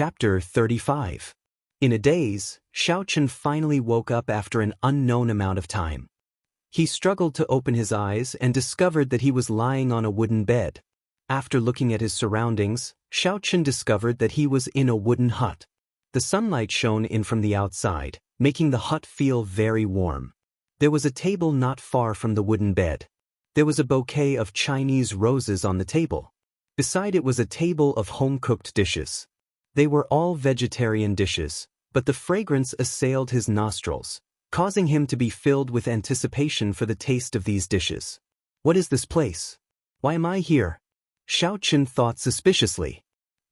Chapter 35. In a daze, Xiaochen finally woke up after an unknown amount of time. He struggled to open his eyes and discovered that he was lying on a wooden bed. After looking at his surroundings, Xiaochen discovered that he was in a wooden hut. The sunlight shone in from the outside, making the hut feel very warm. There was a table not far from the wooden bed. There was a bouquet of Chinese roses on the table. Beside it was a table of home-cooked dishes. They were all vegetarian dishes, but the fragrance assailed his nostrils, causing him to be filled with anticipation for the taste of these dishes. What is this place? Why am I here? Xiaochen thought suspiciously.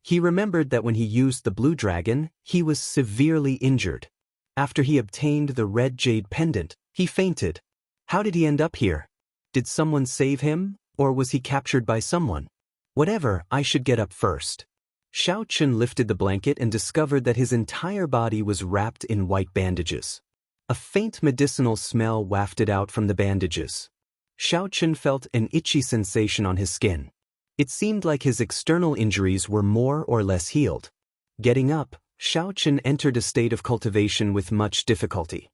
He remembered that when he used the blue dragon, he was severely injured. After he obtained the red jade pendant, he fainted. How did he end up here? Did someone save him, or was he captured by someone? Whatever, I should get up first. Xiaochen lifted the blanket and discovered that his entire body was wrapped in white bandages. A faint medicinal smell wafted out from the bandages. Xiaochen felt an itchy sensation on his skin. It seemed like his external injuries were more or less healed. Getting up, Xiaochen entered a state of cultivation with much difficulty.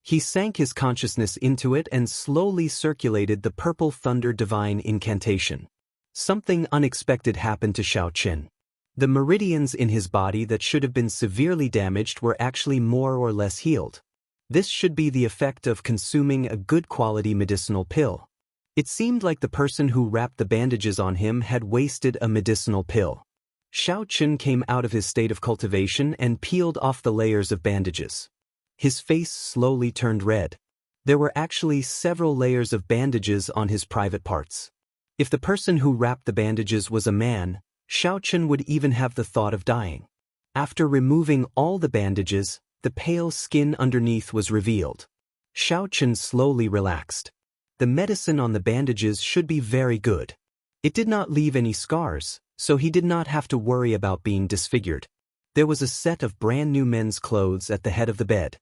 He sank his consciousness into it and slowly circulated the purple thunder divine incantation. Something unexpected happened to Xiaochen. The meridians in his body that should have been severely damaged were actually more or less healed. This should be the effect of consuming a good quality medicinal pill. It seemed like the person who wrapped the bandages on him had wasted a medicinal pill. Xiaochen came out of his state of cultivation and peeled off the layers of bandages. His face slowly turned red. There were actually several layers of bandages on his private parts. If the person who wrapped the bandages was a man, Xiaochen would even have the thought of dying. After removing all the bandages, the pale skin underneath was revealed. Xiaochen slowly relaxed. The medicine on the bandages should be very good. It did not leave any scars, so he did not have to worry about being disfigured. There was a set of brand new men's clothes at the head of the bed.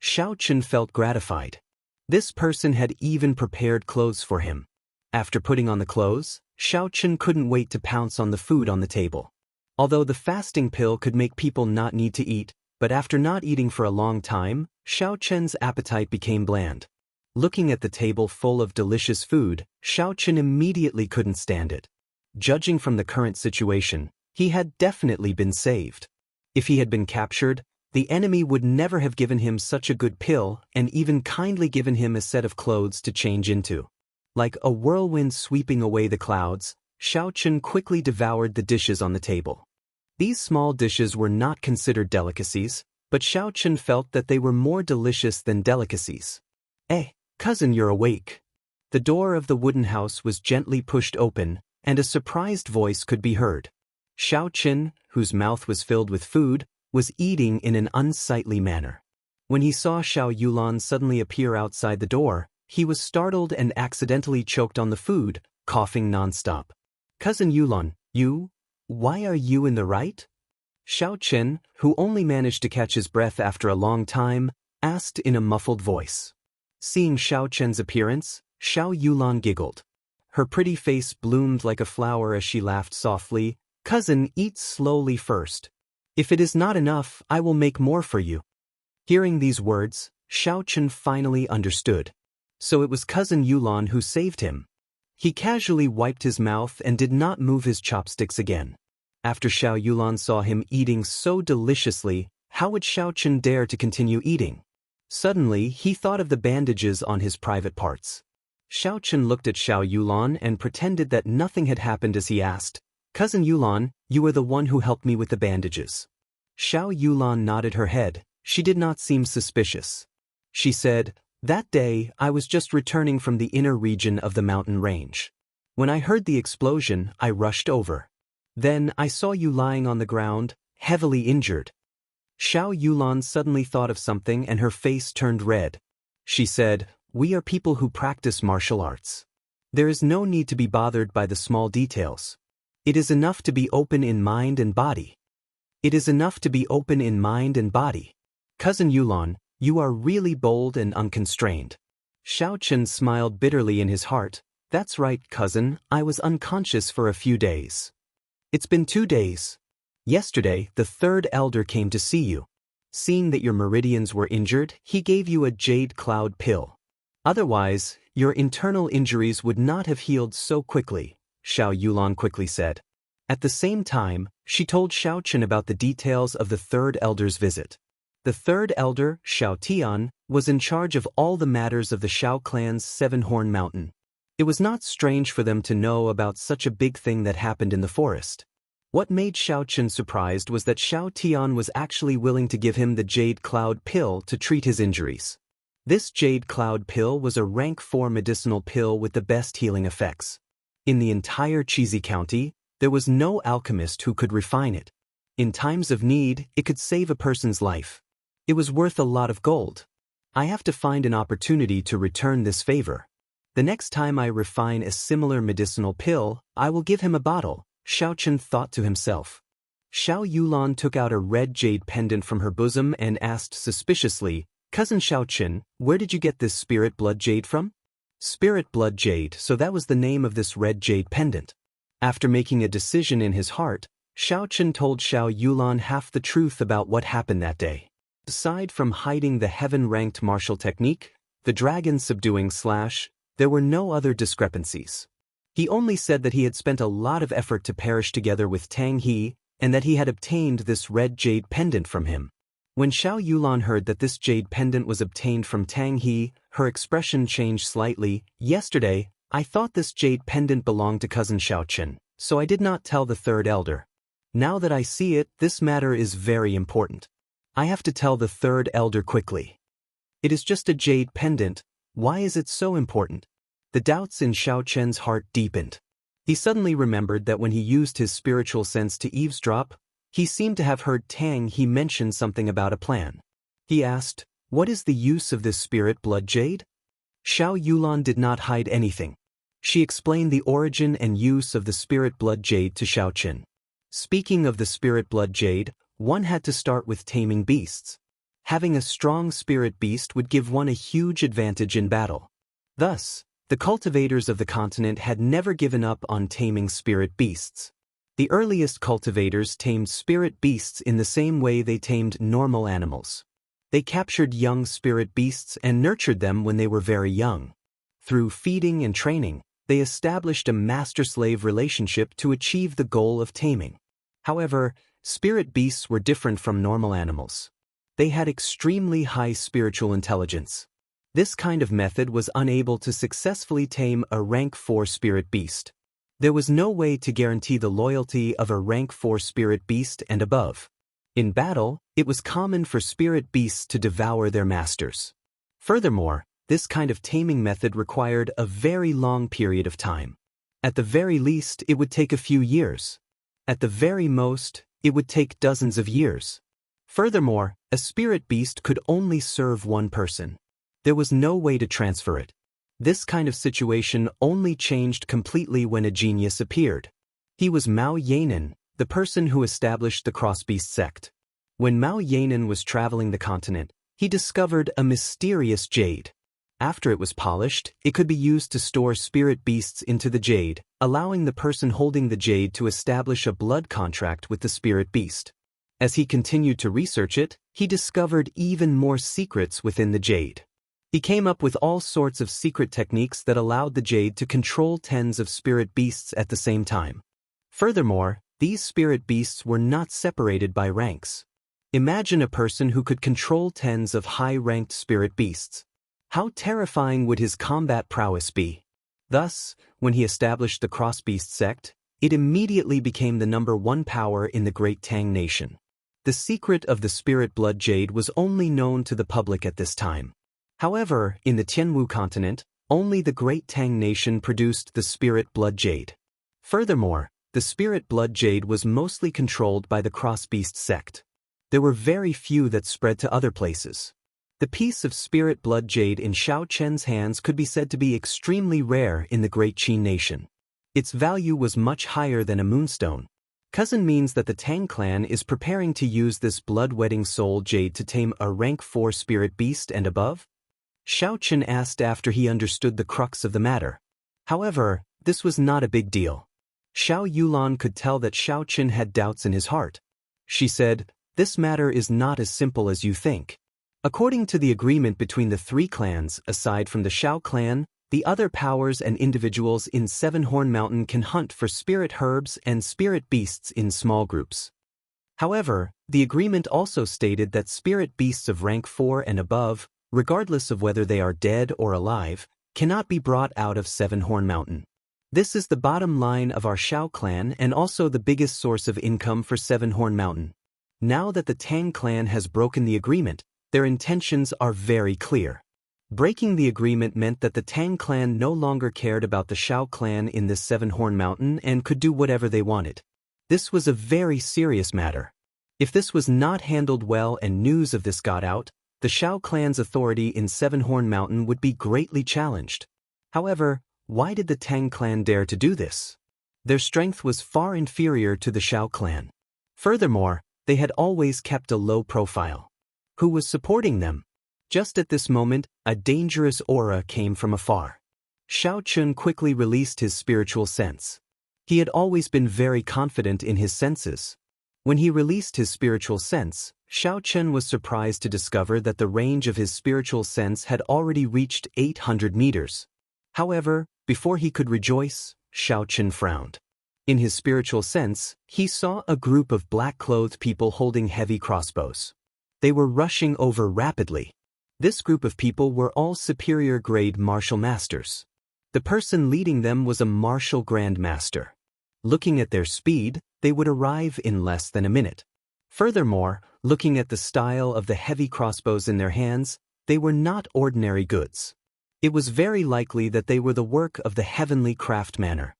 Xiaochen felt gratified. This person had even prepared clothes for him. After putting on the clothes, Xiaochen couldn't wait to pounce on the food on the table. Although the fasting pill could make people not need to eat, but after not eating for a long time, Xiaochen's appetite became bland. Looking at the table full of delicious food, Xiaochen immediately couldn't stand it. Judging from the current situation, he had definitely been saved. If he had been captured, the enemy would never have given him such a good pill and even kindly given him a set of clothes to change into. Like a whirlwind sweeping away the clouds, Xiaochen quickly devoured the dishes on the table. These small dishes were not considered delicacies, but Xiaochen felt that they were more delicious than delicacies. Cousin, you're awake. The door of the wooden house was gently pushed open, and a surprised voice could be heard. Xiaochen, whose mouth was filled with food, was eating in an unsightly manner. When he saw Xiao Yulan suddenly appear outside the door, he was startled and accidentally choked on the food, coughing nonstop. Cousin Yulan, why are you in the right? Xiaochen, who only managed to catch his breath after a long time, asked in a muffled voice. Seeing Xiaochen's appearance, Xiao Yulan giggled. Her pretty face bloomed like a flower as she laughed softly. Cousin, eat slowly first. If it is not enough, I will make more for you. Hearing these words, Xiaochen finally understood. So it was Cousin Yulan who saved him. He casually wiped his mouth and did not move his chopsticks again. After Xiao Yulan saw him eating so deliciously, how would Xiaochen dare to continue eating? Suddenly, he thought of the bandages on his private parts. Xiaochen looked at Xiao Yulan and pretended that nothing had happened as he asked, Cousin Yulan, you were the one who helped me with the bandages. Xiao Yulan nodded her head. She did not seem suspicious. She said, That day, I was just returning from the inner region of the mountain range. When I heard the explosion, I rushed over. Then, I saw you lying on the ground, heavily injured. Xiao Yulan suddenly thought of something and her face turned red. She said, We are people who practice martial arts. There is no need to be bothered by the small details. It is enough to be open in mind and body. Cousin Yulan, you are really bold and unconstrained. Xiaochen smiled bitterly in his heart. That's right, cousin, I was unconscious for a few days. It's been 2 days. Yesterday, the third elder came to see you. Seeing that your meridians were injured, he gave you a jade cloud pill. Otherwise, your internal injuries would not have healed so quickly, Xiao Yulan quickly said. At the same time, she told Xiaochen about the details of the third elder's visit. The third elder, Xiao Tian, was in charge of all the matters of the Xiao clan's Seven-Horn Mountain. It was not strange for them to know about such a big thing that happened in the forest. What made Xiaochen surprised was that Xiao Tian was actually willing to give him the Jade Cloud pill to treat his injuries. This Jade Cloud pill was a rank 4 medicinal pill with the best healing effects. In the entire Chizi County, there was no alchemist who could refine it. In times of need, it could save a person's life. It was worth a lot of gold. I have to find an opportunity to return this favor. The next time I refine a similar medicinal pill, I will give him a bottle, Xiaochen thought to himself. Xiao Yulan took out a red jade pendant from her bosom and asked suspiciously, "Cousin Xiaochen, where did you get this spirit blood jade from?" Spirit blood jade, so that was the name of this red jade pendant. After making a decision in his heart, Xiaochen told Xiao Yulan half the truth about what happened that day. Aside from hiding the heaven-ranked martial technique, the dragon subduing / there were no other discrepancies. He only said that he had spent a lot of effort to perish together with Tang He, and that he had obtained this red jade pendant from him. When Xiao Yulan heard that this jade pendant was obtained from Tang He, her expression changed slightly. "Yesterday, I thought this jade pendant belonged to cousin Xiaochen, so I did not tell the third elder. Now that I see it, this matter is very important. I have to tell the third elder quickly. It is just a jade pendant. Why is it so important?" The doubts in Xiaochen's heart deepened. He suddenly remembered that when he used his spiritual sense to eavesdrop, he seemed to have heard Tang He mention something about a plan. He asked, "What is the use of this spirit blood jade?" Xiao Yulan did not hide anything. She explained the origin and use of the spirit blood jade to Xiaochen. Speaking of the spirit blood jade, one had to start with taming beasts. Having a strong spirit beast would give one a huge advantage in battle. Thus, the cultivators of the continent had never given up on taming spirit beasts. The earliest cultivators tamed spirit beasts in the same way they tamed normal animals. They captured young spirit beasts and nurtured them when they were very young. Through feeding and training, they established a master-slave relationship to achieve the goal of taming. However, spirit beasts were different from normal animals. They had extremely high spiritual intelligence. This kind of method was unable to successfully tame a rank 4 spirit beast. There was no way to guarantee the loyalty of a rank 4 spirit beast and above. In battle, it was common for spirit beasts to devour their masters. Furthermore, this kind of taming method required a very long period of time. At the very least, it would take a few years. At the very most, it would take dozens of years. Furthermore, a spirit beast could only serve one person. There was no way to transfer it. This kind of situation only changed completely when a genius appeared. He was Mao Yanan, the person who established the Crossbeast sect. When Mao Yanan was traveling the continent, he discovered a mysterious jade. After it was polished, it could be used to store spirit beasts into the jade, allowing the person holding the jade to establish a blood contract with the spirit beast. As he continued to research it, he discovered even more secrets within the jade. He came up with all sorts of secret techniques that allowed the jade to control tens of spirit beasts at the same time. Furthermore, these spirit beasts were not separated by ranks. Imagine a person who could control tens of high-ranked spirit beasts. How terrifying would his combat prowess be? Thus, when he established the Crossbeast sect, it immediately became the #1 power in the Great Tang Nation. The secret of the spirit blood jade was only known to the public at this time. However, in the Tianwu continent, only the Great Tang Nation produced the spirit blood jade. Furthermore, the spirit blood jade was mostly controlled by the Crossbeast sect. There were very few that spread to other places. The piece of spirit blood jade in Xiaochen's hands could be said to be extremely rare in the Great Qin Nation. Its value was much higher than a moonstone. Cousin means that the Tang clan is preparing to use this blood-wedding soul jade to tame a rank 4 spirit beast and above? Xiaochen asked after he understood the crux of the matter. However, this was not a big deal. Xiao Yulan could tell that Xiaochen had doubts in his heart. She said, "This matter is not as simple as you think." According to the agreement between the three clans, aside from the Shao clan, the other powers and individuals in Seven-Horn Mountain can hunt for spirit herbs and spirit beasts in small groups. However, the agreement also stated that spirit beasts of rank 4 and above, regardless of whether they are dead or alive, cannot be brought out of Seven-Horn Mountain. This is the bottom line of our Shao clan and also the biggest source of income for Seven-Horn Mountain. Now that the Tang clan has broken the agreement, their intentions are very clear. Breaking the agreement meant that the Tang clan no longer cared about the Shao clan in this Seven-Horn Mountain and could do whatever they wanted. This was a very serious matter. If this was not handled well and news of this got out, the Shao clan's authority in Seven-Horn Mountain would be greatly challenged. However, why did the Tang clan dare to do this? Their strength was far inferior to the Shao clan. Furthermore, they had always kept a low profile. Who was supporting them? Just at this moment, a dangerous aura came from afar. Shao Chun quickly released his spiritual sense. He had always been very confident in his senses. When he released his spiritual sense, Shao Chun was surprised to discover that the range of his spiritual sense had already reached 800 meters. However, before he could rejoice, Shao Chun frowned. In his spiritual sense, he saw a group of black-clothed people holding heavy crossbows. They were rushing over rapidly. This group of people were all superior-grade martial masters. The person leading them was a martial grand master. Looking at their speed, they would arrive in less than a minute. Furthermore, looking at the style of the heavy crossbows in their hands, they were not ordinary goods. It was very likely that they were the work of the heavenly craftsman.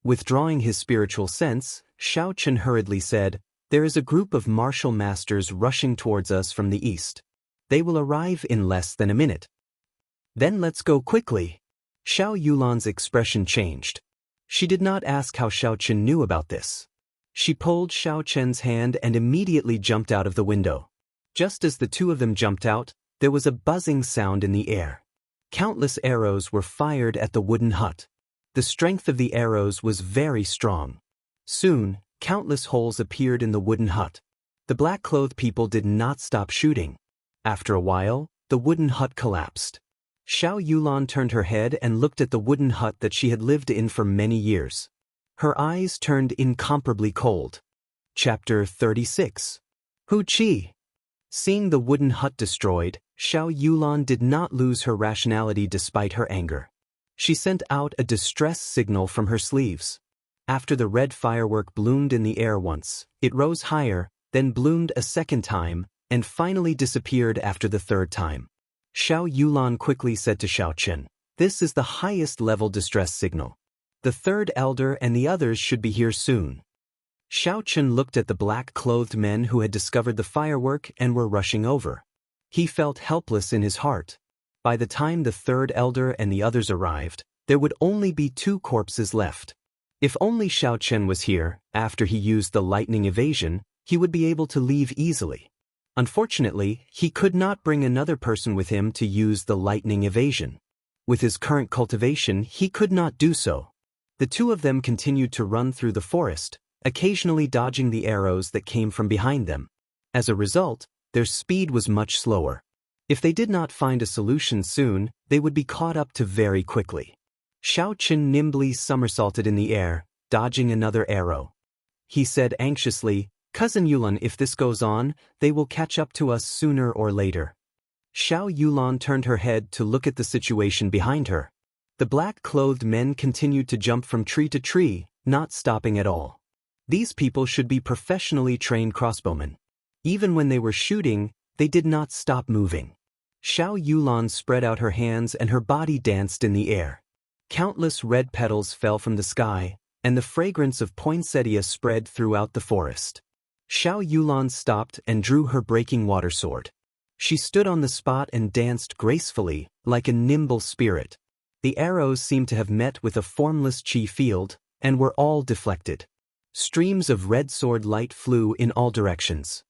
Withdrawing his spiritual sense, Shao Chun hurriedly said, "There is a group of martial masters rushing towards us from the east. They will arrive in less than a minute." "Then let's go quickly." Xiao Yulan's expression changed. She did not ask how Shao Chun knew about this. She pulled Shao Chun's hand and immediately jumped out of the window. Just as the two of them jumped out, there was a buzzing sound in the air. Countless arrows were fired at the wooden hut. The strength of the arrows was very strong. Soon, countless holes appeared in the wooden hut. The black-clothed people did not stop shooting. After a while, the wooden hut collapsed. Xiao Yulan turned her head and looked at the wooden hut that she had lived in for many years. Her eyes turned incomparably cold. Chapter 36. Hu Qi. Seeing the wooden hut destroyed, Xiao Yulan did not lose her rationality despite her anger. She sent out a distress signal from her sleeves. After the red firework bloomed in the air once, it rose higher, then bloomed a second time, and finally disappeared after the third time. Xiao Yulan quickly said to Shao Chun, "This is the highest level distress signal. The third elder and the others should be here soon." Shao Chun looked at the black-clothed men who had discovered the firework and were rushing over. He felt helpless in his heart. By the time the third elder and the others arrived, there would only be 2 corpses left. If only Shao Chun was here, after he used the lightning evasion, he would be able to leave easily. Unfortunately, he could not bring another person with him to use the lightning evasion. With his current cultivation, he could not do so. The two of them continued to run through the forest, occasionally dodging the arrows that came from behind them. As a result, their speed was much slower. If they did not find a solution soon, they would be caught up to very quickly. Shao Chun nimbly somersaulted in the air, dodging another arrow. He said anxiously, "Cousin Yulan, if this goes on, they will catch up to us sooner or later." Xiao Yulan turned her head to look at the situation behind her. The black-clothed men continued to jump from tree to tree, not stopping at all. These people should be professionally trained crossbowmen. Even when they were shooting, they did not stop moving. Xiao Yulan spread out her hands and her body danced in the air. Countless red petals fell from the sky, and the fragrance of poinsettia spread throughout the forest. Xiao Yulan stopped and drew her breaking water sword. She stood on the spot and danced gracefully, like a nimble spirit. The arrows seemed to have met with a formless chi field, and were all deflected. Streams of red sword light flew in all directions.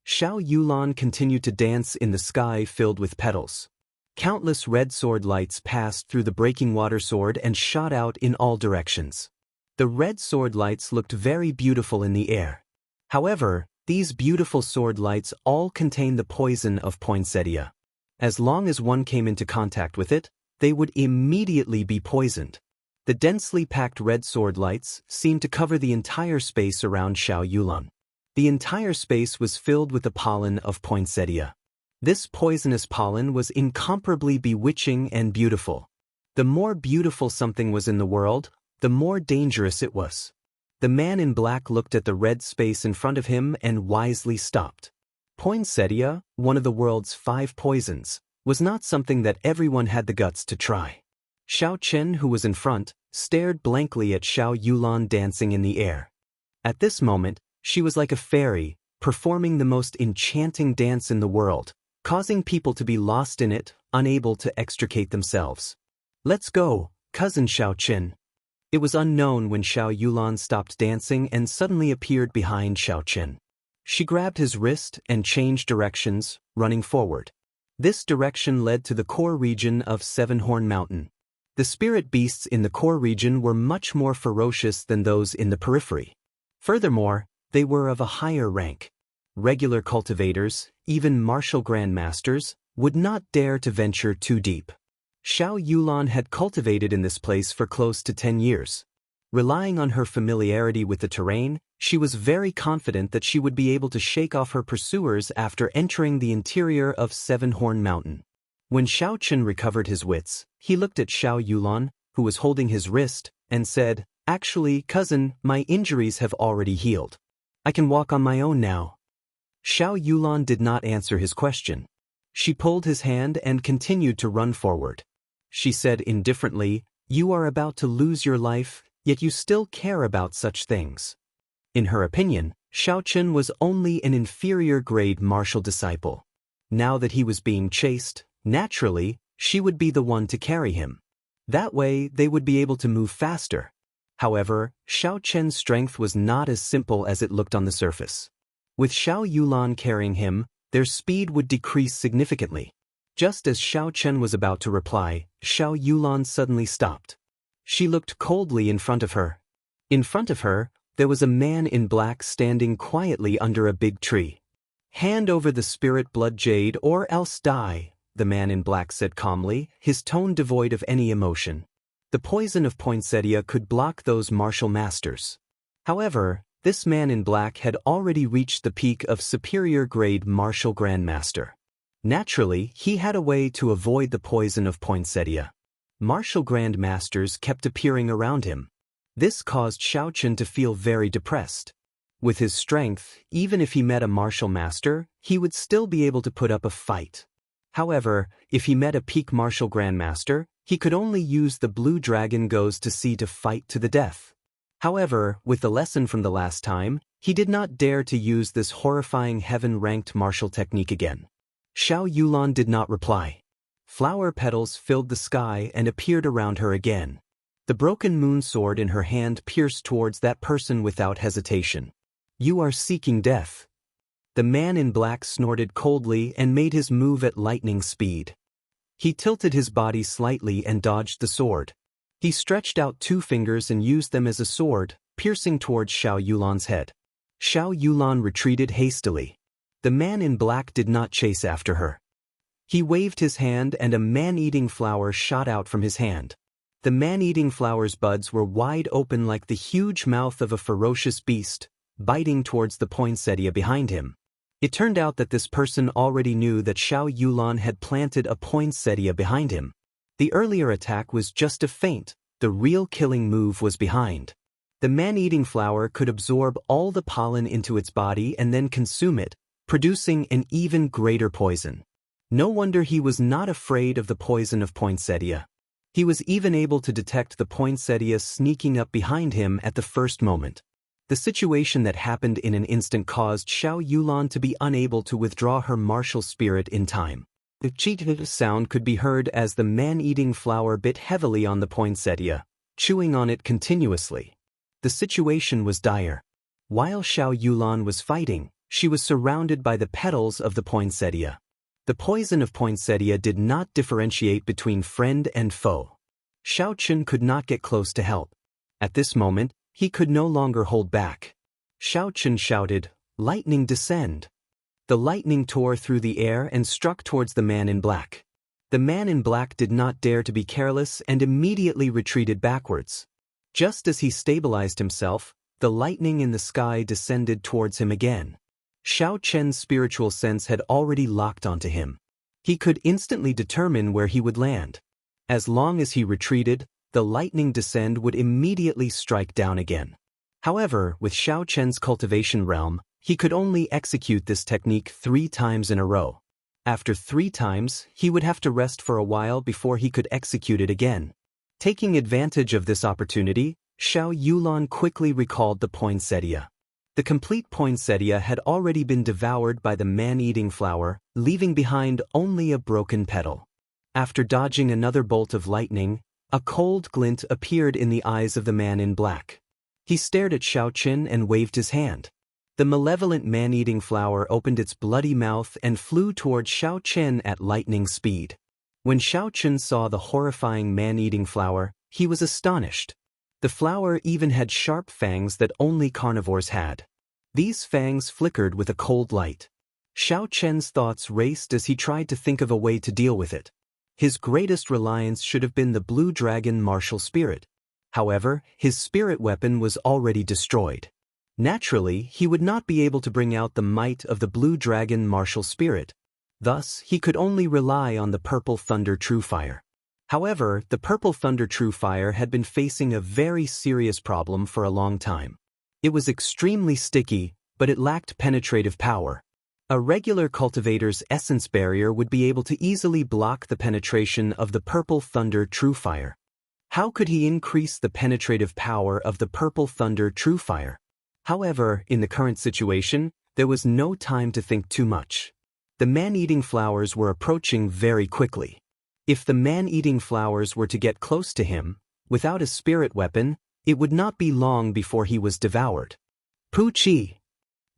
Xiao Yulan continued to dance in the sky filled with petals. Countless red sword lights passed through the breaking water sword and shot out in all directions. The red sword lights looked very beautiful in the air. However, These beautiful sword lights all contain the poison of poinsettia. As long as one came into contact with it, they would immediately be poisoned. The densely packed red sword lights seemed to cover the entire space around Xiao Yulan. The entire space was filled with the pollen of poinsettia. This poisonous pollen was incomparably bewitching and beautiful. The more beautiful something was in the world, the more dangerous it was. The man in black looked at the red space in front of him and wisely stopped. Poinsettia, one of the world's 5 poisons, was not something that everyone had the guts to try. Xiao Chen, who was in front, stared blankly at Xiao Yulan dancing in the air. At this moment, she was like a fairy, performing the most enchanting dance in the world, causing people to be lost in it, unable to extricate themselves. "Let's go, cousin Xiao Chen." It was unknown when Xiao Yulan stopped dancing and suddenly appeared behind Xiao Chen. She grabbed his wrist and changed directions, running forward. This direction led to the core region of Seven-Horn Mountain. The spirit beasts in the core region were much more ferocious than those in the periphery. Furthermore, they were of a higher rank. Regular cultivators, even martial grandmasters, would not dare to venture too deep. Xiao Yulan had cultivated in this place for close to 10 years. Relying on her familiarity with the terrain, she was very confident that she would be able to shake off her pursuers after entering the interior of Seven-Horn Mountain. When Xiao Chen recovered his wits, he looked at Xiao Yulan, who was holding his wrist, and said, "Actually, cousin, my injuries have already healed. I can walk on my own now." Xiao Yulan did not answer his question. She pulled his hand and continued to run forward. She said indifferently, "You are about to lose your life, yet you still care about such things." In her opinion, Xiao Chen was only an inferior-grade martial disciple. Now that he was being chased, naturally, she would be the one to carry him. That way, they would be able to move faster. However, Xiao Chen's strength was not as simple as it looked on the surface. With Xiao Yulan carrying him, their speed would decrease significantly. Just as Xiao Chen was about to reply, Xiao Yulan suddenly stopped. She looked coldly in front of her. In front of her, there was a man in black standing quietly under a big tree. "Hand over the spirit blood jade or else die," the man in black said calmly, his tone devoid of any emotion. The poison of poinsettia could block those martial masters. However, this man in black had already reached the peak of superior-grade martial grandmaster. Naturally, he had a way to avoid the poison of poinsettia. Martial grandmasters kept appearing around him. This caused Xiao Chen to feel very depressed. With his strength, even if he met a martial master, he would still be able to put up a fight. However, if he met a peak martial grandmaster, he could only use the blue dragon goes to sea to fight to the death. However, with the lesson from the last time, he did not dare to use this horrifying heaven-ranked martial technique again. Xiao Yulan did not reply. Flower petals filled the sky and appeared around her again. The broken moon sword in her hand pierced towards that person without hesitation. "You are seeking death." The man in black snorted coldly and made his move at lightning speed. He tilted his body slightly and dodged the sword. He stretched out 2 fingers and used them as a sword, piercing towards Xiao Yulan's head. Xiao Yulan retreated hastily. The man in black did not chase after her. He waved his hand and a man-eating flower shot out from his hand. The man-eating flower's buds were wide open like the huge mouth of a ferocious beast, biting towards the poinsettia behind him. It turned out that this person already knew that Xiao Yulan had planted a poinsettia behind him. The earlier attack was just a feint, the real killing move was behind. The man-eating flower could absorb all the pollen into its body and then consume it, producing an even greater poison. No wonder he was not afraid of the poison of poinsettia. He was even able to detect the poinsettia sneaking up behind him at the first moment. The situation that happened in an instant caused Xiao Yulan to be unable to withdraw her martial spirit in time. The cheat sound could be heard as the man-eating flower bit heavily on the poinsettia, chewing on it continuously. The situation was dire. While Xiao Yulan was fighting, she was surrounded by the petals of the poinsettia. The poison of poinsettia did not differentiate between friend and foe. Xiao Chen could not get close to help. At this moment, he could no longer hold back. Xiao Chen shouted, Lightning descend. The lightning tore through the air and struck towards the man in black. The man in black did not dare to be careless and immediately retreated backwards. Just as he stabilized himself, the lightning in the sky descended towards him again. Xiao Chen's spiritual sense had already locked onto him. He could instantly determine where he would land. As long as he retreated, the lightning descent would immediately strike down again. However, with Xiao Chen's cultivation realm, he could only execute this technique 3 times in a row. After 3 times, he would have to rest for a while before he could execute it again. Taking advantage of this opportunity, Xiao Yulan quickly recalled the poinsettia. The complete poinsettia had already been devoured by the man-eating flower, leaving behind only a broken petal. After dodging another bolt of lightning, a cold glint appeared in the eyes of the man in black. He stared at Xiao Chen and waved his hand. The malevolent man-eating flower opened its bloody mouth and flew toward Xiao Chen at lightning speed. When Xiao Chen saw the horrifying man-eating flower, he was astonished. The flower even had sharp fangs that only carnivores had. These fangs flickered with a cold light. Xiao Chen's thoughts raced as he tried to think of a way to deal with it. His greatest reliance should have been the blue dragon martial spirit. However, his spirit weapon was already destroyed. Naturally, he would not be able to bring out the might of the blue dragon martial spirit. Thus, he could only rely on the purple thunder true fire. However, the purple thunder true fire had been facing a very serious problem for a long time. It was extremely sticky, but it lacked penetrative power. A regular cultivator's essence barrier would be able to easily block the penetration of the purple thunder true fire. How could he increase the penetrative power of the purple thunder true fire? However, in the current situation, there was no time to think too much. The man-eating flowers were approaching very quickly. If the man-eating flowers were to get close to him, without a spirit weapon, it would not be long before he was devoured. Pu-chi!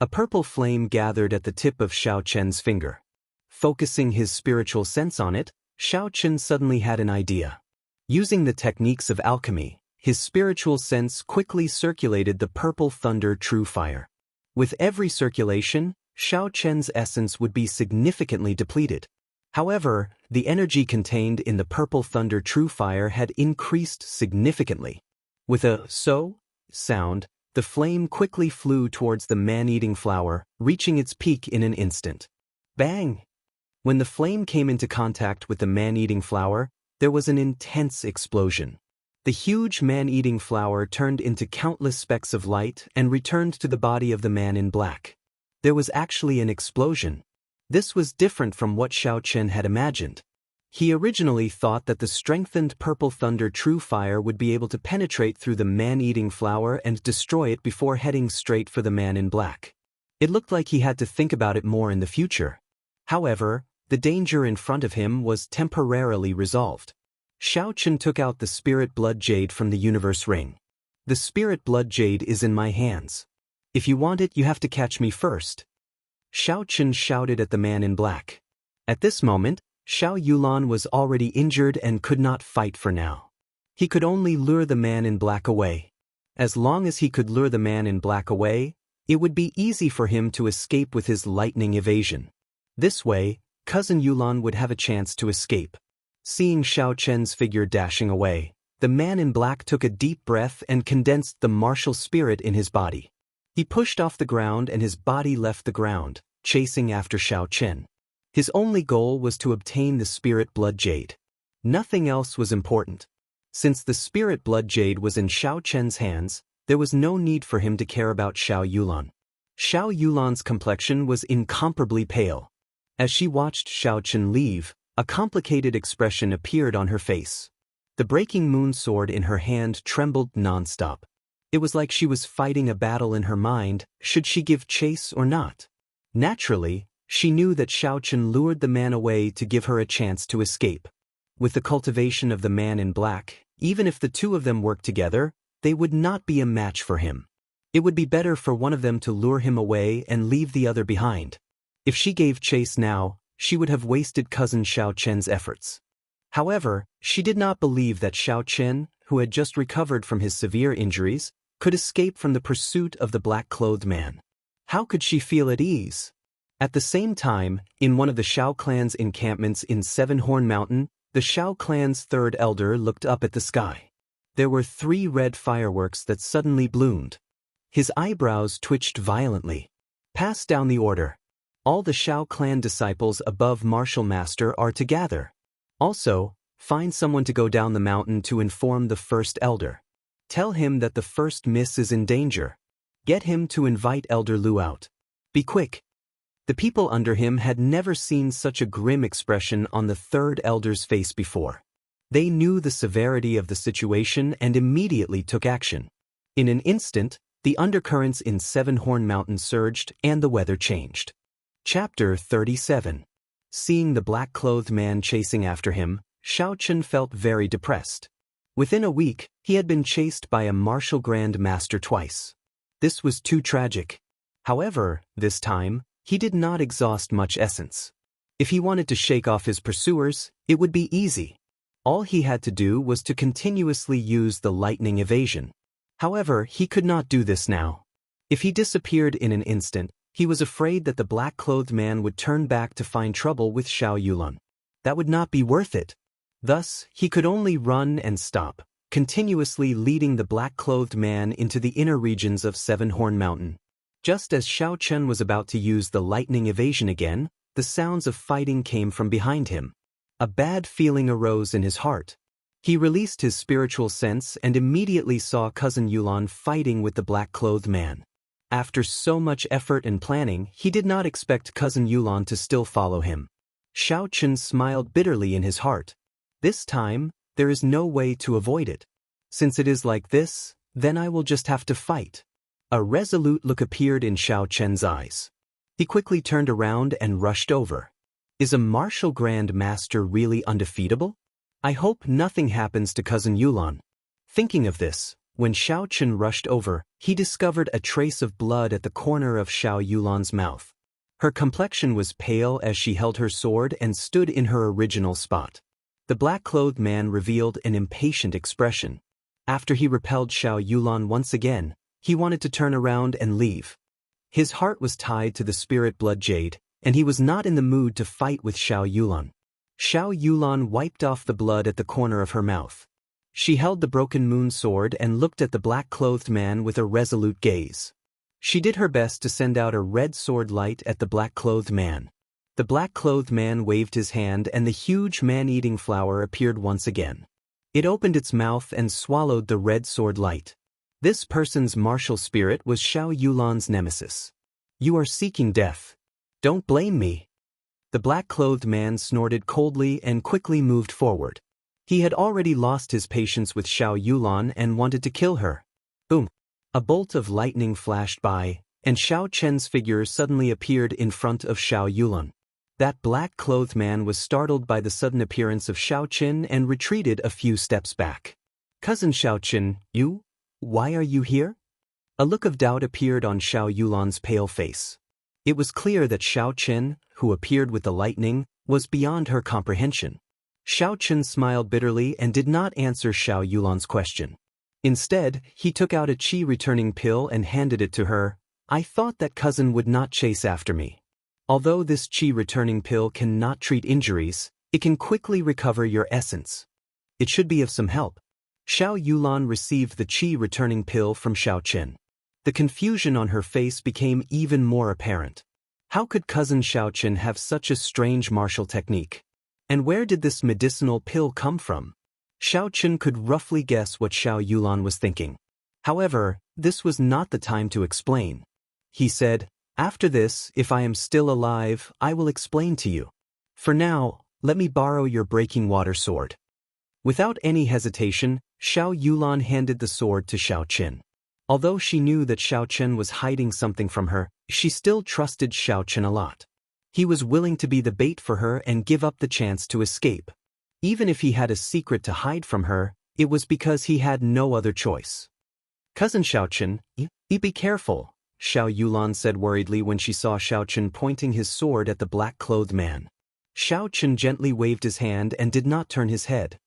A purple flame gathered at the tip of Xiao Chen's finger. Focusing his spiritual sense on it, Xiao Chen suddenly had an idea. Using the techniques of alchemy, his spiritual sense quickly circulated the purple thunder true fire. With every circulation, Xiao Chen's essence would be significantly depleted. However, the energy contained in the purple thunder true fire had increased significantly. With a "so" sound, the flame quickly flew towards the man-eating flower, reaching its peak in an instant. Bang! When the flame came into contact with the man-eating flower, there was an intense explosion. The huge man-eating flower turned into countless specks of light and returned to the body of the man in black. There was actually an explosion. This was different from what Xiao Chen had imagined. He originally thought that the strengthened purple thunder true fire would be able to penetrate through the man-eating flower and destroy it before heading straight for the man in black. It looked like he had to think about it more in the future. However, the danger in front of him was temporarily resolved. Xiao Chen took out the spirit blood jade from the universe ring. The spirit blood jade is in my hands. If you want it, you have to catch me first. Xiao Chen shouted at the man in black. At this moment, Xiao Yulan was already injured and could not fight for now. He could only lure the man in black away. As long as he could lure the man in black away, it would be easy for him to escape with his lightning evasion. This way, cousin Yulan would have a chance to escape. Seeing Xiao Chen's figure dashing away, the man in black took a deep breath and condensed the martial spirit in his body. He pushed off the ground and his body left the ground, chasing after Xiao Chen. His only goal was to obtain the spirit blood jade. Nothing else was important. Since the spirit blood jade was in Xiao Chen's hands, there was no need for him to care about Xiao Yulan. Xiao Yulan's complexion was incomparably pale. As she watched Xiao Chen leave, a complicated expression appeared on her face. The breaking moon sword in her hand trembled non-stop. It was like she was fighting a battle in her mind, should she give chase or not. Naturally, she knew that Xiao Chen lured the man away to give her a chance to escape. With the cultivation of the man in black, even if the two of them worked together, they would not be a match for him. It would be better for one of them to lure him away and leave the other behind. If she gave chase now, she would have wasted cousin Xiao Chen's efforts. However, she did not believe that Xiao Chen, who had just recovered from his severe injuries, could escape from the pursuit of the black-clothed man. How could she feel at ease? At the same time, in one of the Shao clan's encampments in Seven-Horn Mountain, the Shao clan's third elder looked up at the sky. There were 3 red fireworks that suddenly bloomed. His eyebrows twitched violently. Pass down the order. All the Shao clan disciples above Martial Master are to gather. Also, find someone to go down the mountain to inform the first elder. Tell him that the first miss is in danger. Get him to invite Elder Lu out. Be quick. The people under him had never seen such a grim expression on the third elder's face before. They knew the severity of the situation and immediately took action. In an instant, the undercurrents in Seven-Horn Mountain surged and the weather changed. Chapter 37. Seeing the black-clothed man chasing after him, Xianxia felt very depressed. Within a week, he had been chased by a martial grand master twice. This was too tragic. However, this time, he did not exhaust much essence. If he wanted to shake off his pursuers, it would be easy. All he had to do was to continuously use the lightning evasion. However, he could not do this now. If he disappeared in an instant, he was afraid that the black-clothed man would turn back to find trouble with Xiao Yulan. That would not be worth it. Thus, he could only run and stop, continuously leading the black-clothed man into the inner regions of Seven-Horn Mountain. Just as Xianxia was about to use the lightning evasion again, the sounds of fighting came from behind him. A bad feeling arose in his heart. He released his spiritual sense and immediately saw Cousin Yulan fighting with the black-clothed man. After so much effort and planning, he did not expect Cousin Yulan to still follow him. Xianxia smiled bitterly in his heart. This time, there is no way to avoid it. Since it is like this, then I will just have to fight. A resolute look appeared in Xianxia's eyes. He quickly turned around and rushed over. Is a martial grand master really undefeatable? I hope nothing happens to Cousin Yulan. Thinking of this, when Xianxia rushed over, he discovered a trace of blood at the corner of Xiao Yulan's mouth. Her complexion was pale as she held her sword and stood in her original spot. The black-clothed man revealed an impatient expression. After he repelled Xiao Yulan once again, he wanted to turn around and leave. His heart was tied to the spirit blood jade, and he was not in the mood to fight with Xiao Yulan. Xiao Yulan wiped off the blood at the corner of her mouth. She held the broken moon sword and looked at the black-clothed man with a resolute gaze. She did her best to send out a red sword light at the black-clothed man. The black-clothed man waved his hand and the huge man-eating flower appeared once again. It opened its mouth and swallowed the red sword light. This person's martial spirit was Xiao Yulan's nemesis. You are seeking death. Don't blame me. The black-clothed man snorted coldly and quickly moved forward. He had already lost his patience with Xiao Yulan and wanted to kill her. Boom! A bolt of lightning flashed by, and Xianxia's figure suddenly appeared in front of Xiao Yulan. That black-clothed man was startled by the sudden appearance of Xianxia and retreated a few steps back. Cousin Xianxia, you? Why are you here? A look of doubt appeared on Xiao Yulan's pale face. It was clear that Xianxia, who appeared with the lightning, was beyond her comprehension. Xianxia smiled bitterly and did not answer Xiao Yulan's question. Instead, he took out a qi-returning pill and handed it to her. I thought that cousin would not chase after me. Although this qi-returning pill cannot treat injuries, it can quickly recover your essence. It should be of some help. Xiao Yulan received the qi-returning pill from Xianxia. The confusion on her face became even more apparent. How could cousin Xianxia have such a strange martial technique? And where did this medicinal pill come from? Xianxia could roughly guess what Xiao Yulan was thinking. However, this was not the time to explain. He said, after this, if I am still alive, I will explain to you. For now, let me borrow your breaking water sword. Without any hesitation, Xiao Yulan handed the sword to Xianxia. Although she knew that Xianxia was hiding something from her, she still trusted Xianxia a lot. He was willing to be the bait for her and give up the chance to escape. Even if he had a secret to hide from her, it was because he had no other choice. Cousin Xianxia, be careful, Xiao Yulan said worriedly when she saw Xianxia pointing his sword at the black-clothed man. Xianxia gently waved his hand and did not turn his head.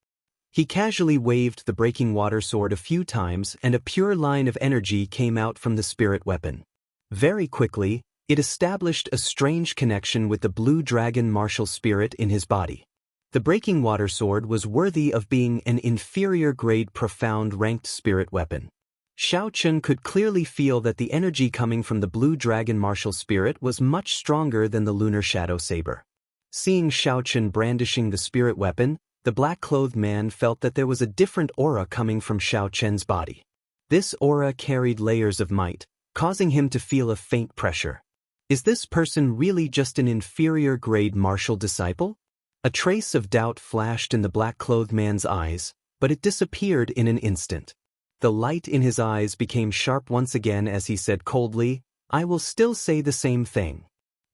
He casually waved the breaking water sword a few times and a pure line of energy came out from the spirit weapon. Very quickly, it established a strange connection with the blue dragon martial spirit in his body. The breaking water sword was worthy of being an inferior-grade profound ranked spirit weapon. Xianxia could clearly feel that the energy coming from the blue dragon martial spirit was much stronger than the lunar shadow saber. Seeing Xianxia brandishing the spirit weapon, the black-clothed man felt that there was a different aura coming from Xianxia's body. This aura carried layers of might, causing him to feel a faint pressure. Is this person really just an inferior-grade martial disciple? A trace of doubt flashed in the black-clothed man's eyes, but it disappeared in an instant. The light in his eyes became sharp once again as he said coldly, "I will still say the same thing.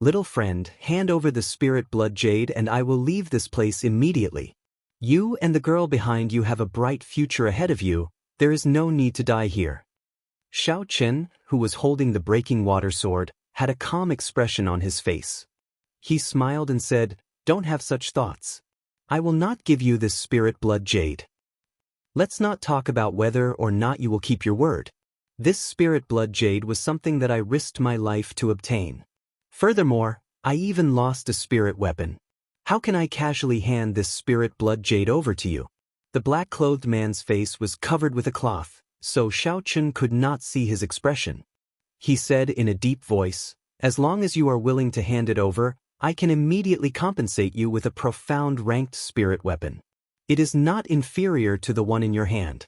Little friend, hand over the spirit blood jade and I will leave this place immediately. You and the girl behind you have a bright future ahead of you, there is no need to die here." Xianxia, who was holding the breaking water sword, had a calm expression on his face. He smiled and said, "Don't have such thoughts. I will not give you this spirit blood jade. Let's not talk about whether or not you will keep your word. This spirit blood jade was something that I risked my life to obtain. Furthermore, I even lost a spirit weapon. How can I casually hand this spirit blood jade over to you?" The black-clothed man's face was covered with a cloth, so Xianxia could not see his expression. He said in a deep voice, "As long as you are willing to hand it over, I can immediately compensate you with a profound ranked spirit weapon. It is not inferior to the one in your hand."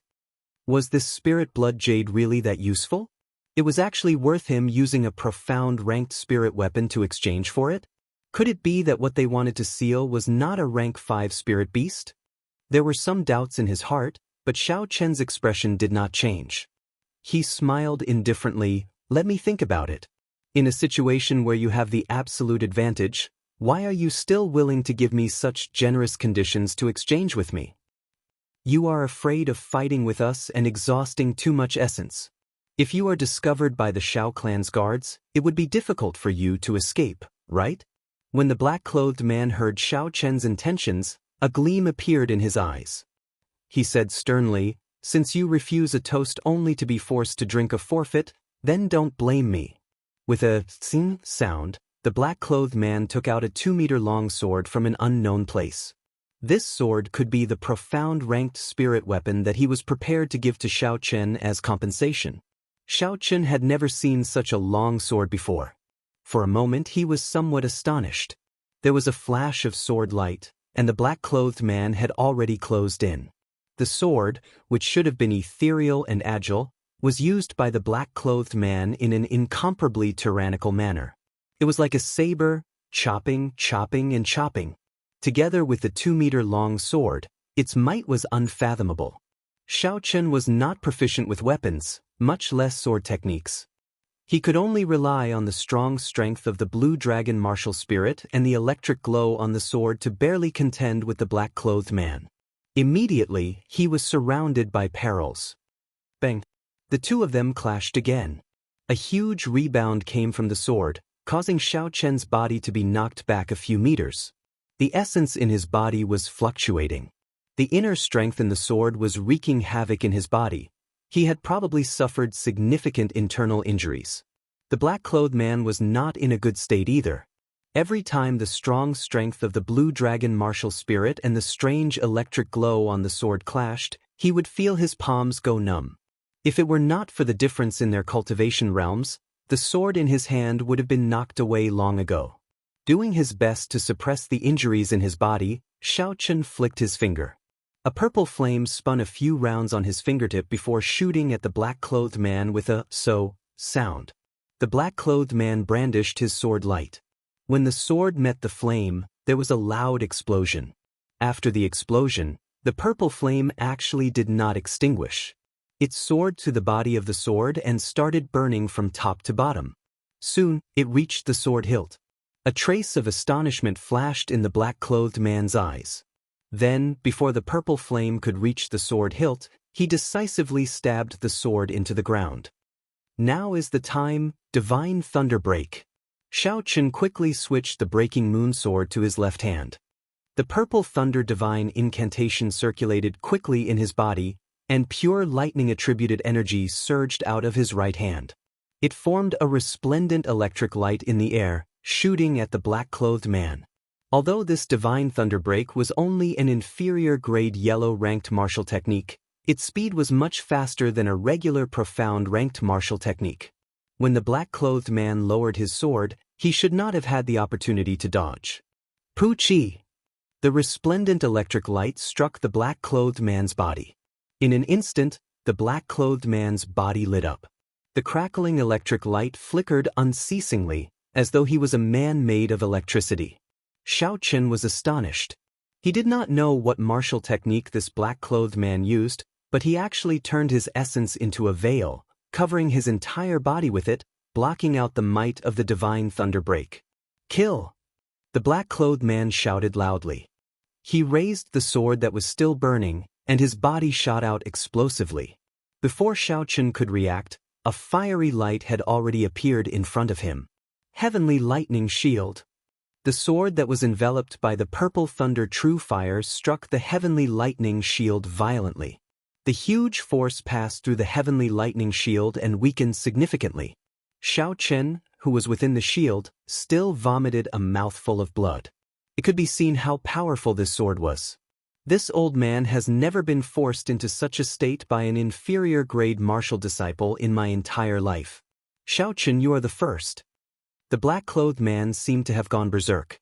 Was this spirit blood jade really that useful? It was actually worth him using a profound ranked spirit weapon to exchange for it? Could it be that what they wanted to seal was not a rank 5 spirit beast? There were some doubts in his heart, but Xianxia's expression did not change. He smiled indifferently, "Let me think about it. In a situation where you have the absolute advantage, why are you still willing to give me such generous conditions to exchange with me? You are afraid of fighting with us and exhausting too much essence. If you are discovered by the Shao clan's guards, it would be difficult for you to escape, right?" When the black-clothed man heard Xianxia's intentions, a gleam appeared in his eyes. He said sternly, "Since you refuse a toast only to be forced to drink a forfeit, then don't blame me." With a "tsing" sound, the black-clothed man took out a 2-meter-long sword from an unknown place. This sword could be the profound ranked spirit weapon that he was prepared to give to Xianxia as compensation. Xianxia had never seen such a long sword before. For a moment he was somewhat astonished. There was a flash of sword light, and the black-clothed man had already closed in. The sword, which should have been ethereal and agile, was used by the black-clothed man in an incomparably tyrannical manner. It was like a saber, chopping, chopping, and chopping. Together with the 2-meter-long sword, its might was unfathomable. Xianxia was not proficient with weapons, much less sword techniques. He could only rely on the strong strength of the blue dragon martial spirit and the electric glow on the sword to barely contend with the black-clothed man. Immediately, he was surrounded by perils. Bang! The two of them clashed again. A huge rebound came from the sword, causing Xianxia's body to be knocked back a few meters. The essence in his body was fluctuating. The inner strength in the sword was wreaking havoc in his body. He had probably suffered significant internal injuries. The black-clothed man was not in a good state either. Every time the strong strength of the blue dragon martial spirit and the strange electric glow on the sword clashed, he would feel his palms go numb. If it were not for the difference in their cultivation realms, the sword in his hand would have been knocked away long ago. Doing his best to suppress the injuries in his body, Xianxia flicked his finger. A purple flame spun a few rounds on his fingertip before shooting at the black-clothed man with a "so" sound. The black-clothed man brandished his sword light. When the sword met the flame, there was a loud explosion. After the explosion, the purple flame actually did not extinguish. It soared to the body of the sword and started burning from top to bottom. Soon, it reached the sword hilt. A trace of astonishment flashed in the black-clothed man's eyes. Then, before the purple flame could reach the sword hilt, he decisively stabbed the sword into the ground. Now is the time, divine thunder break. Xianxia quickly switched the breaking moon sword to his left hand. The purple thunder divine incantation circulated quickly in his body, and pure lightning attributed energy surged out of his right hand. It formed a resplendent electric light in the air, shooting at the black-clothed man. Although this divine thunderbreak was only an inferior-grade yellow-ranked martial technique, its speed was much faster than a regular profound-ranked martial technique. When the black-clothed man lowered his sword, he should not have had the opportunity to dodge. Poochie! The resplendent electric light struck the black-clothed man's body. In an instant, the black-clothed man's body lit up. The crackling electric light flickered unceasingly, as though he was a man made of electricity. Xianxia was astonished. He did not know what martial technique this black-clothed man used, but he actually turned his essence into a veil, covering his entire body with it, blocking out the might of the divine thunderbreak. Kill! The black-clothed man shouted loudly. He raised the sword that was still burning, and his body shot out explosively. Before Xianxia could react, a fiery light had already appeared in front of him. Heavenly Lightning Shield. The sword that was enveloped by the purple thunder true fire struck the heavenly lightning shield violently. The huge force passed through the heavenly lightning shield and weakened significantly. Xianxia, who was within the shield, still vomited a mouthful of blood. It could be seen how powerful this sword was. This old man has never been forced into such a state by an inferior-grade martial disciple in my entire life. Xianxia, you are the first. The black-clothed man seemed to have gone berserk.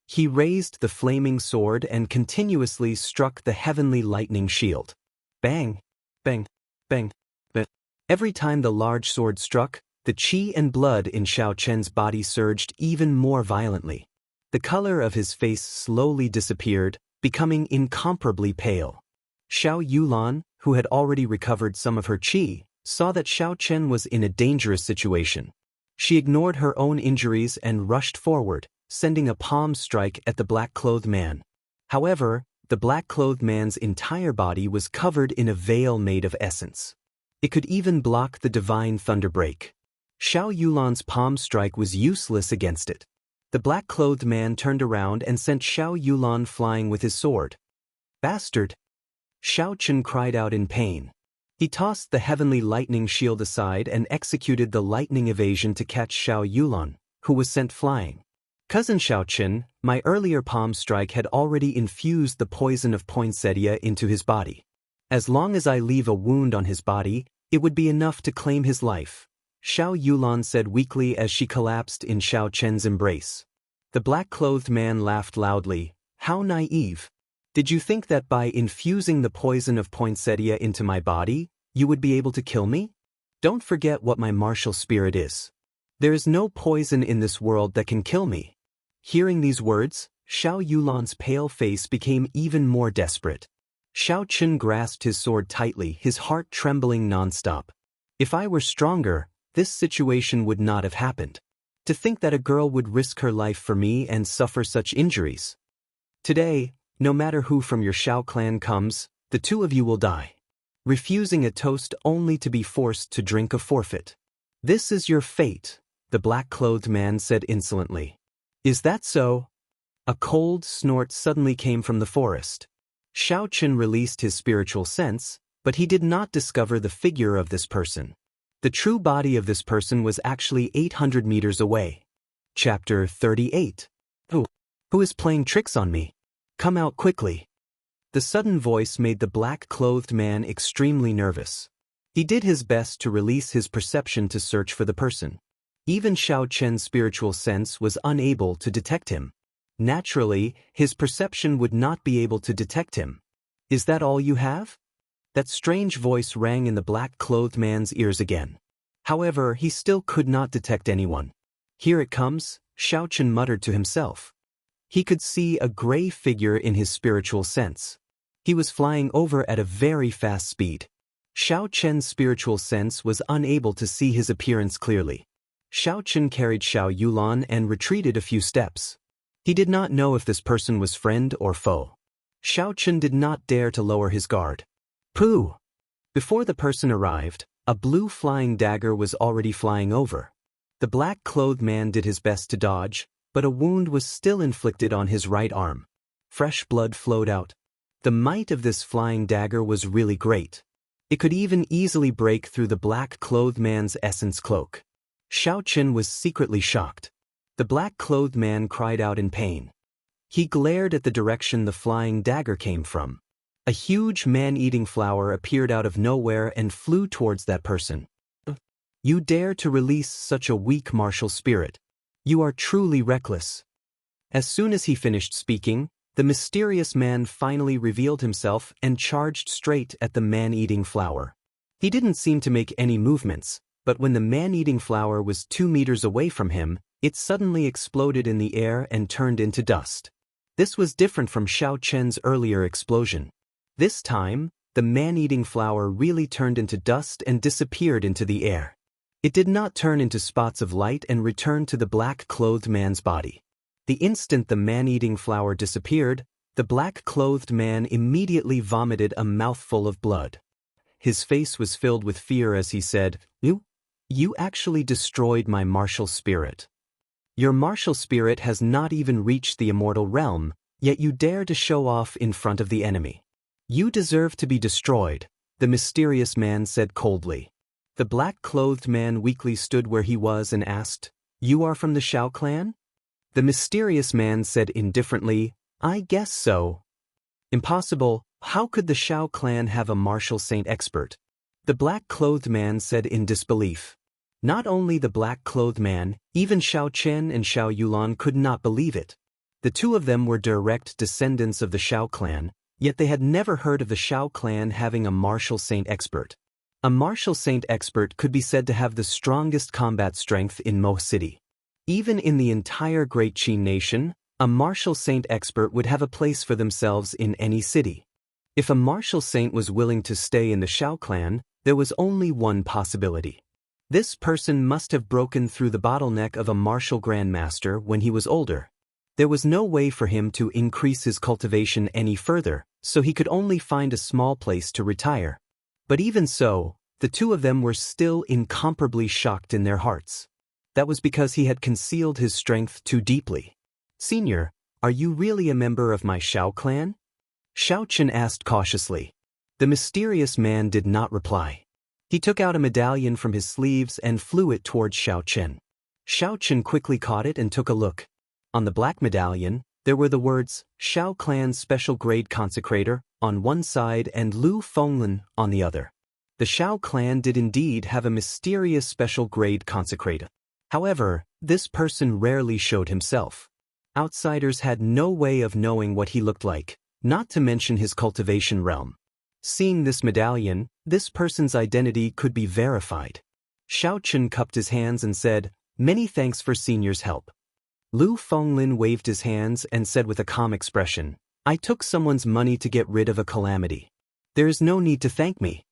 He raised the flaming sword and continuously struck the heavenly lightning shield. Bang! Bang! Bang! Bang! Every time the large sword struck, the qi and blood in Xianxia's body surged even more violently. The color of his face slowly disappeared, becoming incomparably pale. Xiao Yulan, who had already recovered some of her qi, saw that Xianxia was in a dangerous situation. She ignored her own injuries and rushed forward, sending a palm strike at the black-clothed man. However, the black-clothed man's entire body was covered in a veil made of essence. It could even block the divine thunderbreak. Xiao Yulan's palm strike was useless against it. The black-clothed man turned around and sent Xiao Yulan flying with his sword. Bastard! Xianxia cried out in pain. He tossed the heavenly lightning shield aside and executed the lightning evasion to catch Xiao Yulan, who was sent flying. Cousin Xianxia, my earlier palm strike had already infused the poison of poinsettia into his body. As long as I leave a wound on his body, it would be enough to claim his life, Xiao Yulan said weakly as she collapsed in Xianxia's embrace. The black-clothed man laughed loudly. How naive! Did you think that by infusing the poison of poinsettia into my body, you would be able to kill me? Don't forget what my martial spirit is. There is no poison in this world that can kill me. Hearing these words, Xiao Yulan's pale face became even more desperate. Xianxia grasped his sword tightly, his heart trembling non-stop. If I were stronger, this situation would not have happened. To think that a girl would risk her life for me and suffer such injuries. Today, no matter who from your Xiao clan comes, the two of you will die. Refusing a toast only to be forced to drink a forfeit. This is your fate, the black-clothed man said insolently. Is that so? A cold snort suddenly came from the forest. Xianxia released his spiritual sense, but he did not discover the figure of this person. The true body of this person was actually 800 meters away. Chapter 38. Who is playing tricks on me? Come out quickly. The sudden voice made the black-clothed man extremely nervous. He did his best to release his perception to search for the person. Even Xianxia's spiritual sense was unable to detect him. Naturally, his perception would not be able to detect him. Is that all you have? That strange voice rang in the black-clothed man's ears again. However, he still could not detect anyone. Here it comes, Xianxia muttered to himself. He could see a gray figure in his spiritual sense. He was flying over at a very fast speed. Xianxia's spiritual sense was unable to see his appearance clearly. Xianxia carried Xiao Yulan and retreated a few steps. He did not know if this person was friend or foe. Xianxia did not dare to lower his guard. Pooh! Before the person arrived, a blue flying dagger was already flying over. The black-clothed man did his best to dodge, but a wound was still inflicted on his right arm. Fresh blood flowed out. The might of this flying dagger was really great. It could even easily break through the black-clothed man's essence cloak. Xianxia was secretly shocked. The black-clothed man cried out in pain. He glared at the direction the flying dagger came from. A huge man-eating flower appeared out of nowhere and flew towards that person. You dare to release such a weak martial spirit. You are truly reckless. As soon as he finished speaking, the mysterious man finally revealed himself and charged straight at the man-eating flower. He didn't seem to make any movements, but when the man-eating flower was 2 meters away from him, it suddenly exploded in the air and turned into dust. This was different from Xianxia's earlier explosion. This time, the man-eating flower really turned into dust and disappeared into the air. It did not turn into spots of light and return to the black-clothed man's body. The instant the man-eating flower disappeared, the black-clothed man immediately vomited a mouthful of blood. His face was filled with fear as he said, You actually destroyed my martial spirit. Your martial spirit has not even reached the immortal realm, yet you dare to show off in front of the enemy. You deserve to be destroyed, the mysterious man said coldly. The black-clothed man weakly stood where he was and asked, You are from the Xiao clan? The mysterious man said indifferently, I guess so. Impossible, how could the Xiao clan have a martial saint expert? The black-clothed man said in disbelief. Not only the black-clothed man, even Xianxia and Xiao Yulan could not believe it. The two of them were direct descendants of the Xiao clan, yet they had never heard of the Xiao clan having a martial saint expert. A martial saint expert could be said to have the strongest combat strength in Mo City. Even in the entire Great Qin nation, a martial saint expert would have a place for themselves in any city. If a martial saint was willing to stay in the Xiao clan, there was only one possibility. This person must have broken through the bottleneck of a martial grandmaster when he was older. There was no way for him to increase his cultivation any further, so he could only find a small place to retire. But even so, the two of them were still incomparably shocked in their hearts. That was because he had concealed his strength too deeply. Senior, are you really a member of my Xiao clan? Xianxia asked cautiously. The mysterious man did not reply. He took out a medallion from his sleeves and flew it towards Xianxia. Xianxia quickly caught it and took a look. On the black medallion, there were the words, Xiao clan special grade consecrator, on one side and Lu Fenglin on the other. The Xiao clan did indeed have a mysterious special grade consecrator. However, this person rarely showed himself. Outsiders had no way of knowing what he looked like, not to mention his cultivation realm. Seeing this medallion, this person's identity could be verified. Xianxia cupped his hands and said, Many thanks for senior's help. Lu Fenglin waved his hands and said with a calm expression, I took someone's money to get rid of a calamity. There is no need to thank me.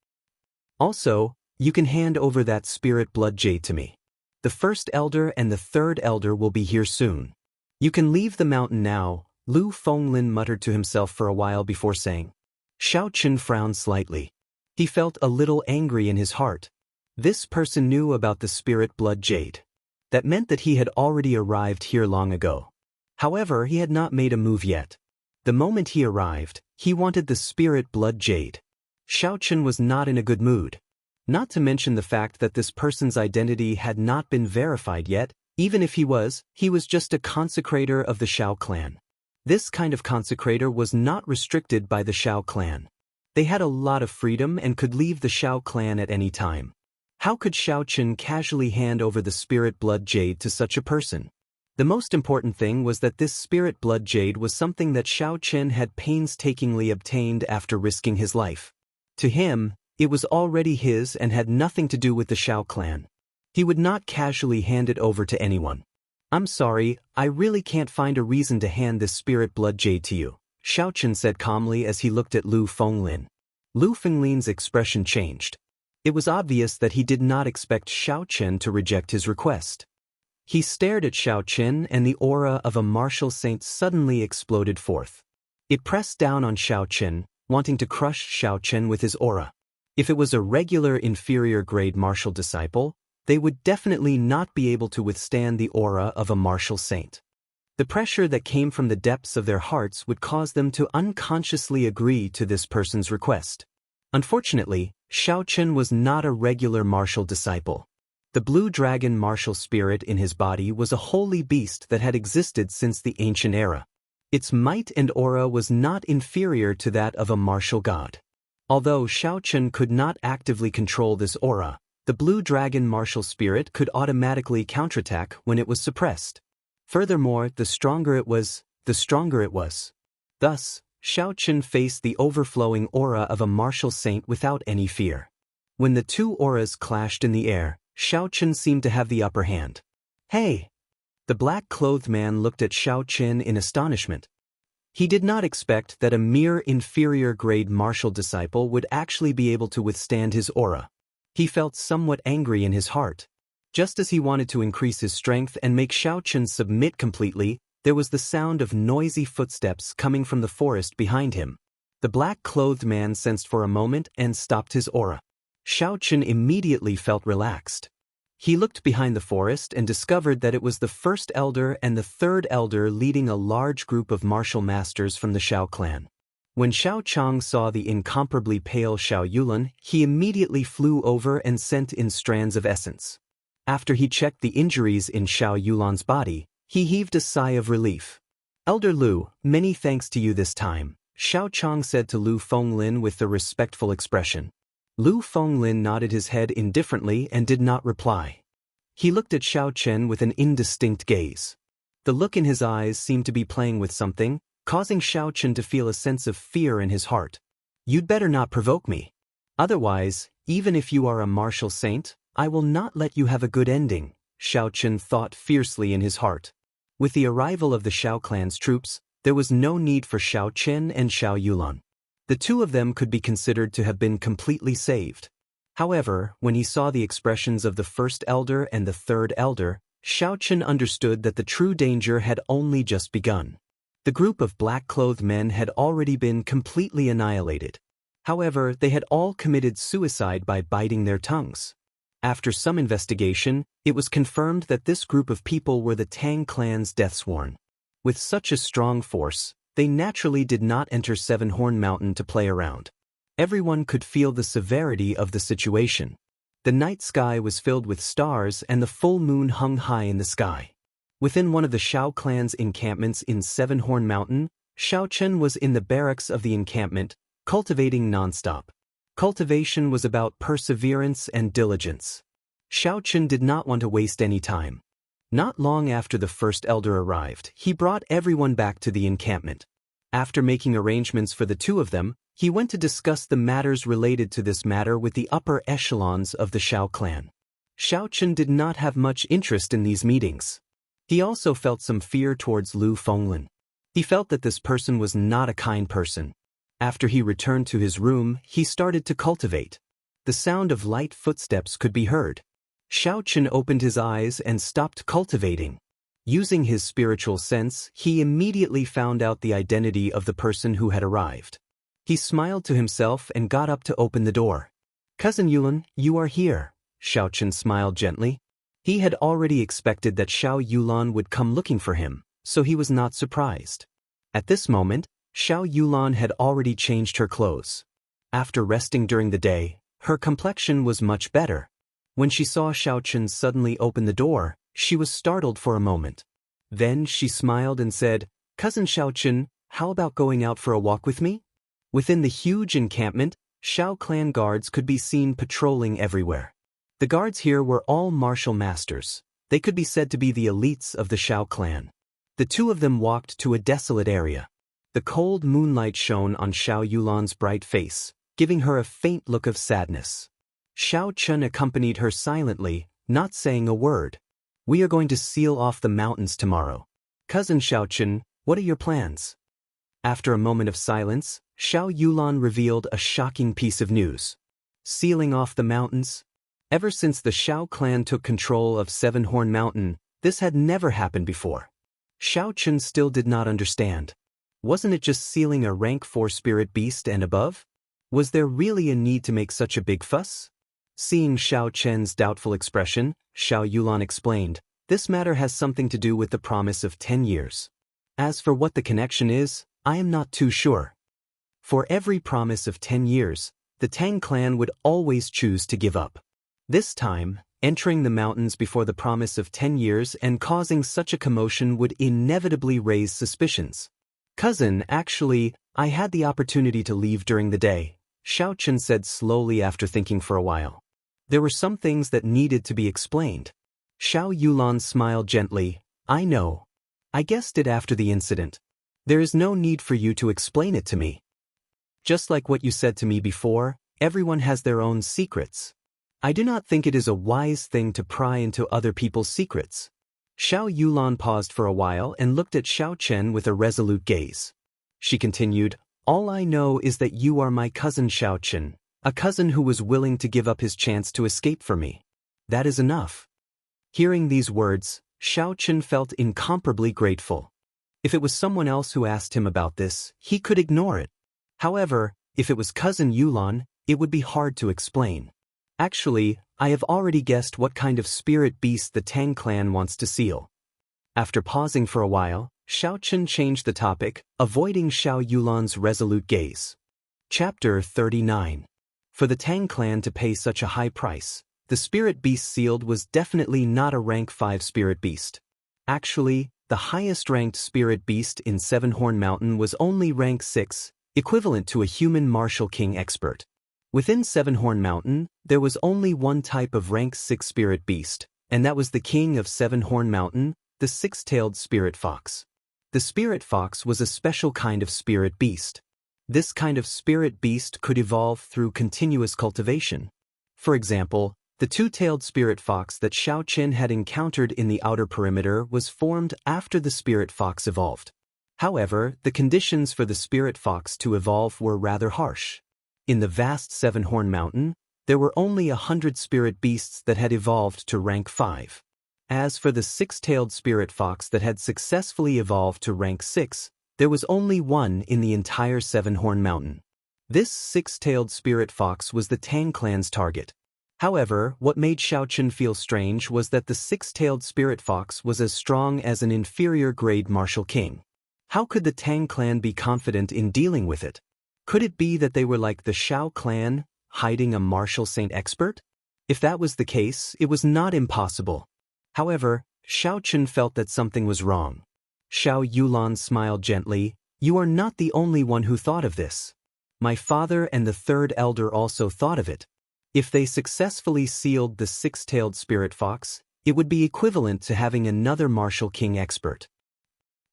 Also, you can hand over that spirit blood jade to me. The first elder and the third elder will be here soon. You can leave the mountain now, Lu Fenglin muttered to himself for a while before saying. Xianxia frowned slightly. He felt a little angry in his heart. This person knew about the spirit blood jade. That meant that he had already arrived here long ago. However, he had not made a move yet. The moment he arrived, he wanted the spirit blood jade. Xianxia was not in a good mood. Not to mention the fact that this person's identity had not been verified yet. Even if he was just a consecrator of the Xiao clan. This kind of consecrator was not restricted by the Xiao clan. They had a lot of freedom and could leave the Xiao clan at any time. How could Xianxia casually hand over the spirit blood jade to such a person? The most important thing was that this spirit blood jade was something that Xianxia had painstakingly obtained after risking his life. To him, it was already his and had nothing to do with the Xiao clan. He would not casually hand it over to anyone. I'm sorry, I really can't find a reason to hand this spirit blood jade to you, Xianxia said calmly as he looked at Lu Fenglin. Lu Fenglin's expression changed. It was obvious that he did not expect Xianxia to reject his request. He stared at Xianxia and the aura of a martial saint suddenly exploded forth. It pressed down on Xianxia, wanting to crush Xianxia with his aura. If it was a regular inferior grade martial disciple, they would definitely not be able to withstand the aura of a martial saint. The pressure that came from the depths of their hearts would cause them to unconsciously agree to this person's request. Unfortunately, Xianxia was not a regular martial disciple. The blue dragon martial spirit in his body was a holy beast that had existed since the ancient era. Its might and aura was not inferior to that of a martial god. Although Xiaochen could not actively control this aura, the blue dragon martial spirit could automatically counterattack when it was suppressed. Furthermore, the stronger it was, the stronger it was. Thus, Xiaochen faced the overflowing aura of a martial saint without any fear. When the two auras clashed in the air, Xiaochen seemed to have the upper hand. "Hey!" The black-clothed man looked at Xiaochen in astonishment. He did not expect that a mere inferior-grade martial disciple would actually be able to withstand his aura. He felt somewhat angry in his heart. Just as he wanted to increase his strength and make Xiaochen submit completely, there was the sound of noisy footsteps coming from the forest behind him. The black-clothed man sensed for a moment and stopped his aura. Xiaochen immediately felt relaxed. He looked behind the forest and discovered that it was the first elder and the third elder leading a large group of martial masters from the Xiao clan. When Xiao Chang saw the incomparably pale Xiao Yulan, he immediately flew over and sent in strands of essence. After he checked the injuries in Xiao Yulan's body, he heaved a sigh of relief. "Elder Lu, many thanks to you this time," Xiao Chang said to Lu Fenglin with a respectful expression. Lu Fenglin nodded his head indifferently and did not reply. He looked at Xiaochen with an indistinct gaze. The look in his eyes seemed to be playing with something, causing Xiaochen to feel a sense of fear in his heart. "You'd better not provoke me. Otherwise, even if you are a martial saint, I will not let you have a good ending," Xiaochen thought fiercely in his heart. With the arrival of the Xiao clan's troops, there was no need for Xiaochen and Xiao Yulan. The two of them could be considered to have been completely saved. However, when he saw the expressions of the first elder and the third elder, Xiaochen understood that the true danger had only just begun. The group of black-clothed men had already been completely annihilated. However, they had all committed suicide by biting their tongues. After some investigation, it was confirmed that this group of people were the Tang clan's deathsworn. With such a strong force, they naturally did not enter Seven-Horn Mountain to play around. Everyone could feel the severity of the situation. The night sky was filled with stars and the full moon hung high in the sky. Within one of the Xiao clan's encampments in Seven-Horn Mountain, Xiaochen was in the barracks of the encampment, cultivating non-stop. Cultivation was about perseverance and diligence. Xiaochen did not want to waste any time. Not long after the first elder arrived, he brought everyone back to the encampment. After making arrangements for the two of them, he went to discuss the matters related to this matter with the upper echelons of the Xiao clan. Xiaochen did not have much interest in these meetings. He also felt some fear towards Lu Fenglin. He felt that this person was not a kind person. After he returned to his room, he started to cultivate. The sound of light footsteps could be heard. Xiaochen opened his eyes and stopped cultivating. Using his spiritual sense, he immediately found out the identity of the person who had arrived. He smiled to himself and got up to open the door. "Cousin Yulan, you are here," Xiaochen smiled gently. He had already expected that Xiao Yulan would come looking for him, so he was not surprised. At this moment, Xiao Yulan had already changed her clothes. After resting during the day, her complexion was much better. When she saw Xiaochen suddenly open the door, she was startled for a moment. Then she smiled and said, "Cousin Xiaochen, how about going out for a walk with me?" Within the huge encampment, Xiao clan guards could be seen patrolling everywhere. The guards here were all martial masters. They could be said to be the elites of the Xiao clan. The two of them walked to a desolate area. The cold moonlight shone on Xiao Yulan's bright face, giving her a faint look of sadness. Xiao Chen accompanied her silently, not saying a word. "We are going to seal off the mountains tomorrow. Cousin Xiaochen, what are your plans?" After a moment of silence, Xiao Yulan revealed a shocking piece of news. Sealing off the mountains? Ever since the Xiao clan took control of Seven-Horn Mountain, this had never happened before. Xiaochen still did not understand. Wasn't it just sealing a rank 4 spirit beast and above? Was there really a need to make such a big fuss? Seeing Xiao Chen's doubtful expression, Xiao Yulan explained, "This matter has something to do with the promise of 10 years. As for what the connection is, I am not too sure. For every promise of 10 years, the Tang clan would always choose to give up. This time, Entering the mountains before the promise of 10 years and causing such a commotion would inevitably raise suspicions. Cousin, actually, I had the opportunity to leave during the day, Xiaochen said slowly after thinking for a while. There were some things that needed to be explained. Xiao Yulan smiled gently. I know. I guessed it after the incident. There is no need for you to explain it to me. Just like what you said to me before, everyone has their own secrets. I do not think it is a wise thing to pry into other people's secrets. Xiao Yulan paused for a while and looked at Xiao Chen with a resolute gaze. She continued, all I know is that you are my cousin Xiao Chen, a cousin who was willing to give up his chance to escape from me. That is enough. Hearing these words, Xiao Chen felt incomparably grateful. If it was someone else who asked him about this, he could ignore it. However, if it was cousin Yulan, it would be hard to explain. Actually, I have already guessed what kind of spirit beast the Tang clan wants to seal. After pausing for a while, Xiao Chen changed the topic, avoiding Xiao Yulan's resolute gaze. Chapter 39. For the Tang clan to pay such a high price, the spirit beast sealed was definitely not a rank 5 spirit beast. Actually, the highest ranked spirit beast in Seven-Horn Mountain was only rank 6, equivalent to a human martial king expert. Within Seven-Horn Mountain, there was only one type of rank 6 spirit beast, and that was the king of Seven-Horn Mountain, the six-tailed spirit fox. The spirit fox was a special kind of spirit beast. This kind of spirit beast could evolve through continuous cultivation. For example, the two-tailed spirit fox that Xiao Chen had encountered in the outer perimeter was formed after the spirit fox evolved. However, the conditions for the spirit fox to evolve were rather harsh. In the vast Seven-Horn Mountain, there were only 100 spirit beasts that had evolved to rank 5. As for the six-tailed spirit fox that had successfully evolved to rank 6, there was only one in the entire Seven-Horn Mountain. This six-tailed spirit fox was the Tang clan's target. However, what made Xiao Chen feel strange was that the six-tailed spirit fox was as strong as an inferior-grade martial king. How could the Tang clan be confident in dealing with it? Could it be that they were like the Xiao clan, hiding a martial saint expert? If that was the case, it was not impossible. However, Xiao Chen felt that something was wrong. Xiao Yulan smiled gently. You are not the only one who thought of this. My father and the third elder also thought of it. If they successfully sealed the six-tailed spirit fox, it would be equivalent to having another martial king expert.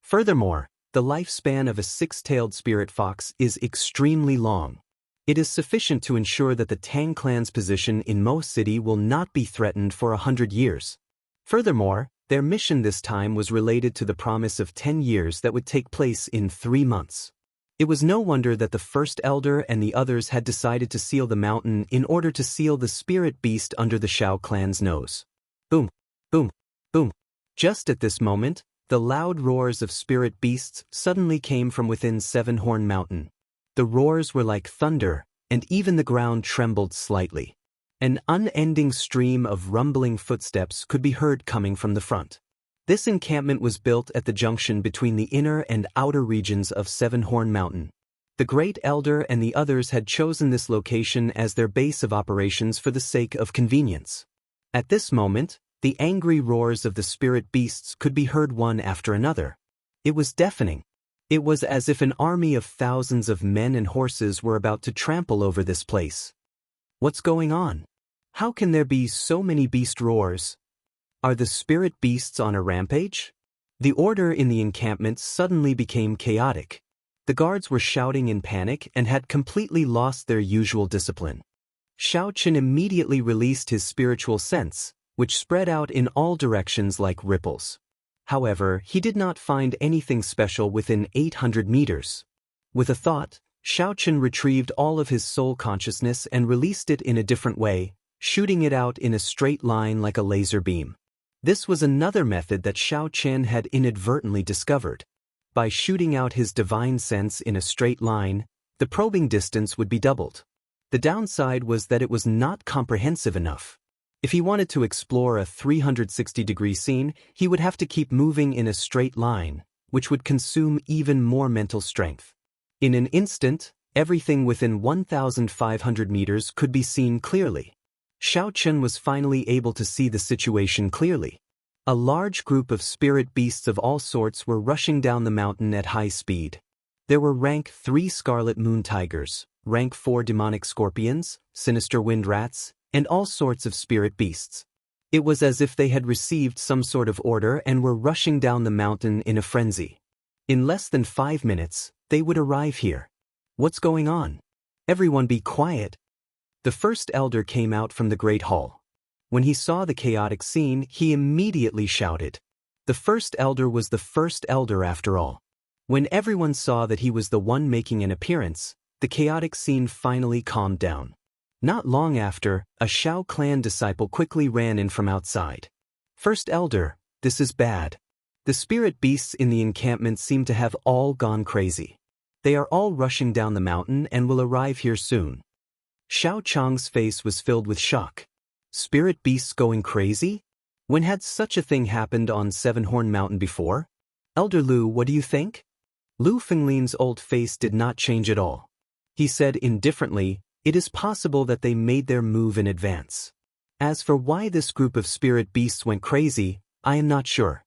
Furthermore, the lifespan of a six-tailed spirit fox is extremely long. It is sufficient to ensure that the Tang clan's position in Mo City will not be threatened for 100 years. Furthermore, their mission this time was related to the promise of 10 years that would take place in 3 months. It was no wonder that the first elder and the others had decided to seal the mountain in order to seal the spirit beast under the Xiao clan's nose. Boom, boom, boom. Just at this moment, the loud roars of spirit beasts suddenly came from within Seven-Horn Mountain. The roars were like thunder, and even the ground trembled slightly. An unending stream of rumbling footsteps could be heard coming from the front. This encampment was built at the junction between the inner and outer regions of Seven-Horn Mountain. The Great Elder and the others had chosen this location as their base of operations for the sake of convenience. At this moment, the angry roars of the spirit beasts could be heard one after another. It was deafening. It was as if an army of thousands of men and horses were about to trample over this place. What's going on? How can there be so many beast roars? Are the spirit beasts on a rampage? The order in the encampment suddenly became chaotic. The guards were shouting in panic and had completely lost their usual discipline. Xiao Chen immediately released his spiritual sense, which spread out in all directions like ripples. However, he did not find anything special within 800 meters. With a thought, Xiao Chen retrieved all of his soul consciousness and released it in a different way, shooting it out in a straight line like a laser beam. This was another method that Xiao Chen had inadvertently discovered. By shooting out his divine sense in a straight line, the probing distance would be doubled. The downside was that it was not comprehensive enough. If he wanted to explore a 360-degree scene, he would have to keep moving in a straight line, which would consume even more mental strength. In an instant, everything within 1,500 meters could be seen clearly. Xiao Chen was finally able to see the situation clearly. A large group of spirit beasts of all sorts were rushing down the mountain at high speed. There were rank 3 scarlet moon tigers, rank 4 demonic scorpions, sinister wind rats, and all sorts of spirit beasts. It was as if they had received some sort of order and were rushing down the mountain in a frenzy. In less than 5 minutes, they would arrive here. What's going on? Everyone be quiet. The first elder came out from the great hall. When he saw the chaotic scene, he immediately shouted. The first elder was the first elder after all. When everyone saw that he was the one making an appearance, the chaotic scene finally calmed down. Not long after, a Shao clan disciple quickly ran in from outside. First elder, this is bad. The spirit beasts in the encampment seem to have all gone crazy. They are all rushing down the mountain and will arrive here soon. Xiao Chang's face was filled with shock. Spirit beasts going crazy? When had such a thing happened on Seven-Horn Mountain before? Elder Lu, what do you think? Lu Fenglin's old face did not change at all. He said indifferently, it is possible that they made their move in advance. As for why this group of spirit beasts went crazy, I am not sure.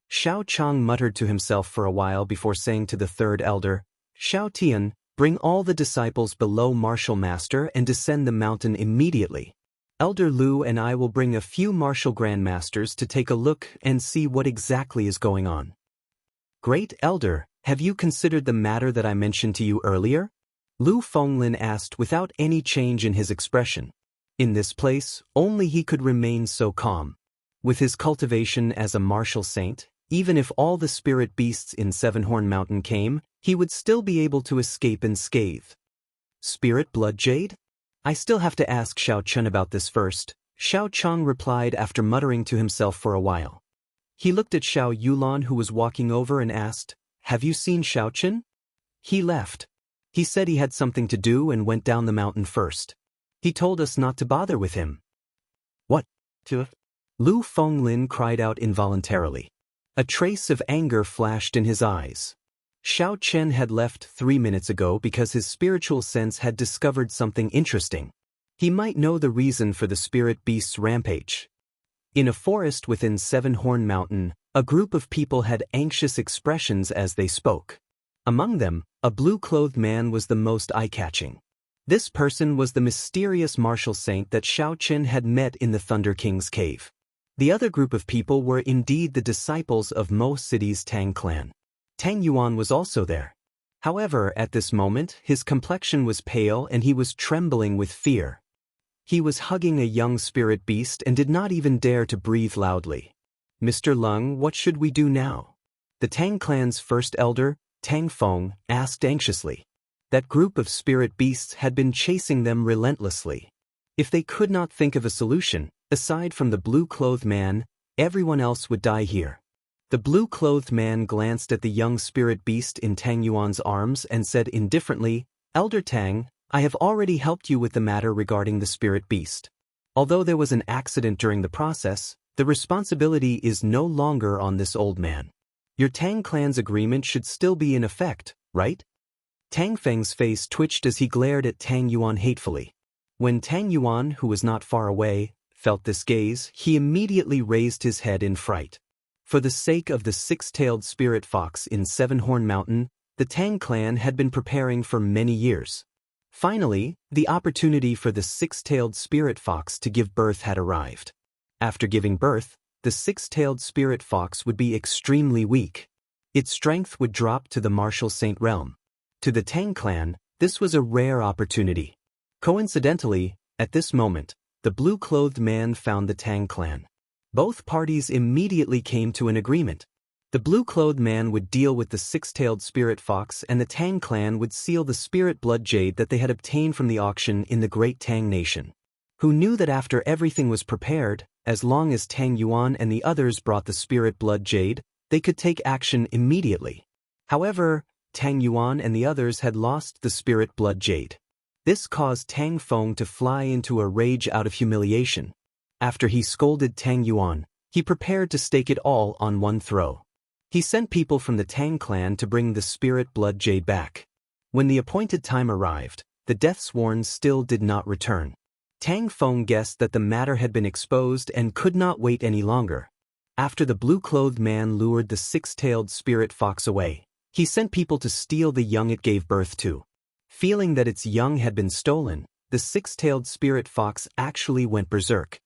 Xiao Chang muttered to himself for a while before saying to the third elder, Xiao Tian, bring all the disciples below Martial Master and descend the mountain immediately. Elder Lu and I will bring a few martial grandmasters to take a look and see what exactly is going on. Great Elder, have you considered the matter that I mentioned to you earlier? Lu Fenglin asked without any change in his expression. In this place, only he could remain so calm. With his cultivation as a martial saint, even if all the spirit beasts in Seven-Horn Mountain came, he would still be able to escape unscathed. Spirit blood jade? I still have to ask Xiao Chen about this first, Xiao Chang replied after muttering to himself for a while. He looked at Xiao Yulan who was walking over and asked, Have you seen Xiao Chen? He left. He said he had something to do and went down the mountain first. He told us not to bother with him. What? Lu Fenglin cried out involuntarily. A trace of anger flashed in his eyes. Xiao Chen had left 3 minutes ago because his spiritual sense had discovered something interesting. He might know the reason for the spirit beast's rampage. In a forest within Seven-Horn Mountain, a group of people had anxious expressions as they spoke. Among them, a blue-clothed man was the most eye-catching. This person was the mysterious martial saint that Xiao Chen had met in the Thunder King's cave. The other group of people were indeed the disciples of Mo City's Tang clan. Tang Yuan was also there. However, at this moment, his complexion was pale and he was trembling with fear. He was hugging a young spirit beast and did not even dare to breathe loudly. Mr. Lung, what should we do now? The Tang clan's first elder, Tang Feng, asked anxiously. That group of spirit beasts had been chasing them relentlessly. If they could not think of a solution, aside from the blue-clothed man, everyone else would die here. The blue-clothed man glanced at the young spirit beast in Tang Yuan's arms and said indifferently, Elder Tang, I have already helped you with the matter regarding the spirit beast. Although there was an accident during the process, the responsibility is no longer on this old man. Your Tang clan's agreement should still be in effect, right? Tang Feng's face twitched as he glared at Tang Yuan hatefully. When Tang Yuan, who was not far away, felt this gaze, he immediately raised his head in fright. For the sake of the six-tailed spirit fox in Seven-Horn Mountain, the Tang clan had been preparing for many years. Finally, the opportunity for the six-tailed spirit fox to give birth had arrived. After giving birth, the six-tailed spirit fox would be extremely weak. Its strength would drop to the martial saint realm. To the Tang clan, this was a rare opportunity. Coincidentally, at this moment, the blue-clothed man found the Tang clan. Both parties immediately came to an agreement. The blue-clothed man would deal with the six-tailed spirit fox and the Tang clan would seal the spirit blood jade that they had obtained from the auction in the Great Tang Nation. Who knew that after everything was prepared, as long as Tang Yuan and the others brought the spirit blood jade, they could take action immediately. However, Tang Yuan and the others had lost the spirit blood jade. This caused Tang Feng to fly into a rage out of humiliation. After he scolded Tang Yuan, he prepared to stake it all on one throw. He sent people from the Tang clan to bring the spirit blood jade back. When the appointed time arrived, the Deathsworn still did not return. Tang Feng guessed that the matter had been exposed and could not wait any longer. After the blue-clothed man lured the six-tailed spirit fox away, he sent people to steal the young it gave birth to. Feeling that its young had been stolen, the six-tailed spirit fox actually went berserk.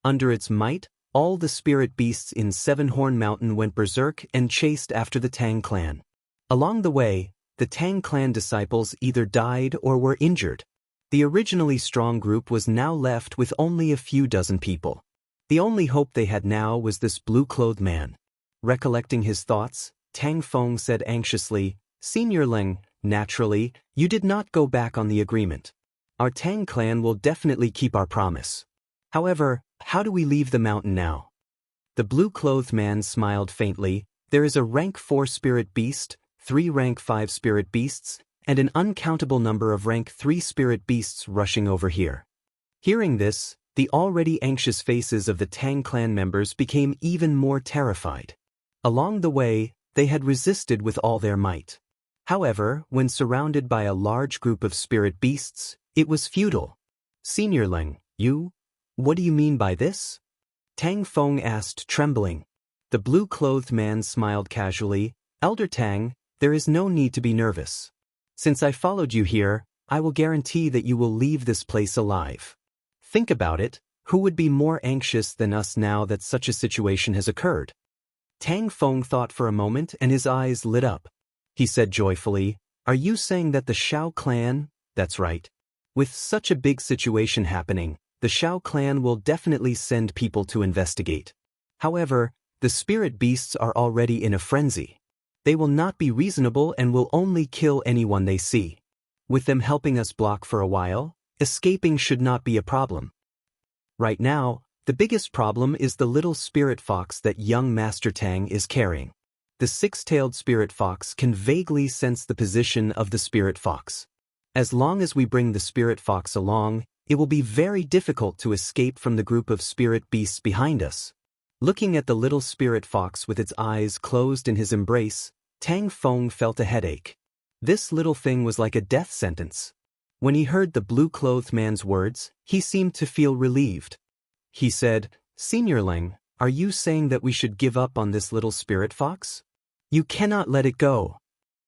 Under its might, all the spirit beasts in Seven-Horn Mountain went berserk and chased after the Tang clan. Along the way, the Tang clan disciples either died or were injured. The originally strong group was now left with only a few dozen people. The only hope they had now was this blue-clothed man. Recollecting his thoughts, Tang Feng said anxiously, "Senior Ling, naturally, you did not go back on the agreement. Our Tang clan will definitely keep our promise. However, how do we leave the mountain now?" The blue-clothed man smiled faintly. "There is a rank 4 spirit beast, 3 rank 5 spirit beasts, and an uncountable number of rank 3 spirit beasts rushing over here." Hearing this, the already anxious faces of the Tang clan members became even more terrified. Along the way, they had resisted with all their might. However, when surrounded by a large group of spirit beasts, it was futile. "Senior Ling, what do you mean by this?" Tang Feng asked, trembling. The blue-clothed man smiled casually. "Elder Tang, there is no need to be nervous. Since I followed you here, I will guarantee that you will leave this place alive. Think about it, who would be more anxious than us now that such a situation has occurred?" Tang Feng thought for a moment and his eyes lit up. He said joyfully, "Are you saying that the Shao clan—" "That's right. With such a big situation happening, the Shao clan will definitely send people to investigate. However, the spirit beasts are already in a frenzy. They will not be reasonable and will only kill anyone they see. With them helping us block for a while, escaping should not be a problem. Right now, the biggest problem is the little spirit fox that young Master Tang is carrying. The six-tailed spirit fox can vaguely sense the position of the spirit fox. As long as we bring the spirit fox along, it will be very difficult to escape from the group of spirit beasts behind us." Looking at the little spirit fox with its eyes closed in his embrace, Tang Feng felt a headache. This little thing was like a death sentence. When he heard the blue-clothed man's words, he seemed to feel relieved. He said, "Senior Ling, are you saying that we should give up on this little spirit fox? You cannot let it go."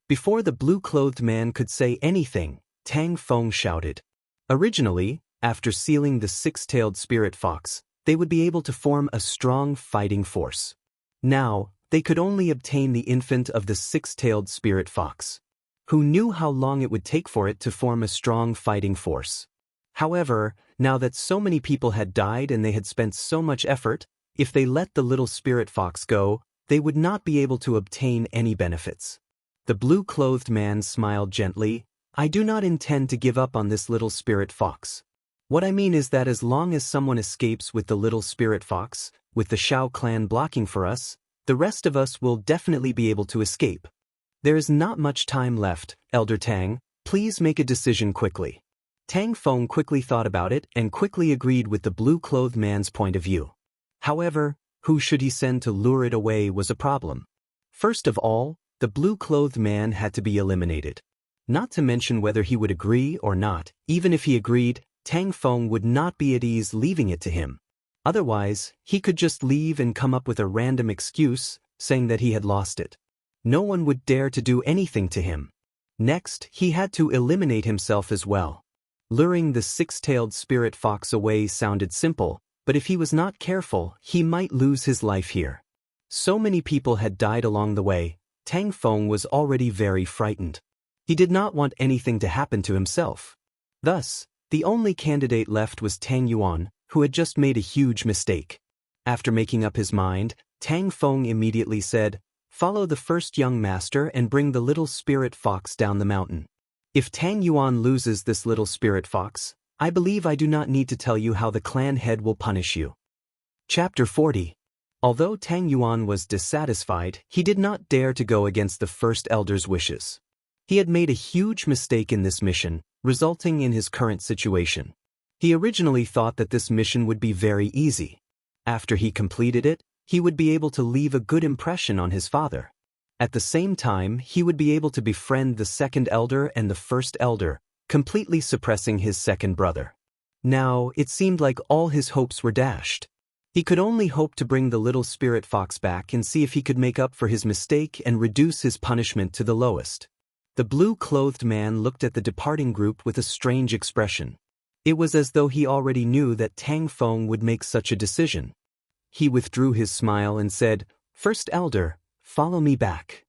Before the blue-clothed man could say anything, Tang Feng shouted. Originally, after sealing the six-tailed spirit fox, they would be able to form a strong fighting force. Now, they could only obtain the infant of the six-tailed spirit fox. Who knew how long it would take for it to form a strong fighting force? However, now that so many people had died and they had spent so much effort, if they let the little spirit fox go, they would not be able to obtain any benefits. The blue-clothed man smiled gently. "I do not intend to give up on this little spirit fox. What I mean is that as long as someone escapes with the little spirit fox, with the Shao clan blocking for us, the rest of us will definitely be able to escape. There is not much time left, Elder Tang. Please make a decision quickly." Tang Feng quickly thought about it and quickly agreed with the blue-clothed man's point of view. However, who should he send to lure it away was a problem. First of all, the blue-clothed man had to be eliminated. Not to mention whether he would agree or not. Even if he agreed, Tang Feng would not be at ease leaving it to him. Otherwise, he could just leave and come up with a random excuse, saying that he had lost it. No one would dare to do anything to him. Next, he had to eliminate himself as well. Luring the six-tailed spirit fox away sounded simple, but if he was not careful, he might lose his life here. So many people had died along the way, Tang Feng was already very frightened. He did not want anything to happen to himself. Thus, the only candidate left was Tang Yuan, who had just made a huge mistake. After making up his mind, Tang Feng immediately said, "Follow the first young master and bring the little spirit fox down the mountain. If Tang Yuan loses this little spirit fox, I believe I do not need to tell you how the clan head will punish you." Chapter 40. Although Tang Yuan was dissatisfied, he did not dare to go against the first elder's wishes. He had made a huge mistake in this mission, resulting in his current situation. He originally thought that this mission would be very easy. After he completed it, he would be able to leave a good impression on his father. At the same time, he would be able to befriend the second elder and the first elder, completely suppressing his second brother. Now, it seemed like all his hopes were dashed. He could only hope to bring the little spirit fox back and see if he could make up for his mistake and reduce his punishment to the lowest. The blue-clothed man looked at the departing group with a strange expression. It was as though he already knew that Tang Feng would make such a decision. He withdrew his smile and said, "First Elder, follow me back."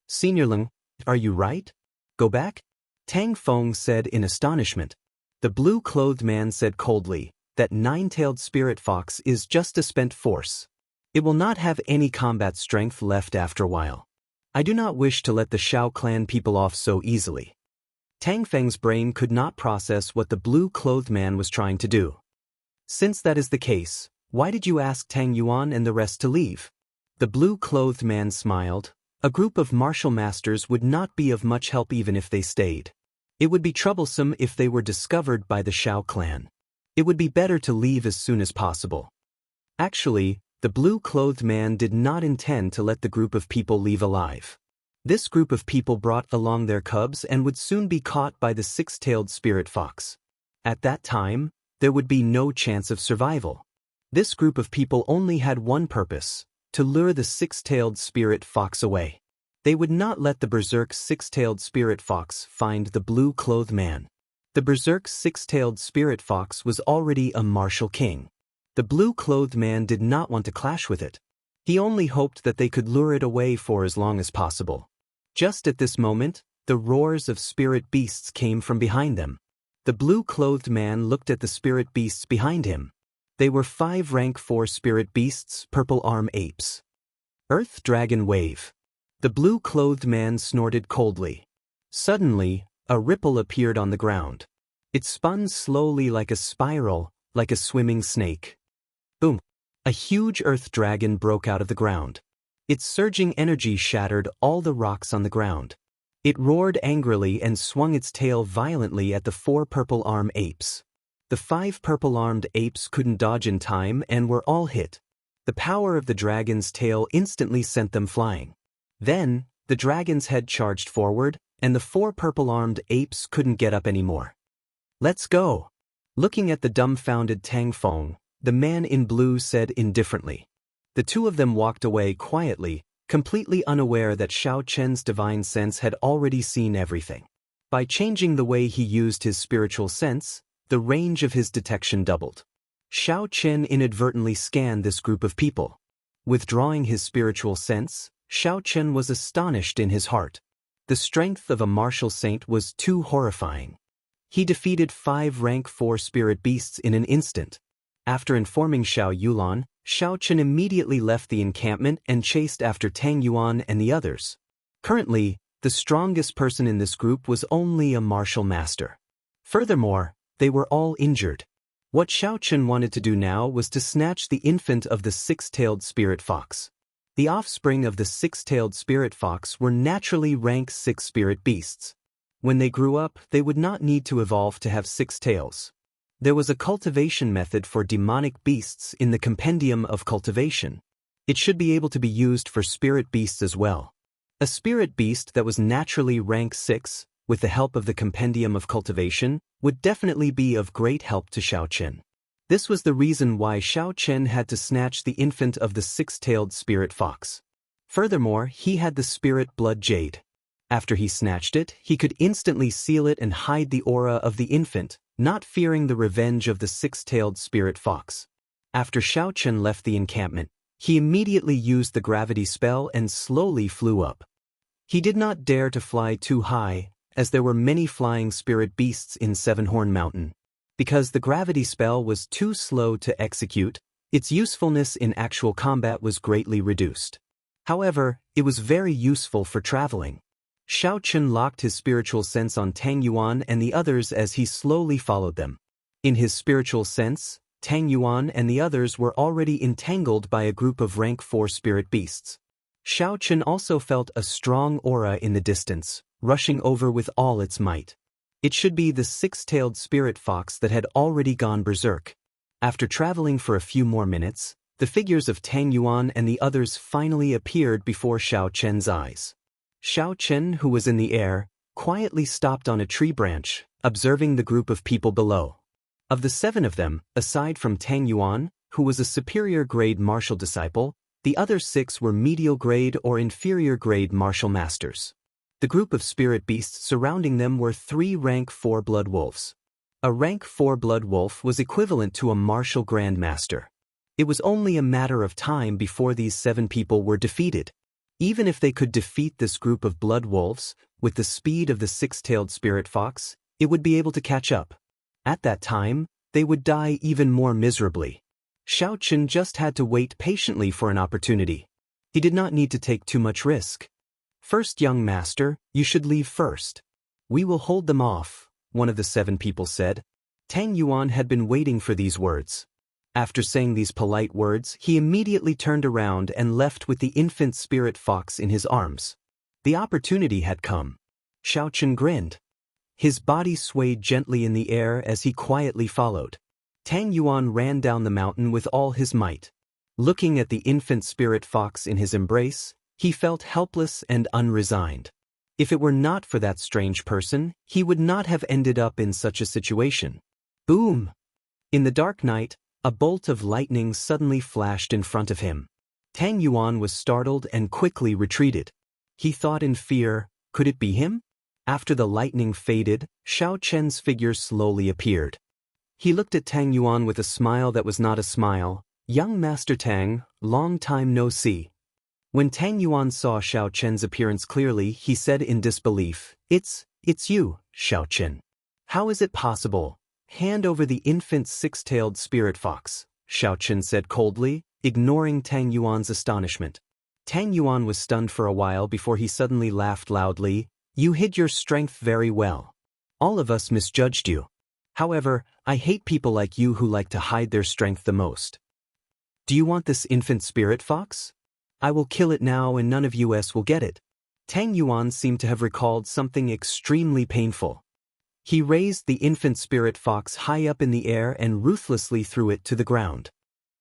"Senior Leng, are you right? Go back?" Tang Feng said in astonishment. The blue-clothed man said coldly, "That nine-tailed spirit fox is just a spent force. It will not have any combat strength left after a while. I do not wish to let the Shao clan people off so easily." Tang Feng's brain could not process what the blue-clothed man was trying to do. "Since that is the case, why did you ask Tang Yuan and the rest to leave?" The blue-clothed man smiled. "A group of martial masters would not be of much help even if they stayed. It would be troublesome if they were discovered by the Shao clan. It would be better to leave as soon as possible." Actually, the blue-clothed man did not intend to let the group of people leave alive. This group of people brought along their cubs and would soon be caught by the six-tailed spirit fox. At that time, there would be no chance of survival. This group of people only had one purpose: to lure the six-tailed spirit fox away. They would not let the berserk six-tailed spirit fox find the blue-clothed man. The berserk six-tailed spirit fox was already a martial king. The blue-clothed man did not want to clash with it. He only hoped that they could lure it away for as long as possible. Just at this moment, the roars of spirit beasts came from behind them. The blue-clothed man looked at the spirit beasts behind him. They were 5 rank 4 spirit beasts, purple arm apes. Earth Dragon Wave. The blue-clothed man snorted coldly. Suddenly, a ripple appeared on the ground. It spun slowly like a spiral, like a swimming snake. Boom! A huge earth dragon broke out of the ground. Its surging energy shattered all the rocks on the ground. It roared angrily and swung its tail violently at the 4 purple arm apes. The 5 purple-armed apes couldn't dodge in time and were all hit. The power of the dragon's tail instantly sent them flying. Then, the dragon's head charged forward, and the 4 purple-armed apes couldn't get up anymore. "Let's go!" Looking at the dumbfounded Tang Feng, the man in blue said indifferently. The two of them walked away quietly, completely unaware that Shao Chen's divine sense had already seen everything. By changing the way he used his spiritual sense, the range of his detection doubled. Shao Chen inadvertently scanned this group of people. Withdrawing his spiritual sense, Shao Chen was astonished in his heart. The strength of a martial saint was too horrifying. He defeated 5 rank 4 spirit beasts in an instant. After informing Xiao Yulan, Shao Chen immediately left the encampment and chased after Tang Yuan and the others. Currently, the strongest person in this group was only a martial master. Furthermore, they were all injured. What Shao Chen wanted to do now was to snatch the infant of the 6-tailed spirit fox. The offspring of the 6-tailed spirit fox were naturally rank 6 spirit beasts. When they grew up, they would not need to evolve to have 6 tails. There was a cultivation method for demonic beasts in the Compendium of Cultivation. It should be able to be used for spirit beasts as well. A spirit beast that was naturally rank 6, with the help of the Compendium of Cultivation, would definitely be of great help to Shao Chen. This was the reason why Shao Chen had to snatch the infant of the 6-tailed spirit fox. Furthermore, he had the spirit blood jade. After he snatched it, he could instantly seal it and hide the aura of the infant, not fearing the revenge of the 6-tailed spirit fox. After Shao Chen left the encampment, he immediately used the gravity spell and slowly flew up. He did not dare to fly too high, as there were many flying spirit beasts in Sevenhorn Mountain. Because the gravity spell was too slow to execute, its usefulness in actual combat was greatly reduced. However, it was very useful for traveling. Shao Chen locked his spiritual sense on Tang Yuan and the others as he slowly followed them. In his spiritual sense, Tang Yuan and the others were already entangled by a group of rank 4 spirit beasts. Shao Chen also felt a strong aura in the distance, rushing over with all its might. It should be the 6-tailed spirit fox that had already gone berserk. After traveling for a few more minutes, the figures of Tang Yuan and the others finally appeared before Shao Chen's eyes. Shao Chen, who was in the air, quietly stopped on a tree branch, observing the group of people below. Of the 7 of them, aside from Tang Yuan, who was a superior grade martial disciple, the other 6 were medial grade or inferior grade martial masters. The group of spirit beasts surrounding them were 3 rank 4 blood wolves. A rank 4 blood wolf was equivalent to a martial grandmaster. It was only a matter of time before these 7 people were defeated. Even if they could defeat this group of blood wolves, with the speed of the 6-tailed spirit fox, it would be able to catch up. At that time, they would die even more miserably. Xiaochen just had to wait patiently for an opportunity. He did not need to take too much risk. "First, young master, you should leave first. We will hold them off," one of the 7 people said. Tang Yuan had been waiting for these words. After saying these polite words, he immediately turned around and left with the infant spirit fox in his arms. The opportunity had come. Xiaochen grinned. His body swayed gently in the air as he quietly followed. Tang Yuan ran down the mountain with all his might. Looking at the infant spirit fox in his embrace, he felt helpless and unresigned. If it were not for that strange person, he would not have ended up in such a situation. Boom! In the dark night, a bolt of lightning suddenly flashed in front of him. Tang Yuan was startled and quickly retreated. He thought in fear, could it be him? After the lightning faded, Xiaochen's figure slowly appeared. He looked at Tang Yuan with a smile that was not a smile. "Young Master Tang, long time no see." When Tang Yuan saw Xiaochen's appearance clearly, he said in disbelief, It's you, Xiaochen. How is it possible? Hand over the infant 6-tailed spirit fox," Xiaochen said coldly, ignoring Tang Yuan's astonishment. Tang Yuan was stunned for a while before he suddenly laughed loudly. "You hid your strength very well. All of us misjudged you. However, I hate people like you who like to hide their strength the most. Do you want this infant spirit fox? I will kill it now and none of us will get it." Tang Yuan seemed to have recalled something extremely painful. He raised the infant spirit fox high up in the air and ruthlessly threw it to the ground.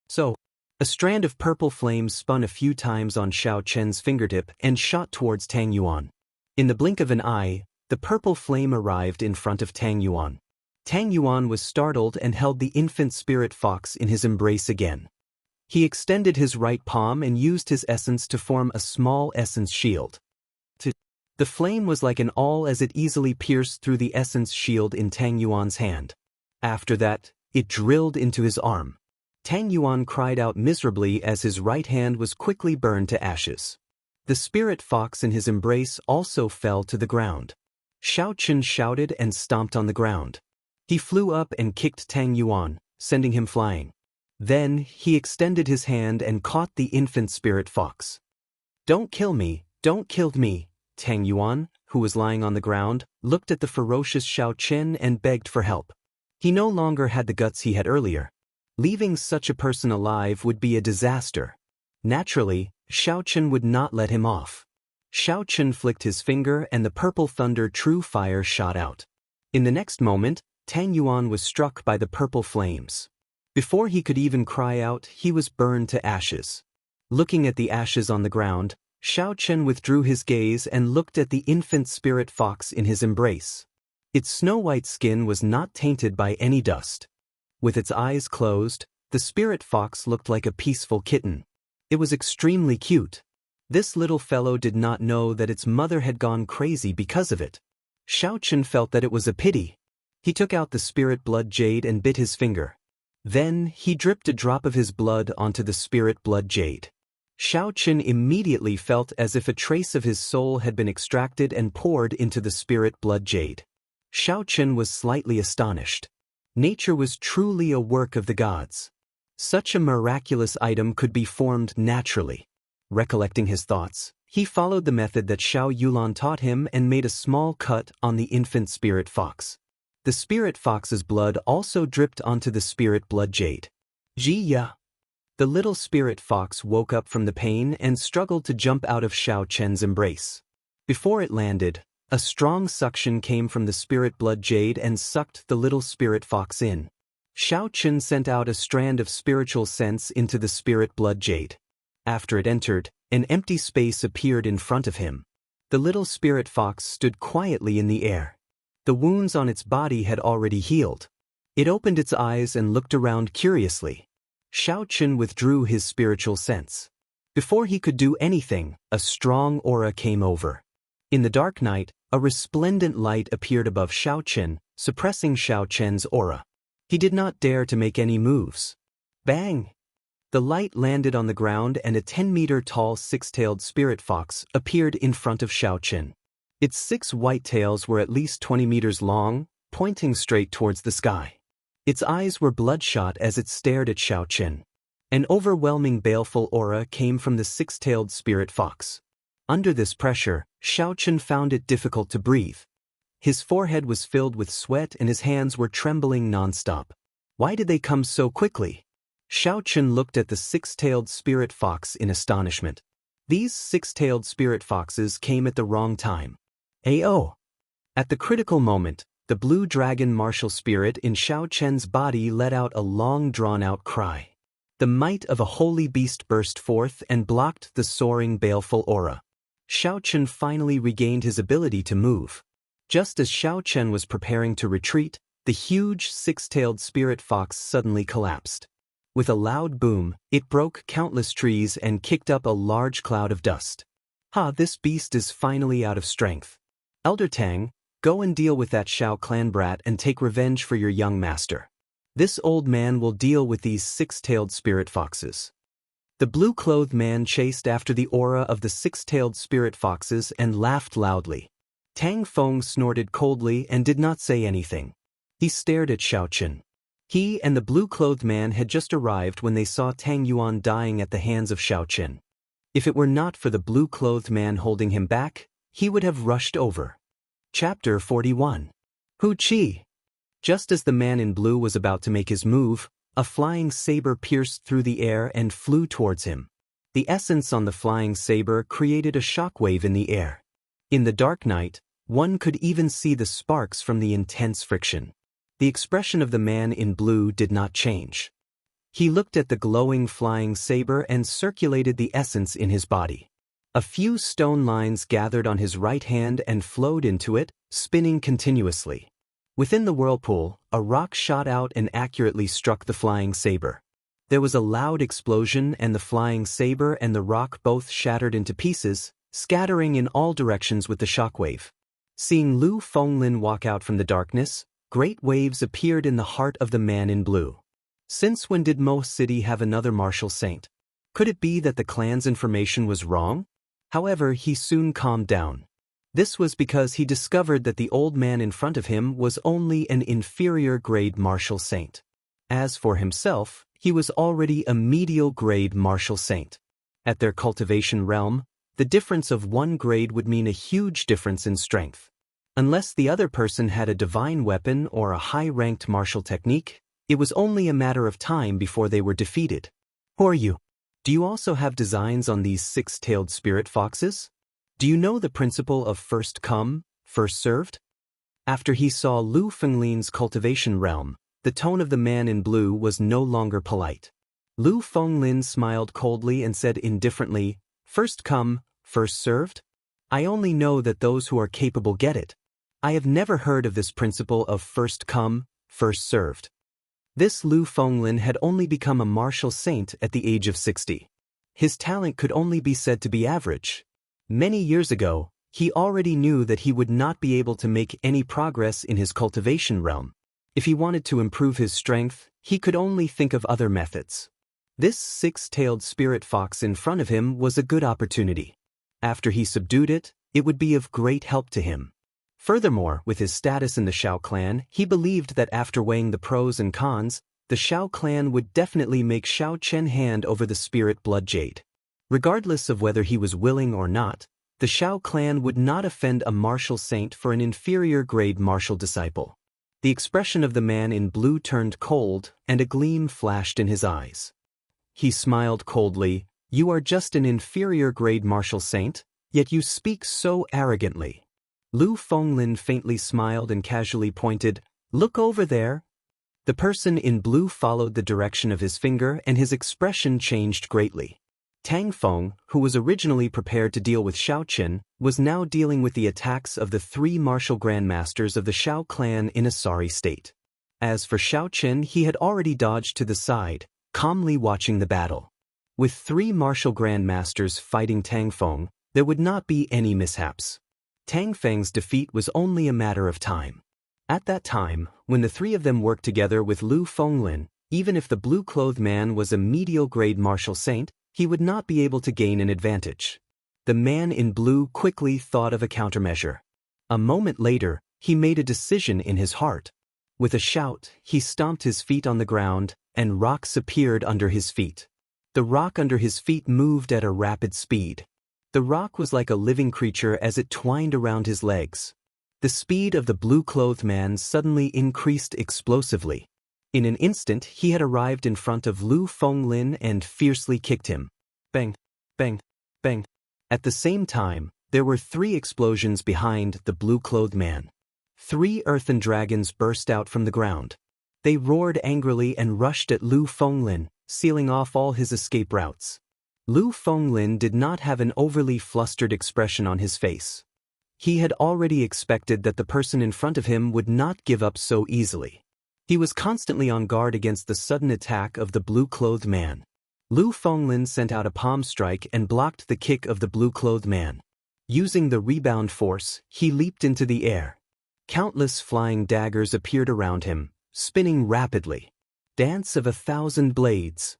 So, a strand of purple flames spun a few times on Xiaochen's fingertip and shot towards Tang Yuan. In the blink of an eye, the purple flame arrived in front of Tang Yuan. Tang Yuan was startled and held the infant spirit fox in his embrace again. He extended his right palm and used his essence to form a small essence shield. The flame was like an awl as it easily pierced through the essence shield in Tang Yuan's hand. After that, it drilled into his arm. Tang Yuan cried out miserably as his right hand was quickly burned to ashes. The spirit fox in his embrace also fell to the ground. Xiaochen shouted and stomped on the ground. He flew up and kicked Tang Yuan, sending him flying. Then, he extended his hand and caught the infant spirit fox. "Don't kill me, don't kill me." Tang Yuan, who was lying on the ground, looked at the ferocious Xiaochen and begged for help. He no longer had the guts he had earlier. Leaving such a person alive would be a disaster. Naturally, Xiaochen would not let him off. Xiaochen flicked his finger and the purple thunder true fire shot out. In the next moment, Tang Yuan was struck by the purple flames. Before he could even cry out, he was burned to ashes. Looking at the ashes on the ground, Xiaochen withdrew his gaze and looked at the infant spirit fox in his embrace. Its snow-white skin was not tainted by any dust. With its eyes closed, the spirit fox looked like a peaceful kitten. It was extremely cute. This little fellow did not know that its mother had gone crazy because of it. Xiaochen felt that it was a pity. He took out the spirit blood jade and bit his finger. Then, he dripped a drop of his blood onto the spirit blood jade. Xiaochen immediately felt as if a trace of his soul had been extracted and poured into the spirit blood jade. Xiaochen was slightly astonished. Nature was truly a work of the gods. Such a miraculous item could be formed naturally. Recollecting his thoughts, he followed the method that Xiao Yulan taught him and made a small cut on the infant spirit fox. The spirit fox's blood also dripped onto the spirit blood jade. Xianxia. The little spirit fox woke up from the pain and struggled to jump out of Xiaochen's embrace. Before it landed, a strong suction came from the spirit blood jade and sucked the little spirit fox in. Xiaochen sent out a strand of spiritual sense into the spirit blood jade. After it entered, an empty space appeared in front of him. The little spirit fox stood quietly in the air. The wounds on its body had already healed. It opened its eyes and looked around curiously. Xiaoqun withdrew his spiritual sense. Before he could do anything, a strong aura came over. In the dark night, a resplendent light appeared above Xiaoqun, suppressing Xiaoqun's aura. He did not dare to make any moves. Bang! The light landed on the ground and a 10-meter-tall six-tailed spirit fox appeared in front of Xiaoqun. Its 6 white tails were at least 20 meters long, pointing straight towards the sky. Its eyes were bloodshot as it stared at Xiaoqun. An overwhelming baleful aura came from the six-tailed spirit fox. Under this pressure, Xiaoqun found it difficult to breathe. His forehead was filled with sweat and his hands were trembling non-stop. Why did they come so quickly? Xiaoqun looked at the six-tailed spirit fox in astonishment. These six-tailed spirit foxes came at the wrong time. Ao! At the critical moment, the blue dragon martial spirit in Xiaoqun's body let out a long drawn-out cry. The might of a holy beast burst forth and blocked the soaring baleful aura. Xiaoqun finally regained his ability to move. Just as Xiaoqun was preparing to retreat, the huge six-tailed spirit fox suddenly collapsed. With a loud boom, it broke countless trees and kicked up a large cloud of dust. This beast is finally out of strength. Elder Tang, go and deal with that Xiao clan brat and take revenge for your young master. This old man will deal with these six-tailed spirit foxes. The blue-clothed man chased after the aura of the six-tailed spirit foxes and laughed loudly. Tang Feng snorted coldly and did not say anything. He stared at Xiaoqun. He and the blue-clothed man had just arrived when they saw Tang Yuan dying at the hands of Xiaoqun. If it were not for the blue-clothed man holding him back, he would have rushed over. Chapter 41. Hu Qi. Just as the man in blue was about to make his move, a flying saber pierced through the air and flew towards him. The essence on the flying saber created a shockwave in the air. In the dark night, one could even see the sparks from the intense friction. The expression of the man in blue did not change. He looked at the glowing flying saber and circulated the essence in his body. A few stone lines gathered on his right hand and flowed into it, spinning continuously. Within the whirlpool, a rock shot out and accurately struck the flying saber. There was a loud explosion and the flying saber and the rock both shattered into pieces, scattering in all directions with the shockwave. Seeing Lu Fenglin walk out from the darkness, great waves appeared in the heart of the man in blue. Since when did Mo City have another martial saint? Could it be that the clan's information was wrong? However, he soon calmed down. This was because he discovered that the old man in front of him was only an inferior-grade martial saint. As for himself, he was already a medial-grade martial saint. At their cultivation realm, the difference of 1 grade would mean a huge difference in strength. Unless the other person had a divine weapon or a high-ranked martial technique, it was only a matter of time before they were defeated. Who are you? Do you also have designs on these six-tailed spirit foxes? Do you know the principle of first come, first served? After he saw Lu Fenglin's cultivation realm, the tone of the man in blue was no longer polite. Lu Fenglin smiled coldly and said indifferently, "First come, first served? I only know that those who are capable get it. I have never heard of this principle of first come, first served." This Lu Fenglin had only become a martial saint at the age of 60. His talent could only be said to be average. Many years ago, he already knew that he would not be able to make any progress in his cultivation realm. If he wanted to improve his strength, he could only think of other methods. This six-tailed spirit fox in front of him was a good opportunity. After he subdued it, it would be of great help to him. Furthermore, with his status in the Xiao clan, he believed that after weighing the pros and cons, the Xiao clan would definitely make Xiaoqun hand over the spirit blood jade. Regardless of whether he was willing or not, the Xiao clan would not offend a martial saint for an inferior-grade martial disciple. The expression of the man in blue turned cold, and a gleam flashed in his eyes. He smiled coldly, "You are just an inferior-grade martial saint, yet you speak so arrogantly." Lu Fenglin faintly smiled and casually pointed, "Look over there." The person in blue followed the direction of his finger and his expression changed greatly. Tang Feng, who was originally prepared to deal with Xiaoqun, was now dealing with the attacks of the 3 martial grandmasters of the Xiao clan in a sorry state. As for Xiaochen, he had already dodged to the side, calmly watching the battle. With 3 martial grandmasters fighting Tang Feng, there would not be any mishaps. Tang Feng's defeat was only a matter of time. At that time, when the 3 of them worked together with Lu Fenglin, even if the blue-clothed man was a medial-grade martial saint, he would not be able to gain an advantage. The man in blue quickly thought of a countermeasure. A moment later, he made a decision in his heart. With a shout, he stomped his feet on the ground, and rocks appeared under his feet. The rock under his feet moved at a rapid speed. The rock was like a living creature as it twined around his legs. The speed of the blue-clothed man suddenly increased explosively. In an instant, he had arrived in front of Lu Fenglin and fiercely kicked him. Bang, bang, bang. At the same time, there were 3 explosions behind the blue-clothed man. 3 earthen dragons burst out from the ground. They roared angrily and rushed at Lu Fenglin, sealing off all his escape routes. Lu Fenglin did not have an overly flustered expression on his face. He had already expected that the person in front of him would not give up so easily. He was constantly on guard against the sudden attack of the blue-clothed man. Lu Fenglin sent out a palm strike and blocked the kick of the blue-clothed man. Using the rebound force, he leaped into the air. Countless flying daggers appeared around him, spinning rapidly. Dance of 1,000 blades.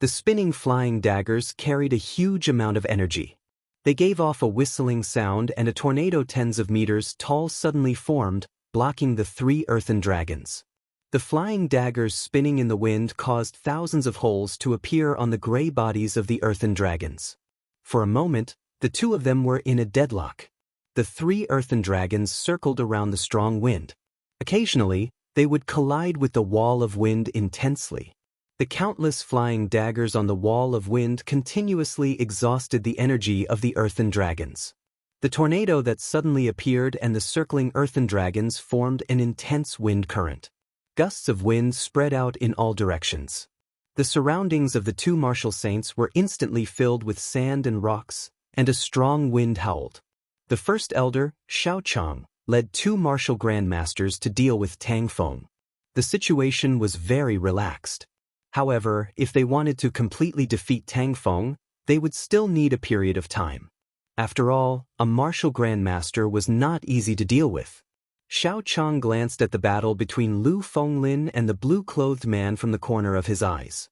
The spinning flying daggers carried a huge amount of energy. They gave off a whistling sound, and a tornado tens of meters tall suddenly formed, blocking the 3 earthen dragons. The flying daggers spinning in the wind caused thousands of holes to appear on the gray bodies of the earthen dragons. For a moment, the 2 of them were in a deadlock. The 3 earthen dragons circled around the strong wind. Occasionally, they would collide with the wall of wind intensely. The countless flying daggers on the wall of wind continuously exhausted the energy of the earthen dragons. The tornado that suddenly appeared and the circling earthen dragons formed an intense wind current. Gusts of wind spread out in all directions. The surroundings of the 2 martial saints were instantly filled with sand and rocks, and a strong wind howled. The first elder, Xiaochang, led 2 martial grandmasters to deal with Tang Feng. The situation was very relaxed. However, if they wanted to completely defeat Tang Feng, they would still need a period of time. After all, a martial grandmaster was not easy to deal with. Xiaochang glanced at the battle between Lu Fenglin and the blue-clothed man from the corner of his eyes.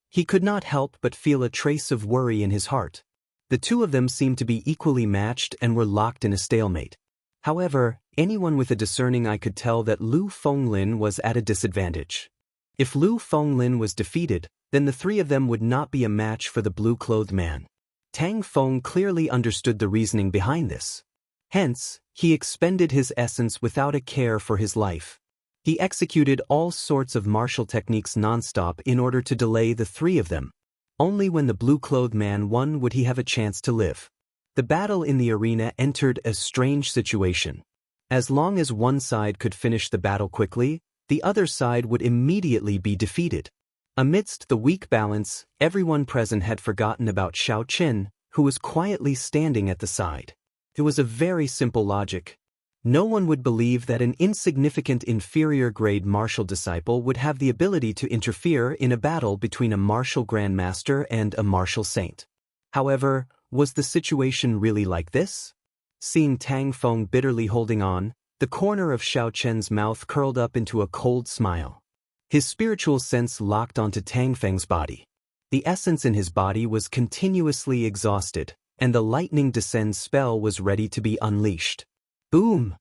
He could not help but feel a trace of worry in his heart. The 2 of them seemed to be equally matched and were locked in a stalemate. However, anyone with a discerning eye could tell that Lu Fenglin was at a disadvantage. If Lu Fenglin was defeated, then the 3 of them would not be a match for the blue-clothed man. Tang Feng clearly understood the reasoning behind this. Hence, he expended his essence without a care for his life. He executed all sorts of martial techniques non-stop in order to delay the 3 of them. Only when the blue-clothed man won would he have a chance to live. The battle in the arena entered a strange situation. As long as one side could finish the battle quickly, the other side would immediately be defeated. Amidst the weak balance, everyone present had forgotten about Xiaochen, who was quietly standing at the side. It was a very simple logic. No one would believe that an insignificant inferior-grade martial disciple would have the ability to interfere in a battle between a martial grandmaster and a martial saint. However, was the situation really like this? Seeing Tang Feng bitterly holding on, the corner of Xiaochen's mouth curled up into a cold smile. His spiritual sense locked onto Tang Feng's body. The essence in his body was continuously exhausted, and the lightning descend spell was ready to be unleashed. Boom!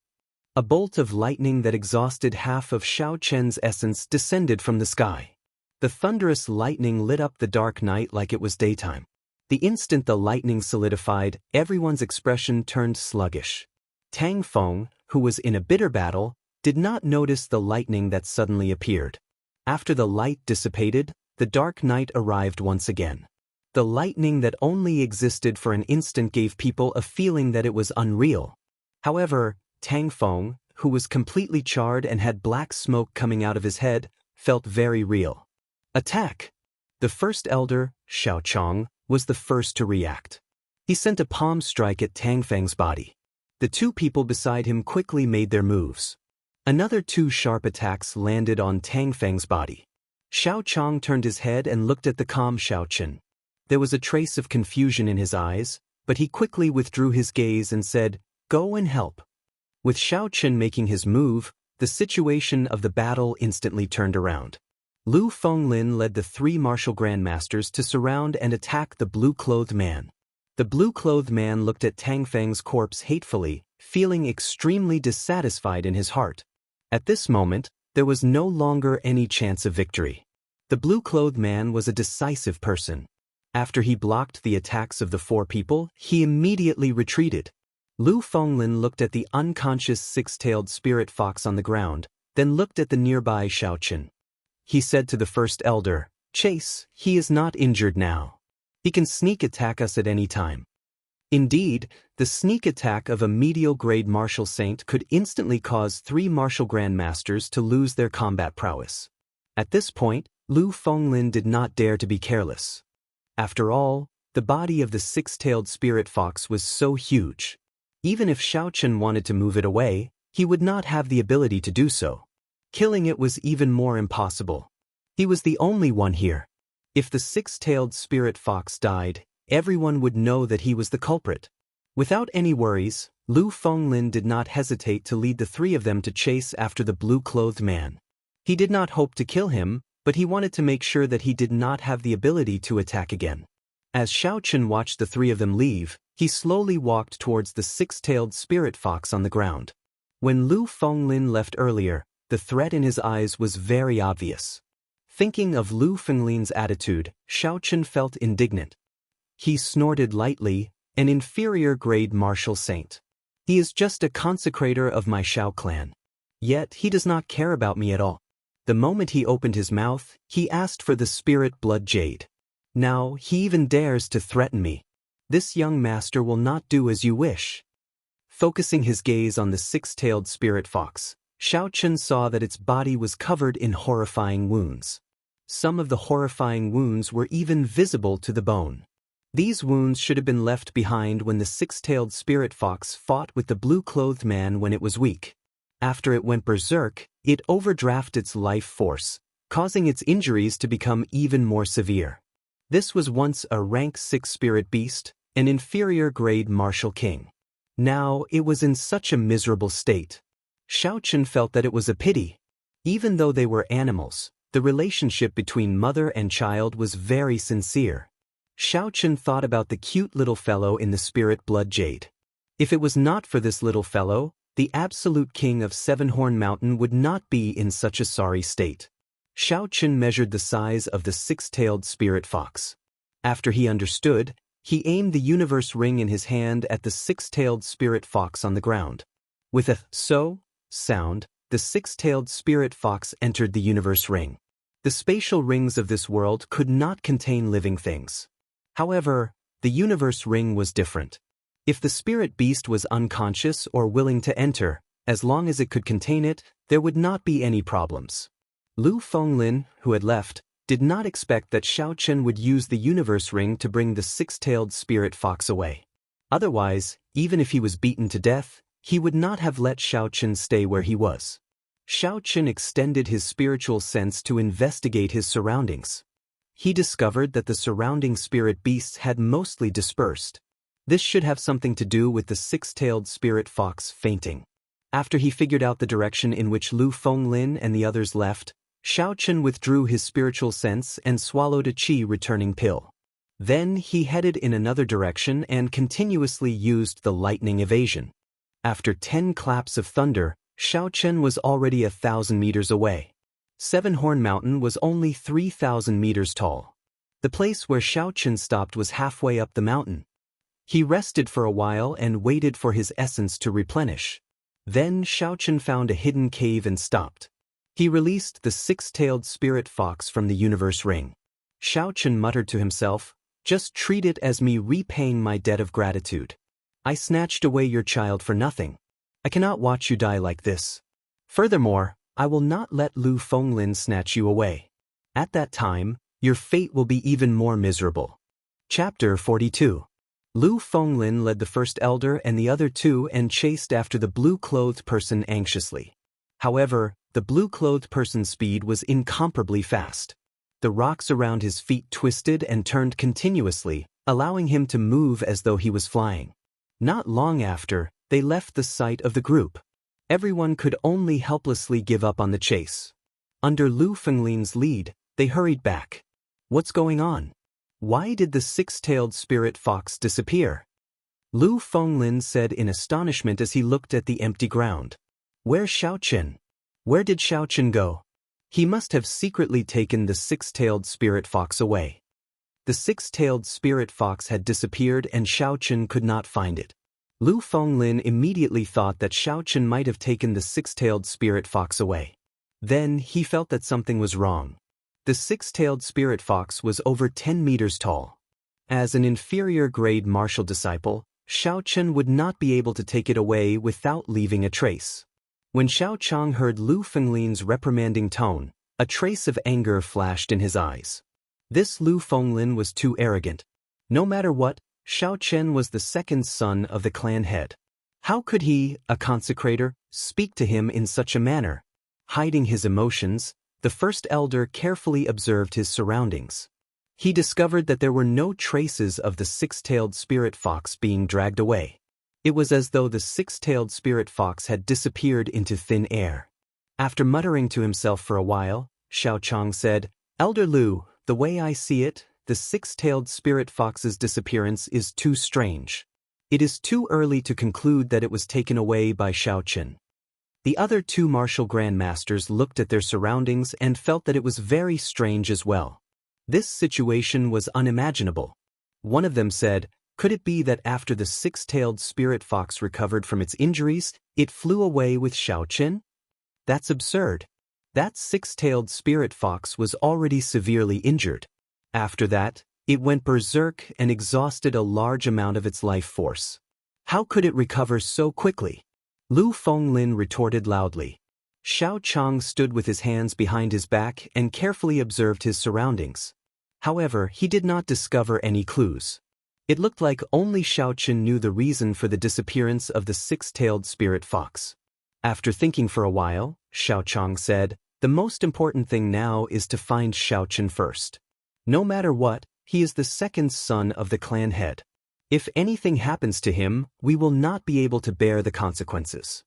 A bolt of lightning that exhausted half of Xiaochen's essence descended from the sky. The thunderous lightning lit up the dark night like it was daytime. The instant the lightning solidified, everyone's expression turned sluggish. Tang Feng, who was in a bitter battle, did not notice the lightning that suddenly appeared. After the light dissipated, the dark night arrived once again. The lightning that only existed for an instant gave people a feeling that it was unreal. However, Tang Feng, who was completely charred and had black smoke coming out of his head, felt very real. Attack! The first elder, Xiaochang, was the first to react. He sent a palm strike at Tang Feng's body. The 2 people beside him quickly made their moves. Another two sharp attacks landed on Tang Feng's body. Xiao Chang turned his head and looked at the calm Xiaochen. There was a trace of confusion in his eyes, but he quickly withdrew his gaze and said, "Go and help." With Xiaochen making his move, the situation of the battle instantly turned around. Lu Fenglin led the three martial grandmasters to surround and attack the blue-clothed man. The blue-clothed man looked at Tang Feng's corpse hatefully, feeling extremely dissatisfied in his heart. At this moment, there was no longer any chance of victory. The blue-clothed man was a decisive person. After he blocked the attacks of the four people, he immediately retreated. Lu Fenglin looked at the unconscious six-tailed spirit fox on the ground, then looked at the nearby Xiaochen. He said to the first elder, "Chase, he is not injured now. He can sneak attack us at any time." Indeed, the sneak attack of a medial-grade martial saint could instantly cause three martial grandmasters to lose their combat prowess. At this point, Lu Fenglin did not dare to be careless. After all, the body of the six-tailed spirit fox was so huge. Even if Xiaochen wanted to move it away, he would not have the ability to do so. Killing it was even more impossible. He was the only one here. If the six-tailed spirit fox died, everyone would know that he was the culprit. Without any worries, Lu Fenglin did not hesitate to lead the three of them to chase after the blue-clothed man. He did not hope to kill him, but he wanted to make sure that he did not have the ability to attack again. As Xiaochen watched the three of them leave, he slowly walked towards the six-tailed spirit fox on the ground. When Lu Fenglin left earlier, the threat in his eyes was very obvious. Thinking of Lu Fenglin's attitude, Xiaochen felt indignant. He snorted lightly, "An inferior-grade martial saint. He is just a consecrator of my Xiao clan. Yet he does not care about me at all." The moment he opened his mouth, he asked for the spirit blood jade. Now he even dares to threaten me. This young master will not do as you wish. Focusing his gaze on the six-tailed spirit fox, Xiaochen saw that its body was covered in horrifying wounds. Some of the horrifying wounds were even visible to the bone. These wounds should have been left behind when the six-tailed spirit fox fought with the blue-clothed man when it was weak. After it went berserk, it overdrafted its life force, causing its injuries to become even more severe. This was once a rank 6 spirit beast, an inferior-grade martial king. Now it was in such a miserable state. Xiaochen felt that it was a pity. Even though they were animals, the relationship between mother and child was very sincere. Xiaochen thought about the cute little fellow in the spirit blood jade. If it was not for this little fellow, the absolute king of Seven-Horn Mountain would not be in such a sorry state. Xiaochen measured the size of the six-tailed spirit fox. After he understood, he aimed the universe ring in his hand at the six-tailed spirit fox on the ground. With a "so" sound, the six-tailed spirit fox entered the universe ring. The spatial rings of this world could not contain living things. However, the universe ring was different. If the spirit beast was unconscious or willing to enter, as long as it could contain it, there would not be any problems. Lu Fenglin, who had left, did not expect that Xiaochen would use the universe ring to bring the six-tailed spirit fox away. Otherwise, even if he was beaten to death, he would not have let Xiaochen stay where he was. Xiaochen extended his spiritual sense to investigate his surroundings. He discovered that the surrounding spirit beasts had mostly dispersed. This should have something to do with the six-tailed spirit fox fainting. After he figured out the direction in which Lu Fenglin and the others left, Xiaochen withdrew his spiritual sense and swallowed a qi-returning pill. Then he headed in another direction and continuously used the lightning evasion. After 10 claps of thunder, Xiaochen was already 1,000 meters away. Seven-Horn Mountain was only 3,000 meters tall. The place where Xiaochen stopped was halfway up the mountain. He rested for a while and waited for his essence to replenish. Then Xiaochen found a hidden cave and stopped. He released the six-tailed spirit fox from the universe ring. Xiaochen muttered to himself, "Just treat it as me repaying my debt of gratitude. I snatched away your child for nothing. I cannot watch you die like this. Furthermore, I will not let Lu Fenglin snatch you away. At that time, your fate will be even more miserable." Chapter 42. Lu Fenglin led the first elder and the other two and chased after the blue-clothed person anxiously. However, the blue-clothed person's speed was incomparably fast. The rocks around his feet twisted and turned continuously, allowing him to move as though he was flying. Not long after, they left the sight of the group. Everyone could only helplessly give up on the chase. Under Lu Fenglin's lead, they hurried back. What's going on? Why did the six-tailed spirit fox disappear? Lu Fenglin said in astonishment as he looked at the empty ground. Where's Xiaochen? Where did Xiaochen go? He must have secretly taken the six-tailed spirit fox away. The six-tailed spirit fox had disappeared and Xiaochen could not find it. Lu Fenglin immediately thought that Xiaochen might have taken the six-tailed spirit fox away. Then he felt that something was wrong. The six-tailed spirit fox was over 10 meters tall. As an inferior-grade martial disciple, Xiaochen would not be able to take it away without leaving a trace. When Xiao Chang heard Lu Fenglin's reprimanding tone, a trace of anger flashed in his eyes. This Lu Fenglin was too arrogant. No matter what, Xiaochen was the second son of the clan head. How could he, a consecrator, speak to him in such a manner? Hiding his emotions, the first elder carefully observed his surroundings. He discovered that there were no traces of the six-tailed spirit fox being dragged away. It was as though the six-tailed spirit fox had disappeared into thin air. After muttering to himself for a while, Xiao Chang said, "Elder Lu, the way I see it, the six-tailed spirit fox's disappearance is too strange. It is too early to conclude that it was taken away by Xiaochen." The other two martial grandmasters looked at their surroundings and felt that it was very strange as well. This situation was unimaginable. One of them said, "Could it be that after the six-tailed spirit fox recovered from its injuries, it flew away with Xiaochen? That's absurd. That six-tailed spirit fox was already severely injured. After that, it went berserk and exhausted a large amount of its life force. How could it recover so quickly?" Lu Fenglin retorted loudly. Xiao Chang stood with his hands behind his back and carefully observed his surroundings. However, he did not discover any clues. It looked like only Xiaochen knew the reason for the disappearance of the six-tailed spirit fox. After thinking for a while, Xiao Chang said, "The most important thing now is to find Xiaochen first. No matter what, he is the second son of the clan head. If anything happens to him, we will not be able to bear the consequences.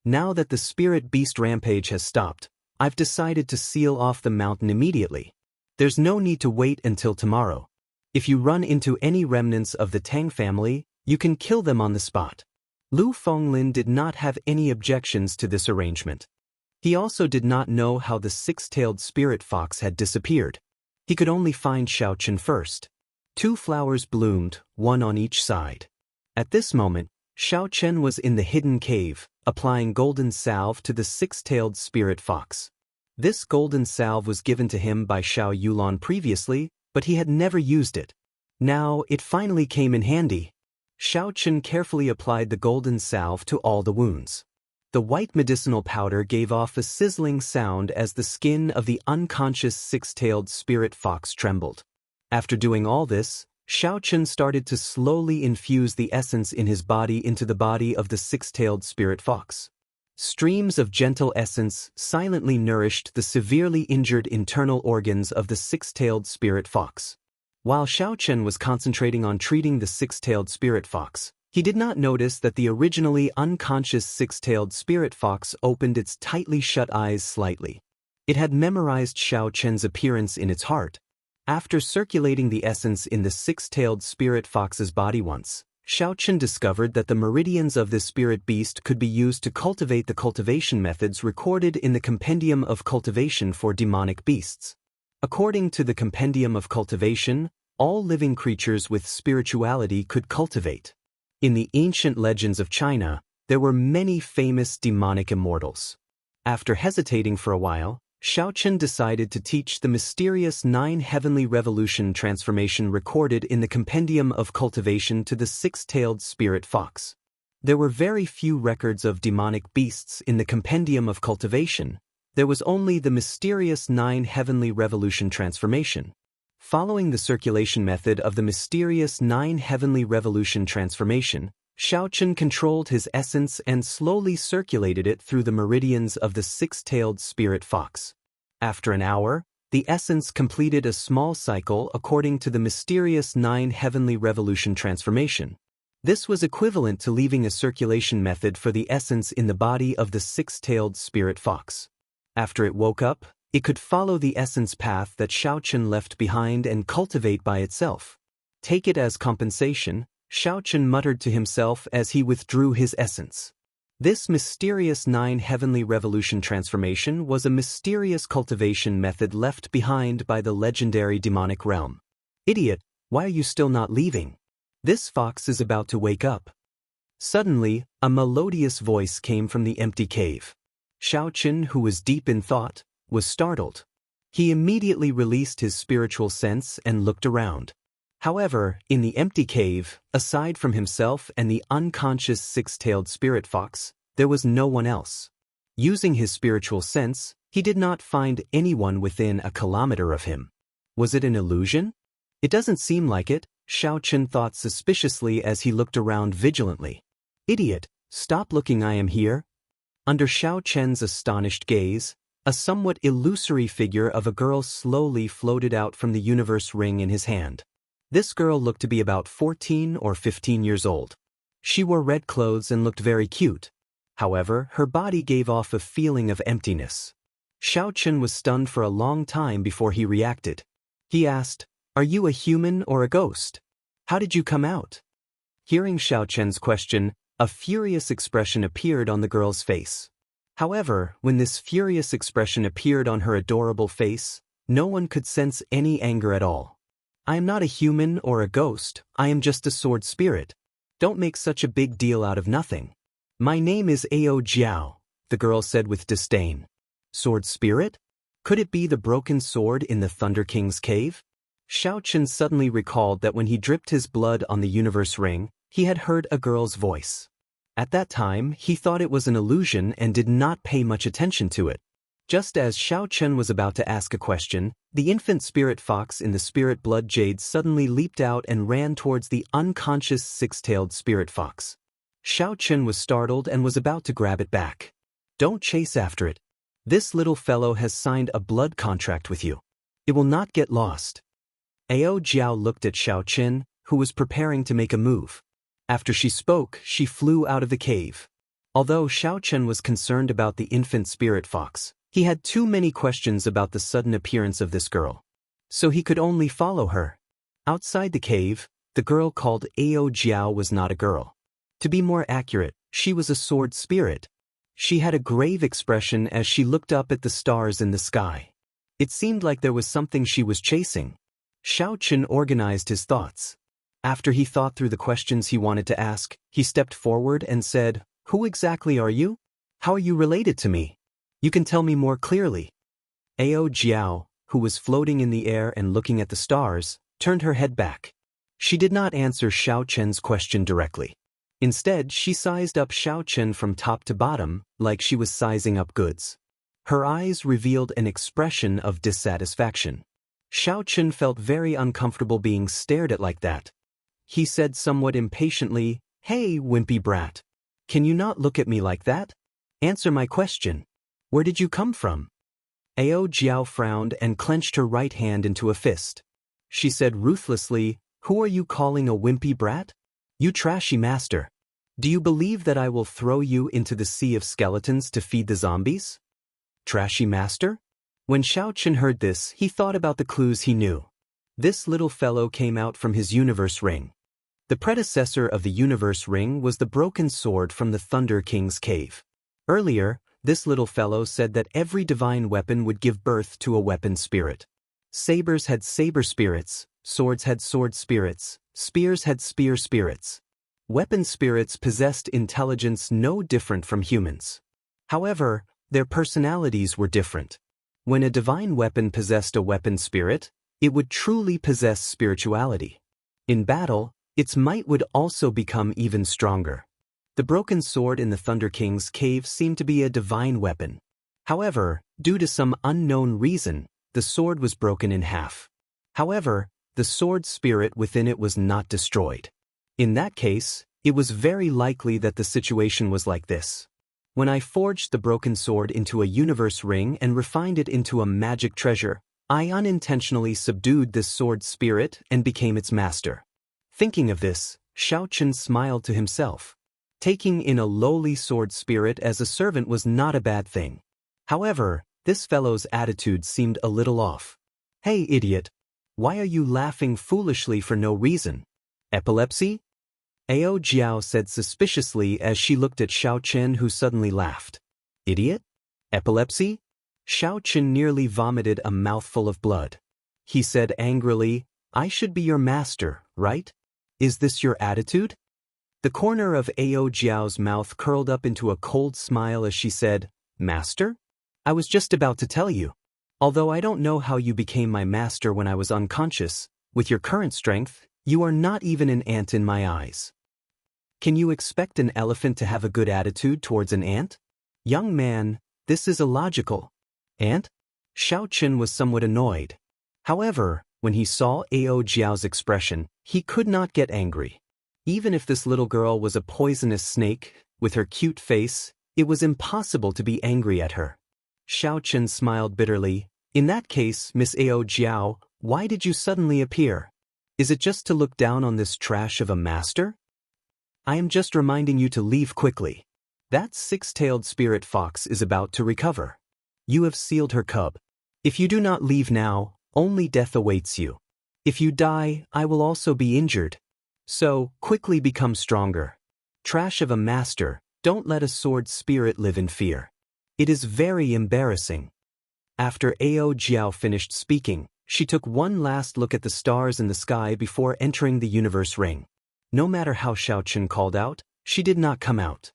Now that the spirit beast rampage has stopped, I've decided to seal off the mountain immediately. There's no need to wait until tomorrow. If you run into any remnants of the Tang family, you can kill them on the spot." Lu Fenglin did not have any objections to this arrangement. He also did not know how the six-tailed spirit fox had disappeared. He could only find Xiaochen first. Two flowers bloomed, one on each side. At this moment, Xiaochen was in the hidden cave, applying golden salve to the six-tailed spirit fox. This golden salve was given to him by Xiao Yulan previously, but he had never used it. Now it finally came in handy. Xiaochen carefully applied the golden salve to all the wounds. The white medicinal powder gave off a sizzling sound as the skin of the unconscious six-tailed spirit fox trembled. After doing all this, Xiaochen started to slowly infuse the essence in his body into the body of the six-tailed spirit fox. Streams of gentle essence silently nourished the severely injured internal organs of the six-tailed spirit fox. While Xiaochen was concentrating on treating the six-tailed spirit fox, he did not notice that the originally unconscious six-tailed spirit fox opened its tightly shut eyes slightly. It had memorized Xiaochen's appearance in its heart. After circulating the essence in the six-tailed spirit fox's body once, Xiaochen discovered that the meridians of this spirit beast could be used to cultivate the cultivation methods recorded in the Compendium of Cultivation for Demonic Beasts. According to the Compendium of Cultivation, all living creatures with spirituality could cultivate. In the ancient legends of China, there were many famous demonic immortals. After hesitating for a while, Xiaochen decided to teach the mysterious 9 heavenly revolution transformation recorded in the Compendium of Cultivation to the six-tailed spirit fox. There were very few records of demonic beasts in the Compendium of Cultivation. There was only the mysterious 9 heavenly revolution transformation. Following the circulation method of the mysterious 9 heavenly revolution transformation, Xiaochen controlled his essence and slowly circulated it through the meridians of the six-tailed spirit fox. After an hour, the essence completed a small cycle according to the mysterious 9 heavenly revolution transformation. This was equivalent to leaving a circulation method for the essence in the body of the six-tailed spirit fox. After it woke up, it could follow the essence path that Xiaochen left behind and cultivate by itself. Take it as compensation, Xiaochen muttered to himself as he withdrew his essence. This mysterious 9 heavenly revolution transformation was a mysterious cultivation method left behind by the legendary demonic realm. Idiot, why are you still not leaving? This fox is about to wake up. Suddenly, a melodious voice came from the empty cave. Xiaochen, who was deep in thought, was startled. He immediately released his spiritual sense and looked around. However, in the empty cave, aside from himself and the unconscious six-tailed spirit fox, there was no one else. Using his spiritual sense, he did not find anyone within a kilometer of him. Was it an illusion? It doesn't seem like it, Xiaochen thought suspiciously as he looked around vigilantly. Idiot, stop looking, I am here. Under Xiaochen's astonished gaze, a somewhat illusory figure of a girl slowly floated out from the universe ring in his hand. This girl looked to be about 14 or 15 years old. She wore red clothes and looked very cute. However, her body gave off a feeling of emptiness. Xiaochen was stunned for a long time before he reacted. He asked, "Are you a human or a ghost? How did you come out?" Hearing Xiaochen's question, a furious expression appeared on the girl's face. However, when this furious expression appeared on her adorable face, no one could sense any anger at all. "I am not a human or a ghost, I am just a sword spirit. Don't make such a big deal out of nothing. My name is Ao Jiao," the girl said with disdain. Sword spirit? Could it be the broken sword in the Thunder King's cave? Xiaochen suddenly recalled that when he dripped his blood on the universe ring, he had heard a girl's voice. At that time, he thought it was an illusion and did not pay much attention to it. Just as Xiaochen was about to ask a question, the infant spirit fox in the spirit blood jade suddenly leaped out and ran towards the unconscious six-tailed spirit fox. Xiaochen was startled and was about to grab it back. "Don't chase after it. This little fellow has signed a blood contract with you. It will not get lost." Ao Jiao looked at Xiaochen, who was preparing to make a move. After she spoke, she flew out of the cave. Although Xiaochen was concerned about the infant spirit fox, he had too many questions about the sudden appearance of this girl. So he could only follow her. Outside the cave, the girl called Ao Jiao was not a girl. To be more accurate, she was a sword spirit. She had a grave expression as she looked up at the stars in the sky. It seemed like there was something she was chasing. Xiaochen organized his thoughts. After he thought through the questions he wanted to ask, he stepped forward and said, "Who exactly are you? How are you related to me? You can tell me more clearly." Ao Jiao, who was floating in the air and looking at the stars, turned her head back. She did not answer Xiaochen's question directly. Instead, she sized up Xiaochen from top to bottom, like she was sizing up goods. Her eyes revealed an expression of dissatisfaction. Xiaochen felt very uncomfortable being stared at like that. He said somewhat impatiently, "Hey, wimpy brat. Can you not look at me like that? Answer my question. Where did you come from?" Ao Jiao frowned and clenched her right hand into a fist. She said ruthlessly, "Who are you calling a wimpy brat? You trashy master. Do you believe that I will throw you into the sea of skeletons to feed the zombies?" Trashy master? When Xiaochen heard this, he thought about the clues he knew. This little fellow came out from his universe ring. The predecessor of the universe ring was the broken sword from the Thunder King's cave. Earlier, this little fellow said that every divine weapon would give birth to a weapon spirit. Sabers had saber spirits, swords had sword spirits, spears had spear spirits. Weapon spirits possessed intelligence no different from humans. However, their personalities were different. When a divine weapon possessed a weapon spirit, it would truly possess spirituality. In battle, its might would also become even stronger. The broken sword in the Thunder King's cave seemed to be a divine weapon. However, due to some unknown reason, the sword was broken in half. However, the sword spirit within it was not destroyed. In that case, It was very likely that the situation was like this. When I forged the broken sword into a universe ring and refined it into a magic treasure, I unintentionally subdued this sword spirit and became its master. Thinking of this, Xiaochen smiled to himself. Taking in a lowly sword spirit as a servant was not a bad thing. However, this fellow's attitude seemed a little off. "Hey, idiot! Why are you laughing foolishly for no reason? Epilepsy?" Ao Jiao said suspiciously as she looked at Xiaochen, who suddenly laughed. "Idiot? Epilepsy?" Xiaochen nearly vomited a mouthful of blood. He said angrily, "I should be your master, right? Is this your attitude?" The corner of Ao Jiao's mouth curled up into a cold smile as she said, "Master? I was just about to tell you. Although I don't know how you became my master when I was unconscious, with your current strength, you are not even an ant in my eyes. Can you expect an elephant to have a good attitude towards an ant? Young man, this is illogical." "Ant?" Xiaochen was somewhat annoyed. However, when he saw Ao Jiao's expression, he could not get angry. Even if this little girl was a poisonous snake, with her cute face, it was impossible to be angry at her. Xiaochen smiled bitterly. "In that case, Miss Ao Jiao, why did you suddenly appear? Is it just to look down on this trash of a master? I am just reminding you to leave quickly. That six-tailed spirit fox is about to recover. You have sealed her cub. If you do not leave now, only death awaits you. If you die, I will also be injured. So, quickly become stronger. Trash of a master, don't let a sword spirit live in fear. It is very embarrassing." After Ao Jiao finished speaking, she took one last look at the stars in the sky before entering the universe ring. No matter how Xiaochen called out, she did not come out.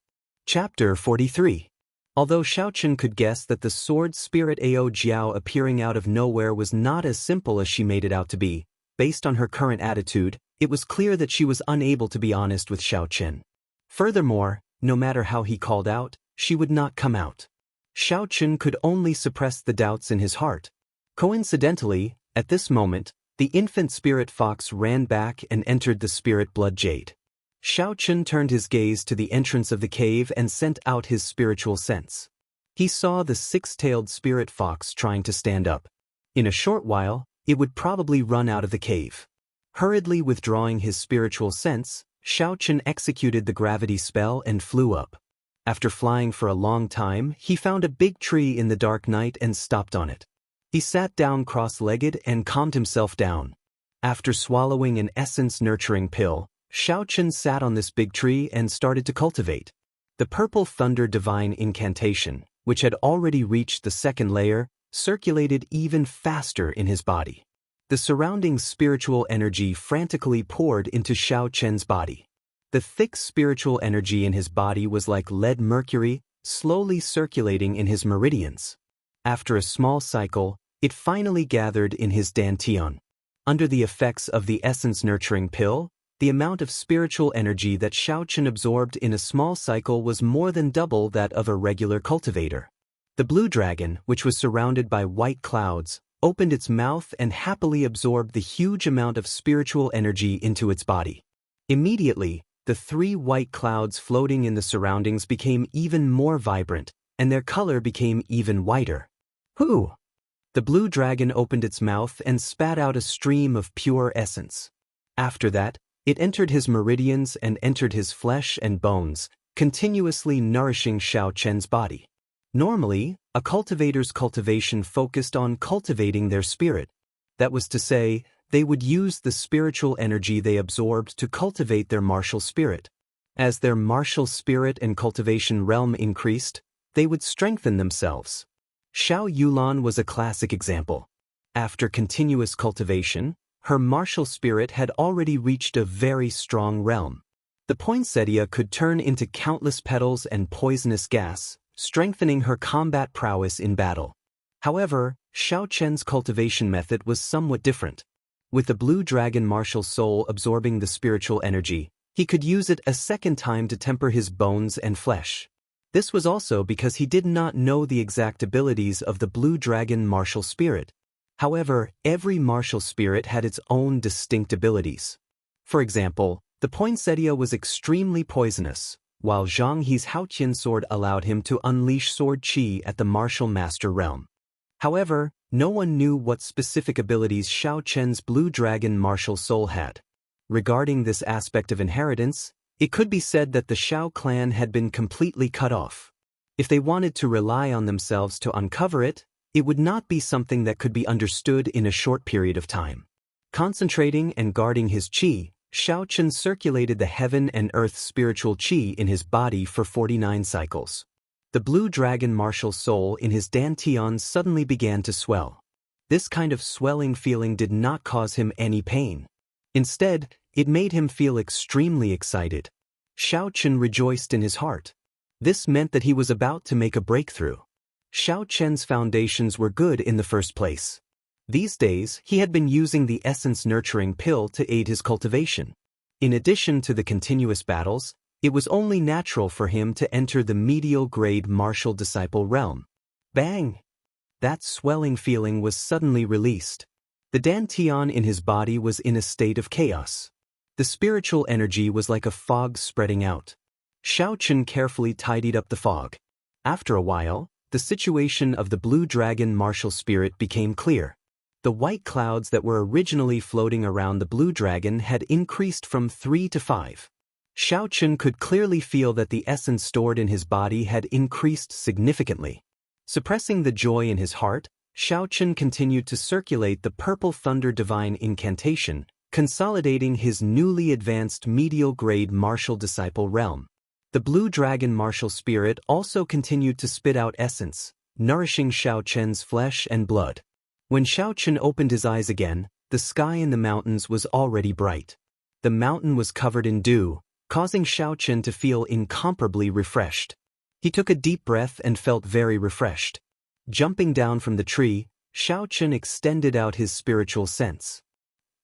Chapter 43. Although Xiaochen could guess that the sword spirit Ao Jiao appearing out of nowhere was not as simple as she made it out to be, based on her current attitude, it was clear that she was unable to be honest with Xiaochen. Furthermore, no matter how he called out, she would not come out. Xiaochen could only suppress the doubts in his heart. Coincidentally, at this moment, the infant spirit fox ran back and entered the spirit blood jade. Xiaochen turned his gaze to the entrance of the cave and sent out his spiritual sense. He saw the six-tailed spirit fox trying to stand up. In a short while, it would probably run out of the cave. Hurriedly withdrawing his spiritual sense, Xiaochen executed the gravity spell and flew up. After flying for a long time, he found a big tree in the dark night and stopped on it. He sat down cross-legged and calmed himself down. After swallowing an essence-nurturing pill, Xiaochen sat on this big tree and started to cultivate. The purple thunder divine incantation, which had already reached the second layer, circulated even faster in his body. The surrounding spiritual energy frantically poured into Xiaochen's body. The thick spiritual energy in his body was like lead mercury, slowly circulating in his meridians. After a small cycle, it finally gathered in his dantian. Under the effects of the essence-nurturing pill, the amount of spiritual energy that Xiaochen absorbed in a small cycle was more than double that of a regular cultivator. The blue dragon, which was surrounded by white clouds, opened its mouth and happily absorbed the huge amount of spiritual energy into its body. Immediately, the three white clouds floating in the surroundings became even more vibrant, and their color became even whiter. "Hoo!" The blue dragon opened its mouth and spat out a stream of pure essence. After that, it entered his meridians and entered his flesh and bones, continuously nourishing Xiaochen's body. Normally, a cultivator's cultivation focused on cultivating their spirit. That was to say, they would use the spiritual energy they absorbed to cultivate their martial spirit. As their martial spirit and cultivation realm increased, they would strengthen themselves. Xiao Yulan was a classic example. After continuous cultivation, her martial spirit had already reached a very strong realm. The poinsettia could turn into countless petals and poisonous gas, strengthening her combat prowess in battle. However, Xiaochen's cultivation method was somewhat different. With the blue dragon martial soul absorbing the spiritual energy, he could use it a second time to temper his bones and flesh. This was also because he did not know the exact abilities of the blue dragon martial spirit. However, every martial spirit had its own distinct abilities. For example, The poinsettia was extremely poisonous, while Zhang He's Haoqian sword allowed him to unleash sword qi at the martial master realm. However, no one knew what specific abilities Xiao Chen's blue dragon martial soul had. Regarding this aspect of inheritance, it could be said that the Xiao clan had been completely cut off. If they wanted to rely on themselves to uncover it, it would not be something that could be understood in a short period of time. Concentrating and guarding his qi, Xiao Chen circulated the heaven and earth spiritual qi in his body for 49 cycles. The blue dragon martial soul in his dantian suddenly began to swell. This kind of swelling feeling did not cause him any pain. Instead, it made him feel extremely excited. Xiao Chen rejoiced in his heart. This meant that he was about to make a breakthrough. Xiao Chen's foundations were good in the first place. These days, he had been using the essence nurturing pill to aid his cultivation. In addition to the continuous battles, it was only natural for him to enter the medial grade martial disciple realm. Bang! That swelling feeling was suddenly released. The dantian in his body was in a state of chaos. The spiritual energy was like a fog spreading out. Xiao Chen carefully tidied up the fog. After a while, the situation of the blue dragon martial spirit became clear. The white clouds that were originally floating around the blue dragon had increased from 3 to 5. Xiao Chen could clearly feel that the essence stored in his body had increased significantly. Suppressing the joy in his heart, Xiao Chen continued to circulate the purple thunder divine incantation, consolidating his newly advanced medial grade martial disciple realm. The blue dragon martial spirit also continued to spit out essence, nourishing Xiao Chen's flesh and blood. When Xiao Chen opened his eyes again, the sky in the mountains was already bright. The mountain was covered in dew, causing Xiao Chen to feel incomparably refreshed. He took a deep breath and felt very refreshed. Jumping down from the tree, Xiao Chen extended out his spiritual sense.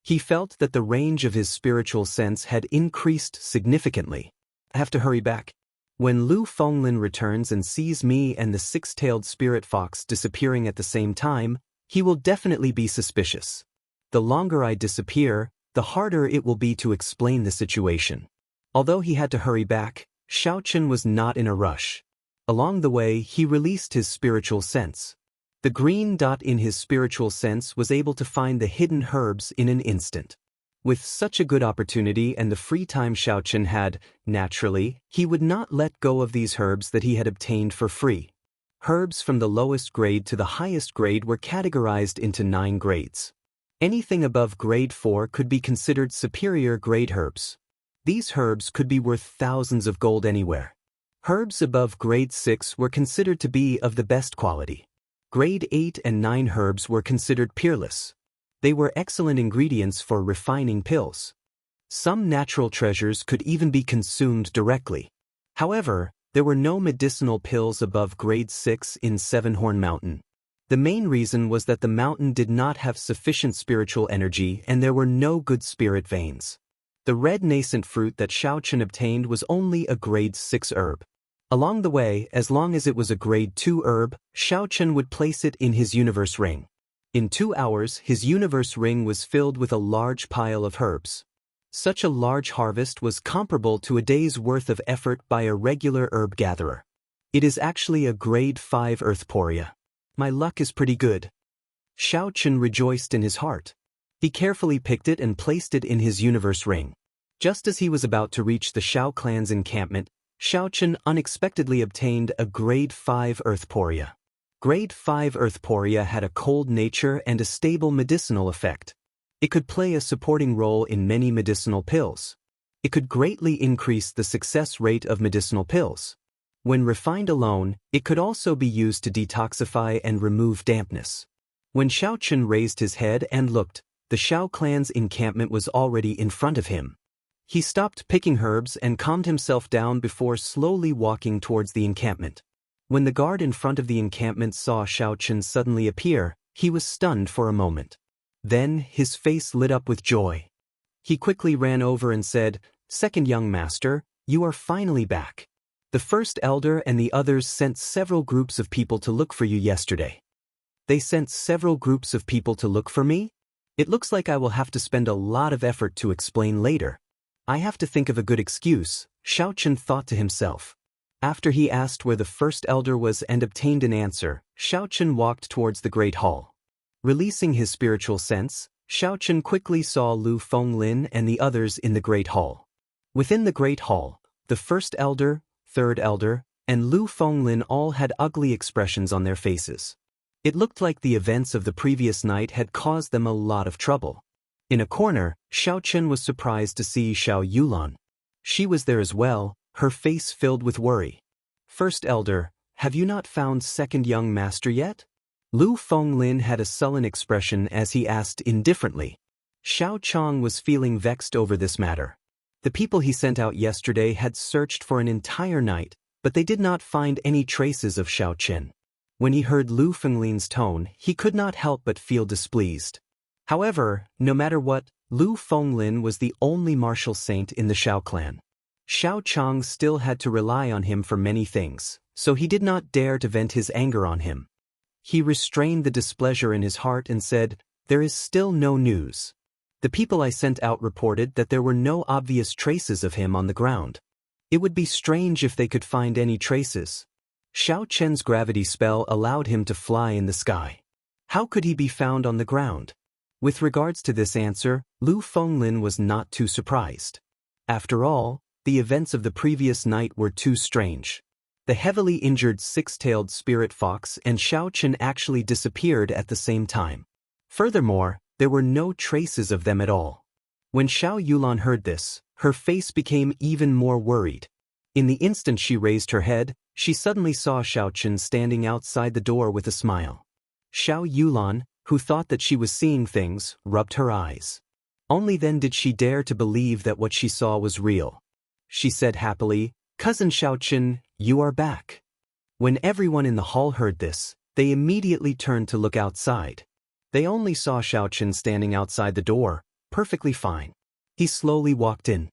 He felt that the range of his spiritual sense had increased significantly. I have to hurry back. When Lu Fenglin returns and sees me and the six-tailed spirit fox disappearing at the same time, he will definitely be suspicious. The longer I disappear, the harder it will be to explain the situation. Although he had to hurry back, Xiao Chen was not in a rush. Along the way, he released his spiritual sense. The green dot in his spiritual sense was able to find the hidden herbs in an instant. With such a good opportunity and the free time Xiao Chen had, naturally, he would not let go of these herbs that he had obtained for free. Herbs from the lowest grade to the highest grade were categorized into 9 grades. Anything above grade 4 could be considered superior grade herbs. These herbs could be worth thousands of gold anywhere. Herbs above grade 6 were considered to be of the best quality. Grade 8 and 9 herbs were considered peerless. They were excellent ingredients for refining pills. Some natural treasures could even be consumed directly. However, there were no medicinal pills above grade 6 in Seven-Horn Mountain. The main reason was that the mountain did not have sufficient spiritual energy and there were no good spirit veins. The red nascent fruit that Xiao Chen obtained was only a grade 6 herb. Along the way, as long as it was a grade 2 herb, Xiao Chen would place it in his universe ring. In 2 hours, his universe ring was filled with a large pile of herbs. Such a large harvest was comparable to a day's worth of effort by a regular herb gatherer. It is actually a grade 5 earth poria. My luck is pretty good. Xiao Chen rejoiced in his heart. He carefully picked it and placed it in his universe ring. Just as he was about to reach the Xiao clan's encampment, Xiao Chen unexpectedly obtained a grade 5 earth poria. Grade 5 earth poria had a cold nature and a stable medicinal effect. It could play a supporting role in many medicinal pills. It could greatly increase the success rate of medicinal pills. When refined alone, it could also be used to detoxify and remove dampness. When Xiao Chen raised his head and looked, the Xiao clan's encampment was already in front of him. He stopped picking herbs and calmed himself down before slowly walking towards the encampment. When the guard in front of the encampment saw Xiao Chen suddenly appear, he was stunned for a moment. Then, his face lit up with joy. He quickly ran over and said, "Second young master, you are finally back. The first elder and the others sent several groups of people to look for you yesterday." They sent several groups of people to look for me? It looks like I will have to spend a lot of effort to explain later. I have to think of a good excuse, Xiaochen thought to himself. After he asked where the first elder was and obtained an answer, Xiaochen walked towards the Great Hall. Releasing his spiritual sense, Xiaochen quickly saw Lu Fenglin and the others in the Great Hall. Within the Great Hall, the first elder, third elder, and Lu Fenglin all had ugly expressions on their faces. It looked like the events of the previous night had caused them a lot of trouble. In a corner, Xiaochen was surprised to see Xiao Yulan. She was there as well, her face filled with worry. First elder, have you not found second young master yet? Lu Fenglin had a sullen expression as he asked indifferently. Xiao Chong was feeling vexed over this matter. The people he sent out yesterday had searched for an entire night, but they did not find any traces of Xiao Chen. When he heard Lu Fenglin's tone, he could not help but feel displeased. However, no matter what, Lu Fenglin was the only martial saint in the Xiao clan. Xiao Chong still had to rely on him for many things, so he did not dare to vent his anger on him. He restrained the displeasure in his heart and said, "There is still no news. The people I sent out reported that there were no obvious traces of him on the ground. It would be strange if they could find any traces." Xiao Chen's gravity spell allowed him to fly in the sky. How could he be found on the ground? With regards to this answer, Lu Fenglin was not too surprised. After all, the events of the previous night were too strange. The heavily injured six-tailed spirit fox and Xiao Chen actually disappeared at the same time. Furthermore, there were no traces of them at all. When Xiao Yulan heard this, her face became even more worried. In the instant she raised her head, she suddenly saw Xiao Chen standing outside the door with a smile. Xiao Yulan, who thought that she was seeing things, rubbed her eyes. Only then did she dare to believe that what she saw was real. She said happily, "Cousin Xiao Chen, you are back." When everyone in the hall heard this, they immediately turned to look outside. They only saw Xiao Chen standing outside the door, perfectly fine. He slowly walked in.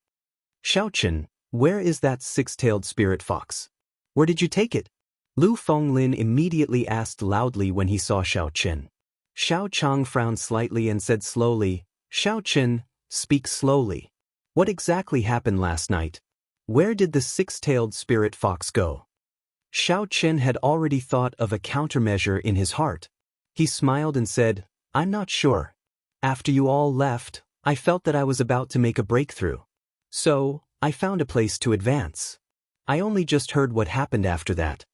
"Xiao Chen, where is that six-tailed spirit fox? Where did you take it?" Lu Fenglin immediately asked loudly when he saw Xiao Chen. Xiao Chong frowned slightly and said slowly, "Xiao Chen, speak slowly. What exactly happened last night? Where did the six-tailed spirit fox go?" Xiao Chen had already thought of a countermeasure in his heart. He smiled and said, "I'm not sure. After you all left, I felt that I was about to make a breakthrough. So, I found a place to advance. I only just heard what happened after that."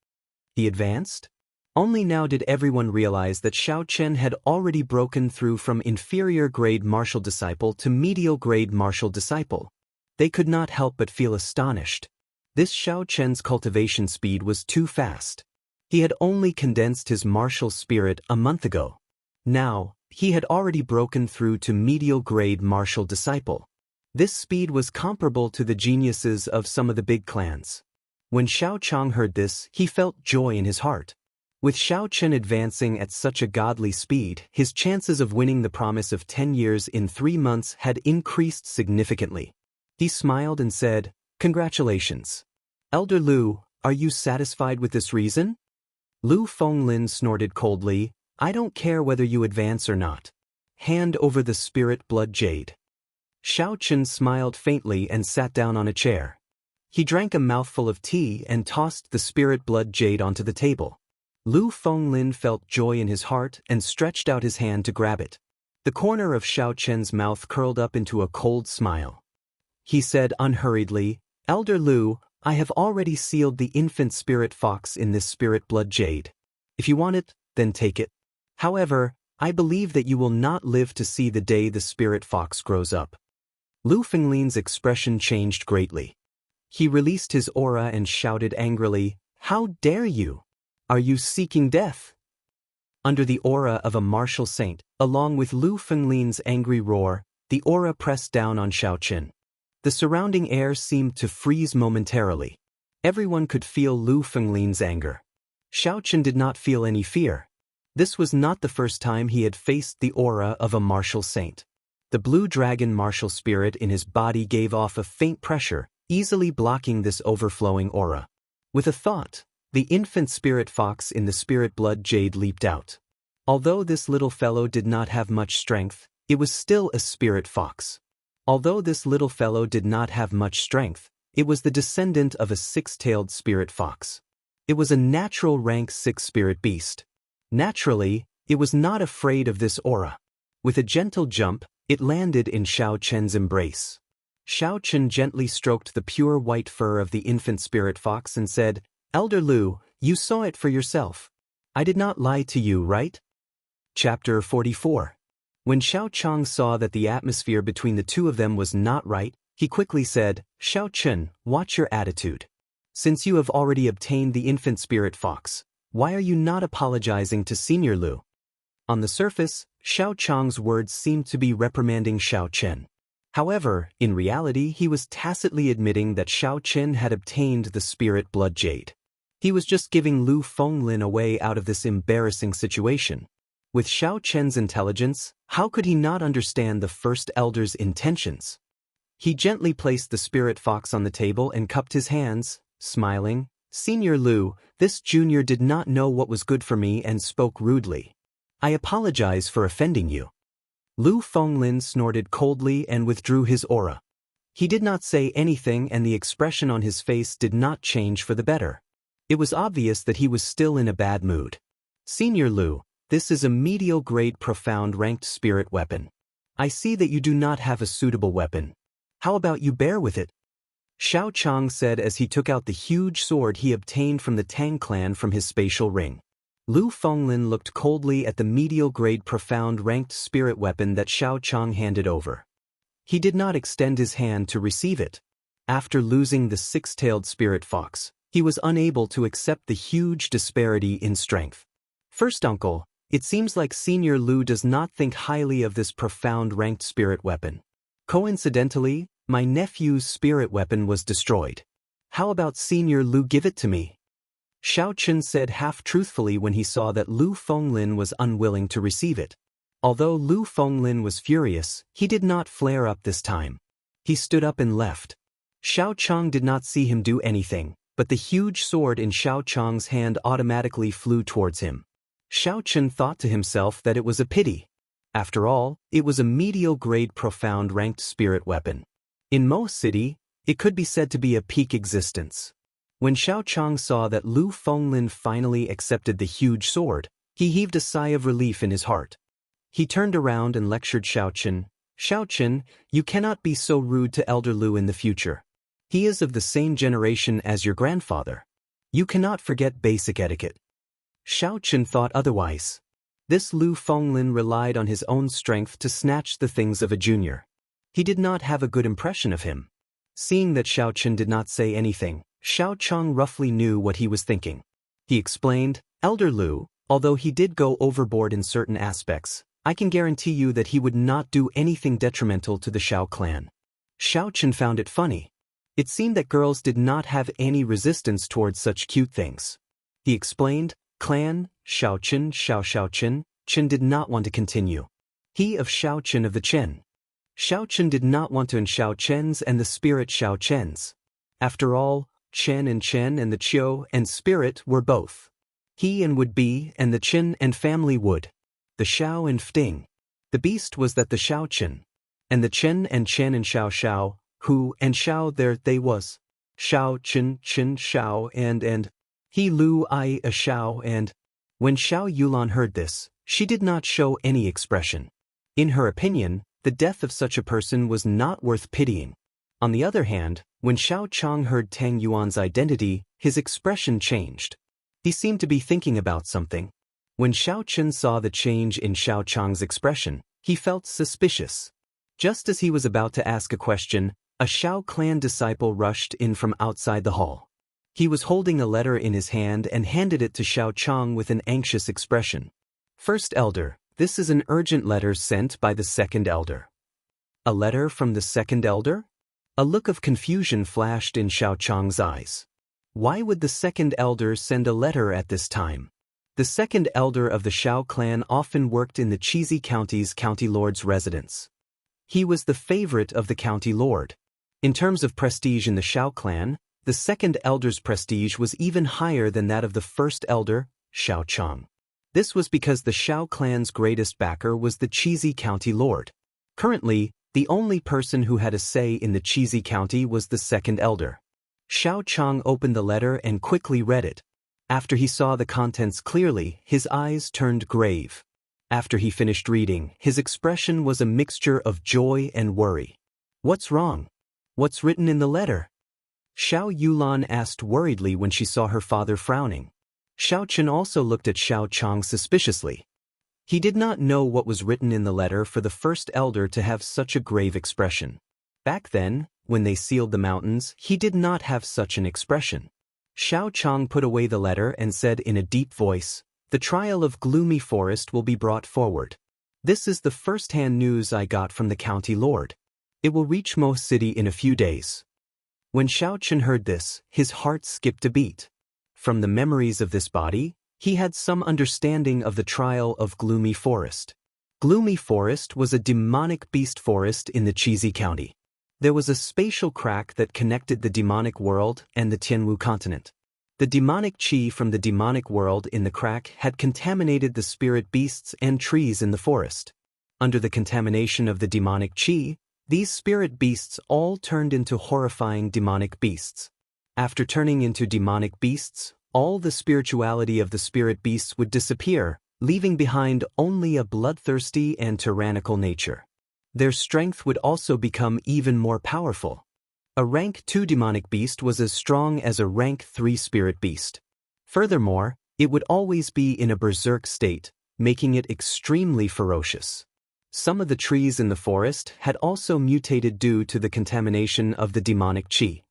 He advanced? Only now did everyone realize that Xiao Chen had already broken through from inferior grade martial disciple to medial grade martial disciple. They could not help but feel astonished. This Xiao Chen's cultivation speed was too fast. He had only condensed his martial spirit a month ago. Now, he had already broken through to medial grade martial disciple. This speed was comparable to the geniuses of some of the big clans. When Xiao Chong heard this, he felt joy in his heart. With Xiao Chen advancing at such a godly speed, his chances of winning the promise of 10 years in 3 months had increased significantly. He smiled and said, "Congratulations. Elder Lu, are you satisfied with this reason?" Lu Fenglin snorted coldly, "I don't care whether you advance or not. Hand over the spirit blood jade." Xiao Chen smiled faintly and sat down on a chair. He drank a mouthful of tea and tossed the spirit blood jade onto the table. Lu Fenglin felt joy in his heart and stretched out his hand to grab it. The corner of Xiao Chen's mouth curled up into a cold smile. He said unhurriedly, "Elder Lu, I have already sealed the infant spirit fox in this spirit blood jade. If you want it, then take it. However, I believe that you will not live to see the day the spirit fox grows up." Lu Fenglin's expression changed greatly. He released his aura and shouted angrily, "How dare you? Are you seeking death?" Under the aura of a martial saint, along with Lu Fenglin's angry roar, the aura pressed down on Xiao Chen. The surrounding air seemed to freeze momentarily. Everyone could feel Lu Fenglin's anger. Xiao Chen did not feel any fear. This was not the first time he had faced the aura of a martial saint. The blue dragon martial spirit in his body gave off a faint pressure, easily blocking this overflowing aura. With a thought, the infant spirit fox in the spirit blood jade leaped out. Although this little fellow did not have much strength, it was still a spirit fox. Although this little fellow did not have much strength, it was the descendant of a six-tailed spirit fox. It was a natural rank 6 spirit beast. Naturally, it was not afraid of this aura. With a gentle jump, it landed in Xiao Chen's embrace. Xiao Chen gently stroked the pure white fur of the infant spirit fox and said, "Elder Lu, you saw it for yourself. I did not lie to you, right?" Chapter 44. When Xiao Chang saw that the atmosphere between the two of them was not right, he quickly said, "Xiao Chen, watch your attitude. Since you have already obtained the infant spirit fox, why are you not apologizing to Senior Lu?" On the surface, Xiao Chang's words seemed to be reprimanding Xiao Chen. However, in reality he was tacitly admitting that Xiao Chen had obtained the spirit blood jade. He was just giving Lu Fenglin a way out of this embarrassing situation. With Xiao Chen's intelligence, how could he not understand the first elder's intentions? He gently placed the spirit fox on the table and cupped his hands, smiling. "Senior Lu, this junior did not know what was good for me and spoke rudely. I apologize for offending you." Lu Fenglin snorted coldly and withdrew his aura. He did not say anything and the expression on his face did not change for the better. It was obvious that he was still in a bad mood. "Senior Lu, this is a medial grade profound ranked spirit weapon. I see that you do not have a suitable weapon. How about you bear with it?" Xiao Chang said as he took out the huge sword he obtained from the Tang clan from his spatial ring. Lu Fenglin looked coldly at the medial grade profound ranked spirit weapon that Xiao Chang handed over. He did not extend his hand to receive it. After losing the six-tailed spirit fox, he was unable to accept the huge disparity in strength. "First uncle, it seems like Senior Lu does not think highly of this profound ranked spirit weapon. Coincidentally, my nephew's spirit weapon was destroyed. How about Senior Lu give it to me?" Xiao Chen said half-truthfully when he saw that Lu Fenglin was unwilling to receive it. Although Lu Fenglin was furious, he did not flare up this time. He stood up and left. Xiao Chang did not see him do anything, but the huge sword in Xiao Chang's hand automatically flew towards him. Xiao Chen thought to himself that it was a pity. After all, it was a medial-grade profound ranked spirit weapon. In Mo City, it could be said to be a peak existence. When Xiao Chang saw that Lu Fenglin finally accepted the huge sword, he heaved a sigh of relief in his heart. He turned around and lectured Xiao Chen. "Xiao Chen, you cannot be so rude to Elder Lu in the future. He is of the same generation as your grandfather. You cannot forget basic etiquette." Xiao Chen thought otherwise. This Lu Fenglin relied on his own strength to snatch the things of a junior. He did not have a good impression of him. Seeing that Xiao Chen did not say anything, Xiao Chang roughly knew what he was thinking. He explained, "Elder Lu, although he did go overboard in certain aspects, I can guarantee you that he would not do anything detrimental to the Xiao clan." Xiao Chen found it funny. It seemed that girls did not have any resistance towards such cute things. He explained, "Clan, Xiao Chen, Chen did not want to continue. He of Xiao Chen of the Chen. Xiao Chen did not want to in Xiao Chen's and the spirit Xiao Chen's. After all, Chen and the Qiu and spirit were both. He and would be and the Chen and family would. The Xiao and Fting. The beast was that the Xiao Chen. And the Chen and Xiao, who and Xiao there they was. Xiao Chen Xiao and he Lu I a Xiao and." When Xiao Yulan heard this, she did not show any expression. In her opinion, the death of such a person was not worth pitying. On the other hand, when Xiao Chang heard Tang Yuan's identity, his expression changed. He seemed to be thinking about something. When Xiao Chen saw the change in Xiao Chang's expression, he felt suspicious. Just as he was about to ask a question, a Xiao clan disciple rushed in from outside the hall. He was holding a letter in his hand and handed it to Xiao Chang with an anxious expression. "First Elder, this is an urgent letter sent by the second elder." "A letter from the second elder?" A look of confusion flashed in Xiao Chang's eyes. Why would the second elder send a letter at this time? The second elder of the Xiao clan often worked in the Chizi County's county lord's residence. He was the favorite of the county lord. In terms of prestige in the Xiao clan, the second elder's prestige was even higher than that of the first elder, Xiao Chang. This was because the Xiao clan's greatest backer was the Chizi County Lord. Currently, The only person who had a say in the cheesy county was the second elder. Xiao Chang opened the letter and quickly read it. After he saw the contents clearly, his eyes turned grave. After he finished reading, his expression was a mixture of joy and worry. "What's wrong? What's written in the letter?" Xiao Yulan asked worriedly when she saw her father frowning. Xiao Chen also looked at Xiao Chang suspiciously. He did not know what was written in the letter for the first elder to have such a grave expression. Back then, when they sealed the mountains, he did not have such an expression. Xiao Chang put away the letter and said in a deep voice, "The trial of Gloomy Forest will be brought forward. This is the first-hand news I got from the county lord. It will reach Mo City in a few days." When Xiao Chen heard this, his heart skipped a beat. From the memories of this body, he had some understanding of the trial of Gloomy Forest. Gloomy Forest was a demonic beast forest in the Cheesy County. There was a spatial crack that connected the demonic world and the Tianwu continent. The demonic qi from the demonic world in the crack had contaminated the spirit beasts and trees in the forest. Under the contamination of the demonic qi, these spirit beasts all turned into horrifying demonic beasts. After turning into demonic beasts, all the spirituality of the spirit beasts would disappear, leaving behind only a bloodthirsty and tyrannical nature. Their strength would also become even more powerful. A rank 2 demonic beast was as strong as a rank 3 spirit beast. Furthermore, it would always be in a berserk state, making it extremely ferocious. Some of the trees in the forest had also mutated due to the contamination of the demonic qi.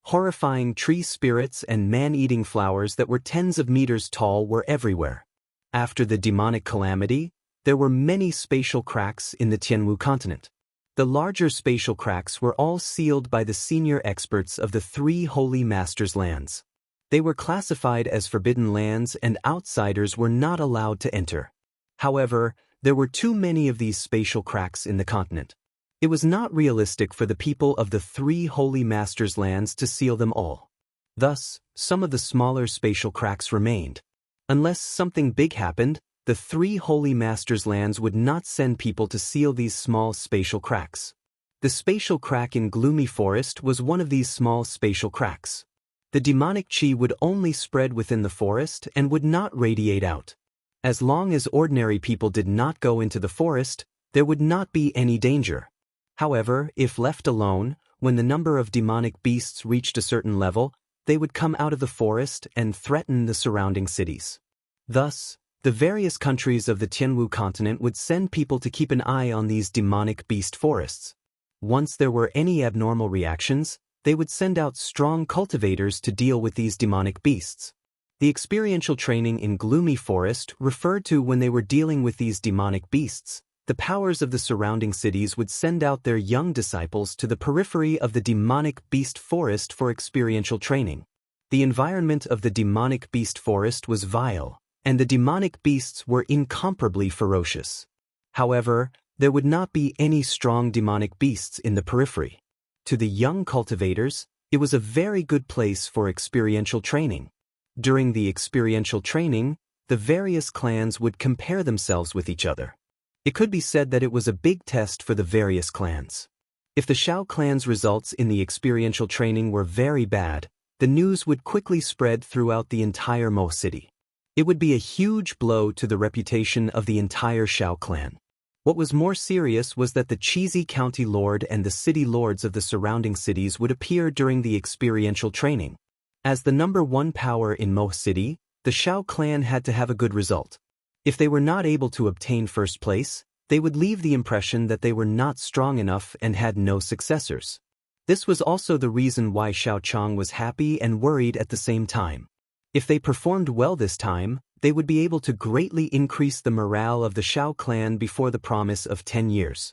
Horrifying tree spirits and man-eating flowers that were tens of meters tall were everywhere. After the demonic calamity, there were many spatial cracks in the Tianwu continent. The larger spatial cracks were all sealed by the senior experts of the 3 Holy Masters' lands. They were classified as forbidden lands and outsiders were not allowed to enter. However, there were too many of these spatial cracks in the continent. It was not realistic for the people of the 3 Holy Masters' lands to seal them all. Thus, some of the smaller spatial cracks remained. Unless something big happened, the 3 Holy Masters' lands would not send people to seal these small spatial cracks. The spatial crack in Gloomy Forest was one of these small spatial cracks. The demonic qi would only spread within the forest and would not radiate out. As long as ordinary people did not go into the forest, there would not be any danger. However, if left alone, when the number of demonic beasts reached a certain level, they would come out of the forest and threaten the surrounding cities. Thus, the various countries of the Tianwu continent would send people to keep an eye on these demonic beast forests. Once there were any abnormal reactions, they would send out strong cultivators to deal with these demonic beasts. The experiential training in Gloomy Forest referred to when they were dealing with these demonic beasts. The powers of the surrounding cities would send out their young disciples to the periphery of the demonic beast forest for experiential training. The environment of the demonic beast forest was vile, and the demonic beasts were incomparably ferocious. However, there would not be any strong demonic beasts in the periphery. To the young cultivators, it was a very good place for experiential training. During the experiential training, the various clans would compare themselves with each other. It could be said that it was a big test for the various clans. If the Shao clan's results in the experiential training were very bad, the news would quickly spread throughout the entire Mo city. It would be a huge blow to the reputation of the entire Shao clan. What was more serious was that the Cheesy County Lord and the city lords of the surrounding cities would appear during the experiential training. As the number 1 power in Mo City, the Shao clan had to have a good result. If they were not able to obtain first place, they would leave the impression that they were not strong enough and had no successors. This was also the reason why Xiao Chang was happy and worried at the same time. If they performed well this time, they would be able to greatly increase the morale of the Shao clan before the promise of 10 years.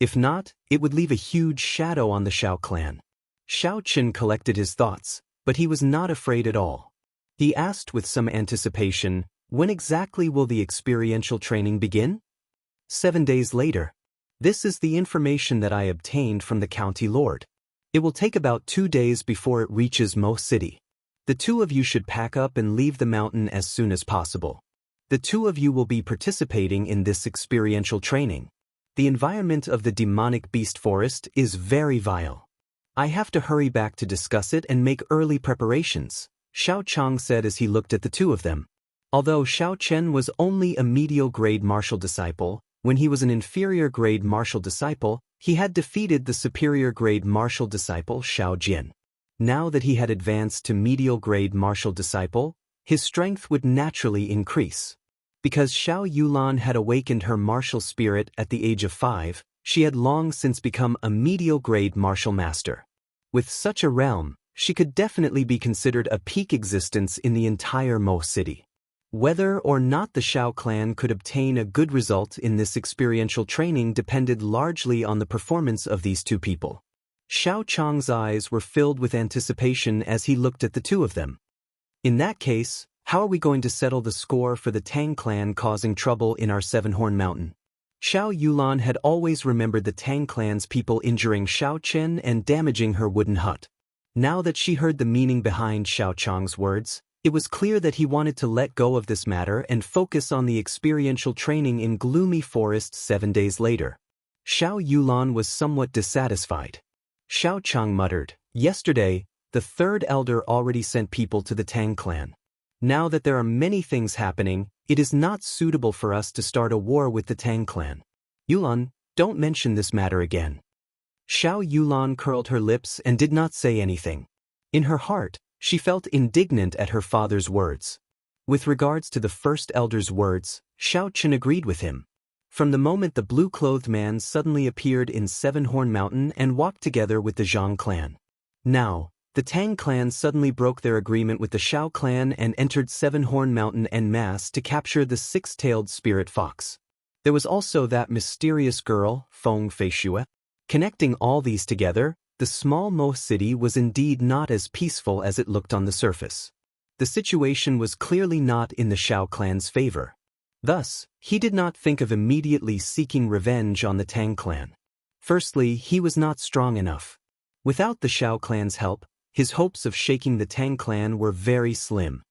If not, it would leave a huge shadow on the Shao clan. Xiao Qin collected his thoughts, but he was not afraid at all. He asked with some anticipation, "When exactly will the experiential training begin?" 7 days later. This is the information that I obtained from the county lord. It will take about 2 days before it reaches Mo City. The 2 of you should pack up and leave the mountain as soon as possible. The 2 of you will be participating in this experiential training. The environment of the demonic beast forest is very vile. I have to hurry back to discuss it and make early preparations, Xiao Chang said as he looked at the two of them. Although Xiao Chen was only a medial grade martial disciple, when he was an inferior grade martial disciple, he had defeated the superior grade martial disciple Xiao Jin. Now that he had advanced to medial grade martial disciple, his strength would naturally increase. Because Xiao Yulan had awakened her martial spirit at the age of 5, she had long since become a medial grade martial master. With such a realm, she could definitely be considered a peak existence in the entire Mo city. Whether or not the Xiao clan could obtain a good result in this experiential training depended largely on the performance of these two people. Xiao Chang's eyes were filled with anticipation as he looked at the two of them. In that case, how are we going to settle the score for the Tang clan causing trouble in our Seven-Horn Mountain? Xiao Yulan had always remembered the Tang clan's people injuring Xiao Chen and damaging her wooden hut. Now that she heard the meaning behind Xiao Chang's words, it was clear that he wanted to let go of this matter and focus on the experiential training in Gloomy Forest 7 days later. Xiao Yulan was somewhat dissatisfied. Xiao Chang muttered, "Yesterday, the third elder already sent people to the Tang clan. Now that there are many things happening, it is not suitable for us to start a war with the Tang clan. Yulan, don't mention this matter again." Xiao Yulan curled her lips and did not say anything. In her heart, she felt indignant at her father's words. With regards to the first elder's words, Xiao Chen agreed with him. From the moment the blue-clothed man suddenly appeared in Seven-Horn Mountain and walked together with the Zhang clan. Now, the Tang clan suddenly broke their agreement with the Xiao clan and entered Seven-Horn Mountain en masse to capture the six-tailed spirit fox. There was also that mysterious girl, Feng Feishue. Connecting all these together, the small Mo city was indeed not as peaceful as it looked on the surface. The situation was clearly not in the Xiao clan's favor. Thus, he did not think of immediately seeking revenge on the Tang clan. Firstly, he was not strong enough. Without the Xiao clan's help, his hopes of shaking the Tang clan were very slim.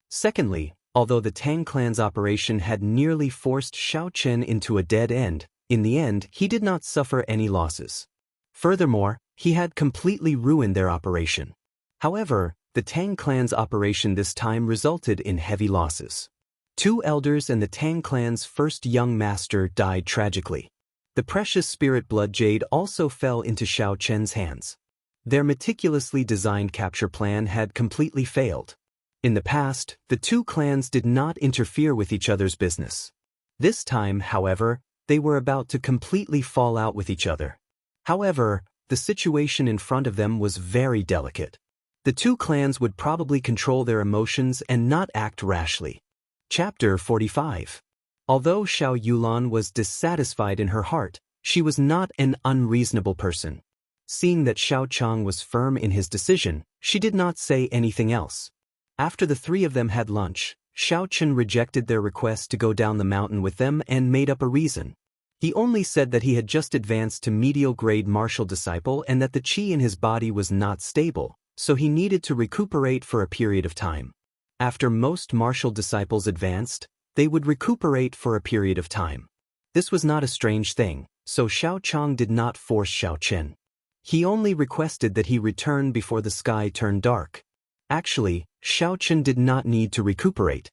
Secondly, although the Tang clan's operation had nearly forced Xiao Chen into a dead end, in the end he did not suffer any losses. Furthermore, he had completely ruined their operation. However, the Tang clan's operation this time resulted in heavy losses. 2 elders and the Tang clan's first young master died tragically. The precious spirit blood jade also fell into Xiao Chen's hands. Their meticulously designed capture plan had completely failed. In the past, the 2 clans did not interfere with each other's business. This time, however, they were about to completely fall out with each other. However, the situation in front of them was very delicate. The 2 clans would probably control their emotions and not act rashly. Chapter 45. Although Xiao Yulan was dissatisfied in her heart, she was not an unreasonable person. Seeing that Xiao Chang was firm in his decision, she did not say anything else. After the 3 of them had lunch, Xiao Chen rejected their request to go down the mountain with them and made up a reason. He only said that he had just advanced to medial grade martial disciple and that the qi in his body was not stable, so he needed to recuperate for a period of time. After most martial disciples advanced, they would recuperate for a period of time. This was not a strange thing, so Xiao Chang did not force Xiao Chen. He only requested that he return before the sky turned dark. Actually, Xiao Chen did not need to recuperate.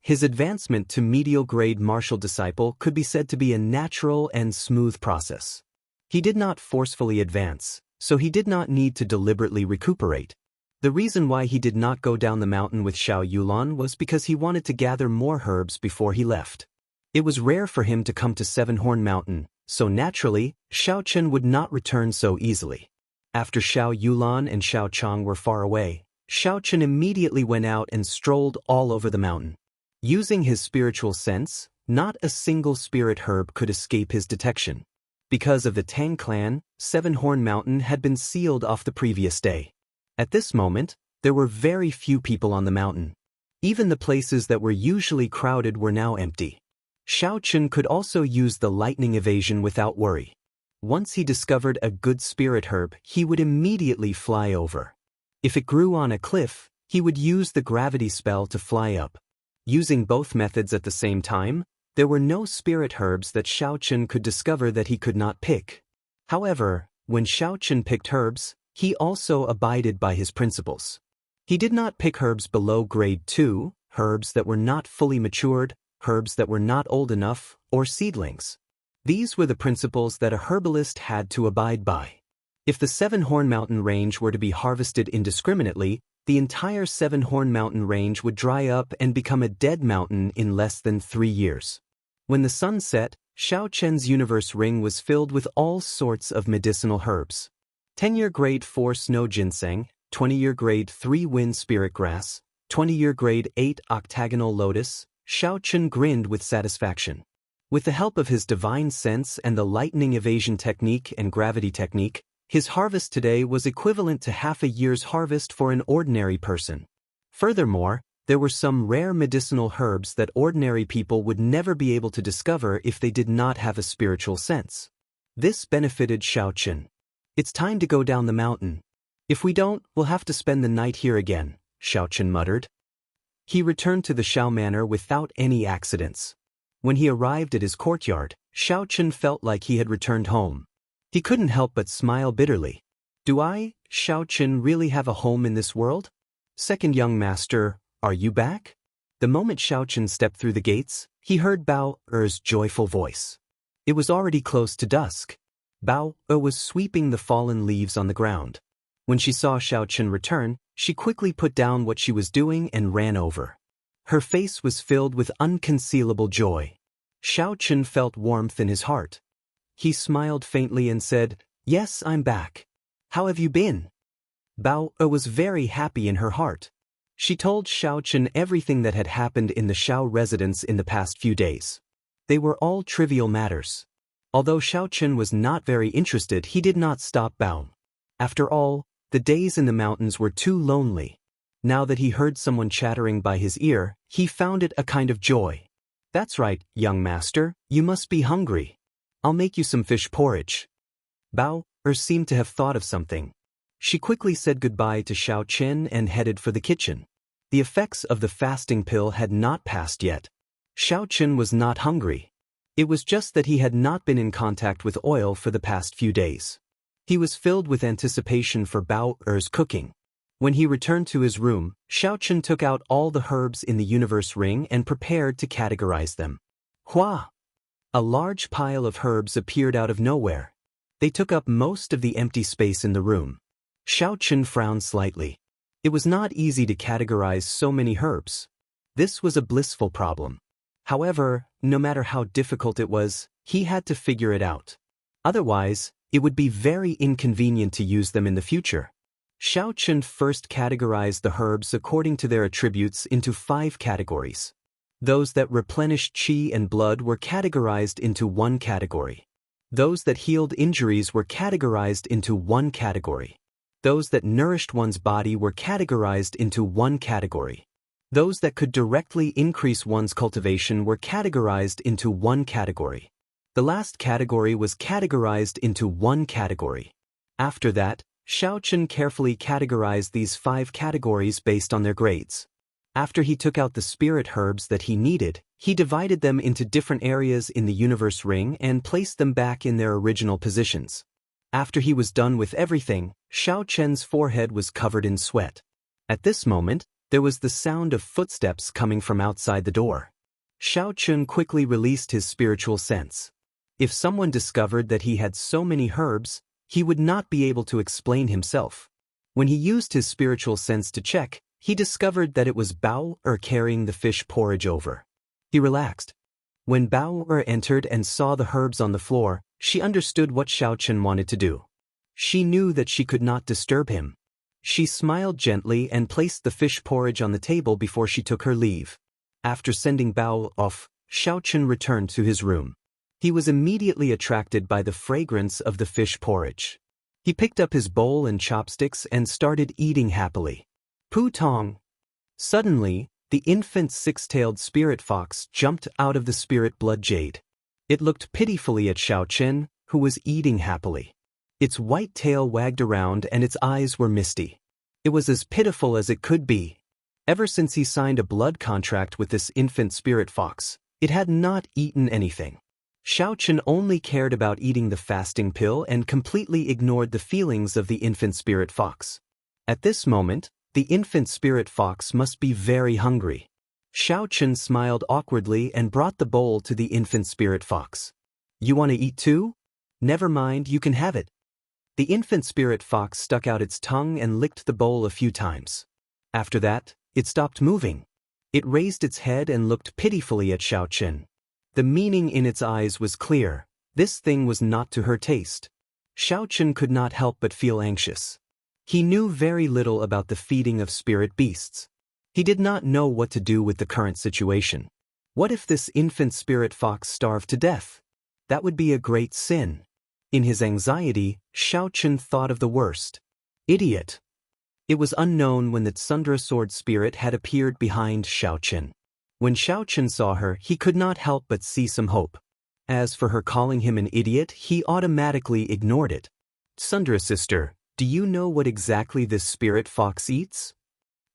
His advancement to medial grade martial disciple could be said to be a natural and smooth process. He did not forcefully advance, so he did not need to deliberately recuperate. The reason why he did not go down the mountain with Xiao Yulan was because he wanted to gather more herbs before he left. It was rare for him to come to Seven-Horn Mountain, so naturally, Xiao Chen would not return so easily. After Xiao Yulan and Xiao Chang were far away, Xiao Chen immediately went out and strolled all over the mountain. Using his spiritual sense, not a single spirit herb could escape his detection. Because of the Tang clan, Seven-Horn Mountain had been sealed off the previous day. At this moment, there were very few people on the mountain. Even the places that were usually crowded were now empty. Xiao Chen could also use the lightning evasion without worry. Once he discovered a good spirit herb, he would immediately fly over. If it grew on a cliff, he would use the gravity spell to fly up. Using both methods at the same time, There were no spirit herbs that Xiaochen could discover that he could not pick. However, when Xiaochen picked herbs, he also abided by his principles. He did not pick herbs below grade 2, herbs that were not fully matured, herbs that were not old enough, or seedlings. These were the principles that a herbalist had to abide by. If the Seven-Horn Mountain range were to be harvested indiscriminately, the entire Seven-Horn Mountain range would dry up and become a dead mountain in less than 3 years. When the sun set, Xiaochen's universe ring was filled with all sorts of medicinal herbs. 10-year grade 4 snow ginseng, 20-year grade 3 wind spirit grass, 20-year grade 8 octagonal lotus. Xiaochen grinned with satisfaction. With the help of his divine sense and the lightning evasion technique and gravity technique, his harvest today was equivalent to half a year's harvest for an ordinary person. Furthermore, there were some rare medicinal herbs that ordinary people would never be able to discover if they did not have a spiritual sense. This benefited Xiaochen. It's time to go down the mountain. If we don't, we'll have to spend the night here again, Xiaochen muttered. He returned to the Xiao Manor without any accidents. When he arrived at his courtyard, Xiaochen felt like he had returned home. He couldn't help but smile bitterly. Do I, Xiaochen, really have a home in this world? Second young master, are you back? The moment Xiaochen stepped through the gates, he heard Bao Er's joyful voice. It was already close to dusk. Bao Er was sweeping the fallen leaves on the ground. When she saw Xiaochen return, she quickly put down what she was doing and ran over. Her face was filled with unconcealable joy. Xiaochen felt warmth in his heart. He smiled faintly and said, "Yes, I'm back. How have you been?" Bao Er was very happy in her heart. She told Xiaochen everything that had happened in the Xiao residence in the past few days. They were all trivial matters. Although Xiaochen was not very interested, he did not stop Bao. After all, the days in the mountains were too lonely. Now that he heard someone chattering by his ear, he found it a kind of joy. "That's right, young master, you must be hungry. I'll make you some fish porridge." Bao Er seemed to have thought of something. She quickly said goodbye to Xiaochen and headed for the kitchen. The effects of the fasting pill had not passed yet. Xiaochen was not hungry. It was just that he had not been in contact with oil for the past few days. He was filled with anticipation for Bao Er's cooking. When he returned to his room, Xiaochen took out all the herbs in the universe ring and prepared to categorize them. Hua! A large pile of herbs appeared out of nowhere. They took up most of the empty space in the room. Xiaochen frowned slightly. It was not easy to categorize so many herbs. This was a blissful problem. However, no matter how difficult it was, he had to figure it out. Otherwise, it would be very inconvenient to use them in the future. Xiaochen first categorized the herbs according to their attributes into 5 categories. Those that replenished qi and blood were categorized into 1 category. Those that healed injuries were categorized into 1 category. Those that nourished one's body were categorized into 1 category. Those that could directly increase one's cultivation were categorized into 1 category. The last category was categorized into 1 category. After that, Xiaochen carefully categorized these 5 categories based on their grades. After he took out the spirit herbs that he needed, he divided them into different areas in the universe ring and placed them back in their original positions. After he was done with everything, Xiaochen's forehead was covered in sweat. At this moment, there was the sound of footsteps coming from outside the door. Xiaochen quickly released his spiritual sense. If someone discovered that he had so many herbs, he would not be able to explain himself. When he used his spiritual sense to check, he discovered that it was Bao Er carrying the fish porridge over. He relaxed. When Bao Er entered and saw the herbs on the floor, she understood what Xiaochen wanted to do. She knew that she could not disturb him. She smiled gently and placed the fish porridge on the table before she took her leave. After sending Bao off, Xiaochen returned to his room. He was immediately attracted by the fragrance of the fish porridge. He picked up his bowl and chopsticks and started eating happily. Pu Tong! Suddenly, the infant 6-tailed spirit fox jumped out of the spirit blood jade. It looked pitifully at Xiaochen, who was eating happily. Its white tail wagged around and its eyes were misty. It was as pitiful as it could be. Ever since he signed a blood contract with this infant spirit fox, It had not eaten anything. Xiaochen only cared about eating the fasting pill and completely ignored the feelings of the infant spirit fox. At this moment, the infant spirit fox must be very hungry. Xiaochen smiled awkwardly and brought the bowl to the infant spirit fox. You want to eat too? Never mind, you can have it. The infant spirit fox stuck out its tongue and licked the bowl a few times. After that, it stopped moving. It raised its head and looked pitifully at Xiaochen. The meaning in its eyes was clear. This thing was not to her taste. Xiaochen could not help but feel anxious. He knew very little about the feeding of spirit beasts. He did not know what to do with the current situation. What if this infant spirit fox starved to death? That would be a great sin. In his anxiety, Xiaochen thought of the worst. Idiot. It was unknown when the Tsundra sword spirit had appeared behind Xiaochen. When Xiaochen saw her, he could not help but see some hope. As for her calling him an idiot, he automatically ignored it. Tsundra sister, do you know what exactly this spirit fox eats?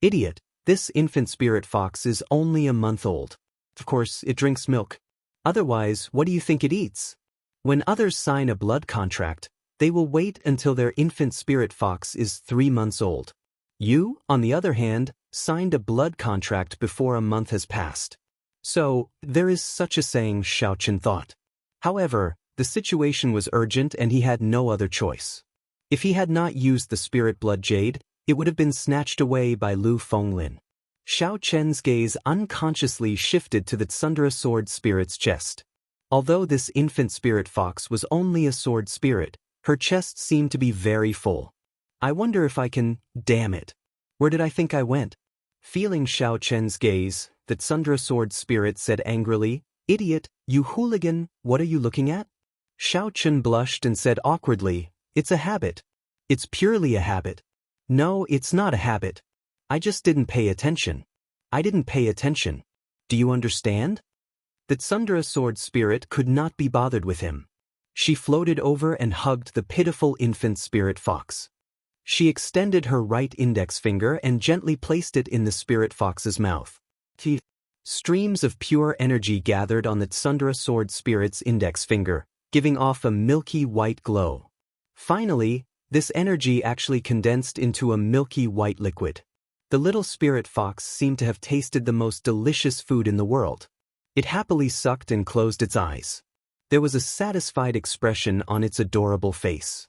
Idiot, this infant spirit fox is only a month old. Of course, it drinks milk. Otherwise, what do you think it eats? When others sign a blood contract, they will wait until their infant spirit fox is 3 months old. You, on the other hand, signed a blood contract before a month has passed. So, there is such a saying, Xiaochen thought. However, the situation was urgent and he had no other choice. If he had not used the spirit blood jade, it would have been snatched away by Lu Fenglin. Xiaochen's gaze unconsciously shifted to the Tsundra sword spirit's chest. Although this infant spirit fox was only a sword spirit, her chest seemed to be very full. I wonder if I can, damn it. Where did I think I went? Feeling Xiaochen's gaze, the Tsundra sword spirit said angrily, Idiot, you hooligan, what are you looking at? Xiaochen blushed and said awkwardly, It's a habit. It's purely a habit. No, it's not a habit. I just didn't pay attention. I didn't pay attention. Do you understand? The Tsundra sword spirit could not be bothered with him. She floated over and hugged the pitiful infant spirit fox. She extended her right index finger and gently placed it in the spirit fox's mouth. Streams of pure energy gathered on the Tsundra sword spirit's index finger, giving off a milky white glow. Finally, this energy actually condensed into a milky white liquid. The little spirit fox seemed to have tasted the most delicious food in the world. It happily sucked and closed its eyes. There was a satisfied expression on its adorable face.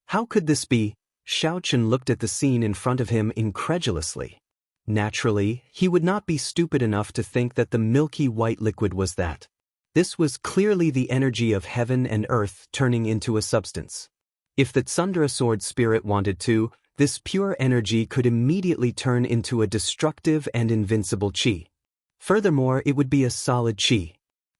How could this be? Xiaochen looked at the scene in front of him incredulously. Naturally, he would not be stupid enough to think that the milky white liquid was that. This was clearly the energy of heaven and earth turning into a substance. If the Tsundra sword spirit wanted to, this pure energy could immediately turn into a destructive and invincible qi. Furthermore, it would be a solid qi.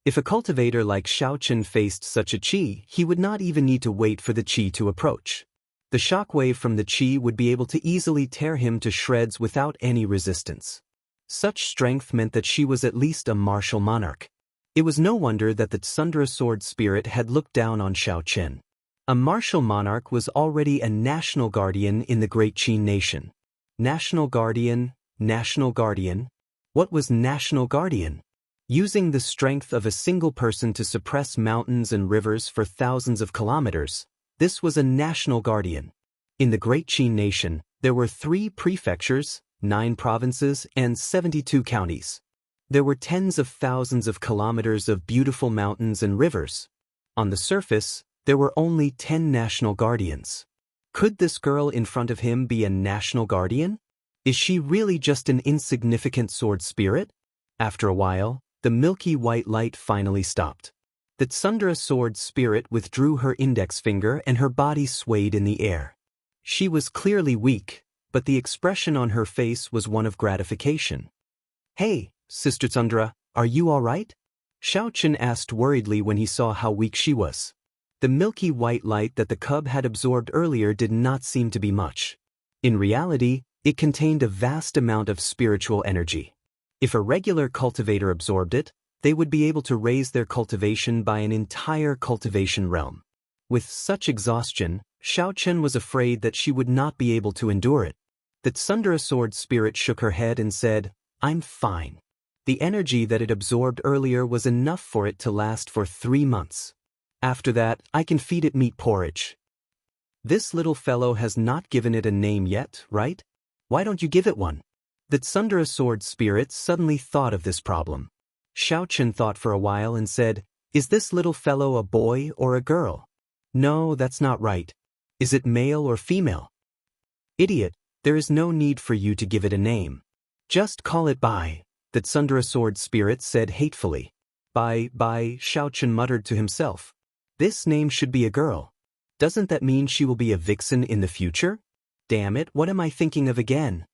If a cultivator like Xiaochen faced such a qi, he would not even need to wait for the qi to approach. The shockwave from the qi would be able to easily tear him to shreds without any resistance. Such strength meant that she was at least a martial monarch. It was no wonder that the Tsundra sword spirit had looked down on Xiaochen. A martial monarch was already a national guardian in the great Qin nation. National guardian, national guardian. What was national guardian? Using the strength of a single person to suppress mountains and rivers for thousands of kilometers, this was a national guardian. In the great Qin nation, there were 3 prefectures, 9 provinces, and 72 counties. There were tens of thousands of kilometers of beautiful mountains and rivers. On the surface, there were only 10 national guardians. Could this girl in front of him be a national guardian? Is she really just an insignificant sword spirit? After a while, the milky white light finally stopped. The Tsundra sword spirit withdrew her index finger and her body swayed in the air. She was clearly weak, but the expression on her face was one of gratification. Hey, Sister Tsundra, are you all right? Xiaochen asked worriedly when he saw how weak she was. The milky white light that the cub had absorbed earlier did not seem to be much. In reality, it contained a vast amount of spiritual energy. If a regular cultivator absorbed it, they would be able to raise their cultivation by an entire cultivation realm. With such exhaustion, Xiaochen was afraid that she would not be able to endure it. The Tsundra sword spirit shook her head and said, I'm fine. The energy that it absorbed earlier was enough for it to last for 3 months. After that, I can feed it meat porridge. This little fellow has not given it a name yet, right? Why don't you give it one? The Tsundere sword spirit suddenly thought of this problem. Xiaochen thought for a while and said, "Is this little fellow a boy or a girl?" "No, that's not right. Is it male or female?" "Idiot, there is no need for you to give it a name. Just call it Bai," the Tsundere sword spirit said hatefully. Bai, Xiaochen muttered to himself. This name should be a girl. Doesn't that mean she will be a vixen in the future? Damn it, what am I thinking of again?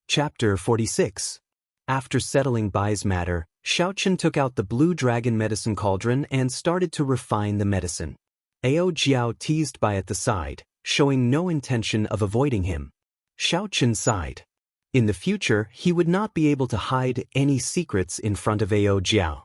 Chapter 46. After settling Bai's matter, Xiaochen took out the blue dragon medicine cauldron and started to refine the medicine. Ao Jiao teased Bai at the side, showing no intention of avoiding him. Xiaochen sighed. In the future, he would not be able to hide any secrets in front of Ao Jiao.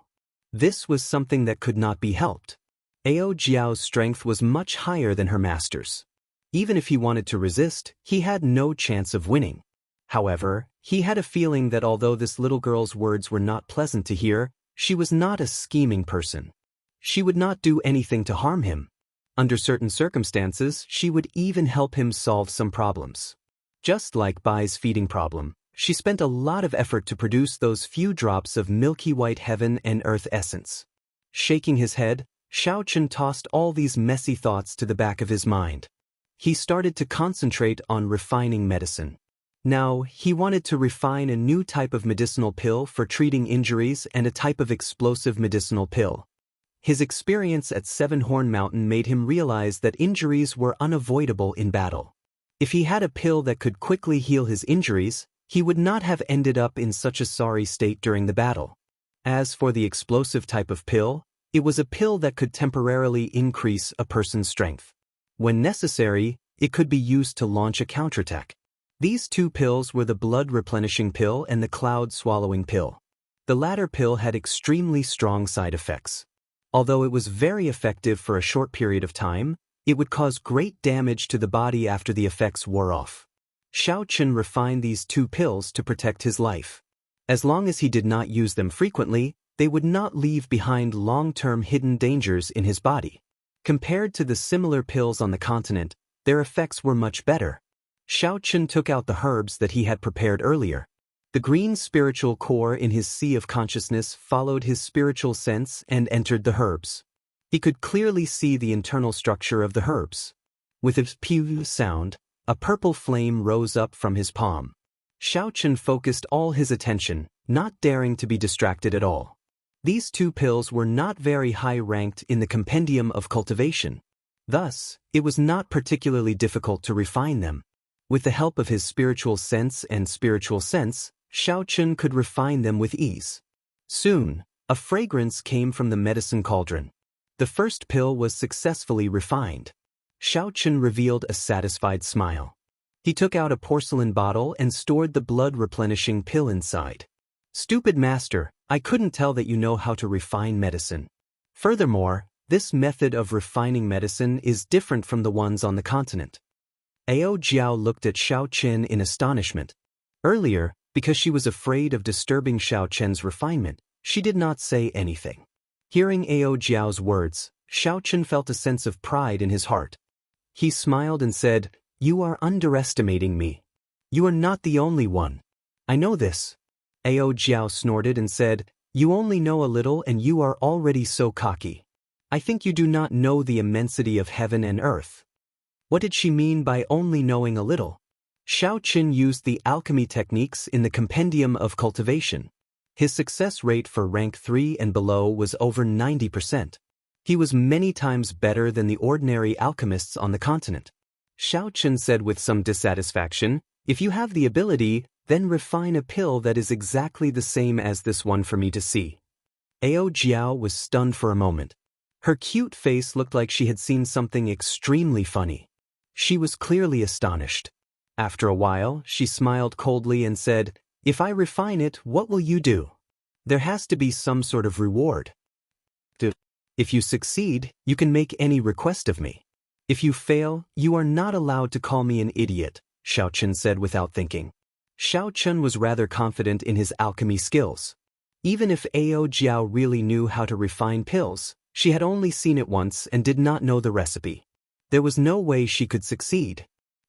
This was something that could not be helped. Ao Jiao's strength was much higher than her master's. Even if he wanted to resist, he had no chance of winning. However, he had a feeling that although this little girl's words were not pleasant to hear, she was not a scheming person. She would not do anything to harm him. Under certain circumstances, she would even help him solve some problems. Just like Bai's feeding problem, she spent a lot of effort to produce those few drops of milky white heaven and earth essence. Shaking his head, Xiaochen tossed all these messy thoughts to the back of his mind. He started to concentrate on refining medicine. Now, he wanted to refine a new type of medicinal pill for treating injuries and a type of explosive medicinal pill. His experience at Seven Horn Mountain made him realize that injuries were unavoidable in battle. If he had a pill that could quickly heal his injuries, he would not have ended up in such a sorry state during the battle. As for the explosive type of pill, it was a pill that could temporarily increase a person's strength. When necessary, it could be used to launch a counterattack. These two pills were the blood-replenishing pill and the cloud-swallowing pill. The latter pill had extremely strong side effects. Although it was very effective for a short period of time, it would cause great damage to the body after the effects wore off. Xiaochen refined these two pills to protect his life. As long as he did not use them frequently, they would not leave behind long-term hidden dangers in his body. Compared to the similar pills on the continent, their effects were much better. Xiaochen took out the herbs that he had prepared earlier. The green spiritual core in his sea of consciousness followed his spiritual sense and entered the herbs. He could clearly see the internal structure of the herbs. With a pew sound, a purple flame rose up from his palm. Xiaochen focused all his attention, not daring to be distracted at all. These two pills were not very high ranked in the compendium of cultivation. Thus, it was not particularly difficult to refine them. With the help of his spiritual sense, Xiaochen could refine them with ease. Soon, a fragrance came from the medicine cauldron. The first pill was successfully refined. Xiaochen revealed a satisfied smile. He took out a porcelain bottle and stored the blood-replenishing pill inside. "Stupid master, I couldn't tell that you know how to refine medicine. Furthermore, this method of refining medicine is different from the ones on the continent." Ao Jiao looked at Xiaochen in astonishment. Earlier, because she was afraid of disturbing Xiaochen's refinement, she did not say anything. Hearing Ao Jiao's words, Xiaochen felt a sense of pride in his heart. He smiled and said, "You are underestimating me. You are not the only one. I know this." Ao Jiao snorted and said, "You only know a little and you are already so cocky. I think you do not know the immensity of heaven and earth." What did she mean by only knowing a little? Xiaochen used the alchemy techniques in the compendium of cultivation. His success rate for rank 3 and below was over 90%. He was many times better than the ordinary alchemists on the continent. Xiaochen said with some dissatisfaction, "If you have the ability, then refine a pill that is exactly the same as this one for me to see." Ao Jiao was stunned for a moment. Her cute face looked like she had seen something extremely funny. She was clearly astonished. After a while, she smiled coldly and said, "If I refine it, what will you do? There has to be some sort of reward. If you succeed, you can make any request of me. If you fail, you are not allowed to call me an idiot," Xiaochen said without thinking. Xiaochen was rather confident in his alchemy skills. Even if Ao Jiao really knew how to refine pills, she had only seen it once and did not know the recipe. There was no way she could succeed.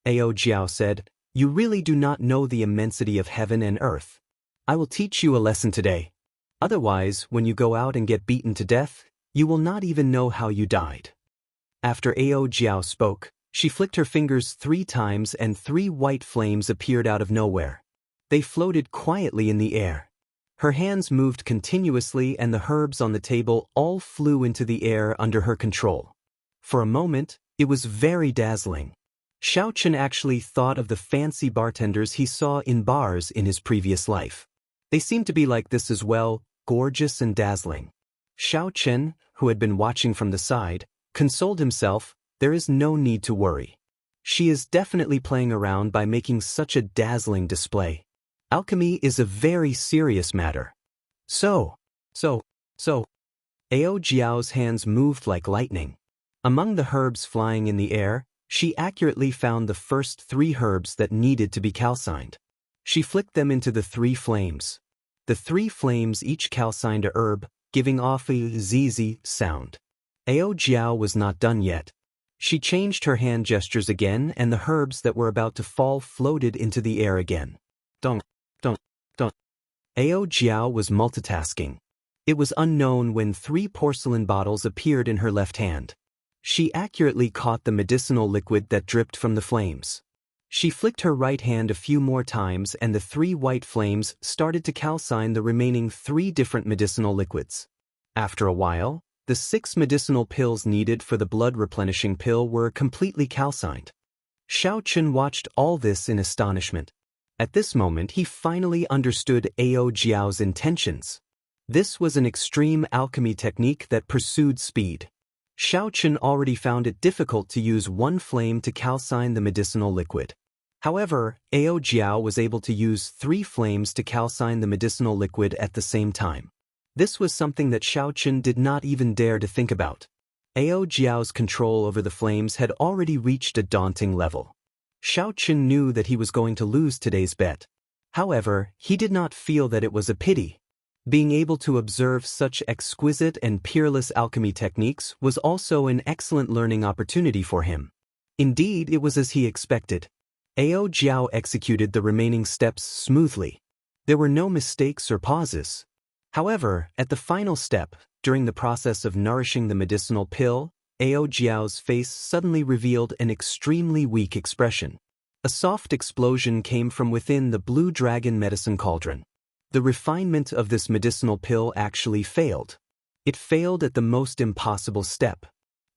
Ao Jiao said, "You really do not know the immensity of heaven and earth. I will teach you a lesson today. Otherwise, when you go out and get beaten to death, you will not even know how you died." After Ao Jiao spoke, she flicked her fingers 3 times and 3 white flames appeared out of nowhere. They floated quietly in the air. Her hands moved continuously and the herbs on the table all flew into the air under her control. For a moment, it was very dazzling. Xiaochen actually thought of the fancy bartenders he saw in bars in his previous life. They seemed to be like this as well, gorgeous and dazzling. Xiaochen, who had been watching from the side, consoled himself, there is no need to worry. She is definitely playing around by making such a dazzling display. Alchemy is a very serious matter. So. Ao Jiao's hands moved like lightning. Among the herbs flying in the air, she accurately found the first 3 herbs that needed to be calcined. She flicked them into the 3 flames. The 3 flames each calcined a herb, giving off a zzz sound. Ao Jiao was not done yet. She changed her hand gestures again and the herbs that were about to fall floated into the air again. Dong. Ao Jiao was multitasking. It was unknown when 3 porcelain bottles appeared in her left hand. She accurately caught the medicinal liquid that dripped from the flames. She flicked her right hand a few more times and the 3 white flames started to calcine the remaining 3 different medicinal liquids. After a while, the 6 medicinal pills needed for the blood replenishing pill were completely calcined. Xiaochen watched all this in astonishment. At this moment he finally understood Ao Jiao's intentions. This was an extreme alchemy technique that pursued speed. Xiaochen already found it difficult to use 1 flame to calcine the medicinal liquid. However, Ao Jiao was able to use 3 flames to calcine the medicinal liquid at the same time. This was something that Xiaochen did not even dare to think about. Ao Jiao's control over the flames had already reached a daunting level. Xiaochen knew that he was going to lose today's bet. However, he did not feel that it was a pity. Being able to observe such exquisite and peerless alchemy techniques was also an excellent learning opportunity for him. Indeed, it was as he expected. Ao Jiao executed the remaining steps smoothly. There were no mistakes or pauses. However, at the final step, during the process of nourishing the medicinal pill, Ao Jiao's face suddenly revealed an extremely weak expression. A soft explosion came from within the blue dragon medicine cauldron. The refinement of this medicinal pill actually failed. It failed at the most impossible step.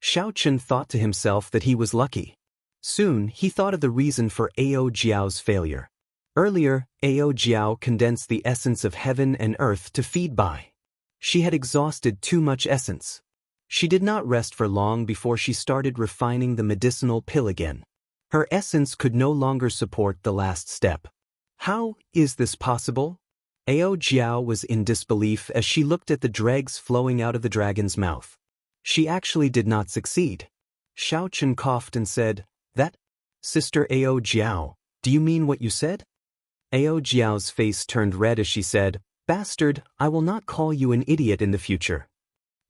Xiaochen thought to himself that he was lucky. Soon, he thought of the reason for Ao Jiao's failure. Earlier, Ao Jiao condensed the essence of heaven and earth to feed by. She had exhausted too much essence. She did not rest for long before she started refining the medicinal pill again. Her essence could no longer support the last step. How is this possible? Ao Jiao was in disbelief as she looked at the dregs flowing out of the dragon's mouth. She actually did not succeed. Xiaochen coughed and said, "That? Sister Ao Jiao, do you mean what you said?" Ao Jiao's face turned red as she said, "Bastard, I will not call you an idiot in the future."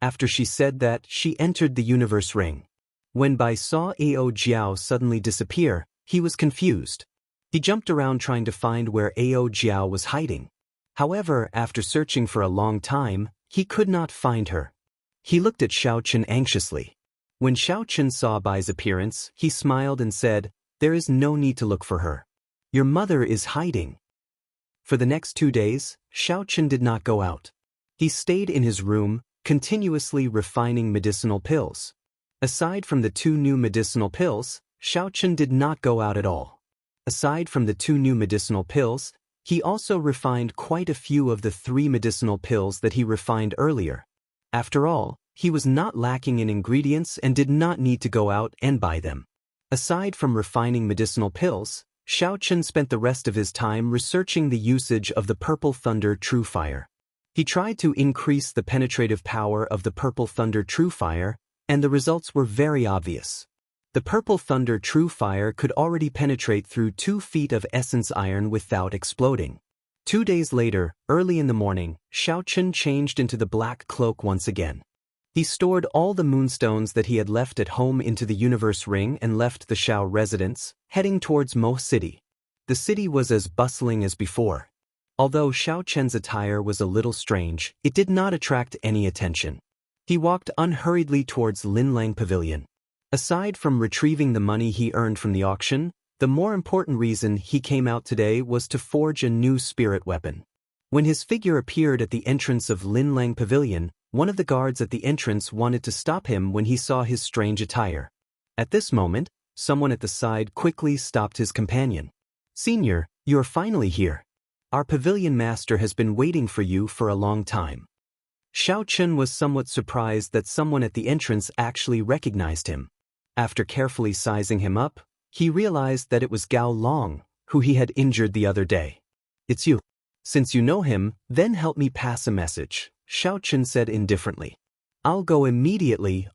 After she said that, she entered the universe ring. When Bai saw Ao Jiao suddenly disappear, he was confused. He jumped around trying to find where Ao Jiao was hiding. However, after searching for a long time, he could not find her. He looked at Xiaochen anxiously. When Xiaochen saw Bai's appearance, he smiled and said, "There is no need to look for her. Your mother is hiding." For the next 2 days, Xiaochen did not go out. He stayed in his room, continuously refining medicinal pills. Aside from the 2 new medicinal pills, Xiaochen did not go out at all. Aside from the 2 new medicinal pills, he also refined quite a few of the 3 medicinal pills that he refined earlier. After all, he was not lacking in ingredients and did not need to go out and buy them. Aside from refining medicinal pills, Xiaochen spent the rest of his time researching the usage of the Purple Thunder True Fire. He tried to increase the penetrative power of the Purple Thunder True Fire, and the results were very obvious. The Purple Thunder True Fire could already penetrate through 2 feet of essence iron without exploding. 2 days later, early in the morning, Xiaochen changed into the black cloak once again. He stored all the moonstones that he had left at home into the universe ring and left the Xiao residence, heading towards Mo City. The city was as bustling as before. Although Xiaochen's attire was a little strange, it did not attract any attention. He walked unhurriedly towards Linlang Pavilion. Aside from retrieving the money he earned from the auction, the more important reason he came out today was to forge a new spirit weapon. When his figure appeared at the entrance of Linlang Pavilion, one of the guards at the entrance wanted to stop him when he saw his strange attire. At this moment, someone at the side quickly stopped his companion. "Senior, you are finally here. Our pavilion master has been waiting for you for a long time." Xiaochen was somewhat surprised that someone at the entrance actually recognized him. After carefully sizing him up, he realized that it was Gao Long, who he had injured the other day. "It's you. Since you know him, then help me pass a message," Xiaochen said indifferently. I'll go immediately.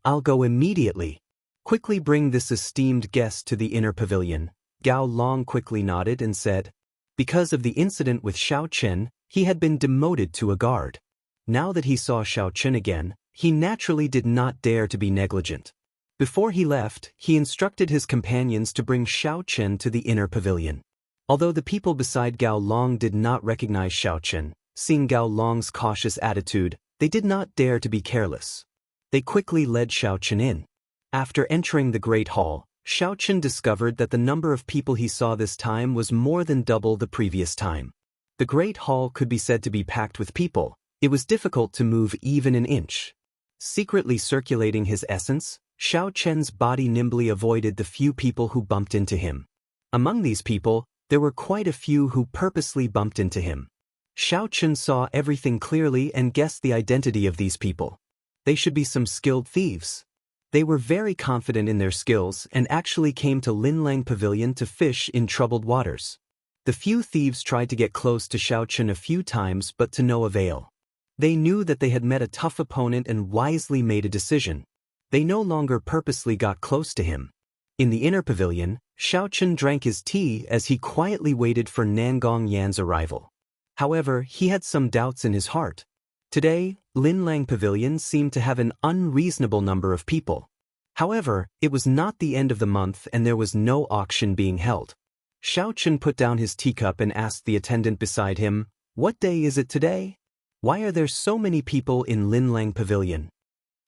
Quickly bring this esteemed guest to the inner pavilion." Gao Long quickly nodded and said. Because of the incident with Xiaochen, he had been demoted to a guard. Now that he saw Xiaochen again, he naturally did not dare to be negligent. Before he left, he instructed his companions to bring Xiaochen to the inner pavilion. Although the people beside Gao Long did not recognize Xiaochen, seeing Gao Long's cautious attitude, they did not dare to be careless. They quickly led Xiaochen in. After entering the Great Hall, Xiaochen discovered that the number of people he saw this time was more than double the previous time. The Great Hall could be said to be packed with people. It was difficult to move even an inch. Secretly circulating his essence, Xiaochen's body nimbly avoided the few people who bumped into him. Among these people, there were quite a few who purposely bumped into him. Xiaochen saw everything clearly and guessed the identity of these people. They should be some skilled thieves. They were very confident in their skills and actually came to Linlang Pavilion to fish in troubled waters. The few thieves tried to get close to Xiaochen a few times but to no avail. They knew that they had met a tough opponent and wisely made a decision. They no longer purposely got close to him. In the inner pavilion, Xiaochen drank his tea as he quietly waited for Nangong Yan's arrival. However, he had some doubts in his heart. Today, Linlang Pavilion seemed to have an unreasonable number of people. However, it was not the end of the month and there was no auction being held. Xiaochen put down his teacup and asked the attendant beside him, "What day is it today? Why are there so many people in Linlang Pavilion?"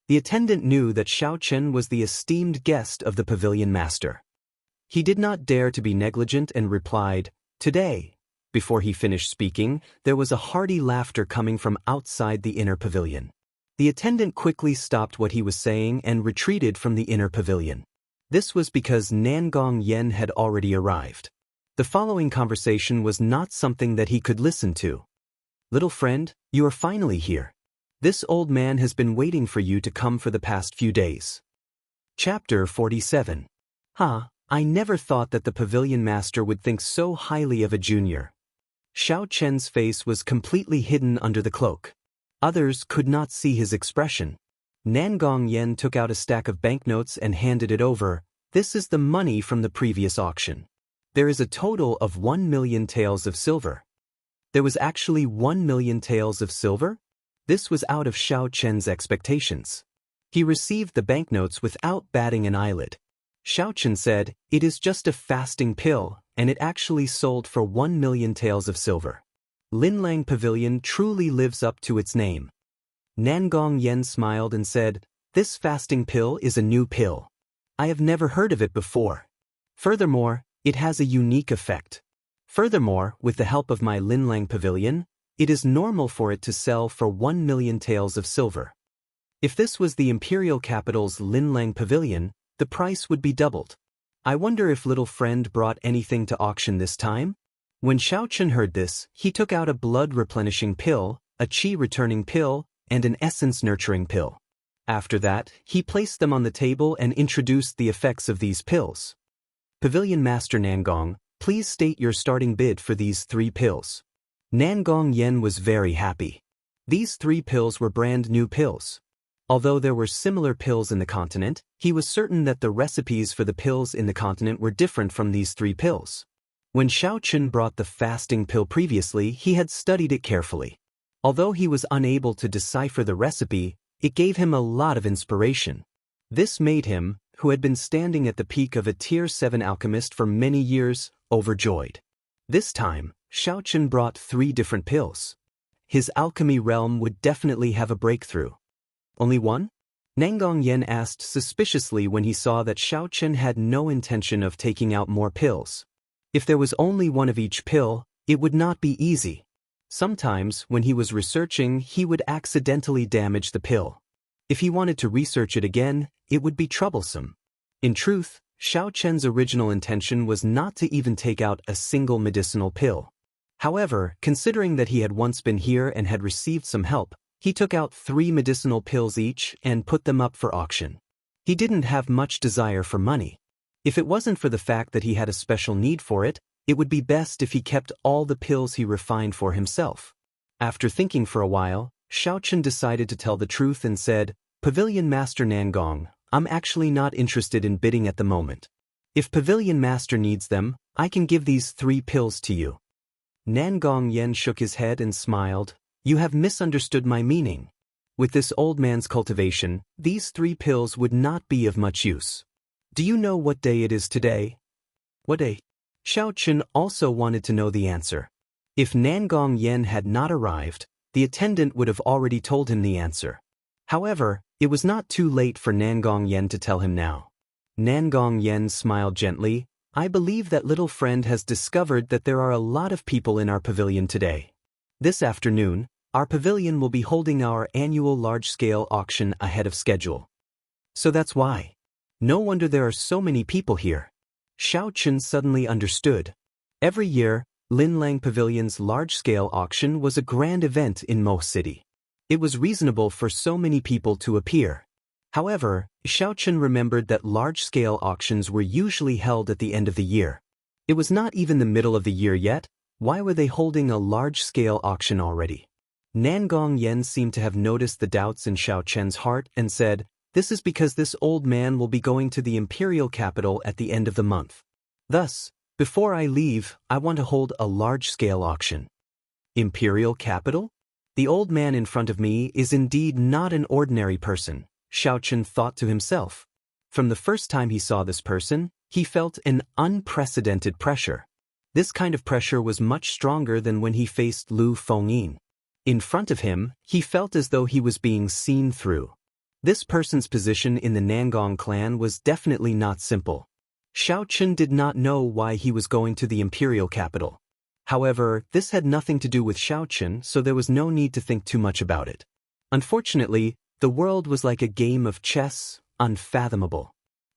The attendant knew that Xiaochen was the esteemed guest of the pavilion master. He did not dare to be negligent and replied, "Today." Before he finished speaking, there was a hearty laughter coming from outside the inner pavilion. The attendant quickly stopped what he was saying and retreated from the inner pavilion. This was because Nangong Yan had already arrived. The following conversation was not something that he could listen to. "Little friend, you are finally here. This old man has been waiting for you to come for the past few days." Chapter 47. I never thought that the pavilion master would think so highly of a junior. Xiaochen's face was completely hidden under the cloak. Others could not see his expression. Nangong Yan took out a stack of banknotes and handed it over. "This is the money from the previous auction. There is a total of 1 million taels of silver." There was actually 1 million taels of silver? This was out of Xiaochen's expectations. He received the banknotes without batting an eyelid. Xiaochen said, "It is just a fasting pill, and it actually sold for 1 million taels of silver. Linlang Pavilion truly lives up to its name." Nangong Yan smiled and said, "This fasting pill is a new pill. I have never heard of it before. Furthermore, it has a unique effect. Furthermore, with the help of my Linlang Pavilion, it is normal for it to sell for 1 million taels of silver. If this was the imperial capital's Linlang Pavilion, the price would be doubled. I wonder if little friend brought anything to auction this time?" When Xiaochen heard this, he took out a blood-replenishing pill, a qi-returning pill, and an essence-nurturing pill. After that, he placed them on the table and introduced the effects of these pills. "Pavilion Master Nangong, please state your starting bid for these 3 pills." Nangong Yan was very happy. These 3 pills were brand new pills. Although there were similar pills in the continent, he was certain that the recipes for the pills in the continent were different from these 3 pills. When Xiaochen brought the fasting pill previously, he had studied it carefully. Although he was unable to decipher the recipe, it gave him a lot of inspiration. This made him, who had been standing at the peak of a Tier 7 alchemist for many years, overjoyed. This time, Xiaochen brought 3 different pills. His alchemy realm would definitely have a breakthrough. Only one? Nangong Yen asked suspiciously when he saw that Xiaochen had no intention of taking out more pills. If there was only one of each pill, it would not be easy. Sometimes, when he was researching, he would accidentally damage the pill. If he wanted to research it again, it would be troublesome. In truth, Xiaochen's original intention was not to even take out a single medicinal pill. However, considering that he had once been here and had received some help, he took out 3 medicinal pills each and put them up for auction. He didn't have much desire for money. If it wasn't for the fact that he had a special need for it, it would be best if he kept all the pills he refined for himself. After thinking for a while, Xiaochen decided to tell the truth and said, "Pavilion Master Nangong, I'm actually not interested in bidding at the moment. If Pavilion Master needs them, I can give these 3 pills to you." Nangong Yen shook his head and smiled. "You have misunderstood my meaning. With this old man's cultivation, these 3 pills would not be of much use. Do you know what day it is today?" "What day?" Xiaochen also wanted to know the answer. If Nangong Yen had not arrived, the attendant would have already told him the answer. However, it was not too late for Nangong Yen to tell him now. Nangong Yen smiled gently. "I believe that little friend has discovered that there are a lot of people in our pavilion today. This afternoon, our pavilion will be holding our annual large-scale auction ahead of schedule. So that's why. No wonder there are so many people here." Xiaochen suddenly understood. Every year, Linlang Pavilion's large-scale auction was a grand event in Mo City. It was reasonable for so many people to appear. However, Xiaochen remembered that large-scale auctions were usually held at the end of the year. It was not even the middle of the year yet. Why were they holding a large-scale auction already? Nangong Yen seemed to have noticed the doubts in Xiaochen's heart and said, "This is because this old man will be going to the imperial capital at the end of the month. Thus, before I leave, I want to hold a large-scale auction." Imperial capital? The old man in front of me is indeed not an ordinary person, Xiaochen thought to himself. From the first time he saw this person, he felt an unprecedented pressure. This kind of pressure was much stronger than when he faced Lu Fengyin. In front of him, he felt as though he was being seen through. This person's position in the Nangong clan was definitely not simple. Xiaochen did not know why he was going to the imperial capital. However, this had nothing to do with Xiaochen, so there was no need to think too much about it. Unfortunately, the world was like a game of chess, unfathomable.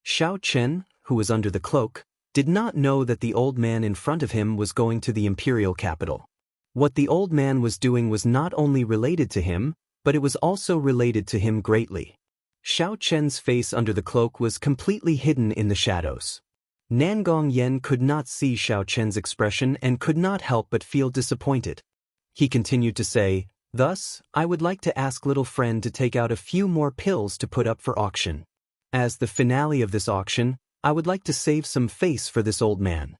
Xiaochen, who was under the cloak, did not know that the old man in front of him was going to the imperial capital. What the old man was doing was not only related to him, but it was also related to him greatly. Xiaochen's face under the cloak was completely hidden in the shadows. Nangong Yen could not see Xiaochen's expression and could not help but feel disappointed. He continued to say, "Thus, I would like to ask little friend to take out a few more pills to put up for auction. As the finale of this auction, I would like to save some face for this old man."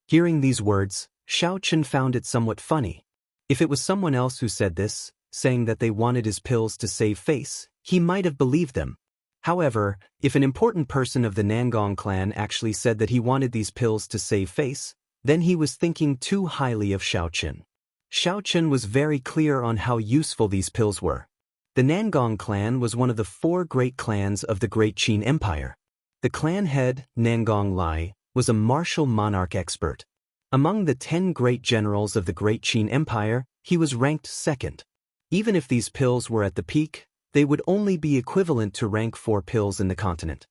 Hearing these words, Xiaochen found it somewhat funny. If it was someone else who said this, saying that they wanted his pills to save face, he might have believed them. However, if an important person of the Nangong clan actually said that he wanted these pills to save face, then he was thinking too highly of Xiaochen. Xiaochen was very clear on how useful these pills were. The Nangong clan was one of the 4 great clans of the Great Qin Empire. The clan head, Nangong Lai, was a martial monarch expert. Among the 10 great generals of the Great Qin Empire, he was ranked 2nd. Even if these pills were at the peak, they would only be equivalent to rank 4 pills in the continent.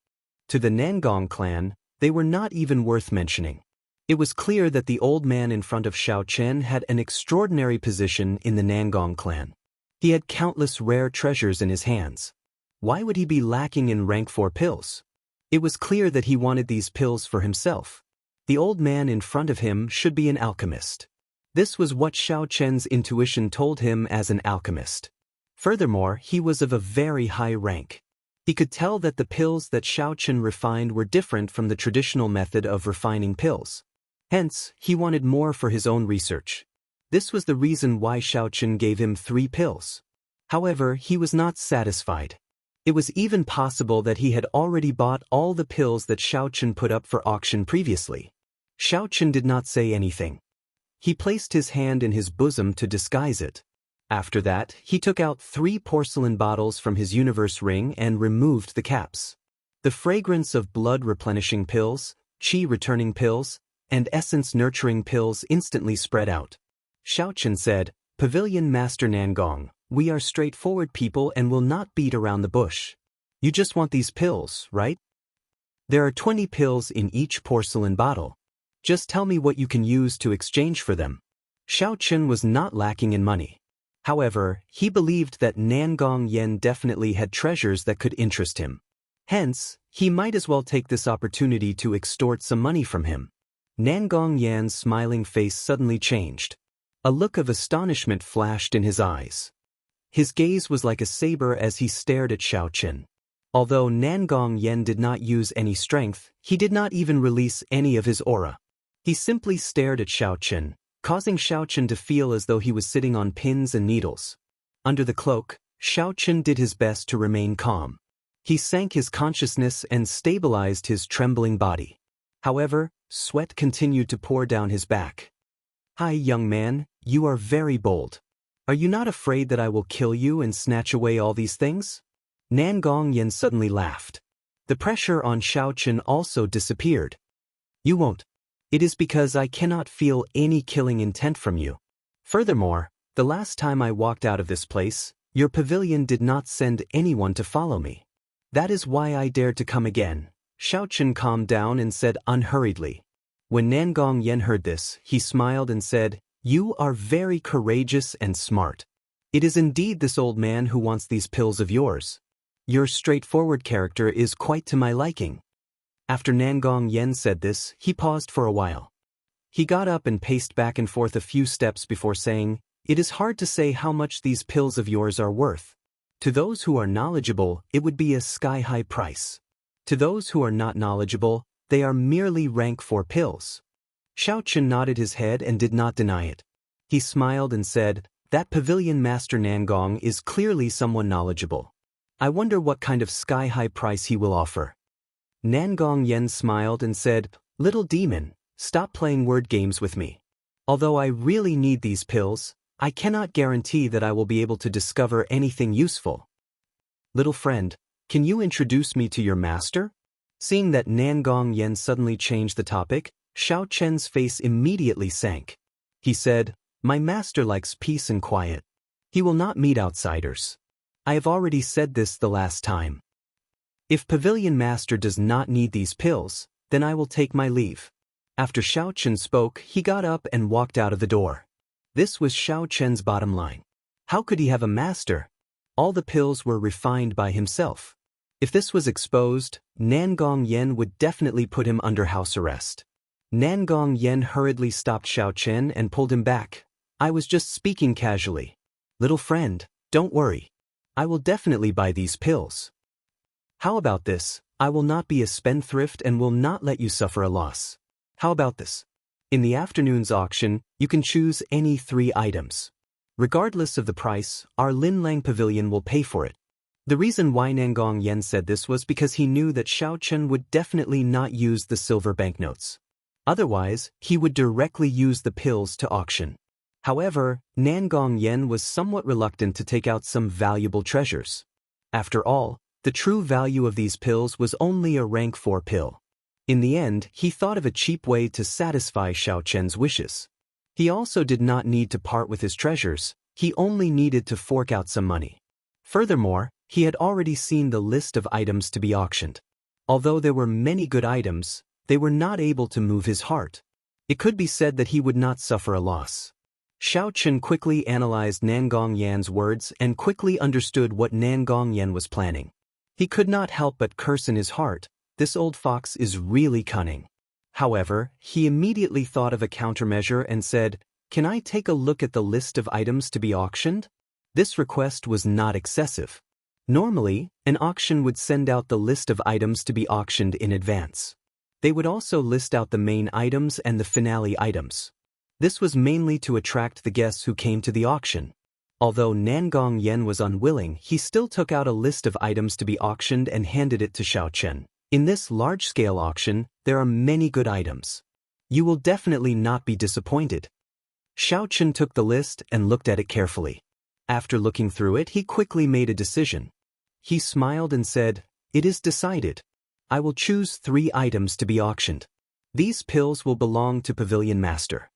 To the Nangong clan, they were not even worth mentioning. It was clear that the old man in front of Xiaochen had an extraordinary position in the Nangong clan. He had countless rare treasures in his hands. Why would he be lacking in rank 4 pills? It was clear that he wanted these pills for himself. The old man in front of him should be an alchemist. This was what Xiaochen's intuition told him as an alchemist. Furthermore, he was of a very high rank. He could tell that the pills that Xiaochen refined were different from the traditional method of refining pills. Hence, he wanted more for his own research. This was the reason why Xiaochen gave him 3 pills. However, he was not satisfied. It was even possible that he had already bought all the pills that Xiaochen put up for auction previously. Xiaochen did not say anything. He placed his hand in his bosom to disguise it. After that, he took out 3 porcelain bottles from his universe ring and removed the caps. The fragrance of blood-replenishing pills, qi-returning pills, and essence-nurturing pills instantly spread out. Xiaochen said, "Pavilion Master Nangong, we are straightforward people and will not beat around the bush. You just want these pills, right? There are 20 pills in each porcelain bottle. Just tell me what you can use to exchange for them." Xiaochen was not lacking in money. However, he believed that Nangong Yen definitely had treasures that could interest him. Hence, he might as well take this opportunity to extort some money from him. Nangong Yan's smiling face suddenly changed. A look of astonishment flashed in his eyes. His gaze was like a saber as he stared at Xiaochen. Although Nangong Yen did not use any strength, he did not even release any of his aura. He simply stared at Xiaochen, causing Xiaochen to feel as though he was sitting on pins and needles. Under the cloak, Xiaochen did his best to remain calm. He sank his consciousness and stabilized his trembling body. However, sweat continued to pour down his back. "Hi, young man, you are very bold. Are you not afraid that I will kill you and snatch away all these things?" Nangong Yen suddenly laughed. The pressure on Xiaochen also disappeared. "You won't. It is because I cannot feel any killing intent from you. Furthermore, the last time I walked out of this place, your pavilion did not send anyone to follow me. That is why I dared to come again." Xiaochen calmed down and said unhurriedly. When Nangong Yen heard this, he smiled and said, "You are very courageous and smart. It is indeed this old man who wants these pills of yours. Your straightforward character is quite to my liking." After Nangong Yen said this, he paused for a while. He got up and paced back and forth a few steps before saying, "It is hard to say how much these pills of yours are worth. To those who are knowledgeable, it would be a sky-high price. To those who are not knowledgeable, they are merely rank 4 pills." Xiaochen nodded his head and did not deny it. He smiled and said, "That pavilion master Nangong is clearly someone knowledgeable. I wonder what kind of sky-high price he will offer." Nangong Yen smiled and said, "Little demon, stop playing word games with me. Although I really need these pills, I cannot guarantee that I will be able to discover anything useful. Little friend, can you introduce me to your master?" Seeing that Nangong Yen suddenly changed the topic, Xiaochen's face immediately sank. He said, "My master likes peace and quiet. He will not meet outsiders. I have already said this the last time. If Pavilion Master does not need these pills, then I will take my leave." After Xiaochen spoke, he got up and walked out of the door. This was Xiaochen's bottom line. How could he have a master? All the pills were refined by himself. If this was exposed, Nangong Yen would definitely put him under house arrest. Nangong Yen hurriedly stopped Xiaochen and pulled him back. "I was just speaking casually. Little friend, don't worry. I will definitely buy these pills. How about this? I will not be a spendthrift and will not let you suffer a loss. How about this? In the afternoon's auction, you can choose any 3 items. Regardless of the price, our Linlang Pavilion will pay for it." The reason why Nangong Yen said this was because he knew that Xiaochen would definitely not use the silver banknotes. Otherwise, he would directly use the pills to auction. However, Nangong Yen was somewhat reluctant to take out some valuable treasures. After all, the true value of these pills was only a rank 4 pill. In the end, he thought of a cheap way to satisfy Xiaochen's wishes. He also did not need to part with his treasures, he only needed to fork out some money. Furthermore, he had already seen the list of items to be auctioned. Although there were many good items, they were not able to move his heart. It could be said that he would not suffer a loss. Xiaochen quickly analyzed Nangong Yan's words and quickly understood what Nangong Yan was planning. He could not help but curse in his heart, "This old fox is really cunning." However, he immediately thought of a countermeasure and said, "Can I take a look at the list of items to be auctioned?" This request was not excessive. Normally, an auction would send out the list of items to be auctioned in advance. They would also list out the main items and the finale items. This was mainly to attract the guests who came to the auction. Although Nangong Yen was unwilling, he still took out a list of items to be auctioned and handed it to Xiaochen. In this large-scale auction, there are many good items. You will definitely not be disappointed. Xiaochen took the list and looked at it carefully. After looking through it, he quickly made a decision. He smiled and said, "It is decided. I will choose 3 items to be auctioned. These pills will belong to Pavilion Master."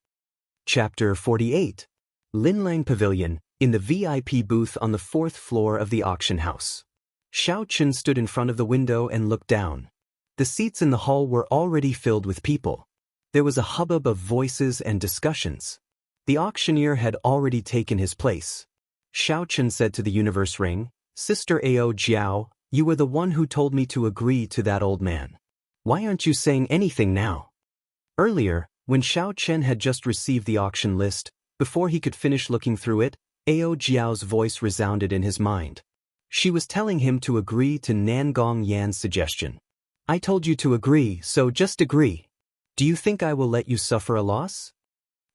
Chapter 48. Linlang Pavilion, in the VIP booth on the 4th floor of the auction house. Xiaochen stood in front of the window and looked down. The seats in the hall were already filled with people. There was a hubbub of voices and discussions. The auctioneer had already taken his place. Xiaochen said to the universe ring, "Sister Ao Jiao, you were the one who told me to agree to that old man. Why aren't you saying anything now?" Earlier, when Xiaochen had just received the auction list, before he could finish looking through it, Ao Jiao's voice resounded in his mind. She was telling him to agree to Nangong Yan's suggestion. "I told you to agree, so just agree. Do you think I will let you suffer a loss?"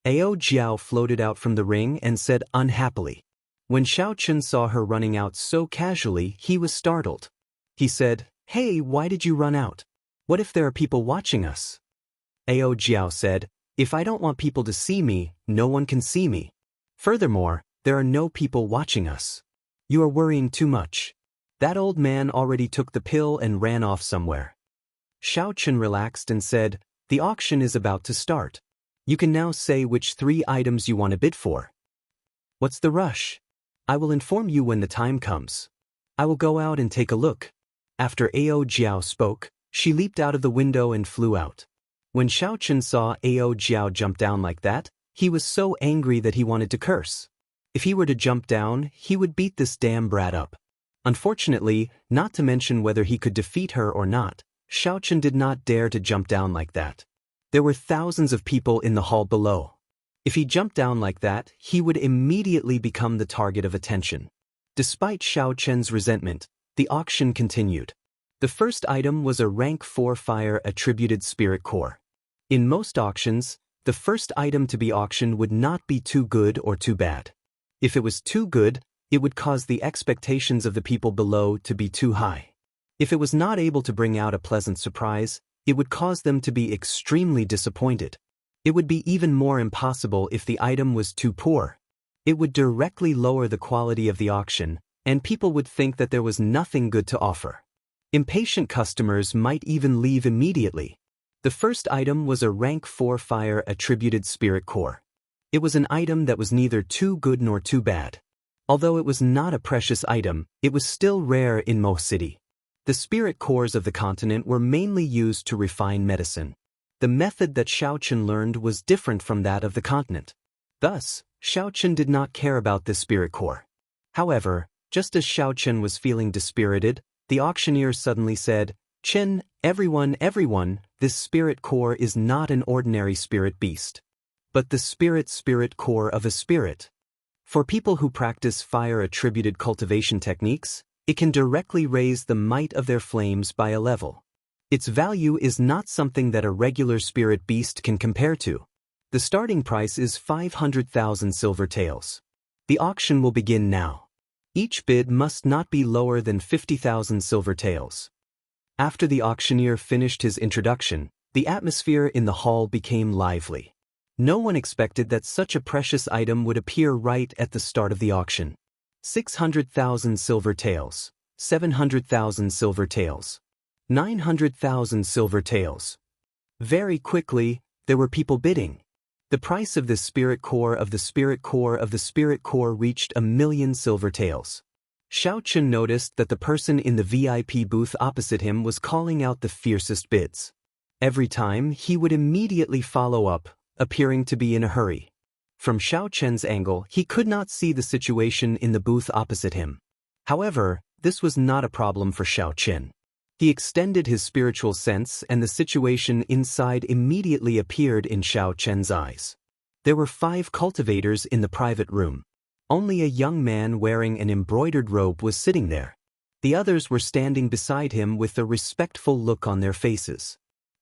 Ao Jiao floated out from the ring and said unhappily. When Xiaochen saw her running out so casually, he was startled. He said, "Hey, why did you run out? What if there are people watching us?" Ao Jiao said, "If I don't want people to see me, no one can see me. Furthermore, there are no people watching us. You are worrying too much. That old man already took the pill and ran off somewhere." Xiaochen relaxed and said, "The auction is about to start. You can now say which 3 items you want to bid for." "What's the rush? I will inform you when the time comes. I will go out and take a look." After Ao Jiao spoke, she leaped out of the window and flew out. When Xiaochen saw Ao Jiao jump down like that, he was so angry that he wanted to curse. If he were to jump down, he would beat this damn brat up. Unfortunately, not to mention whether he could defeat her or not, Xiaochen did not dare to jump down like that. There were thousands of people in the hall below. If he jumped down like that, he would immediately become the target of attention. Despite Xiaochen's resentment, the auction continued. The first item was a rank 4 fire attributed spirit core. In most auctions, the first item to be auctioned would not be too good or too bad. If it was too good, it would cause the expectations of the people below to be too high. If it was not able to bring out a pleasant surprise, it would cause them to be extremely disappointed. It would be even more impossible if the item was too poor. It would directly lower the quality of the auction, and people would think that there was nothing good to offer. Impatient customers might even leave immediately. The first item was a rank 4 fire attributed spirit core. It was an item that was neither too good nor too bad. Although it was not a precious item, it was still rare in Mo City. The spirit cores of the continent were mainly used to refine medicine. The method that Xiaochen learned was different from that of the continent. Thus, Xiaochen did not care about this spirit core. However, just as Xiaochen was feeling dispirited, the auctioneer suddenly said, "Chen, everyone, this spirit core is not an ordinary spirit beast, but the spirit core of a spirit. For people who practice fire-attributed cultivation techniques, it can directly raise the might of their flames by a level. Its value is not something that a regular spirit beast can compare to. The starting price is 500,000 silver taels. The auction will begin now. Each bid must not be lower than 50,000 silver taels." After the auctioneer finished his introduction, the atmosphere in the hall became lively. No one expected that such a precious item would appear right at the start of the auction. 600,000 silver taels, 700,000 silver taels, 900,000 silver taels. Very quickly, there were people bidding. The price of this spirit core of the spirit core of the spirit core reached 1,000,000 silver taels. Xiaochen noticed that the person in the VIP booth opposite him was calling out the fiercest bids. Every time, he would immediately follow up, appearing to be in a hurry. From Xiaochen's angle, he could not see the situation in the booth opposite him. However, this was not a problem for Xiaochen. He extended his spiritual sense and the situation inside immediately appeared in Xiaochen's eyes. There were 5 cultivators in the private room. Only a young man wearing an embroidered robe was sitting there. The others were standing beside him with a respectful look on their faces.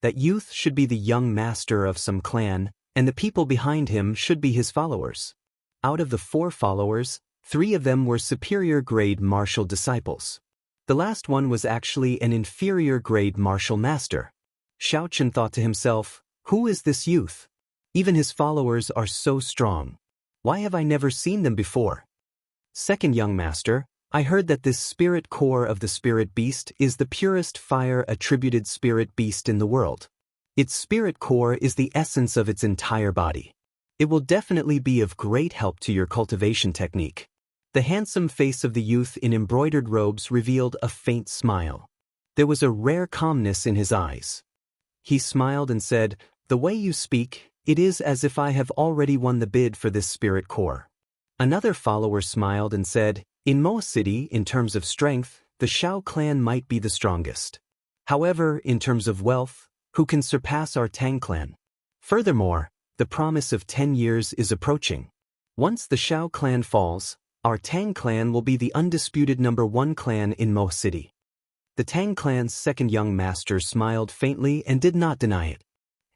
That youth should be the young master of some clan, and the people behind him should be his followers. Out of the 4 followers, 3 of them were superior-grade martial disciples. The last one was actually an inferior-grade martial master. Xianxia thought to himself, who is this youth? Even his followers are so strong. Why have I never seen them before? Second young master, I heard that this spirit core of the spirit beast is the purest fire-attributed spirit beast in the world. Its spirit core is the essence of its entire body. It will definitely be of great help to your cultivation technique. The handsome face of the youth in embroidered robes revealed a faint smile. There was a rare calmness in his eyes. He smiled and said, the way you speak, it is as if I have already won the bid for this spirit core. Another follower smiled and said, in Mo City, in terms of strength, the Shao clan might be the strongest. However, in terms of wealth, who can surpass our Tang clan? Furthermore, the promise of 10 years is approaching. Once the Shao clan falls, our Tang clan will be the undisputed #1 clan in Mo City. The Tang clan's second young master smiled faintly and did not deny it.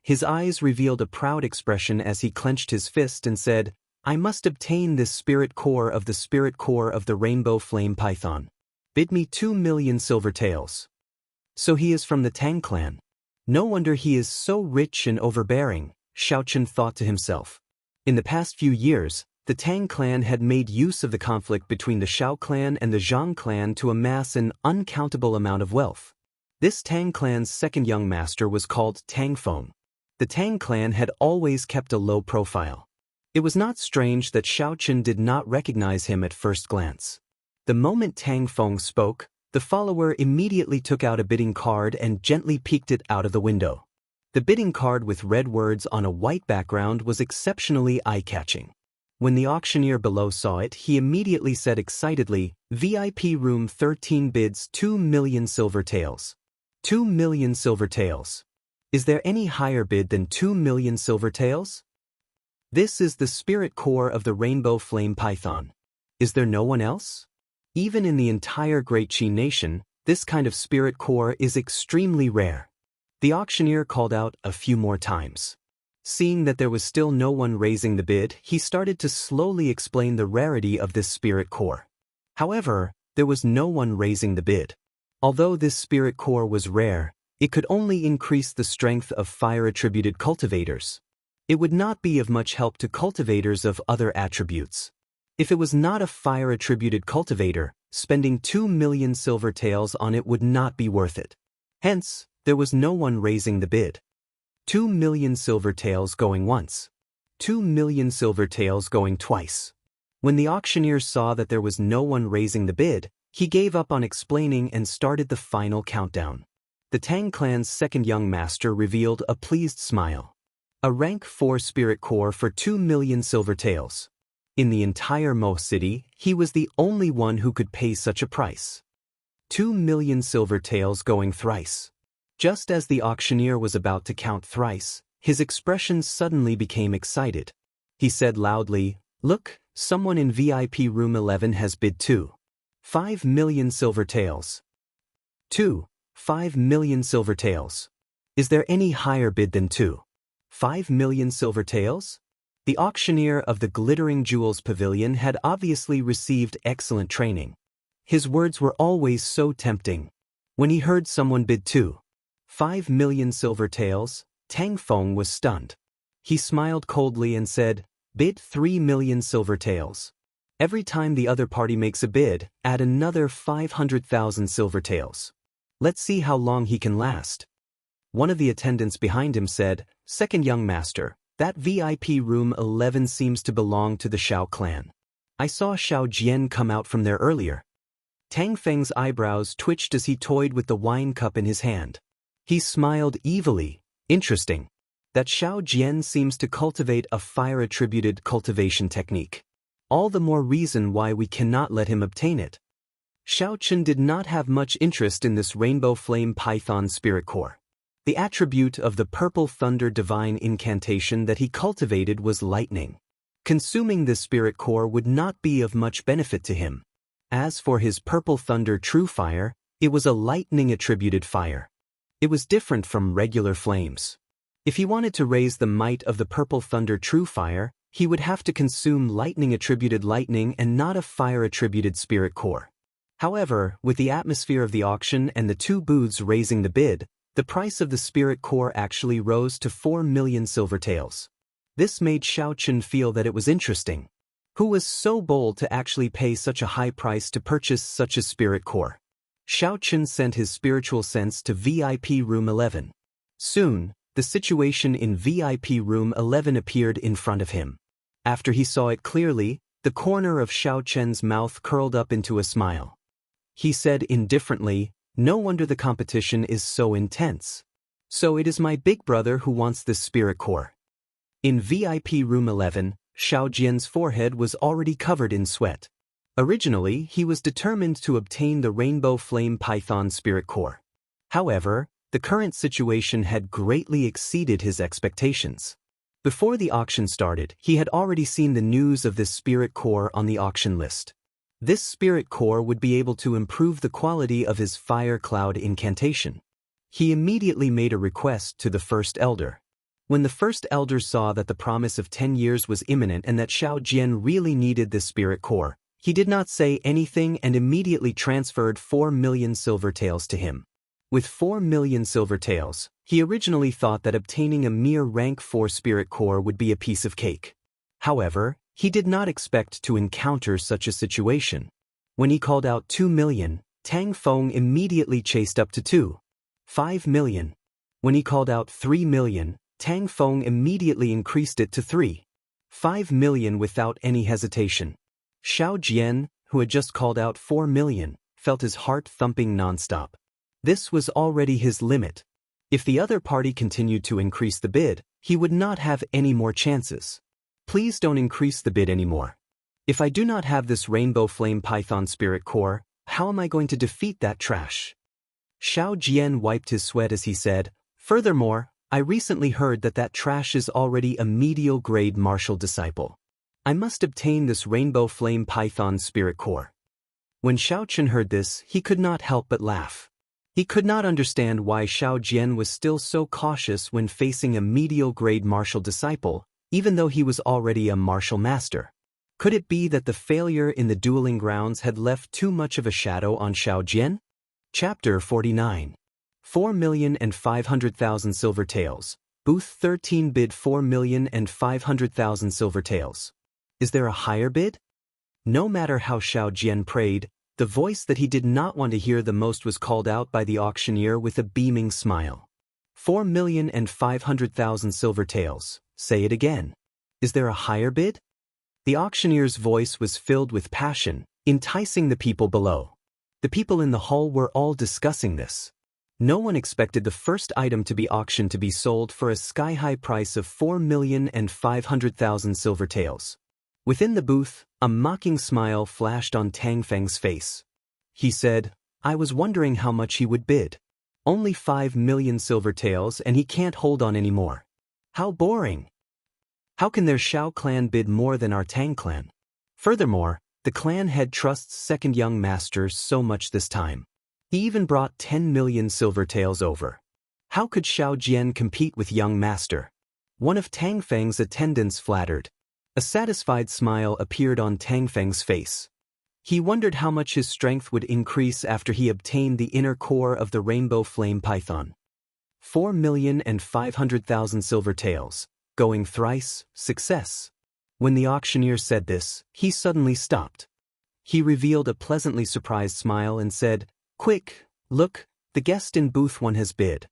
His eyes revealed a proud expression as he clenched his fist and said, I must obtain this spirit core of the rainbow flame python. Bid me 2 million silver taels. So he is from the Tang clan. No wonder he is so rich and overbearing, Xianxia thought to himself. In the past few years, the Tang clan had made use of the conflict between the Shao clan and the Zhang clan to amass an uncountable amount of wealth. This Tang clan's second young master was called Tang Feng. The Tang clan had always kept a low profile. It was not strange that Xianxia did not recognize him at first glance. The moment Tang Feng spoke, the follower immediately took out a bidding card and gently peeked it out of the window. The bidding card with red words on a white background was exceptionally eye-catching. When the auctioneer below saw it, he immediately said excitedly, VIP room 13 bids 2 million silver taels. 2 million silver taels. Is there any higher bid than 2 million silver taels? This is the spirit core of the rainbow flame python. Is there no one else? Even in the entire Great Qi nation, this kind of spirit core is extremely rare. The auctioneer called out a few more times. Seeing that there was still no one raising the bid, he started to slowly explain the rarity of this spirit core. However, there was no one raising the bid. Although this spirit core was rare, it could only increase the strength of fire-attributed cultivators. It would not be of much help to cultivators of other attributes. If it was not a fire-attributed cultivator, spending 2 million silver taels on it would not be worth it. Hence, there was no one raising the bid. 2 million silver taels going once. 2 million silver taels going twice. When the auctioneer saw that there was no one raising the bid, he gave up on explaining and started the final countdown. The Tang clan's second young master revealed a pleased smile. A rank 4 spirit core for 2 million silver taels. In the entire Mo City, he was the only one who could pay such a price. 2 million silver taels going thrice. Just as the auctioneer was about to count thrice, his expression suddenly became excited. He said loudly, look, someone in VIP room 11 has bid 5 million silver taels. 5 million silver taels. Is there any higher bid than 5 million silver taels? The auctioneer of the Glittering Jewels Pavilion had obviously received excellent training. His words were always so tempting. When he heard someone bid 5 million silver taels, Tang Feng was stunned. He smiled coldly and said, bid 3 million silver taels. Every time the other party makes a bid, add another 500,000 silver taels. Let's see how long he can last. One of the attendants behind him said, second young master, that VIP room 11 seems to belong to the Shao clan. I saw Xiao Jian come out from there earlier. Tang Feng's eyebrows twitched as he toyed with the wine cup in his hand. He smiled evilly. Interesting. That Xiao Jian seems to cultivate a fire-attributed cultivation technique. All the more reason why we cannot let him obtain it. Xianxia did not have much interest in this rainbow flame python spirit core. The attribute of the purple thunder divine incantation that he cultivated was lightning. Consuming this spirit core would not be of much benefit to him. As for his purple thunder true fire, it was a lightning-attributed fire. It was different from regular flames. If he wanted to raise the might of the purple thunder true fire, he would have to consume lightning-attributed lightning and not a fire-attributed spirit core. However, with the atmosphere of the auction and the two booths raising the bid, the price of the spirit core actually rose to 4 million silver taels. This made Xianxia feel that it was interesting. Who was so bold to actually pay such a high price to purchase such a spirit core? Xianxia sent his spiritual sense to VIP Room 11. Soon, the situation in VIP Room 11 appeared in front of him. After he saw it clearly, the corner of Xiaoqian's mouth curled up into a smile. He said indifferently, "No wonder the competition is so intense. So it is my big brother who wants this spirit core." In VIP Room 11, Xiaoqian's forehead was already covered in sweat. Originally, he was determined to obtain the Rainbow Flame Python Spirit Core. However, the current situation had greatly exceeded his expectations. Before the auction started, he had already seen the news of this Spirit Core on the auction list. This Spirit Core would be able to improve the quality of his Fire Cloud incantation. He immediately made a request to the First Elder. When the First Elder saw that the promise of 10 years was imminent and that Xiaoqian really needed this Spirit Core, he did not say anything and immediately transferred 4 million silver taels to him. With 4 million silver taels, he originally thought that obtaining a mere rank 4 spirit core would be a piece of cake. However, he did not expect to encounter such a situation. When he called out 2 million, Tang Feng immediately chased up to 5 million. When he called out 3 million, Tang Feng immediately increased it to 5 million without any hesitation. Xiaoqian, who had just called out 4 million, felt his heart thumping nonstop. This was already his limit. If the other party continued to increase the bid, he would not have any more chances. Please don't increase the bid anymore. If I do not have this Rainbow Flame Python Spirit Core, how am I going to defeat that trash? Xiaoqian wiped his sweat as he said, "Furthermore, I recently heard that trash is already a medial grade martial disciple. I must obtain this Rainbow Flame Python Spirit Core." When Xiaoqian heard this, he could not help but laugh. He could not understand why Xiaoqian was still so cautious when facing a medial grade martial disciple, even though he was already a martial master. Could it be that the failure in the dueling grounds had left too much of a shadow on Xiaoqian? Chapter 49. 4,500,000 silver taels. Booth 13 bid 4,500,000 silver taels. Is there a higher bid? No matter how Xiaoqian prayed, the voice that he did not want to hear the most was called out by the auctioneer with a beaming smile. 4,500,000 silver taels. Say it again. Is there a higher bid? The auctioneer's voice was filled with passion, enticing the people below. The people in the hall were all discussing this. No one expected the first item to be auctioned to be sold for a sky-high price of 4,500,000 silver taels. Within the booth, a mocking smile flashed on Tang Feng's face. He said, "I was wondering how much he would bid. Only 5 million silver taels and he can't hold on anymore. How boring. How can their Xiao clan bid more than our Tang clan? Furthermore, the clan head trusts second young master so much this time. He even brought 10 million silver taels over. How could Xiaoqian compete with young master?" One of Tang Feng's attendants flattered. A satisfied smile appeared on Tang Feng's face. He wondered how much his strength would increase after he obtained the inner core of the Rainbow Flame Python. 4,500,000 silver taels. Going thrice, success. When the auctioneer said this, he suddenly stopped. He revealed a pleasantly surprised smile and said, "Quick, look, the guest in booth 1 has bid."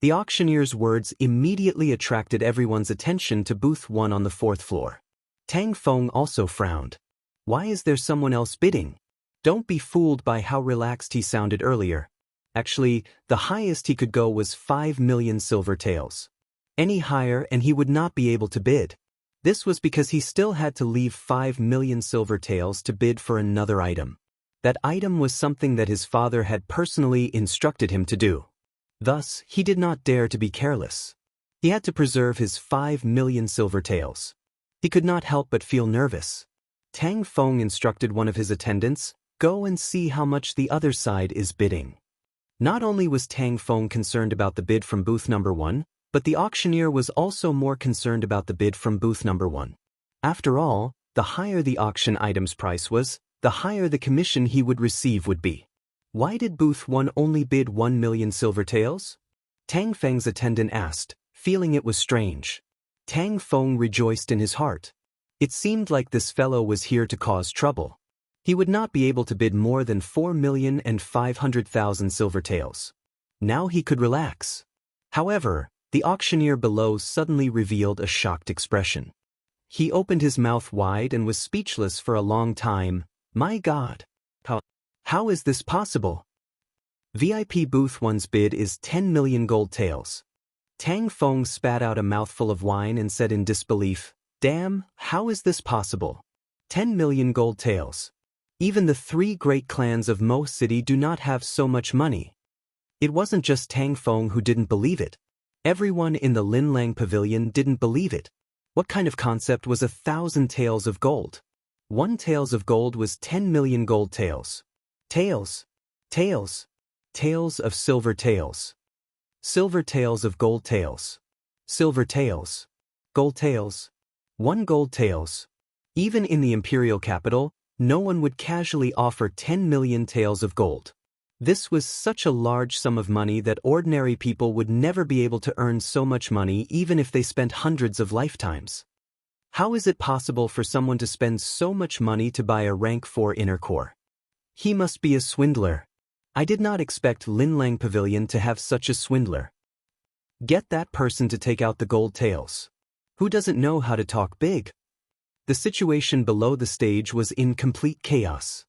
The auctioneer's words immediately attracted everyone's attention to booth 1 on the 4th floor. Tang Feng also frowned. Why is there someone else bidding? Don't be fooled by how relaxed he sounded earlier. Actually, the highest he could go was 5 million silver taels. Any higher and he would not be able to bid. This was because he still had to leave 5 million silver taels to bid for another item. That item was something that his father had personally instructed him to do. Thus, he did not dare to be careless. He had to preserve his 5 million silver taels. He could not help but feel nervous. Tang Feng instructed one of his attendants, "Go and see how much the other side is bidding." Not only was Tang Feng concerned about the bid from booth number 1, but the auctioneer was also more concerned about the bid from booth number 1. After all, the higher the auction item's price was, the higher the commission he would receive would be. Why did booth 1 only bid 1 million silver taels? Tang Feng's attendant asked, feeling it was strange. Tang Feng rejoiced in his heart. It seemed like this fellow was here to cause trouble. He would not be able to bid more than 4,500,000 silver taels. Now he could relax. However, the auctioneer below suddenly revealed a shocked expression. He opened his mouth wide and was speechless for a long time. My God! How is this possible? VIP Booth 1's bid is 10 million gold taels. Tang Feng spat out a mouthful of wine and said in disbelief, Damn, how is this possible? 10 million gold taels. Even the 3 great clans of Mo City do not have so much money. It wasn't just Tang Feng who didn't believe it. Everyone in the Linlang Pavilion didn't believe it. What kind of concept was 1,000 taels of gold? 1 taels of gold was 10 million gold taels. Taels. Taels. Taels of silver taels. Silver taels of gold taels. Silver taels. Gold taels. 1 gold taels. Even in the imperial capital, no one would casually offer 10 million taels of gold. This was such a large sum of money that ordinary people would never be able to earn so much money even if they spent hundreds of lifetimes. How is it possible for someone to spend so much money to buy a rank 4 inner core? He must be a swindler. I did not expect Linlang Pavilion to have such a swindler. Get that person to take out the gold taels. Who doesn't know how to talk big? The situation below the stage was in complete chaos.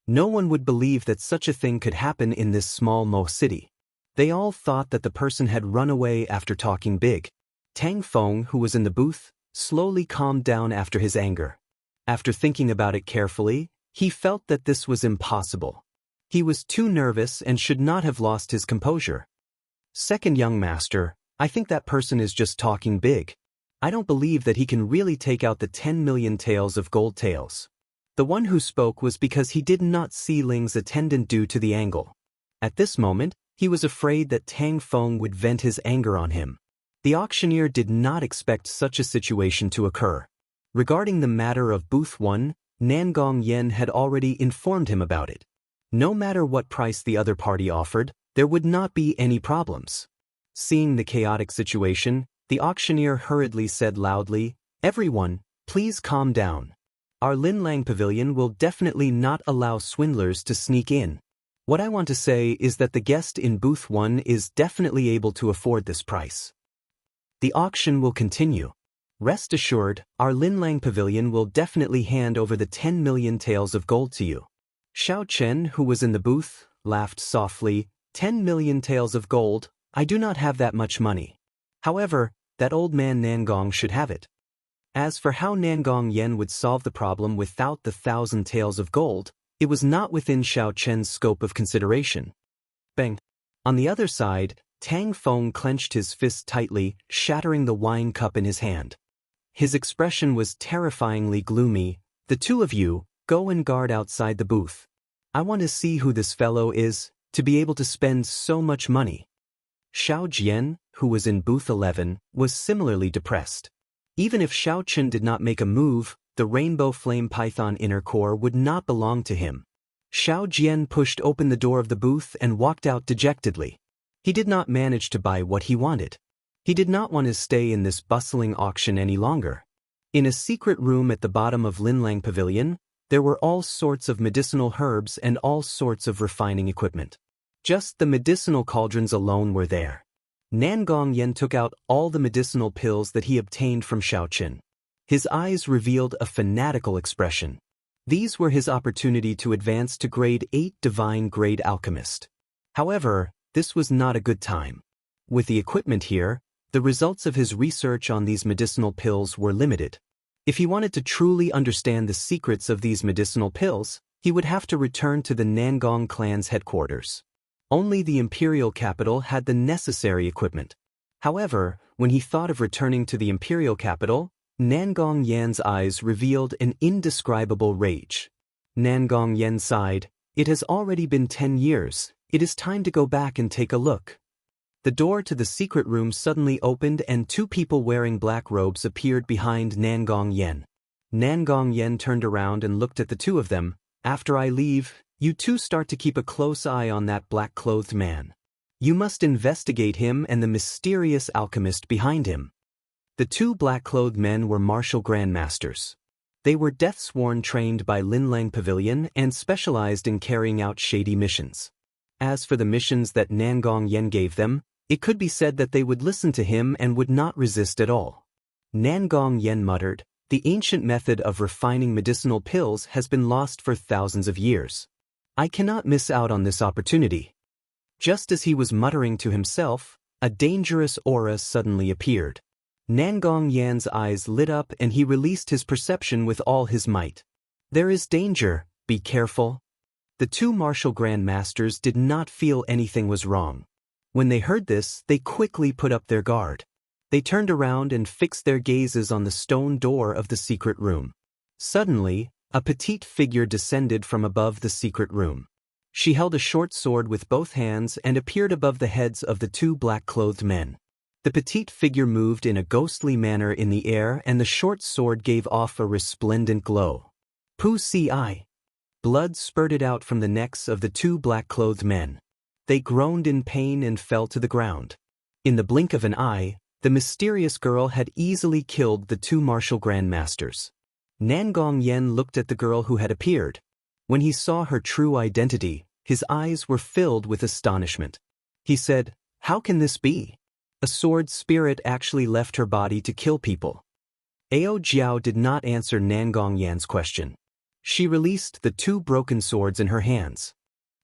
No one would believe that such a thing could happen in this small Mo city. They all thought that the person had run away after talking big. Tang Feng, who was in the booth, slowly calmed down after his anger. After thinking about it carefully, he felt that this was impossible. He was too nervous and should not have lost his composure. Second young master, I think that person is just talking big. I don't believe that he can really take out the 10 million taels of gold taels. The one who spoke was because he did not see Ling's attendant due to the angle. At this moment, he was afraid that Tang Feng would vent his anger on him. The auctioneer did not expect such a situation to occur. Regarding the matter of Booth 1, Nangong Yen had already informed him about it. No matter what price the other party offered, there would not be any problems. Seeing the chaotic situation, the auctioneer hurriedly said loudly, Everyone, please calm down. Our Linlang Pavilion will definitely not allow swindlers to sneak in. What I want to say is that the guest in Booth 1 is definitely able to afford this price. The auction will continue. Rest assured, our Linlang Pavilion will definitely hand over the 10 million taels of gold to you. Xiao Chen, who was in the booth, laughed softly, 10 million taels of gold, I do not have that much money. However, that old man Nangong should have it. As for how Nangong Yen would solve the problem without the 1,000 taels of gold, it was not within Xiao Chen's scope of consideration. Bang! On the other side, Tang Feng clenched his fist tightly, shattering the wine cup in his hand. His expression was terrifyingly gloomy. The 2 of you, go and guard outside the booth. I want to see who this fellow is, to be able to spend so much money. Xiao Jian, who was in booth 11, was similarly depressed. Even if Xiao Chen did not make a move, the Rainbow Flame Python inner core would not belong to him. Xiao Jian pushed open the door of the booth and walked out dejectedly. He did not manage to buy what he wanted. He did not want to stay in this bustling auction any longer. In a secret room at the bottom of Linlang Pavilion, there were all sorts of medicinal herbs and all sorts of refining equipment. Just the medicinal cauldrons alone were there. Nangong Yen took out all the medicinal pills that he obtained from Xiao Chen. His eyes revealed a fanatical expression. These were his opportunity to advance to grade 8 divine grade alchemist. However, this was not a good time. With the equipment here, the results of his research on these medicinal pills were limited. If he wanted to truly understand the secrets of these medicinal pills, he would have to return to the Nangong clan's headquarters. Only the imperial capital had the necessary equipment. However, when he thought of returning to the imperial capital, Nangong Yan's eyes revealed an indescribable rage. Nangong Yan sighed, It has already been 10 years, It is time to go back and take a look. The door to the secret room suddenly opened and two people wearing black robes appeared behind Nangong Yen. Nangong Yen turned around and looked at the two of them. After I leave, you two start to keep a close eye on that black-clothed man. You must investigate him and the mysterious alchemist behind him. The two black-clothed men were martial grandmasters. They were death-sworn trained by Linlang Pavilion and specialized in carrying out shady missions. As for the missions that Nangong Yen gave them, it could be said that they would listen to him and would not resist at all. Nangong Yen muttered, "The ancient method of refining medicinal pills has been lost for thousands of years. I cannot miss out on this opportunity." Just as he was muttering to himself, a dangerous aura suddenly appeared. Nangong Yan's eyes lit up and he released his perception with all his might. "There is danger, be careful." The two martial grandmasters did not feel anything was wrong. When they heard this, they quickly put up their guard. They turned around and fixed their gazes on the stone door of the secret room. Suddenly, a petite figure descended from above the secret room. She held a short sword with both hands and appeared above the heads of the two black-clothed men. The petite figure moved in a ghostly manner in the air and the short sword gave off a resplendent glow. Pu ci. Blood spurted out from the necks of the two black-clothed men. They groaned in pain and fell to the ground. In the blink of an eye, the mysterious girl had easily killed the two martial grandmasters. Nangong Yen looked at the girl who had appeared. When he saw her true identity, his eyes were filled with astonishment. He said, "How can this be? A sword spirit actually left her body to kill people." Ao Jiao did not answer Nangong Yan's question. She released the two broken swords in her hands.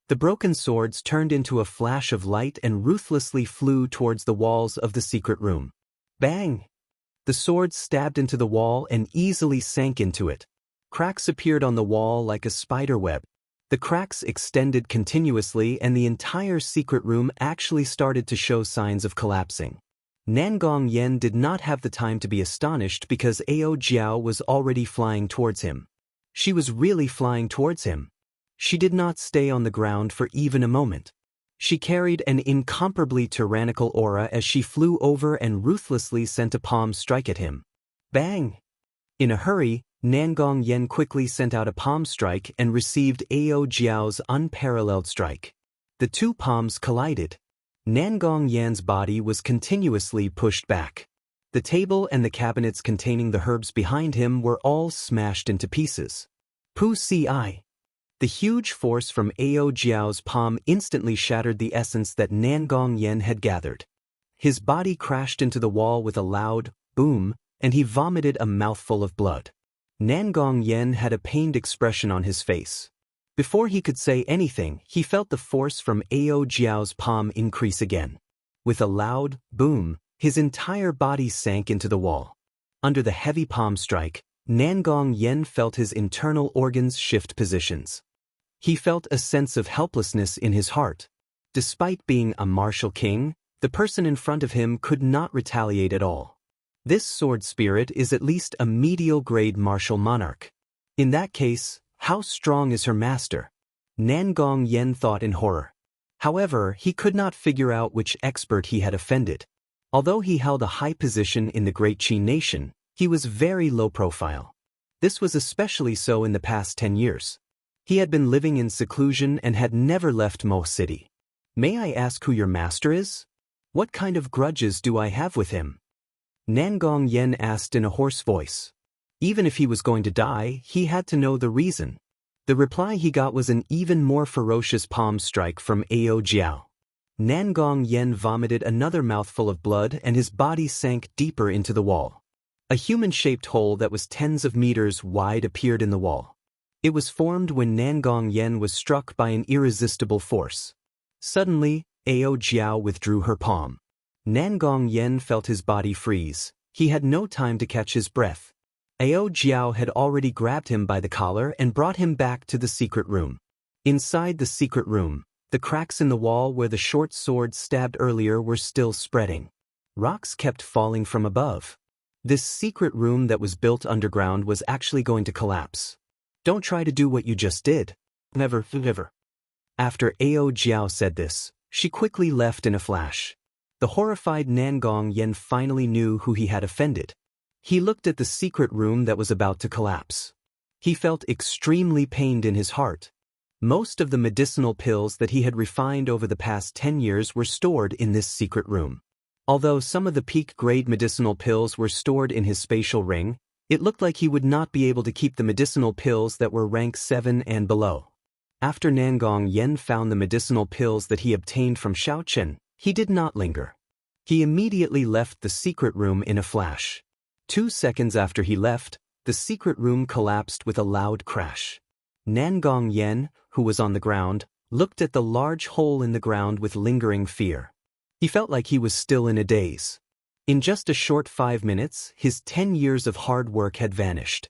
The broken swords turned into a flash of light and ruthlessly flew towards the walls of the secret room. Bang! The swords stabbed into the wall and easily sank into it. Cracks appeared on the wall like a spider web. The cracks extended continuously and the entire secret room actually started to show signs of collapsing. Nangong Yen did not have the time to be astonished because Ao Jiao was already flying towards him. She was really flying towards him. She did not stay on the ground for even a moment. She carried an incomparably tyrannical aura as she flew over and ruthlessly sent a palm strike at him. Bang! In a hurry, Nangong Yen quickly sent out a palm strike and received Ao Jiao's unparalleled strike. The two palms collided. Nangong Yan's body was continuously pushed back. The table and the cabinets containing the herbs behind him were all smashed into pieces. Pu ci. The huge force from Ao Jiao's palm instantly shattered the essence that Nangong Yen had gathered. His body crashed into the wall with a loud boom, and he vomited a mouthful of blood. Nangong Yen had a pained expression on his face. Before he could say anything, he felt the force from Ao Jiao's palm increase again. With a loud boom, his entire body sank into the wall. Under the heavy palm strike, Nangong Yen felt his internal organs shift positions. He felt a sense of helplessness in his heart. Despite being a martial king, the person in front of him could not retaliate at all. This sword spirit is at least a medial-grade martial monarch. In that case, how strong is her master? Nangong Yen thought in horror. However, he could not figure out which expert he had offended. Although he held a high position in the Great Qin nation, he was very low profile. This was especially so in the past 10 years. He had been living in seclusion and had never left Mo City. "May I ask who your master is? What kind of grudges do I have with him?" Nangong Yen asked in a hoarse voice. Even if he was going to die, he had to know the reason. The reply he got was an even more ferocious palm strike from Ao Jiao. Nangong Yen vomited another mouthful of blood and his body sank deeper into the wall. A human-shaped hole that was tens of meters wide appeared in the wall. It was formed when Nangong Yen was struck by an irresistible force. Suddenly, Ao Jiao withdrew her palm. Nangong Yen felt his body freeze. He had no time to catch his breath. Ao Jiao had already grabbed him by the collar and brought him back to the secret room. Inside the secret room, the cracks in the wall where the short sword stabbed earlier were still spreading. Rocks kept falling from above. This secret room that was built underground was actually going to collapse. Don't try to do what you just did. Never, never. After Ao Jiao said this, she quickly left in a flash. The horrified Nangong Yen finally knew who he had offended. He looked at the secret room that was about to collapse. He felt extremely pained in his heart. Most of the medicinal pills that he had refined over the past 10 years were stored in this secret room. Although some of the peak-grade medicinal pills were stored in his spatial ring, it looked like he would not be able to keep the medicinal pills that were rank 7 and below. After Nangong Yen found the medicinal pills that he obtained from Xiaochen, he did not linger. He immediately left the secret room in a flash. 2 seconds after he left, the secret room collapsed with a loud crash. Nangong Yen, who was on the ground, looked at the large hole in the ground with lingering fear. He felt like he was still in a daze. In just a short 5 minutes, his 10 years of hard work had vanished.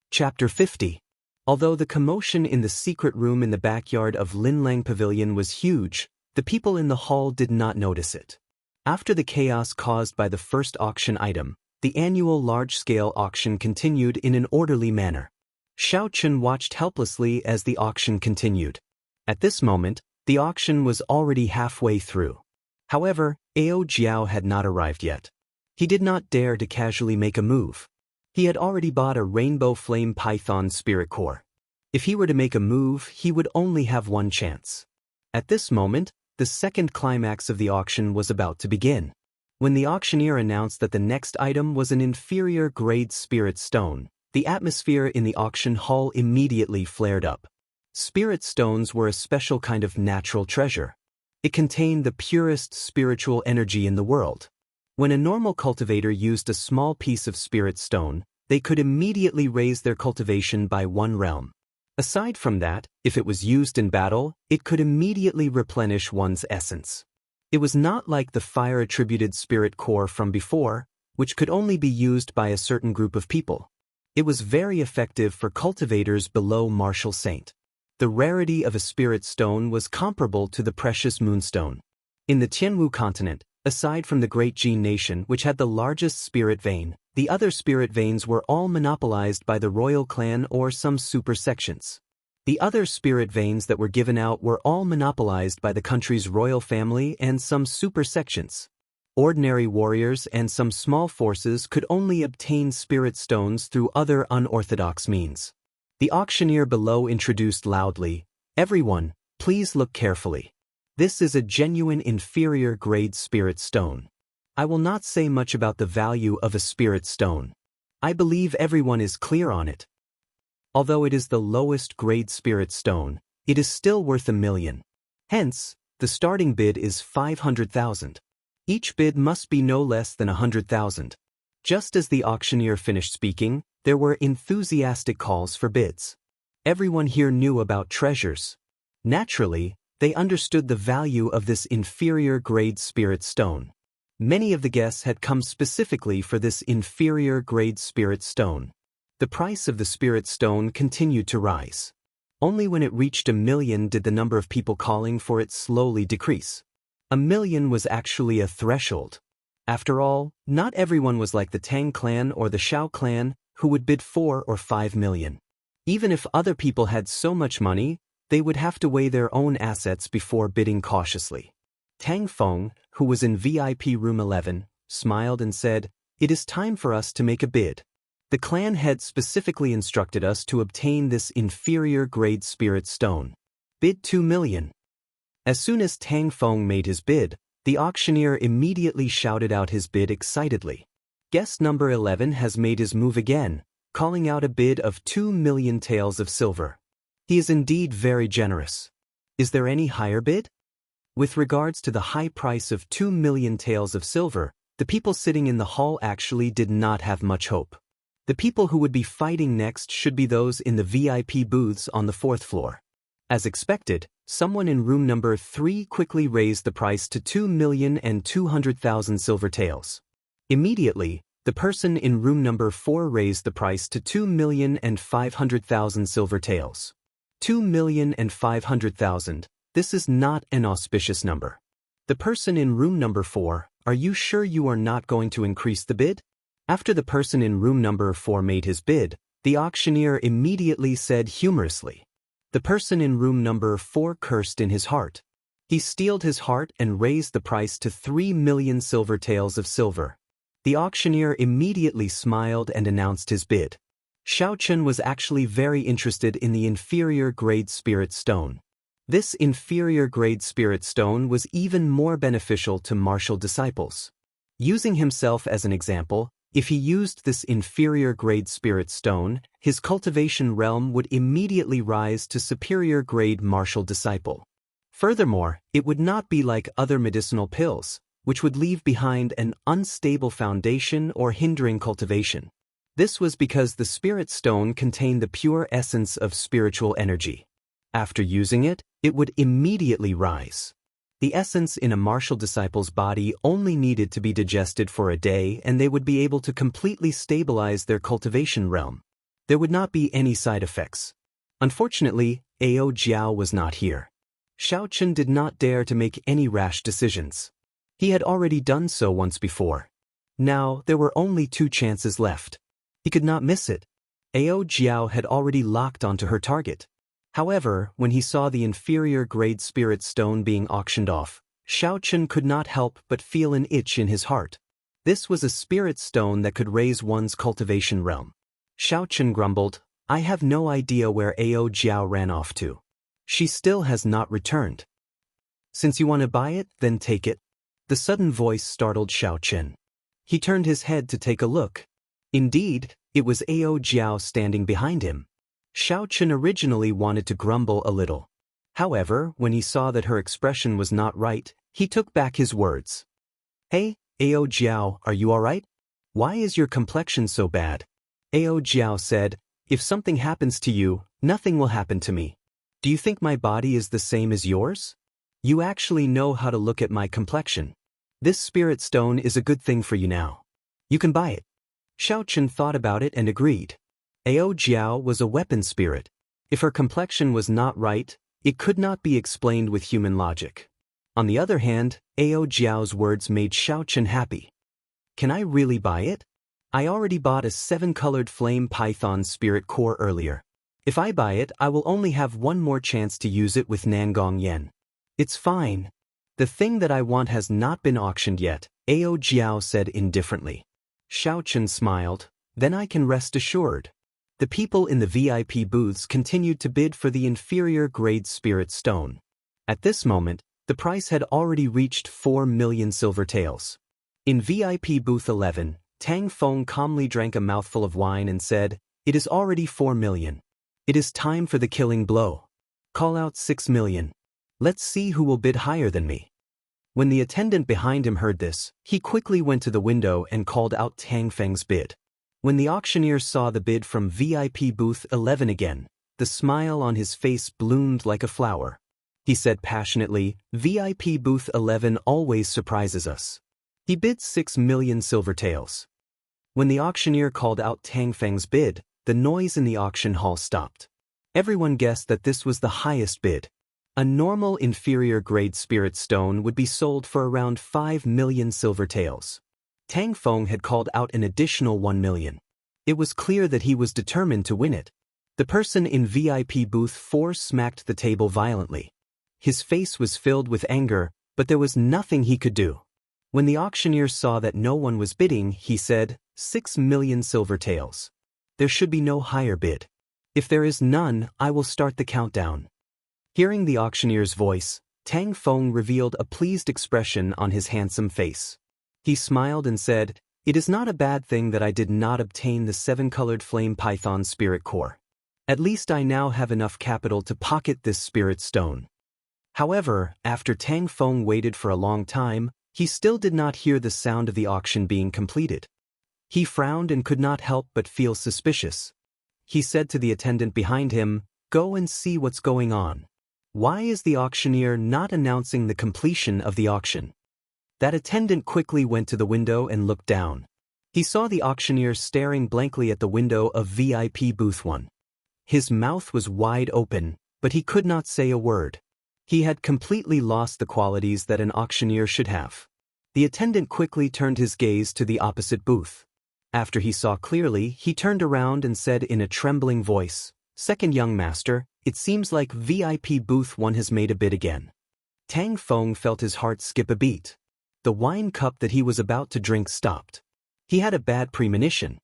Chapter 50. Although the commotion in the secret room in the backyard of Linlang Pavilion was huge, the people in the hall did not notice it. After the chaos caused by the first auction item, the annual large-scale auction continued in an orderly manner. Xiaochen watched helplessly as the auction continued. At this moment, the auction was already halfway through. However, Ao Jiao had not arrived yet. He did not dare to casually make a move. He had already bought a Rainbow Flame Python Spirit Core. If he were to make a move, he would only have one chance. At this moment, the second climax of the auction was about to begin. When the auctioneer announced that the next item was an inferior-grade spirit stone, the atmosphere in the auction hall immediately flared up. Spirit stones were a special kind of natural treasure. It contained the purest spiritual energy in the world. When a normal cultivator used a small piece of spirit stone, they could immediately raise their cultivation by 1 realm. Aside from that, if it was used in battle, it could immediately replenish one's essence. It was not like the fire-attributed spirit core from before, which could only be used by a certain group of people. It was very effective for cultivators below Martial Saint. The rarity of a spirit stone was comparable to the precious moonstone. In the Tianwu continent, aside from the Great Jin nation which had the largest spirit vein, the other spirit veins were all monopolized by the royal clan or some super sections. The other spirit veins that were given out were all monopolized by the country's royal family and some super sections. Ordinary warriors and some small forces could only obtain spirit stones through other unorthodox means. The auctioneer below introduced loudly, "Everyone, please look carefully. This is a genuine inferior-grade spirit stone. I will not say much about the value of a spirit stone. I believe everyone is clear on it. Although it is the lowest-grade spirit stone, it is still worth 1 million. Hence, the starting bid is 500,000. Each bid must be no less than 100,000. Just as the auctioneer finished speaking, there were enthusiastic calls for bids. Everyone here knew about treasures. Naturally, they understood the value of this inferior-grade spirit stone. Many of the guests had come specifically for this inferior-grade spirit stone. The price of the spirit stone continued to rise. Only when it reached 1 million did the number of people calling for it slowly decrease. 1 million was actually a threshold. After all, not everyone was like the Tang clan or the Shao clan, who would bid 4 or 5 million. Even if other people had so much money, they would have to weigh their own assets before bidding cautiously. Tang Feng, who was in VIP room 11, smiled and said, "It is time for us to make a bid. The clan head specifically instructed us to obtain this inferior-grade spirit stone. Bid 2 million. As soon as Tang Feng made his bid, the auctioneer immediately shouted out his bid excitedly. Guest number 11 has made his move again, calling out a bid of 2 million taels of silver. He is indeed very generous. Is there any higher bid? With regards to the high price of 2 million taels of silver, the people sitting in the hall actually did not have much hope. The people who would be fighting next should be those in the VIP booths on the 4th floor. As expected, someone in room number 3 quickly raised the price to 2,200,000 silver taels. Immediately, the person in room number 4 raised the price to 2,500,000 silver taels. 2,500,000, this is not an auspicious number. The person in room number 4, are you sure you are not going to increase the bid? After the person in room number 4 made his bid, the auctioneer immediately said humorously, The person in room number 4 cursed in his heart. He steeled his heart and raised the price to 3 million silver taels of silver. The auctioneer immediately smiled and announced his bid. Xiaochen was actually very interested in the inferior grade spirit stone. This inferior grade spirit stone was even more beneficial to martial disciples. Using himself as an example, if he used this inferior grade spirit stone, his cultivation realm would immediately rise to superior grade martial disciple. Furthermore, it would not be like other medicinal pills, which would leave behind an unstable foundation or hindering cultivation. This was because the spirit stone contained the pure essence of spiritual energy. After using it, it would immediately rise. The essence in a martial disciple's body only needed to be digested for a day and they would be able to completely stabilize their cultivation realm. There would not be any side effects. Unfortunately, Ao Jiao was not here. Xiaochen did not dare to make any rash decisions. He had already done so once before. Now, there were only 2 chances left. He could not miss it. Ao Jiao had already locked onto her target. However, when he saw the inferior grade spirit stone being auctioned off, Xiaochen could not help but feel an itch in his heart. This was a spirit stone that could raise one's cultivation realm. Xiaochen grumbled, "I have no idea where Ao Jiao ran off to. She still has not returned." "Since you want to buy it, then take it." The sudden voice startled Xiaochen. He turned his head to take a look. Indeed, it was Ao Jiao standing behind him. Xiaochen originally wanted to grumble a little. However, when he saw that her expression was not right, he took back his words. "Hey, Ao Jiao, are you alright? Why is your complexion so bad?" Ao Jiao said, "If something happens to you, nothing will happen to me. Do you think my body is the same as yours? You actually know how to look at my complexion. This spirit stone is a good thing for you now. You can buy it." Xiaochen thought about it and agreed. Ao Jiao was a weapon spirit. If her complexion was not right, it could not be explained with human logic. On the other hand, Ao Jiao's words made Xiaochen happy. "Can I really buy it? I already bought a 7-colored flame python spirit core earlier. If I buy it, I will only have one more chance to use it with Nangong Yen. It's fine. The thing that I want has not been auctioned yet," Ao Jiao said indifferently. Xiaochen smiled, "Then I can rest assured." The people in the VIP booths continued to bid for the inferior grade spirit stone. At this moment, the price had already reached 4 million silver taels. In VIP booth 11, Tang Feng calmly drank a mouthful of wine and said, "It is already 4 million. It is time for the killing blow. Call out 6 million. Let's see who will bid higher than me." When the attendant behind him heard this, he quickly went to the window and called out Tang Feng's bid. When the auctioneer saw the bid from VIP booth 11 again, the smile on his face bloomed like a flower. He said passionately, "VIP booth 11 always surprises us." He bid 6 million silver taels. When the auctioneer called out Tang Feng's bid, the noise in the auction hall stopped. Everyone guessed that this was the highest bid. A normal inferior grade spirit stone would be sold for around 5 million silver taels. Tang Feng had called out an additional 1 million. It was clear that he was determined to win it. The person in VIP booth 4 smacked the table violently. His face was filled with anger, but there was nothing he could do. When the auctioneer saw that no one was bidding, he said, 6 million silver taels. There should be no higher bid. If there is none, I will start the countdown. Hearing the auctioneer's voice, Tang Feng revealed a pleased expression on his handsome face. He smiled and said, "It is not a bad thing that I did not obtain the 7-colored flame python spirit core. At least I now have enough capital to pocket this spirit stone." However, after Tang Feng waited for a long time, he still did not hear the sound of the auction being completed. He frowned and could not help but feel suspicious. He said to the attendant behind him, "Go and see what's going on. Why is the auctioneer not announcing the completion of the auction?" That attendant quickly went to the window and looked down. He saw the auctioneer staring blankly at the window of VIP booth 1. His mouth was wide open, but he could not say a word. He had completely lost the qualities that an auctioneer should have. The attendant quickly turned his gaze to the opposite booth. After he saw clearly, he turned around and said in a trembling voice, "Second young master, It seems like VIP Booth 1 has made a bid again. Tang Feng felt his heart skip a beat. The wine cup that he was about to drink stopped. He had a bad premonition.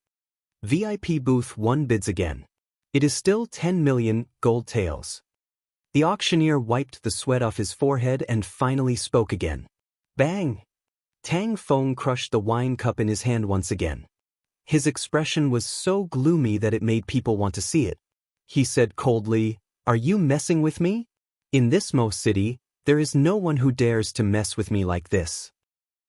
VIP Booth 1 bids again. It is still 10 million gold taels. The auctioneer wiped the sweat off his forehead and finally spoke again. Bang! Tang Feng crushed the wine cup in his hand once again. His expression was so gloomy that it made people want to see it. He said coldly, "Are you messing with me? In this Mo city, there is no one who dares to mess with me like this."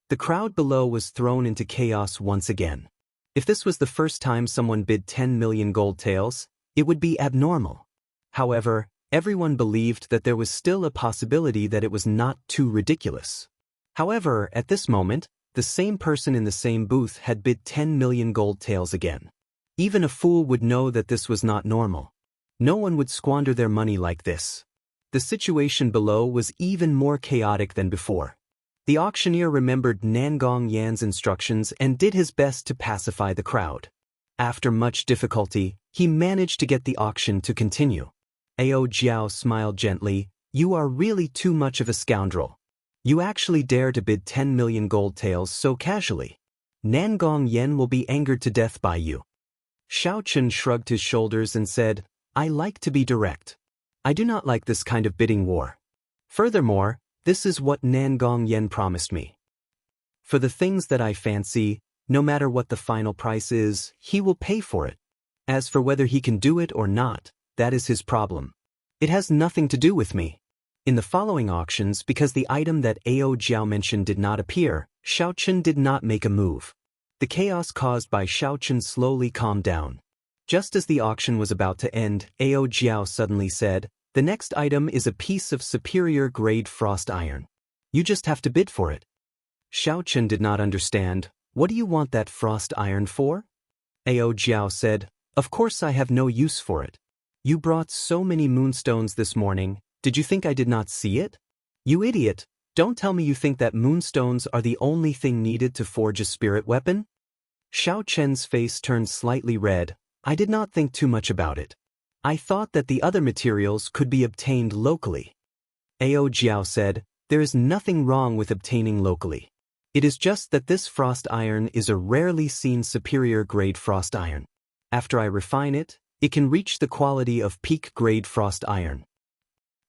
The crowd below was thrown into chaos once again. If this was the first time someone bid 10 million gold taels, it would be abnormal. However, everyone believed that there was still a possibility that it was not too ridiculous. However, at this moment, the same person in the same booth had bid 10 million gold taels again. Even a fool would know that this was not normal. No one would squander their money like this. The situation below was even more chaotic than before. The auctioneer remembered Nangong Yan's instructions and did his best to pacify the crowd. After much difficulty, he managed to get the auction to continue. Ao Jiao smiled gently, "You are really too much of a scoundrel. You actually dare to bid 10 million gold taels so casually. Nangong Yan will be angered to death by you." Xiao Chen shrugged his shoulders and said, "I like to be direct. I do not like this kind of bidding war. Furthermore, this is what Nangong Yan promised me. For the things that I fancy, no matter what the final price is, he will pay for it. As for whether he can do it or not, that is his problem. It has nothing to do with me." In the following auctions, because the item that Ao Jiao mentioned did not appear, Xiao Chen did not make a move. The chaos caused by Xiao Chen slowly calmed down. Just as the auction was about to end, Ao Jiao suddenly said, "The next item is a piece of superior grade frost iron. You just have to bid for it." Xiao Chen did not understand. "What do you want that frost iron for?" Ao Jiao said, "Of course I have no use for it. You brought so many moonstones this morning. Did you think I did not see it? You idiot, don't tell me you think that moonstones are the only thing needed to forge a spirit weapon?" Xiao Chen's face turned slightly red. "I did not think too much about it. I thought that the other materials could be obtained locally." Ao Jiao said, "There is nothing wrong with obtaining locally. It is just that this frost iron is a rarely seen superior grade frost iron. After I refine it, it can reach the quality of peak grade frost iron.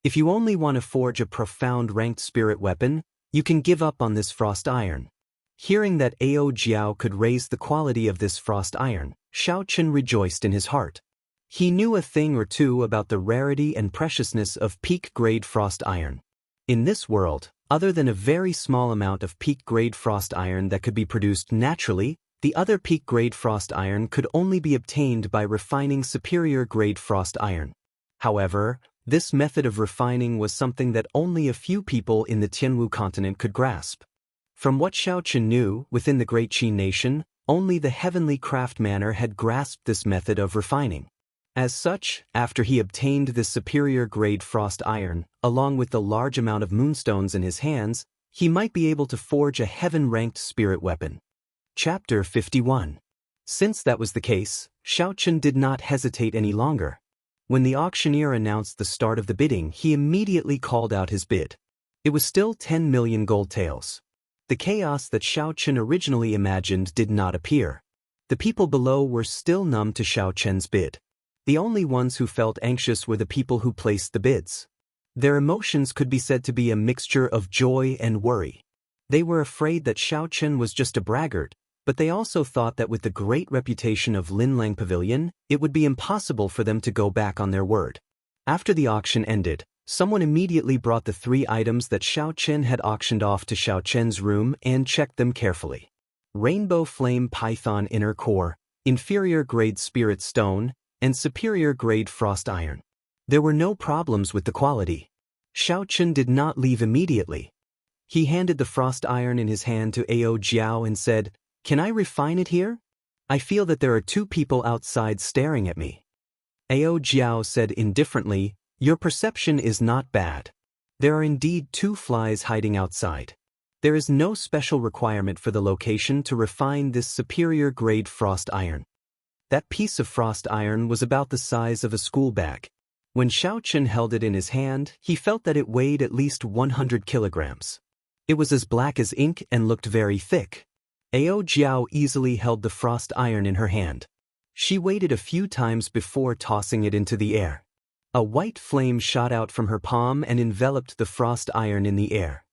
If you only want to forge a profound ranked spirit weapon, you can give up on this frost iron." Hearing that Ao Jiao could raise the quality of this frost iron, Xiao Chen rejoiced in his heart. He knew a thing or two about the rarity and preciousness of peak-grade frost iron. In this world, other than a very small amount of peak-grade frost iron that could be produced naturally, the other peak-grade frost iron could only be obtained by refining superior-grade frost iron. However, this method of refining was something that only a few people in the Tianwu continent could grasp. From what Xiao Chen knew, within the Great Qi nation, only the heavenly craftsman had grasped this method of refining. As such, after he obtained this superior-grade frost iron, along with the large amount of moonstones in his hands, he might be able to forge a heaven-ranked spirit weapon. Chapter 51. Since that was the case, Xiao Chen did not hesitate any longer. When the auctioneer announced the start of the bidding, he immediately called out his bid. It was still 10 million gold taels. The chaos that Xiao Chen originally imagined did not appear. The people below were still numb to Xiao Chen's bid. The only ones who felt anxious were the people who placed the bids. Their emotions could be said to be a mixture of joy and worry. They were afraid that Xiao Chen was just a braggart, but they also thought that with the great reputation of Linlang Pavilion, it would be impossible for them to go back on their word. After the auction ended, someone immediately brought the 3 items that Xiao Chen had auctioned off to Xiao Chen's room and checked them carefully. Rainbow Flame Python Inner Core, Inferior Grade Spirit Stone, and Superior Grade Frost Iron. There were no problems with the quality. Xiao Chen did not leave immediately. He handed the frost iron in his hand to Ao Jiao and said, "Can I refine it here? I feel that there are 2 people outside staring at me." Ao Jiao said indifferently, "Your perception is not bad. There are indeed 2 flies hiding outside. There is no special requirement for the location to refine this superior grade frost iron." That piece of frost iron was about the size of a school bag. When Xiaochen held it in his hand, he felt that it weighed at least 100 kilograms. It was as black as ink and looked very thick. Ao Jiao easily held the frost iron in her hand. She waited a few times before tossing it into the air. A white flame shot out from her palm and enveloped the frost iron in the air.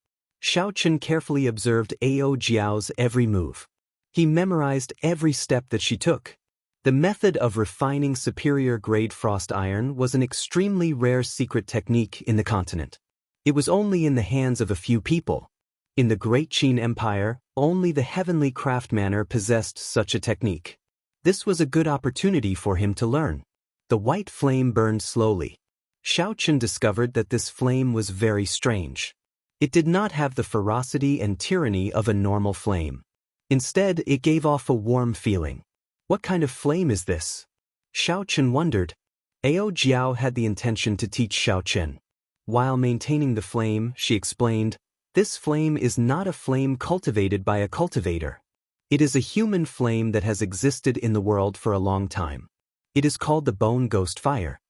Xiaochen carefully observed Ao Jiao's every move. He memorized every step that she took. The method of refining superior-grade frost iron was an extremely rare secret technique in the continent. It was only in the hands of a few people. In the Great Qin Empire, only the heavenly craftsman possessed such a technique. This was a good opportunity for him to learn. The white flame burned slowly. Xiaochen discovered that this flame was very strange. It did not have the ferocity and tyranny of a normal flame. Instead, it gave off a warm feeling. What kind of flame is this? Xiaochen wondered. Ao Jiao had the intention to teach Xiaochen. While maintaining the flame, she explained, "This flame is not a flame cultivated by a cultivator. It is a human flame that has existed in the world for a long time. It is called the Bone Ghost Fire.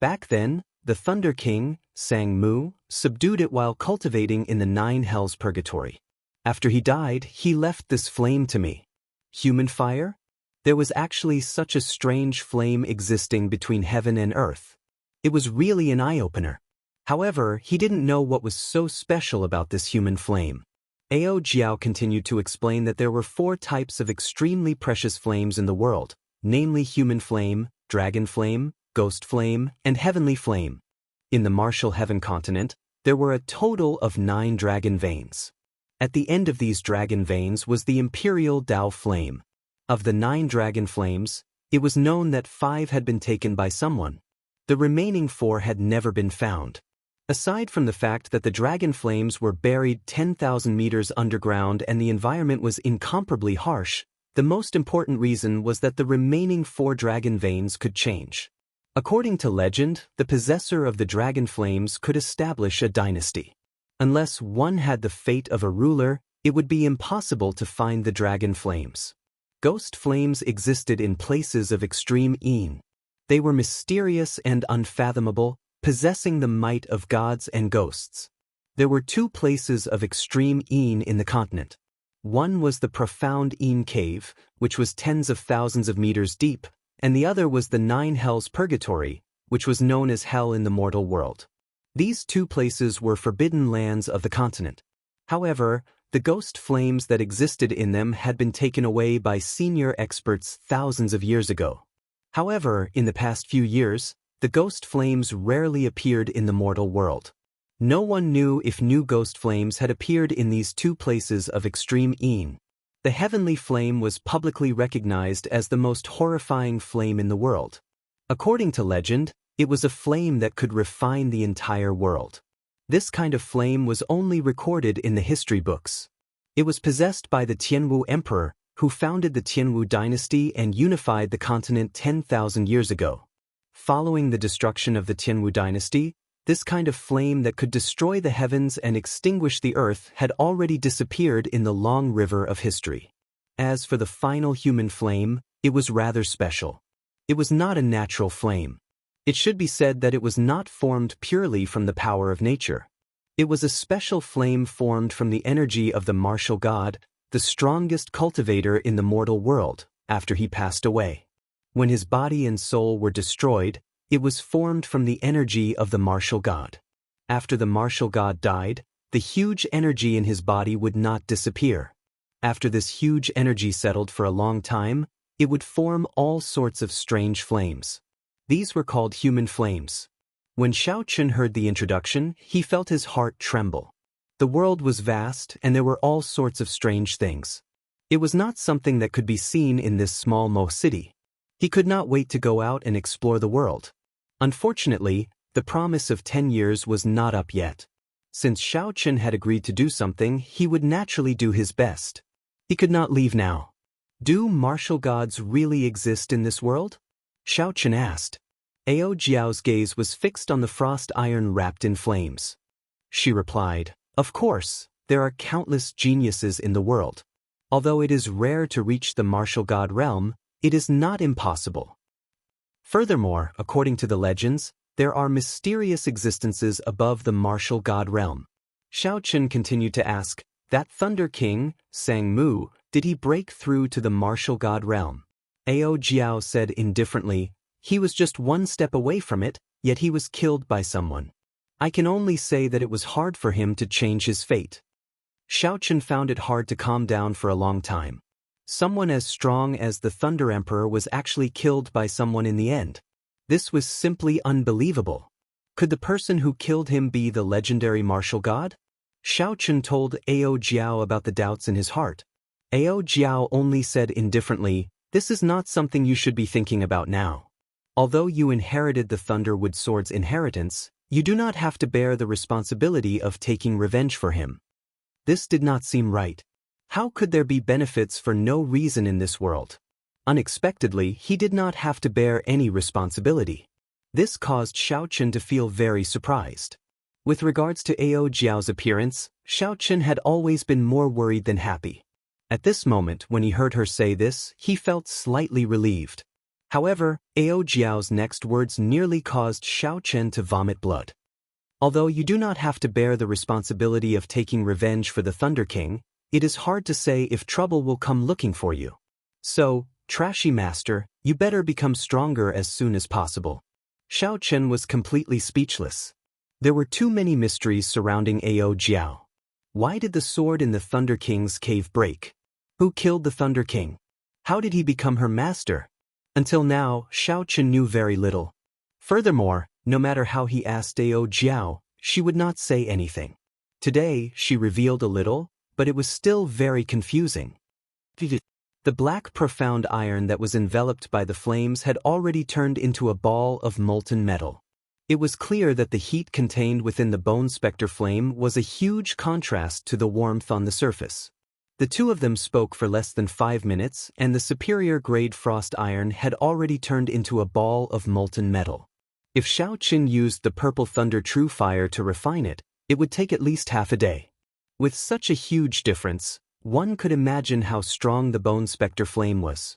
Back then, the Thunder King, Sang Mu, subdued it while cultivating in the 9 hells purgatory. After he died, he left this flame to me." Human fire? There was actually such a strange flame existing between heaven and earth. It was really an eye-opener. However, he didn't know what was so special about this human flame. Ao Jiao continued to explain that there were 4 types of extremely precious flames in the world, namely human flame, dragon flame, ghost flame, and heavenly flame. In the martial heaven continent, there were a total of 9 dragon veins. At the end of these dragon veins was the imperial Dao flame. Of the 9 dragon flames, it was known that 5 had been taken by someone. The remaining 4 had never been found. Aside from the fact that the dragon flames were buried 10,000 meters underground and the environment was incomparably harsh, the most important reason was that the remaining 4 dragon veins could change. According to legend, the possessor of the dragon flames could establish a dynasty. Unless one had the fate of a ruler, it would be impossible to find the dragon flames. Ghost flames existed in places of extreme yin. They were mysterious and unfathomable, possessing the might of gods and ghosts. There were 2 places of extreme yin in the continent. One was the profound yin cave, which was tens of thousands of meters deep, and the other was the 9 hells purgatory, which was known as hell in the mortal world. These 2 places were forbidden lands of the continent. However, the ghost flames that existed in them had been taken away by senior experts thousands of years ago. However, in the past few years, the ghost flames rarely appeared in the mortal world. No one knew if new ghost flames had appeared in these 2 places of extreme yin. The heavenly flame was publicly recognized as the most horrifying flame in the world. According to legend, it was a flame that could refine the entire world. This kind of flame was only recorded in the history books. It was possessed by the Tianwu Emperor, who founded the Tianwu dynasty and unified the continent 10,000 years ago. Following the destruction of the Tianwu dynasty, this kind of flame that could destroy the heavens and extinguish the earth had already disappeared in the long river of history. As for the final human flame, it was rather special. It was not a natural flame. It should be said that it was not formed purely from the power of nature. It was a special flame formed from the energy of the martial god, the strongest cultivator in the mortal world, after he passed away. When his body and soul were destroyed, it was formed from the energy of the martial god. After the martial god died, the huge energy in his body would not disappear. After this huge energy settled for a long time, it would form all sorts of strange flames. These were called human flames. When Xiaochen heard the introduction, he felt his heart tremble. The world was vast and there were all sorts of strange things. It was not something that could be seen in this small Mo city. He could not wait to go out and explore the world. Unfortunately, the promise of 10 years was not up yet. Since Xiaochen had agreed to do something, he would naturally do his best. He could not leave now. Do martial gods really exist in this world? Xiaochen asked. Ao Jiao's gaze was fixed on the frost iron wrapped in flames. She replied, "Of course, there are countless geniuses in the world. Although it is rare to reach the martial god realm, it is not impossible. Furthermore, according to the legends, there are mysterious existences above the martial god realm. Xiaochen continued to ask, that Thunder King, Sang Mu, did he break through to the martial god realm? Ao Jiao said indifferently, he was just one step away from it, yet he was killed by someone. I can only say that it was hard for him to change his fate. Xiaochen found it hard to calm down for a long time. Someone as strong as the Thunder Emperor was actually killed by someone in the end. This was simply unbelievable. Could the person who killed him be the legendary martial god? Xiaochen told Ao Jiao about the doubts in his heart. Ao Jiao only said indifferently, this is not something you should be thinking about now. Although you inherited the Thunderwood Sword's inheritance, you do not have to bear the responsibility of taking revenge for him. This did not seem right. How could there be benefits for no reason in this world? Unexpectedly, he did not have to bear any responsibility. This caused Xiaochen to feel very surprised. With regards to Ao Jiao's appearance, Xiaochen had always been more worried than happy. At this moment, when he heard her say this, he felt slightly relieved. However, Ao Jiao's next words nearly caused Xiaochen to vomit blood. Although you do not have to bear the responsibility of taking revenge for the Thunder King, it is hard to say if trouble will come looking for you. So, trashy master, you better become stronger as soon as possible. Xiaochen was completely speechless. There were too many mysteries surrounding Ao Jiao. Why did the sword in the Thunder King's cave break? Who killed the Thunder King? How did he become her master? Until now, Xiaochen knew very little. Furthermore, no matter how he asked Ao Jiao, she would not say anything. Today, she revealed a little, but it was still very confusing. The black profound iron that was enveloped by the flames had already turned into a ball of molten metal. It was clear that the heat contained within the bone specter flame was a huge contrast to the warmth on the surface. The two of them spoke for less than 5 minutes, and the superior-grade frost iron had already turned into a ball of molten metal. If Xiaochen used the purple thunder true fire to refine it, it would take at least half a day. With such a huge difference, one could imagine how strong the bone specter flame was.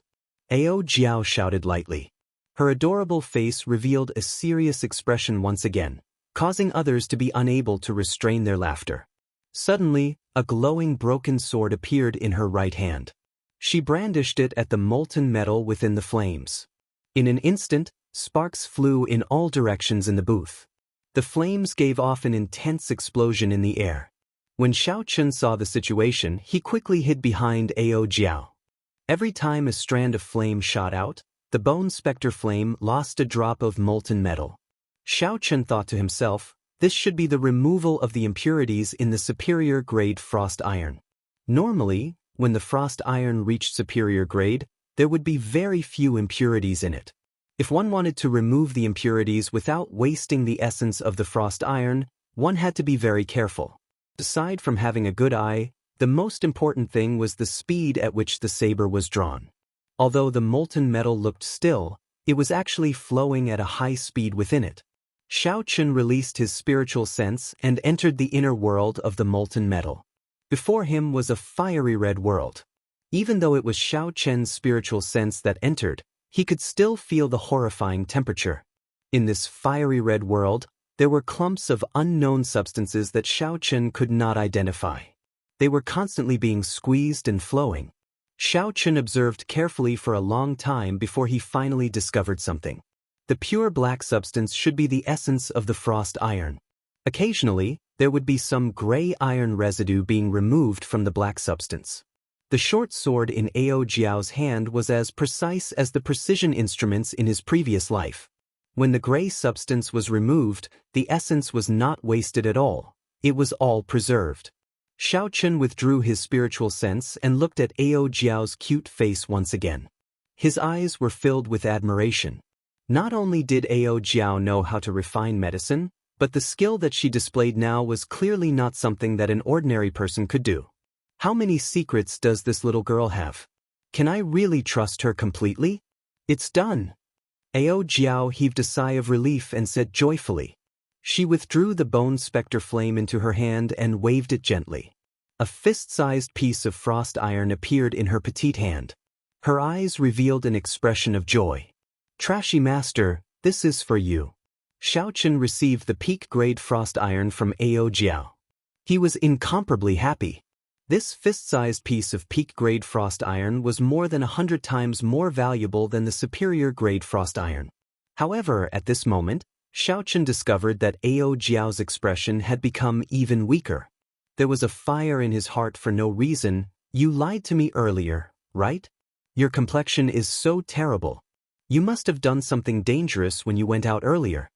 Ao Jiao shouted lightly. Her adorable face revealed a serious expression once again, causing others to be unable to restrain their laughter. Suddenly, a glowing broken sword appeared in her right hand. She brandished it at the molten metal within the flames. In an instant, sparks flew in all directions in the booth. The flames gave off an intense explosion in the air. When Xiaochen saw the situation, he quickly hid behind Ao Jiao. Every time a strand of flame shot out, the bone specter flame lost a drop of molten metal. Xiaochen thought to himself, this should be the removal of the impurities in the superior grade frost iron. Normally, when the frost iron reached superior grade, there would be very few impurities in it. If one wanted to remove the impurities without wasting the essence of the frost iron, one had to be very careful. Aside from having a good eye, the most important thing was the speed at which the saber was drawn. Although the molten metal looked still, it was actually flowing at a high speed within it. Xiaochen released his spiritual sense and entered the inner world of the molten metal. Before him was a fiery red world. Even though it was Xiaochen's spiritual sense that entered, he could still feel the horrifying temperature. In this fiery red world, there were clumps of unknown substances that Xiaochen could not identify. They were constantly being squeezed and flowing. Xiaochen observed carefully for a long time before he finally discovered something. The pure black substance should be the essence of the frost iron. Occasionally, there would be some gray iron residue being removed from the black substance. The short sword in Ao Jiao's hand was as precise as the precision instruments in his previous life. When the gray substance was removed, the essence was not wasted at all. It was all preserved. Xiaochen withdrew his spiritual sense and looked at Ao Jiao's cute face once again. His eyes were filled with admiration. Not only did Ao Jiao know how to refine medicine, but the skill that she displayed now was clearly not something that an ordinary person could do. How many secrets does this little girl have? Can I really trust her completely? It's done. Ao Jiao heaved a sigh of relief and said joyfully. She withdrew the bone specter flame into her hand and waved it gently. A fist-sized piece of frost iron appeared in her petite hand. Her eyes revealed an expression of joy. Trashy master, this is for you. Xiaochen received the peak-grade frost iron from Ao Jiao. He was incomparably happy. This fist-sized piece of peak-grade frost iron was more than 100 times more valuable than the superior-grade frost iron. However, at this moment, Xiaochen discovered that Ao Jiao's expression had become even weaker. There was a fire in his heart for no reason. You lied to me earlier, right? Your complexion is so terrible. You must have done something dangerous when you went out earlier.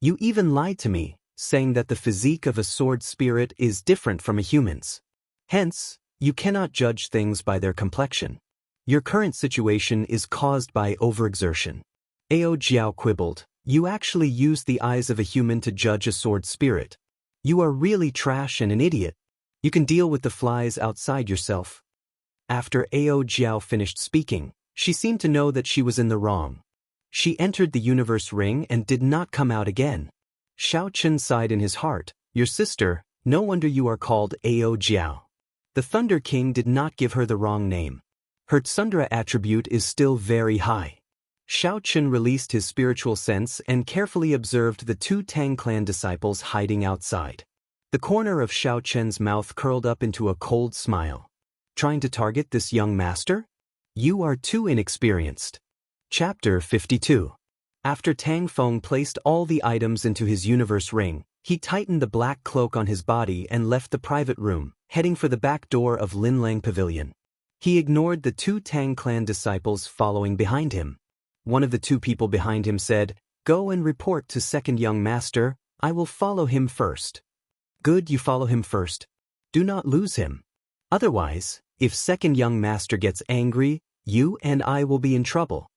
You even lied to me, saying that the physique of a sword spirit is different from a human's. Hence, you cannot judge things by their complexion. Your current situation is caused by overexertion. Ao Jiao quibbled. You actually used the eyes of a human to judge a sword spirit. You are really trash and an idiot. You can deal with the flies outside yourself. After Ao Jiao finished speaking, she seemed to know that she was in the wrong. She entered the universe ring and did not come out again. Xiaochen sighed in his heart. Your sister, no wonder you are called Ao Jiao. The Thunder King did not give her the wrong name. Her Tsundra attribute is still very high. Xiaochen released his spiritual sense and carefully observed the two Tang clan disciples hiding outside. The corner of Xiaochen's mouth curled up into a cold smile. Trying to target this young master? You are too inexperienced. Chapter 52. After Tang Feng placed all the items into his universe ring, he tightened the black cloak on his body and left the private room, heading for the back door of Linlang Pavilion. He ignored the two Tang clan disciples following behind him. One of the two people behind him said, Go and report to second young master, I will follow him first. Good, you follow him first. Do not lose him. Otherwise, if second young master gets angry, you and I will be in trouble.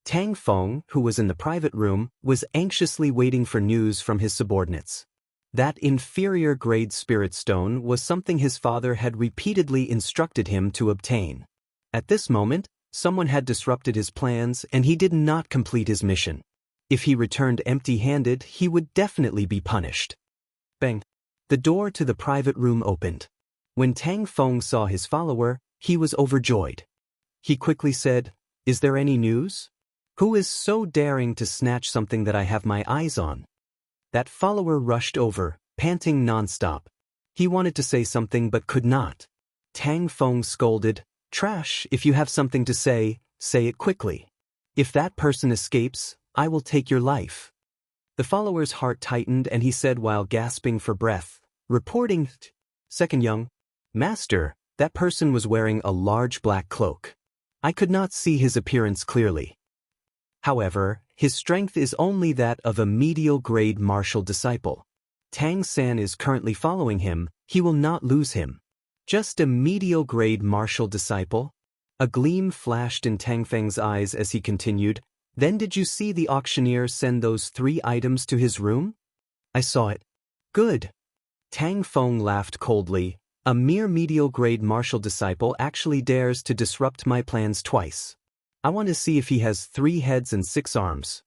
Tang Feng, who was in the private room, was anxiously waiting for news from his subordinates. That inferior grade spirit stone was something his father had repeatedly instructed him to obtain. At this moment, someone had disrupted his plans and he did not complete his mission. If he returned empty-handed, he would definitely be punished. Bang! The door to the private room opened. When Tang Feng saw his follower, he was overjoyed. He quickly said, Is there any news? Who is so daring to snatch something that I have my eyes on? That follower rushed over, panting non-stop. He wanted to say something but could not. Tang Feng scolded, Trash, if you have something to say it quickly. If that person escapes, I will take your life. The follower's heart tightened and he said while gasping for breath, Reporting, second young master, that person was wearing a large black cloak. I could not see his appearance clearly. However, his strength is only that of a medial-grade martial disciple. Tang San is currently following him, he will not lose him. Just a medial-grade martial disciple? A gleam flashed in Tang Feng's eyes as he continued, Then did you see the auctioneer send those 3 items to his room? I saw it. Good. Tang Feng laughed coldly. A mere medial-grade martial disciple actually dares to disrupt my plans twice. I want to see if he has 3 heads and 6 arms.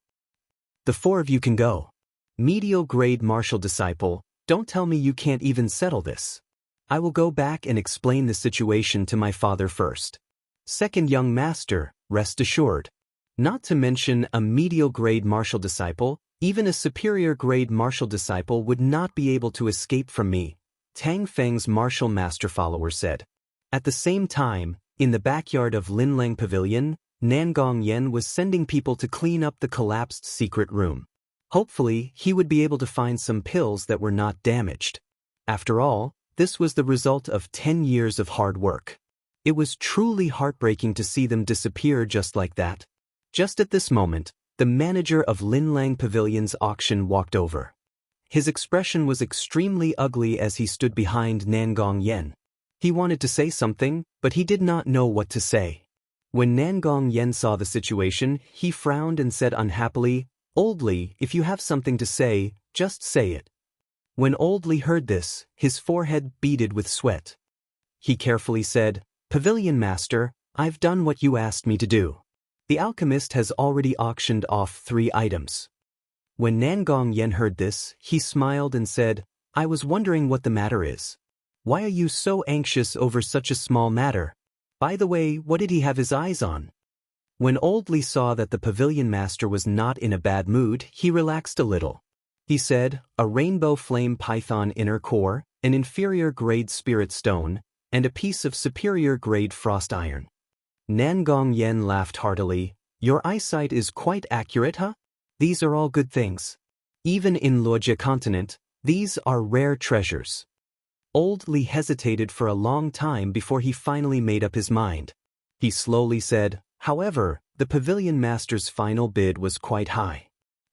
The 4 of you can go. Medial-grade martial disciple, don't tell me you can't even settle this. I will go back and explain the situation to my father first. Second young master, rest assured. Not to mention a medial-grade martial disciple, even a superior-grade martial disciple would not be able to escape from me, Tang Feng's martial master follower said. At the same time, in the backyard of Linlang Pavilion, Nangong Yen was sending people to clean up the collapsed secret room. Hopefully, he would be able to find some pills that were not damaged. After all, this was the result of 10 years of hard work. It was truly heartbreaking to see them disappear just like that. Just at this moment, the manager of Linlang Pavilion's auction walked over. His expression was extremely ugly as he stood behind Nangong Yen. He wanted to say something, but he did not know what to say. When Nangong Yen saw the situation, he frowned and said unhappily, Old Li, if you have something to say, just say it. When Old Li heard this, his forehead beaded with sweat. He carefully said, Pavilion Master, I've done what you asked me to do. The alchemist has already auctioned off 3 items. When Nangong Yen heard this, he smiled and said, I was wondering what the matter is. Why are you so anxious over such a small matter? By the way, what did he have his eyes on? When Old Li saw that the pavilion master was not in a bad mood, he relaxed a little. He said, a rainbow flame python inner core, an inferior grade spirit stone, and a piece of superior grade frost iron. Nangong Yen laughed heartily. Your eyesight is quite accurate, huh? These are all good things. Even in Luojia continent, these are rare treasures. Old Li hesitated for a long time before he finally made up his mind. He slowly said, however, the pavilion master's final bid was quite high.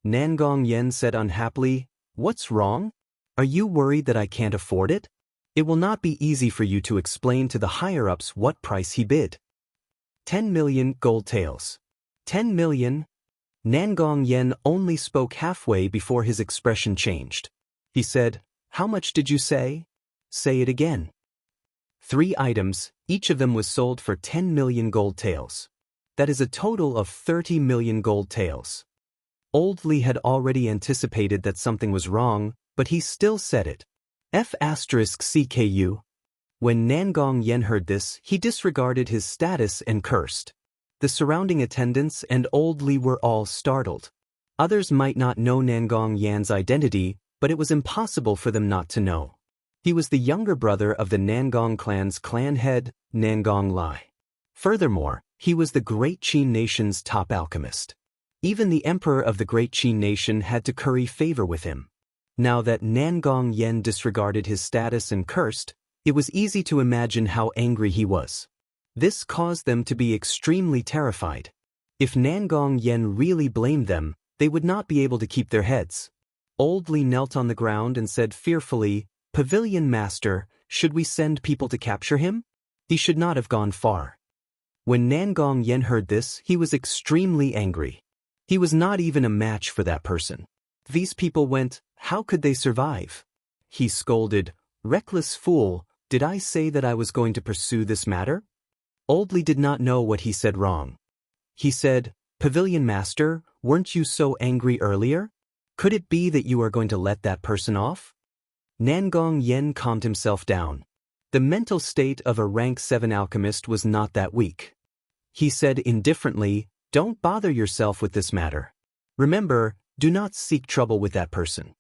Nangong Yen said unhappily, what's wrong? Are you worried that I can't afford it? It will not be easy for you to explain to the higher-ups what price he bid. 10 million gold taels. 10 million? Nangong Yen only spoke halfway before his expression changed. He said, how much did you say? Say it again. 3 items, each of them was sold for 10 million gold taels. That is a total of 30 million gold taels. Old Li had already anticipated that something was wrong, but he still said it. F***CKU. When Nangong Yen heard this, he disregarded his status and cursed. The surrounding attendants and Old Li were all startled. Others might not know Nangong Yan's identity, but it was impossible for them not to know. He was the younger brother of the Nangong clan's clan head, Nangong Lai. Furthermore, he was the Great Qin nation's top alchemist. Even the emperor of the Great Qin nation had to curry favor with him. Now that Nangong Yen disregarded his status and cursed, it was easy to imagine how angry he was. This caused them to be extremely terrified. If Nangong Yen really blamed them, they would not be able to keep their heads. Old Li knelt on the ground and said fearfully, Pavilion Master, should we send people to capture him? He should not have gone far. When Nangong Yen heard this, he was extremely angry. He was not even a match for that person. These people went, how could they survive? He scolded, reckless fool, did I say that I was going to pursue this matter? Old Li did not know what he said wrong. He said, Pavilion Master, weren't you so angry earlier? Could it be that you are going to let that person off? Nangong Yen calmed himself down. The mental state of a rank 7 alchemist was not that weak. He said indifferently, don't bother yourself with this matter. Remember, do not seek trouble with that person.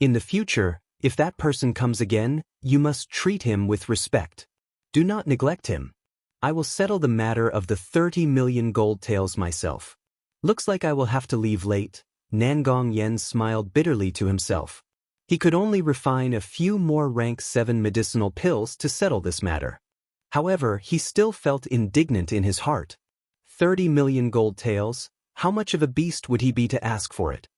In the future, if that person comes again, you must treat him with respect. Do not neglect him. I will settle the matter of the 30 million gold taels myself. Looks like I will have to leave late. Nangong Yen smiled bitterly to himself. He could only refine a few more rank 7 medicinal pills to settle this matter. However, he still felt indignant in his heart. 30 million gold taels, how much of a beast would he be to ask for it?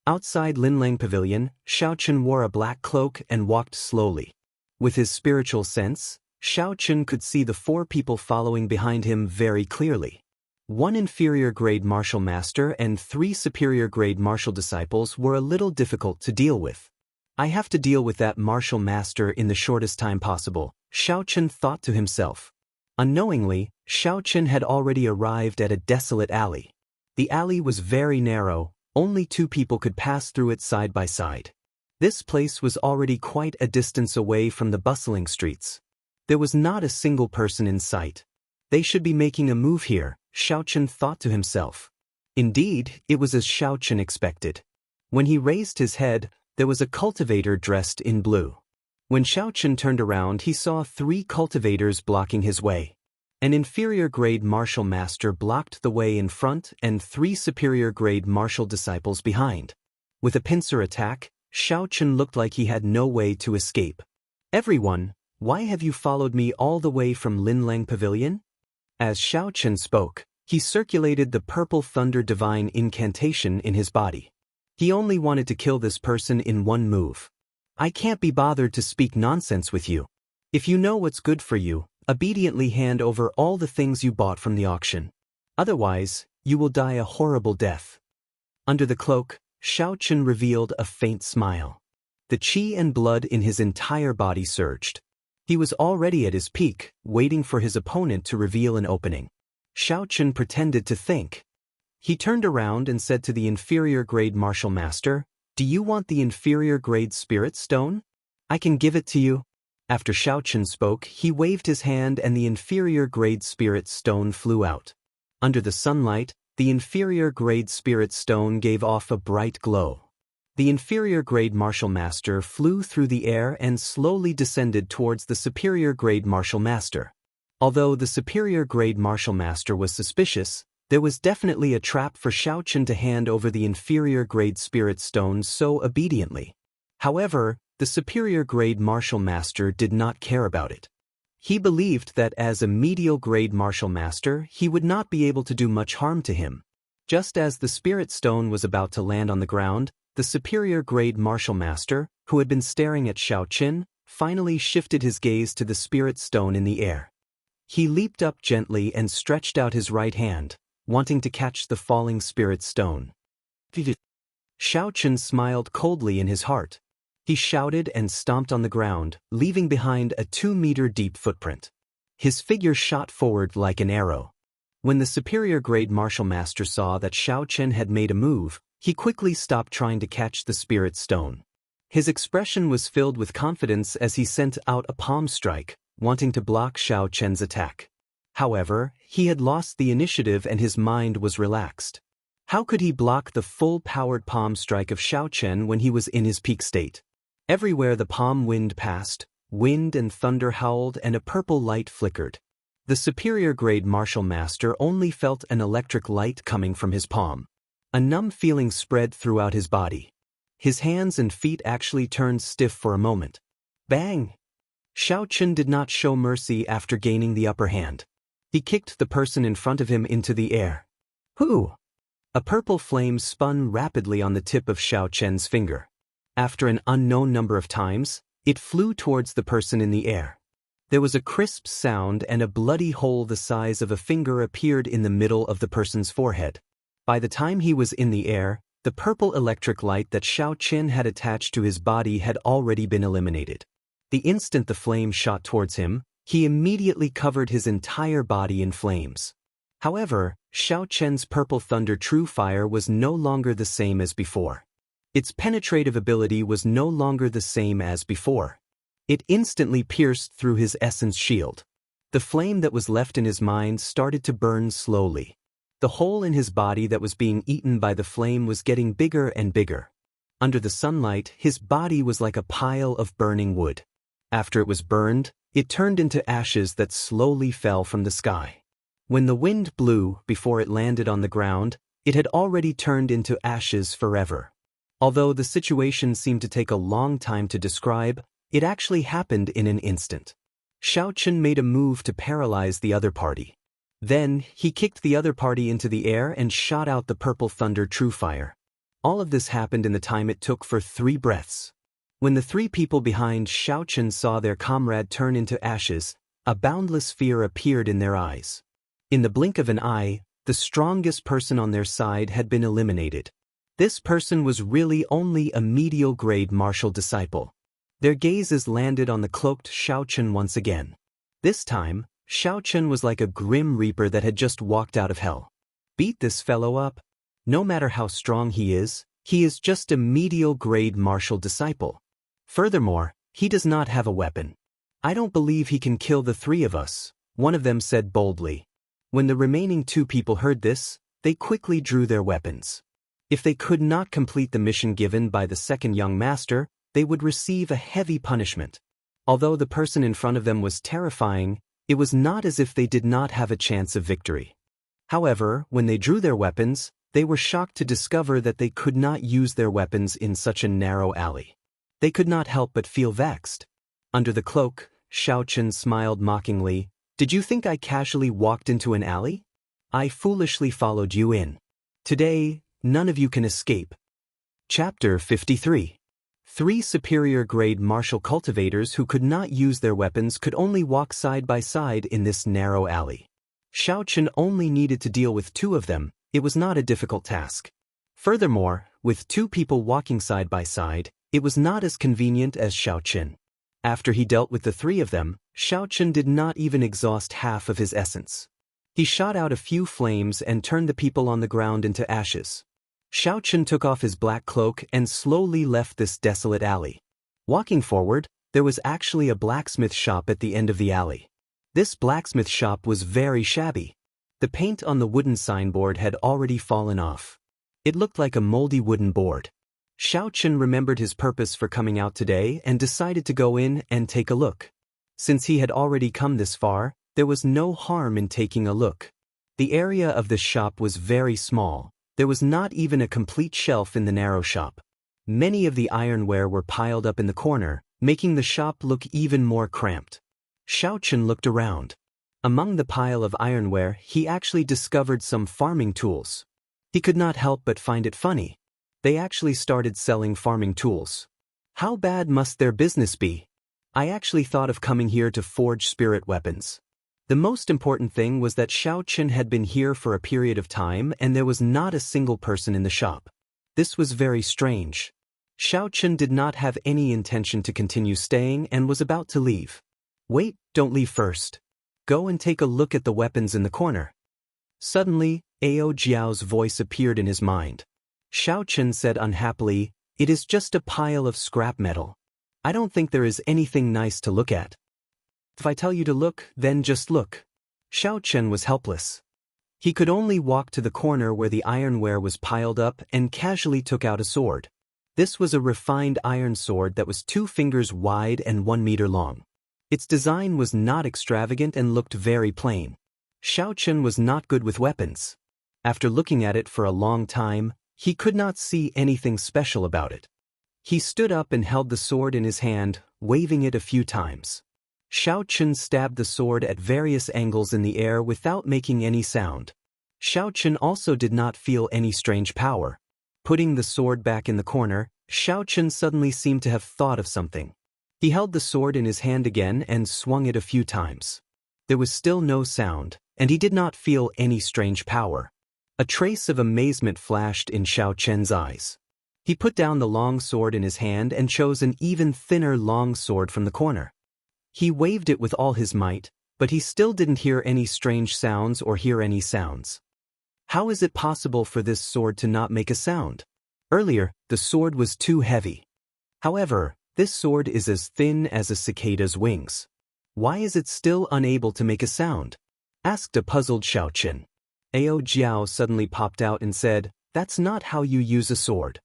Outside Linlang Pavilion, Xiaochen wore a black cloak and walked slowly. With his spiritual sense, Xiaochen could see the 4 people following behind him very clearly. 1 inferior grade martial master and 3 superior grade martial disciples were a little difficult to deal with. I have to deal with that martial master in the shortest time possible, Xiaochen thought to himself. Unknowingly, Xiaochen had already arrived at a desolate alley. The alley was very narrow, only 2 people could pass through it side by side. This place was already quite a distance away from the bustling streets. There was not a single person in sight. They should be making a move here, Xiaochen thought to himself. Indeed, it was as Xiaochen expected. When he raised his head, there was a cultivator dressed in blue. When Xiaochen turned around, he saw 3 cultivators blocking his way. An inferior grade martial master blocked the way in front and 3 superior grade martial disciples behind. With a pincer attack, Xiaochen looked like he had no way to escape. Everyone, why have you followed me all the way from Linlang Pavilion? As Xiaochen spoke, he circulated the purple thunder divine incantation in his body. He only wanted to kill this person in one move. I can't be bothered to speak nonsense with you. If you know what's good for you, obediently hand over all the things you bought from the auction. Otherwise, you will die a horrible death. Under the cloak, Xiaochen revealed a faint smile. The qi and blood in his entire body surged. He was already at his peak, waiting for his opponent to reveal an opening. Xiaochen pretended to think. He turned around and said to the inferior grade martial master, "Do you want the inferior grade spirit stone? I can give it to you." After Xiaochen spoke, he waved his hand and the inferior grade spirit stone flew out. Under the sunlight, the inferior-grade spirit stone gave off a bright glow. The inferior-grade martial master flew through the air and slowly descended towards the superior-grade martial master. Although the superior-grade martial master was suspicious, there was definitely a trap for Xianxia to hand over the inferior-grade spirit stone so obediently. However, the superior-grade martial master did not care about it. He believed that as a medial-grade martial master, he would not be able to do much harm to him. Just as the spirit stone was about to land on the ground, the superior-grade martial master, who had been staring at Xianxia, finally shifted his gaze to the spirit stone in the air. He leaped up gently and stretched out his right hand, wanting to catch the falling spirit stone. Xianxia smiled coldly in his heart. He shouted and stomped on the ground, leaving behind a 2-meter-deep footprint. His figure shot forward like an arrow. When the superior-grade martial master saw that Xianxia had made a move, he quickly stopped trying to catch the spirit stone. His expression was filled with confidence as he sent out a palm strike, wanting to block Xianxia's attack. However, he had lost the initiative and his mind was relaxed. How could he block the full-powered palm strike of Xianxia when he was in his peak state? Everywhere the palm wind passed, wind and thunder howled and a purple light flickered. The superior-grade martial master only felt an electric light coming from his palm. A numb feeling spread throughout his body. His hands and feet actually turned stiff for a moment. Bang! Xianxia did not show mercy after gaining the upper hand. He kicked the person in front of him into the air. Whoo! A purple flame spun rapidly on the tip of Xianxia's finger. After an unknown number of times, it flew towards the person in the air. There was a crisp sound and a bloody hole the size of a finger appeared in the middle of the person's forehead. By the time he was in the air, the purple electric light that Xianxia had attached to his body had already been eliminated. The instant the flame shot towards him, he immediately covered his entire body in flames. However, Xianxia's purple thunder true fire was no longer the same as before. Its penetrative ability was no longer the same as before. It instantly pierced through his essence shield. The flame that was left in his mind started to burn slowly. The hole in his body that was being eaten by the flame was getting bigger and bigger. Under the sunlight, his body was like a pile of burning wood. After it was burned, it turned into ashes that slowly fell from the sky. When the wind blew before it landed on the ground, it had already turned into ashes forever. Although the situation seemed to take a long time to describe, it actually happened in an instant. Xianxia made a move to paralyze the other party. Then, he kicked the other party into the air and shot out the purple thunder true fire. All of this happened in the time it took for 3 breaths. When the 3 people behind Xianxia saw their comrade turn into ashes, a boundless fear appeared in their eyes. In the blink of an eye, the strongest person on their side had been eliminated. This person was really only a medial-grade martial disciple. Their gazes landed on the cloaked Xianxia once again. This time, Xianxia was like a grim reaper that had just walked out of hell. Beat this fellow up. No matter how strong he is just a medial-grade martial disciple. Furthermore, he does not have a weapon. I don't believe he can kill the 3 of us, one of them said boldly. When the remaining 2 people heard this, they quickly drew their weapons. If they could not complete the mission given by the second young master, they would receive a heavy punishment. Although the person in front of them was terrifying, it was not as if they did not have a chance of victory. However, when they drew their weapons, they were shocked to discover that they could not use their weapons in such a narrow alley. They could not help but feel vexed. Under the cloak, Xianxia smiled mockingly. Did you think I casually walked into an alley? I foolishly followed you in. Today, none of you can escape. Chapter 53. 3 superior-grade martial cultivators who could not use their weapons could only walk side by side in this narrow alley. Xianxia only needed to deal with 2 of them. It was not a difficult task. Furthermore, with 2 people walking side by side, it was not as convenient as Xianxia. After he dealt with the 3 of them, Xianxia did not even exhaust half of his essence. He shot out a few flames and turned the people on the ground into ashes. Xianxia took off his black cloak and slowly left this desolate alley. Walking forward, there was actually a blacksmith shop at the end of the alley. This blacksmith shop was very shabby. The paint on the wooden signboard had already fallen off. It looked like a moldy wooden board. Xiaochen remembered his purpose for coming out today and decided to go in and take a look. Since he had already come this far, there was no harm in taking a look. The area of the shop was very small. There was not even a complete shelf in the narrow shop. Many of the ironware were piled up in the corner, making the shop look even more cramped. Xiaochen looked around. Among the pile of ironware, he actually discovered some farming tools. He could not help but find it funny. They actually started selling farming tools. How bad must their business be? I actually thought of coming here to forge spirit weapons. The most important thing was that Xiaochen had been here for a period of time and there was not a single person in the shop. This was very strange. Xiaochen did not have any intention to continue staying and was about to leave. Wait, don't leave first. Go and take a look at the weapons in the corner. Suddenly, Ao Jiao's voice appeared in his mind. Xiaochen said unhappily, "It is just a pile of scrap metal. I don't think there is anything nice to look at. If I tell you to look, then just look." Xiaochen was helpless. He could only walk to the corner where the ironware was piled up and casually took out a sword. This was a refined iron sword that was 2 fingers wide and 1 meter long. Its design was not extravagant and looked very plain. Xiaochen was not good with weapons. After looking at it for a long time, he could not see anything special about it. He stood up and held the sword in his hand, waving it a few times. Xiaochen stabbed the sword at various angles in the air without making any sound. Xiaochen also did not feel any strange power. Putting the sword back in the corner, Xiaochen suddenly seemed to have thought of something. He held the sword in his hand again and swung it a few times. There was still no sound, and he did not feel any strange power. A trace of amazement flashed in Xiaochen's eyes. He put down the long sword in his hand and chose an even thinner long sword from the corner. He waved it with all his might, but he still didn't hear any strange sounds or hear any sounds. How is it possible for this sword to not make a sound? Earlier, the sword was too heavy. However, this sword is as thin as a cicada's wings. Why is it still unable to make a sound? Asked a puzzled Xiaochen. Ao Jiao suddenly popped out and said, "That's not how you use a sword."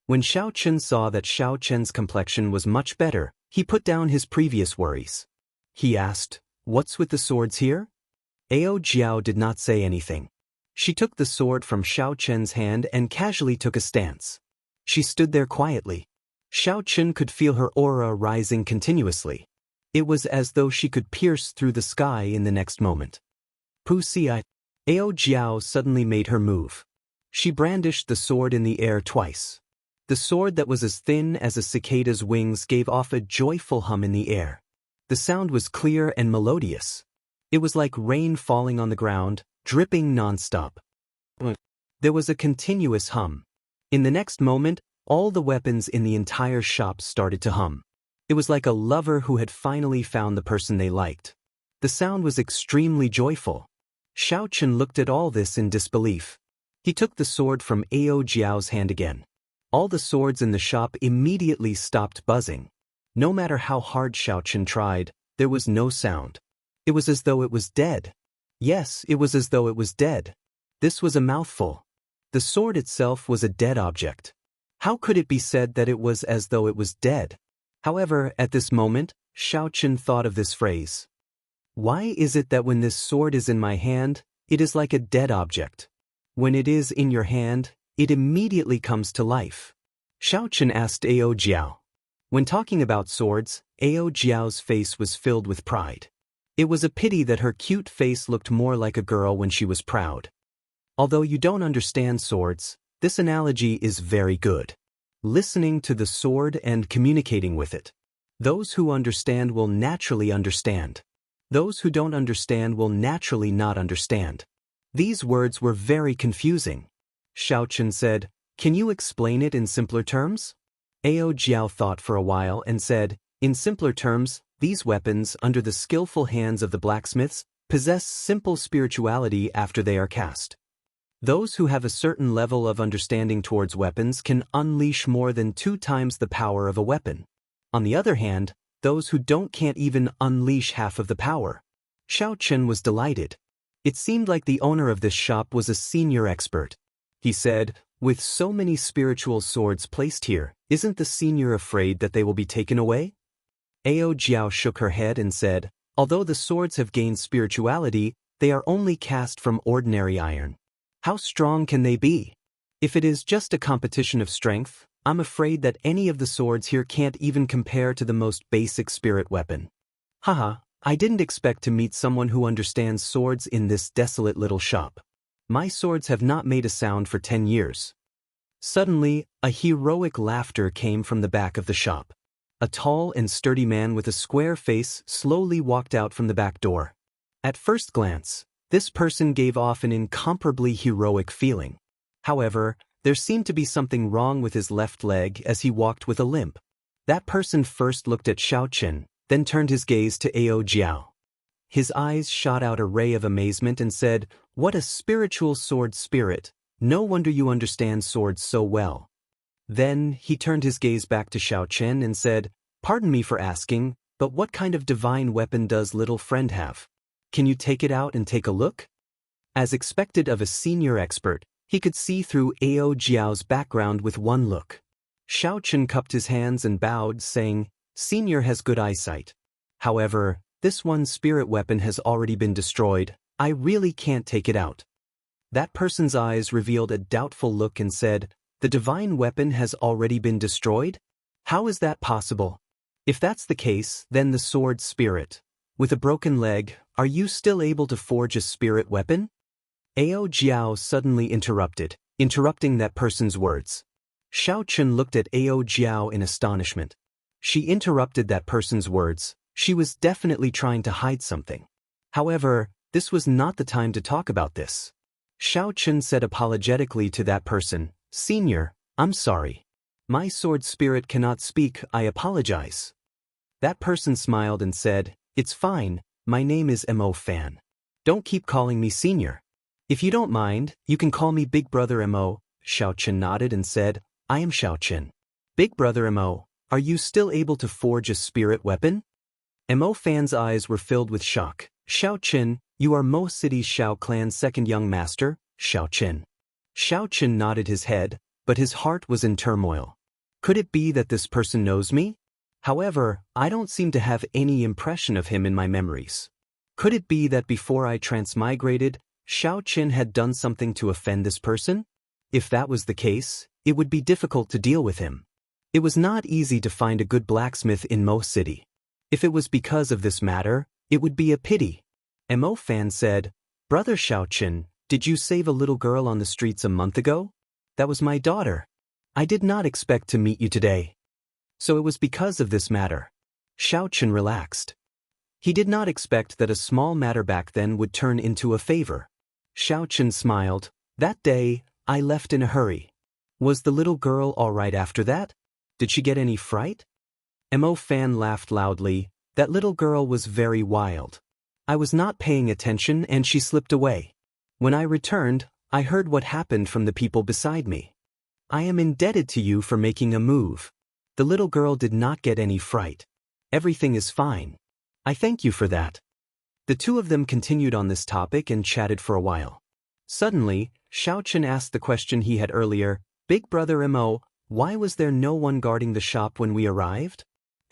When Xiaochen saw that Xiaochen's complexion was much better, he put down his previous worries. He asked, "What's with the swords here?" Ao Jiao did not say anything. She took the sword from Xiaochen's hand and casually took a stance. She stood there quietly. Xiaochen could feel her aura rising continuously. It was as though she could pierce through the sky in the next moment. Puxia. Ao Jiao suddenly made her move. She brandished the sword in the air twice. The sword that was as thin as a cicada's wings gave off a joyful hum in the air. The sound was clear and melodious. It was like rain falling on the ground, dripping non-stop. There was a continuous hum. In the next moment, all the weapons in the entire shop started to hum. It was like a lover who had finally found the person they liked. The sound was extremely joyful. Xiaochen looked at all this in disbelief. He took the sword from Ao Jiao's hand again. All the swords in the shop immediately stopped buzzing. No matter how hard Xiaochen tried, there was no sound. It was as though it was dead. Yes, it was as though it was dead. This was a mouthful. The sword itself was a dead object. How could it be said that it was as though it was dead? However, at this moment, Xiaochen thought of this phrase. Why is it that when this sword is in my hand, it is like a dead object? When it is in your hand, it immediately comes to life. Xiaochen asked Ao Jiao. When talking about swords, Ao Jiao's face was filled with pride. It was a pity that her cute face looked more like a girl when she was proud. Although you don't understand swords, this analogy is very good. Listening to the sword and communicating with it. Those who understand will naturally understand. Those who don't understand will naturally not understand. These words were very confusing. Xiaochen said, "Can you explain it in simpler terms?" Ao Jiao thought for a while and said, "In simpler terms, these weapons, under the skillful hands of the blacksmiths, possess simple spirituality after they are cast. Those who have a certain level of understanding towards weapons can unleash more than 2 times the power of a weapon. On the other hand, those who can't even unleash half of the power." Xiaochen was delighted. It seemed like the owner of this shop was a senior expert. He said, "With so many spiritual swords placed here, isn't the senior afraid that they will be taken away?" Ao Jiao shook her head and said, "Although the swords have gained spirituality, they are only cast from ordinary iron. How strong can they be? If it is just a competition of strength, I'm afraid that any of the swords here can't even compare to the most basic spirit weapon." Haha, I didn't expect to meet someone who understands swords in this desolate little shop. My swords have not made a sound for 10 years. Suddenly, a heroic laughter came from the back of the shop. A tall and sturdy man with a square face slowly walked out from the back door. At first glance, this person gave off an incomparably heroic feeling. However, there seemed to be something wrong with his left leg as he walked with a limp. That person first looked at Xiaochen, then turned his gaze to Ao Jiao. His eyes shot out a ray of amazement and said, "What a spiritual sword spirit! No wonder you understand swords so well." Then he turned his gaze back to Xiaochen and said, "Pardon me for asking, but what kind of divine weapon does little friend have? Can you take it out and take a look?" As expected of a senior expert, he could see through Ao Jiao's background with one look. Xiaochen cupped his hands and bowed, saying, "Senior has good eyesight. However, this one spirit weapon has already been destroyed. I really can't take it out." That person's eyes revealed a doubtful look and said, "The divine weapon has already been destroyed? How is that possible? If that's the case, then the sword spirit. With a broken leg, are you still able to forge a spirit weapon?" Ao Jiao suddenly interrupting that person's words. Xiaochen looked at Ao Jiao in astonishment. She interrupted that person's words. She was definitely trying to hide something. However, this was not the time to talk about this. Xiaochen said apologetically to that person, "Senior, I'm sorry. My sword spirit cannot speak, I apologize." That person smiled and said, "It's fine, my name is Mo Fan. Don't keep calling me senior. If you don't mind, you can call me Big Brother Mo." Xiaochen nodded and said, "I am Xiaochen. Big Brother Mo, are you still able to forge a spirit weapon?" Mo Fan's eyes were filled with shock. "Xiaochen, you are Mo City's Xiao clan's second young master, Xiaochen." Xiaochen nodded his head, but his heart was in turmoil. Could it be that this person knows me? However, I don't seem to have any impression of him in my memories. Could it be that before I transmigrated, Xiaochen had done something to offend this person? If that was the case, it would be difficult to deal with him. It was not easy to find a good blacksmith in Mo City. If it was because of this matter, it would be a pity. Mo Fan said, "Brother Xiaochen, did you save a little girl on the streets a month ago? That was my daughter. I did not expect to meet you today. So it was because of this matter." Xiaochen relaxed. He did not expect that a small matter back then would turn into a favor. Xiaochen smiled. "That day, I left in a hurry. Was the little girl all right after that? Did she get any fright?" Mo Fan laughed loudly. "That little girl was very wild. I was not paying attention and she slipped away. When I returned, I heard what happened from the people beside me. I am indebted to you for making a move. The little girl did not get any fright. Everything is fine. I thank you for that." The two of them continued on this topic and chatted for a while. Suddenly, Xiaochen asked the question he had earlier, "Big Brother Mo, why was there no one guarding the shop when we arrived?"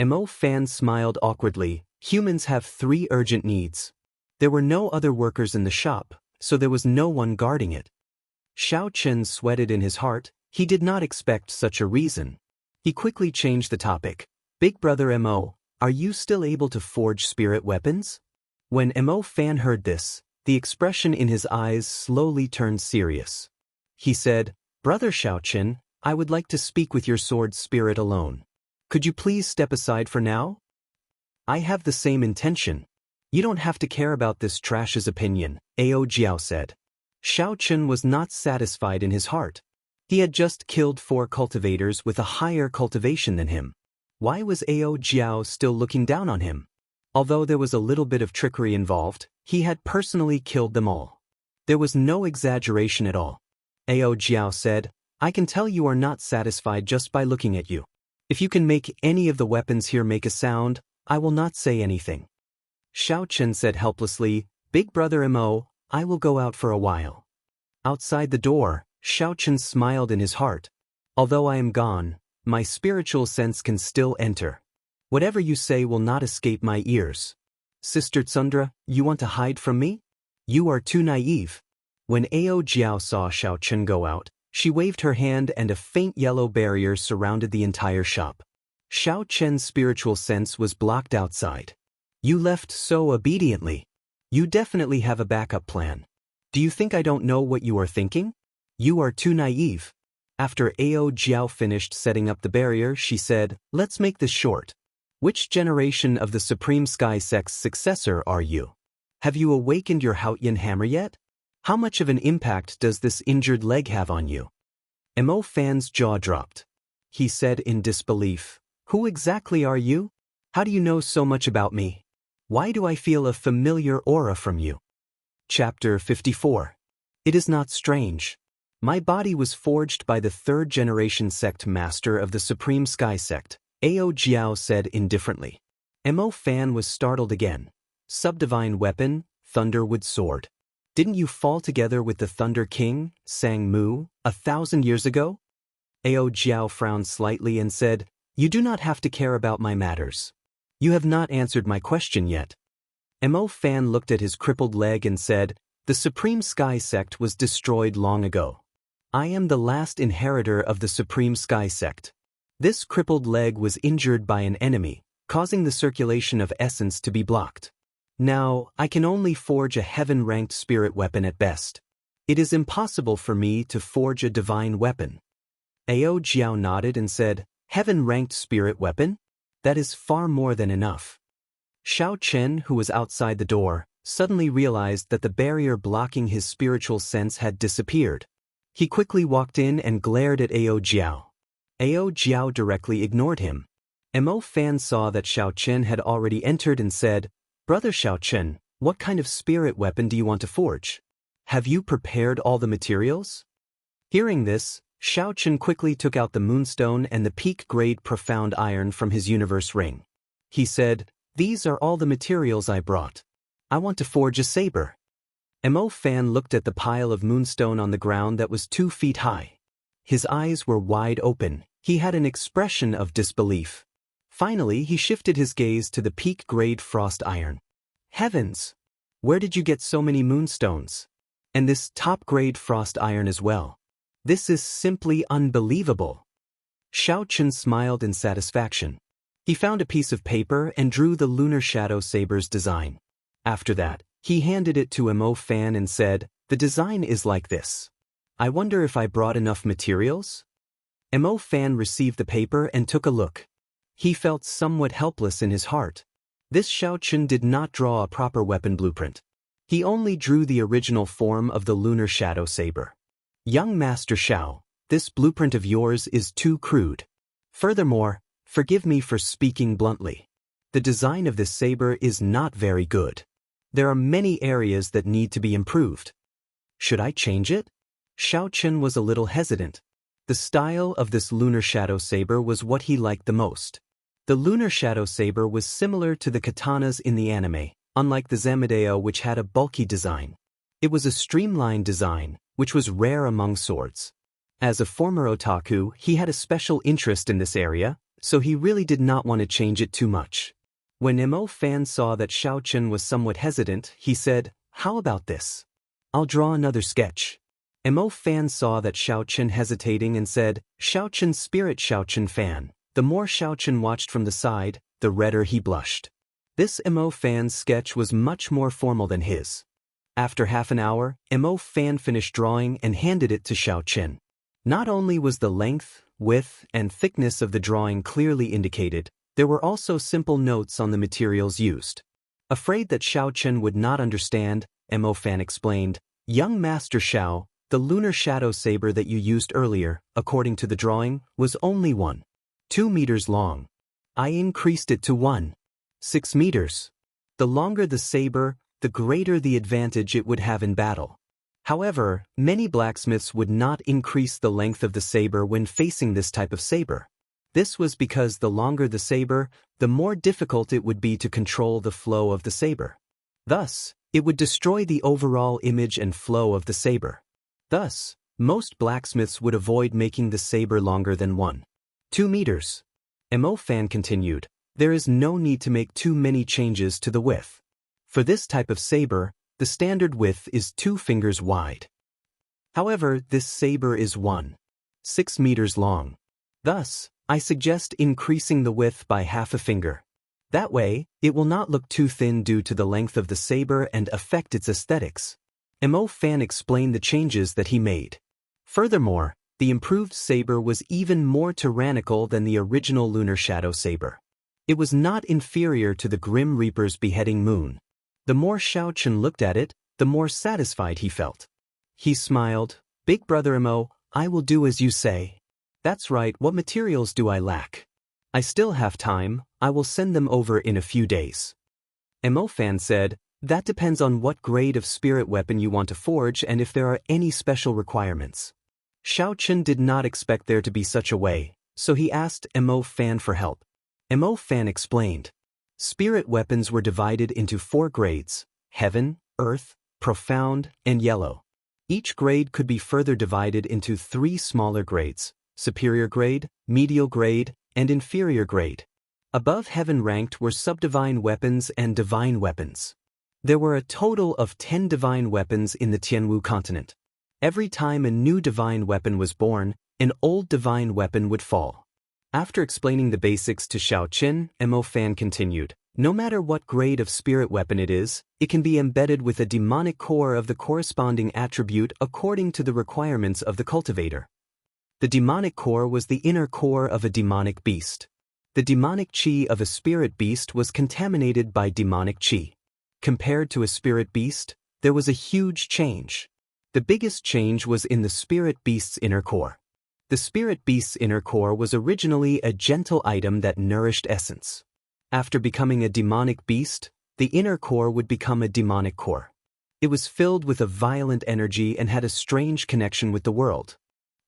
Mo Fan smiled awkwardly. "Humans have 3 urgent needs. There were no other workers in the shop, so there was no one guarding it." Xiaochen sweated in his heart. He did not expect such a reason. He quickly changed the topic. "Big Brother Mo, are you still able to forge spirit weapons?" When Mo Fan heard this, the expression in his eyes slowly turned serious. He said, "Brother Xiaochen, I would like to speak with your sword spirit alone. Could you please step aside for now?" "I have the same intention. You don't have to care about this trash's opinion," Ao Jiao said. Xiaochen was not satisfied in his heart. He had just killed 4 cultivators with a higher cultivation than him. Why was Ao Jiao still looking down on him? Although there was a little bit of trickery involved, he had personally killed them all. There was no exaggeration at all. Ao Jiao said, "I can tell you are not satisfied just by looking at you. If you can make any of the weapons here make a sound, I will not say anything." Xiaochen said helplessly, "Big Brother Mo, I will go out for a while. Outside the door, Xiaochen smiled in his heart. Although I am gone, my spiritual sense can still enter. Whatever you say will not escape my ears. Sister Tsundra, you want to hide from me? You are too naive. When Ao Jiao saw Xiaochen go out, she waved her hand and a faint yellow barrier surrounded the entire shop. Xiaochen's spiritual sense was blocked outside. You left so obediently. You definitely have a backup plan. Do you think I don't know what you are thinking? You are too naive. After Ao Jiao finished setting up the barrier, she said, let's make this short. Which generation of the Supreme Sky Sect's successor are you? Have you awakened your Haotian hammer yet? How much of an impact does this injured leg have on you? Mo Fan's jaw dropped. He said in disbelief, who exactly are you? How do you know so much about me? Why do I feel a familiar aura from you? Chapter 54. It is not strange. My body was forged by the third-generation sect master of the Supreme Sky Sect, Ao Jiao said indifferently. Mo Fan was startled again. Subdivine weapon, Thunderwood sword. Didn't you fall together with the Thunder King, Sang Mu, 1,000 years ago? Ao Jiao frowned slightly and said, you do not have to care about my matters. You have not answered my question yet. Mo Fan looked at his crippled leg and said, the Supreme Sky Sect was destroyed long ago. I am the last inheritor of the Supreme Sky Sect. This crippled leg was injured by an enemy, causing the circulation of essence to be blocked. Now, I can only forge a heaven-ranked spirit weapon at best. It is impossible for me to forge a divine weapon. Ao Jiao nodded and said, heaven-ranked spirit weapon? That is far more than enough. Xiaochen, who was outside the door, suddenly realized that the barrier blocking his spiritual sense had disappeared. He quickly walked in and glared at Ao Jiao. Ao Jiao directly ignored him. Mo Fan saw that Xiaochen had already entered and said, Brother Xiaochen, what kind of spirit weapon do you want to forge? Have you prepared all the materials? Hearing this, Xiaochen quickly took out the moonstone and the peak-grade profound iron from his universe ring. He said, these are all the materials I brought. I want to forge a saber. Mo Fan looked at the pile of moonstone on the ground that was 2 feet high. His eyes were wide open. He had an expression of disbelief. Finally, he shifted his gaze to the peak-grade frost iron. Heavens! Where did you get so many moonstones? And this top-grade frost iron as well. This is simply unbelievable. Xiaochen smiled in satisfaction. He found a piece of paper and drew the lunar shadow saber's design. After that, he handed it to Mo Fan and said, the design is like this. I wonder if I brought enough materials? Mo Fan received the paper and took a look. He felt somewhat helpless in his heart. This Xiaochen did not draw a proper weapon blueprint. He only drew the original form of the lunar shadow saber. Young Master Xiao, this blueprint of yours is too crude. Furthermore, forgive me for speaking bluntly. The design of this saber is not very good. There are many areas that need to be improved. Should I change it? Xiaochen was a little hesitant. The style of this lunar shadow saber was what he liked the most. The lunar shadow saber was similar to the katanas in the anime, unlike the Zamedeo, which had a bulky design. It was a streamlined design, which was rare among swords. As a former otaku, he had a special interest in this area, so he really did not want to change it too much. When Mo Fan saw that Xiaochen was somewhat hesitant, he said, how about this? I'll draw another sketch. Mo Fan saw that Xiaochen hesitating and said, Xiaochen spirit Xiaochen Fan. The more Xiaochen watched from the side, the redder he blushed. This Mo Fan's sketch was much more formal than his. After half an hour, Mo Fan finished drawing and handed it to Xiaochen. Not only was the length, width, and thickness of the drawing clearly indicated, there were also simple notes on the materials used. Afraid that Xiaochen would not understand, Mo Fan explained, Young Master Xiao, the lunar shadow saber that you used earlier, according to the drawing, was only 1.2 meters long. I increased it to 1.6 meters. The longer the saber, the greater the advantage it would have in battle. However, many blacksmiths would not increase the length of the saber when facing this type of saber. This was because the longer the saber, the more difficult it would be to control the flow of the saber. Thus, It would destroy the overall image and flow of the saber. Thus, most blacksmiths would avoid making the saber longer than 1.2 meters. Mo Fan continued, there is no need to make too many changes to the width. For this type of saber, the standard width is 2 fingers wide. However, this saber is 1.6 meters long. Thus, I suggest increasing the width by half a finger. That way, it will not look too thin due to the length of the saber and affect its aesthetics. Mo Fan explained the changes that he made. Furthermore, the improved saber was even more tyrannical than the original Lunar Shadow saber. It was not inferior to the Grim Reaper's beheading moon. The more Xiaochen looked at it, the more satisfied he felt. He smiled, Big Brother Mo, I will do as you say. That's right, what materials do I lack? I still have time, I will send them over in a few days. Mo Fan said, that depends on what grade of spirit weapon you want to forge and if there are any special requirements. Xiaochen did not expect there to be such a way, so he asked Mo Fan for help. Mo Fan explained. Spirit weapons were divided into 4 grades: Heaven, Earth, Profound, and Yellow. Each grade could be further divided into 3 smaller grades: Superior Grade, Medial Grade, and Inferior Grade. Above Heaven ranked were Subdivine Weapons and Divine Weapons. There were a total of 10 divine weapons in the Tianwu continent. Every time a new divine weapon was born, an old divine weapon would fall. After explaining the basics to Xiaochen, Mo Fan continued, no matter what grade of spirit weapon it is, it can be embedded with a demonic core of the corresponding attribute according to the requirements of the cultivator. The demonic core was the inner core of a demonic beast. The demonic chi of a spirit beast was contaminated by demonic chi. Compared to a spirit beast, there was a huge change. The biggest change was in the spirit beast's inner core. The spirit beast's inner core was originally a gentle item that nourished essence. After becoming a demonic beast, the inner core would become a demonic core. It was filled with a violent energy and had a strange connection with the world.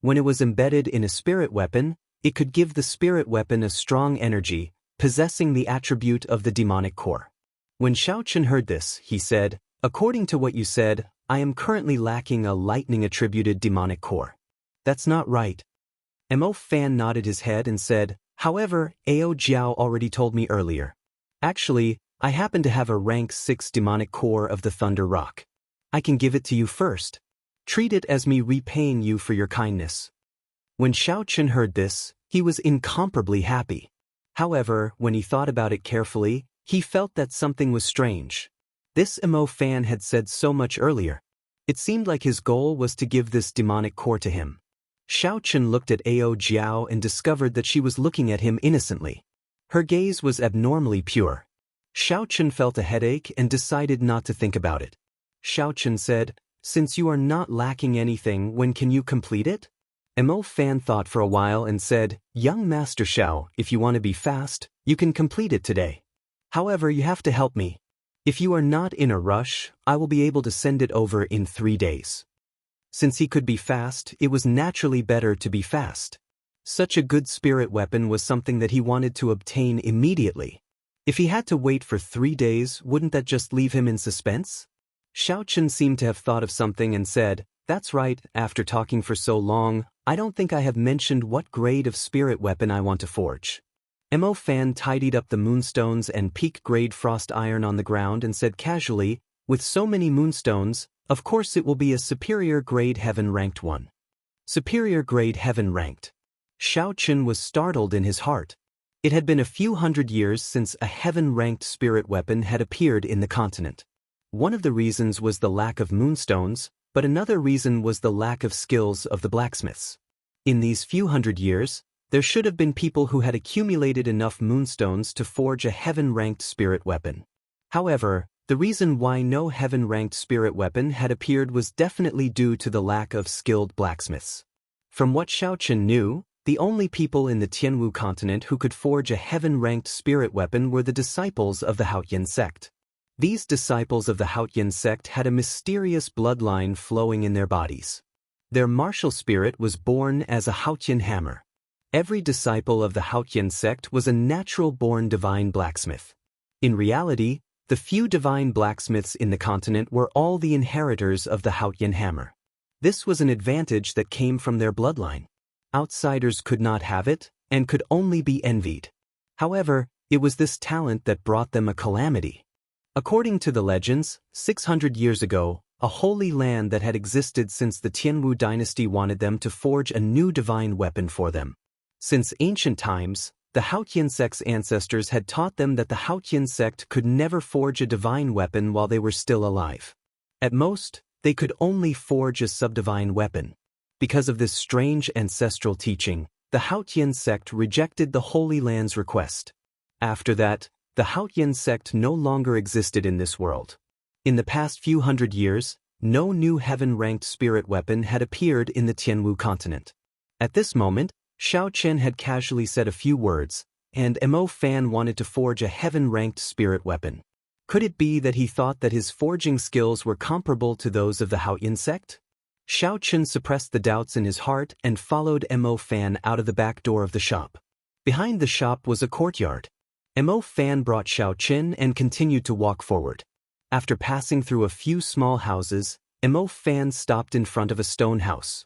When it was embedded in a spirit weapon, it could give the spirit weapon a strong energy, possessing the attribute of the demonic core. When Xiaochen heard this, he said, according to what you said, I am currently lacking a lightning-attributed demonic core. That's not right. Mo Fan nodded his head and said, however, Ao Jiao already told me earlier. Actually, I happen to have a rank 6 demonic core of the Thunder Rock. I can give it to you first. Treat it as me repaying you for your kindness. When Xiaochen heard this, he was incomparably happy. However, when he thought about it carefully, he felt that something was strange. This Mo Fan had said so much earlier. It seemed like his goal was to give this demonic core to him. Xiaochen looked at Ao Jiao and discovered that she was looking at him innocently. Her gaze was abnormally pure. Xiaochen felt a headache and decided not to think about it. Xiaochen said, since you are not lacking anything, when can you complete it? Mo Fan thought for a while and said, young Master Xiao, if you want to be fast, you can complete it today. However, you have to help me. If you are not in a rush, I will be able to send it over in 3 days. Since he could be fast, it was naturally better to be fast. Such a good spirit weapon was something that he wanted to obtain immediately. If he had to wait for 3 days, wouldn't that just leave him in suspense? Xiaochen seemed to have thought of something and said, that's right, after talking for so long, I don't think I have mentioned what grade of spirit weapon I want to forge. Mo Fan tidied up the moonstones and peak-grade frost iron on the ground and said casually, with so many moonstones, of course it will be a superior grade heaven ranked one. Superior grade heaven ranked. Xiaochen was startled in his heart. It had been a few hundred years since a heaven-ranked spirit weapon had appeared in the continent. One of the reasons was the lack of moonstones, but another reason was the lack of skills of the blacksmiths. In these few hundred years, there should have been people who had accumulated enough moonstones to forge a heaven-ranked spirit weapon. However, the reason why no heaven-ranked spirit weapon had appeared was definitely due to the lack of skilled blacksmiths. From what Xiaochen knew, the only people in the Tianwu continent who could forge a heaven-ranked spirit weapon were the disciples of the Haotian sect. These disciples of the Haotian sect had a mysterious bloodline flowing in their bodies. Their martial spirit was born as a Haotian hammer. Every disciple of the Haotian sect was a natural-born divine blacksmith. In reality, The few divine blacksmiths in the continent were all the inheritors of the Haotian hammer. This was an advantage that came from their bloodline. Outsiders could not have it, and could only be envied. However, it was this talent that brought them a calamity. According to the legends, 600 years ago, a holy land that had existed since the Tianwu dynasty wanted them to forge a new divine weapon for them. Since ancient times, the Haotian sect's ancestors had taught them that the Haotian sect could never forge a divine weapon while they were still alive. At most, they could only forge a subdivine weapon. Because of this strange ancestral teaching, the Haotian sect rejected the Holy Land's request. After that, the Haotian sect no longer existed in this world. In the past few hundred years, no new heaven-ranked spirit weapon had appeared in the Tianwu continent. At this moment, Xiao Chen had casually said a few words, and Mo Fan wanted to forge a heaven-ranked spirit weapon. Could it be that he thought that his forging skills were comparable to those of the Haotian sect? Xiao Chen suppressed the doubts in his heart and followed Mo Fan out of the back door of the shop. Behind the shop was a courtyard. Mo Fan brought Xiao Chen and continued to walk forward. After passing through a few small houses, Mo Fan stopped in front of a stone house.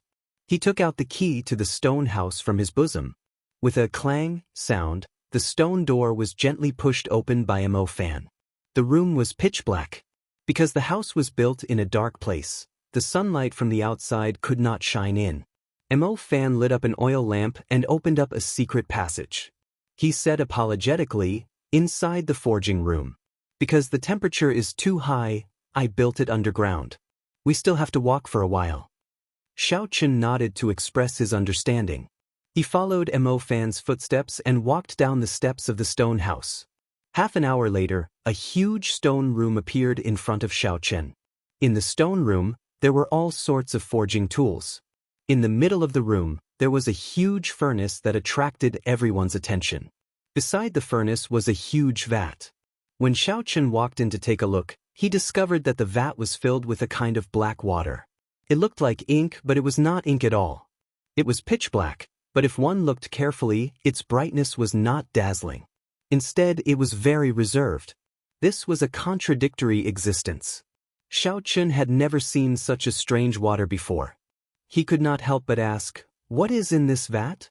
He took out the key to the stone house from his bosom. With a clang sound, the stone door was gently pushed open by Mo Fan. The room was pitch black. Because the house was built in a dark place, the sunlight from the outside could not shine in. Mo Fan lit up an oil lamp and opened up a secret passage. He said apologetically, "Inside the forging room. Because the temperature is too high, I built it underground. We still have to walk for a while." Xiao Chen nodded to express his understanding. He followed Mo Fan's footsteps and walked down the steps of the stone house. Half an hour later, a huge stone room appeared in front of Xiao Chen. In the stone room, there were all sorts of forging tools. In the middle of the room, there was a huge furnace that attracted everyone's attention. Beside the furnace was a huge vat. When Xiao Chen walked in to take a look, he discovered that the vat was filled with a kind of black water. It looked like ink, but it was not ink at all. It was pitch black, but if one looked carefully, its brightness was not dazzling. Instead, it was very reserved. This was a contradictory existence. Xiao Chen had never seen such a strange water before. He could not help but ask, "What is in this vat?"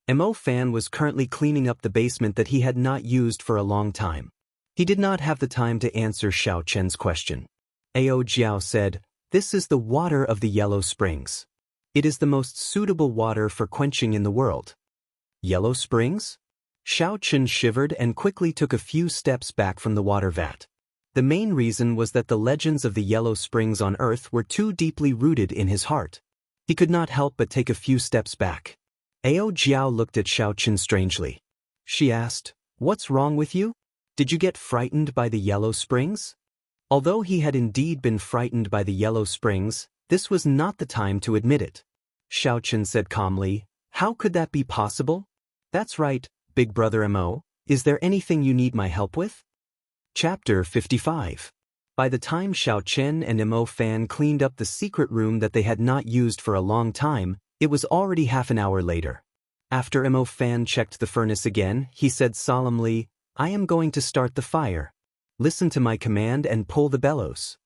Mo Fan was currently cleaning up the basement that he had not used for a long time. He did not have the time to answer Xiao Chen's question. Ao Jiao said, "This is the water of the Yellow Springs. It is the most suitable water for quenching in the world." Yellow Springs? Xiao Chen shivered and quickly took a few steps back from the water vat. The main reason was that the legends of the Yellow Springs on Earth were too deeply rooted in his heart. He could not help but take a few steps back. Ao Jiao looked at Xiao Chen strangely. She asked, "What's wrong with you? Did you get frightened by the Yellow Springs?" Although he had indeed been frightened by the Yellow Springs, this was not the time to admit it. Xiao Chen said calmly, "How could that be possible?" "That's right, big brother Mo. Is there anything you need my help with?" Chapter 55. By the time Xiao Chen and Mo Fan cleaned up the secret room that they had not used for a long time, it was already half an hour later. After Mo Fan checked the furnace again, he said solemnly, "I am going to start the fire. Listen to my command and pull the bellows."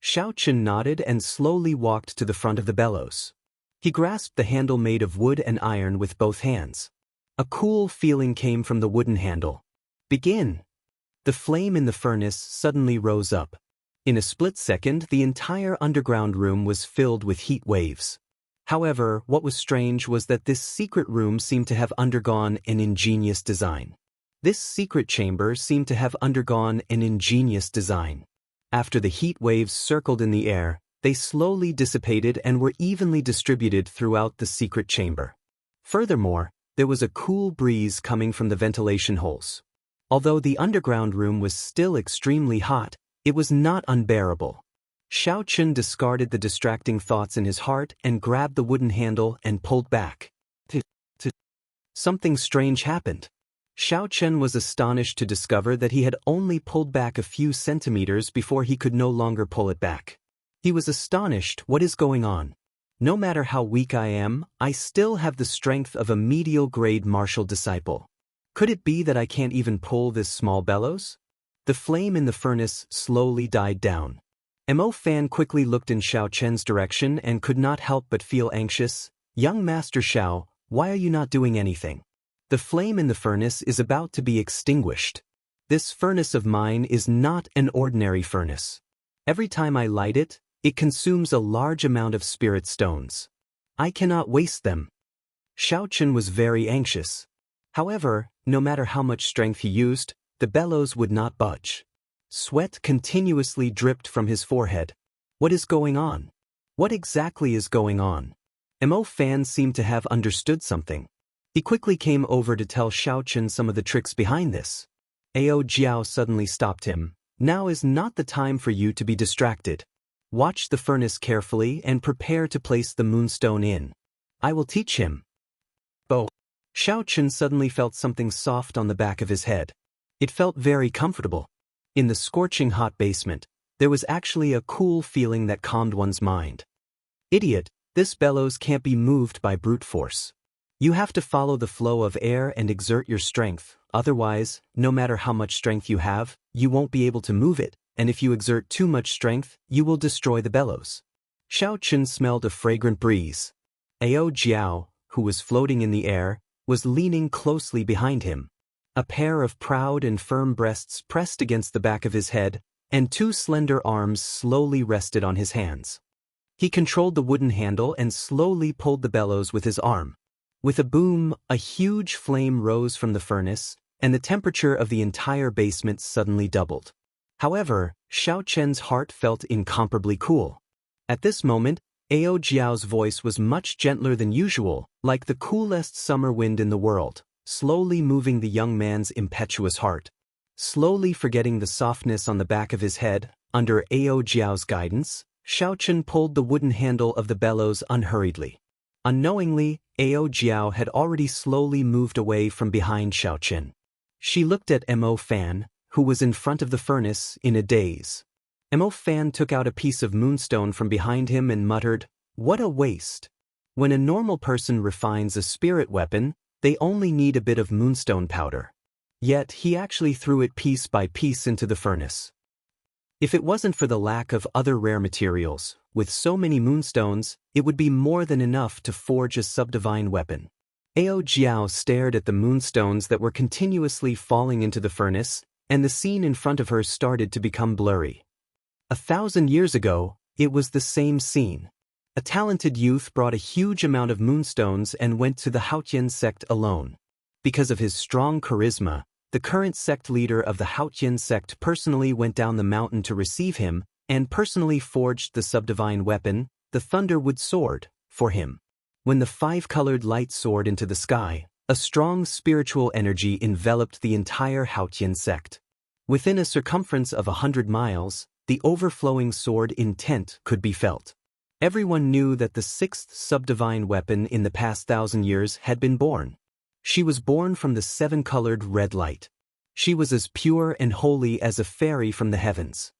Xiao Chen nodded and slowly walked to the front of the bellows. He grasped the handle made of wood and iron with both hands. A cool feeling came from the wooden handle. "Begin!" The flame in the furnace suddenly rose up. In a split second, the entire underground room was filled with heat waves. However, what was strange was that this secret room seemed to have undergone an ingenious design. This secret chamber seemed to have undergone an ingenious design. After the heat waves circled in the air, they slowly dissipated and were evenly distributed throughout the secret chamber. Furthermore, there was a cool breeze coming from the ventilation holes. Although the underground room was still extremely hot, it was not unbearable. Xiao Chen discarded the distracting thoughts in his heart and grabbed the wooden handle and pulled back. Something strange happened. Xiao Chen was astonished to discover that he had only pulled back a few centimeters before he could no longer pull it back. He was astonished. What is going on? No matter how weak I am, I still have the strength of a medial grade martial disciple. Could it be that I can't even pull this small bellows? The flame in the furnace slowly died down. Mo Fan quickly looked in Xiao Chen's direction and could not help but feel anxious. "Young Master Xiao, why are you not doing anything? The flame in the furnace is about to be extinguished. This furnace of mine is not an ordinary furnace. Every time I light it, it consumes a large amount of spirit stones. I cannot waste them." Xiao Chen was very anxious. However, no matter how much strength he used, the bellows would not budge. Sweat continuously dripped from his forehead. What is going on? What exactly is going on? Mo Fan seemed to have understood something. He quickly came over to tell Xiao Chen some of the tricks behind this. Ao Jiao suddenly stopped him. "Now is not the time for you to be distracted. Watch the furnace carefully and prepare to place the moonstone in. I will teach him." Bo. Xiao Chen suddenly felt something soft on the back of his head. It felt very comfortable. In the scorching hot basement, there was actually a cool feeling that calmed one's mind. "Idiot, this bellows can't be moved by brute force. You have to follow the flow of air and exert your strength, otherwise, no matter how much strength you have, you won't be able to move it, and if you exert too much strength, you will destroy the bellows." Xiao Chen smelled a fragrant breeze. Ao Jiao, who was floating in the air, was leaning closely behind him. A pair of proud and firm breasts pressed against the back of his head, and two slender arms slowly rested on his hands. He controlled the wooden handle and slowly pulled the bellows with his arm. With a boom, a huge flame rose from the furnace, and the temperature of the entire basement suddenly doubled. However, Xiao Chen's heart felt incomparably cool. At this moment, Ao Jiao's voice was much gentler than usual, like the coolest summer wind in the world, slowly moving the young man's impetuous heart. Slowly forgetting the softness on the back of his head, under Ao Jiao's guidance, Xiao Chen pulled the wooden handle of the bellows unhurriedly. Unknowingly, Ao Jiao had already slowly moved away from behind Xiao Chen. She looked at Mo Fan, who was in front of the furnace, in a daze. Mo Fan took out a piece of moonstone from behind him and muttered, "What a waste. When a normal person refines a spirit weapon, they only need a bit of moonstone powder. Yet he actually threw it piece by piece into the furnace. If it wasn't for the lack of other rare materials, with so many moonstones, it would be more than enough to forge a subdivine weapon." Ao Jiao stared at the moonstones that were continuously falling into the furnace, and the scene in front of her started to become blurry. 1,000 years ago, it was the same scene. A talented youth brought a huge amount of moonstones and went to the Haotian sect alone. Because of his strong charisma, the current sect leader of the Haotian sect personally went down the mountain to receive him and personally forged the subdivine weapon, the Thunderwood Sword, for him. When the five-colored light soared into the sky, a strong spiritual energy enveloped the entire Haotian sect. Within a circumference of 100 miles, the overflowing sword intent could be felt. Everyone knew that the sixth subdivine weapon in the past 1,000 years had been born. She was born from the seven-colored red light. She was as pure and holy as a fairy from the heavens.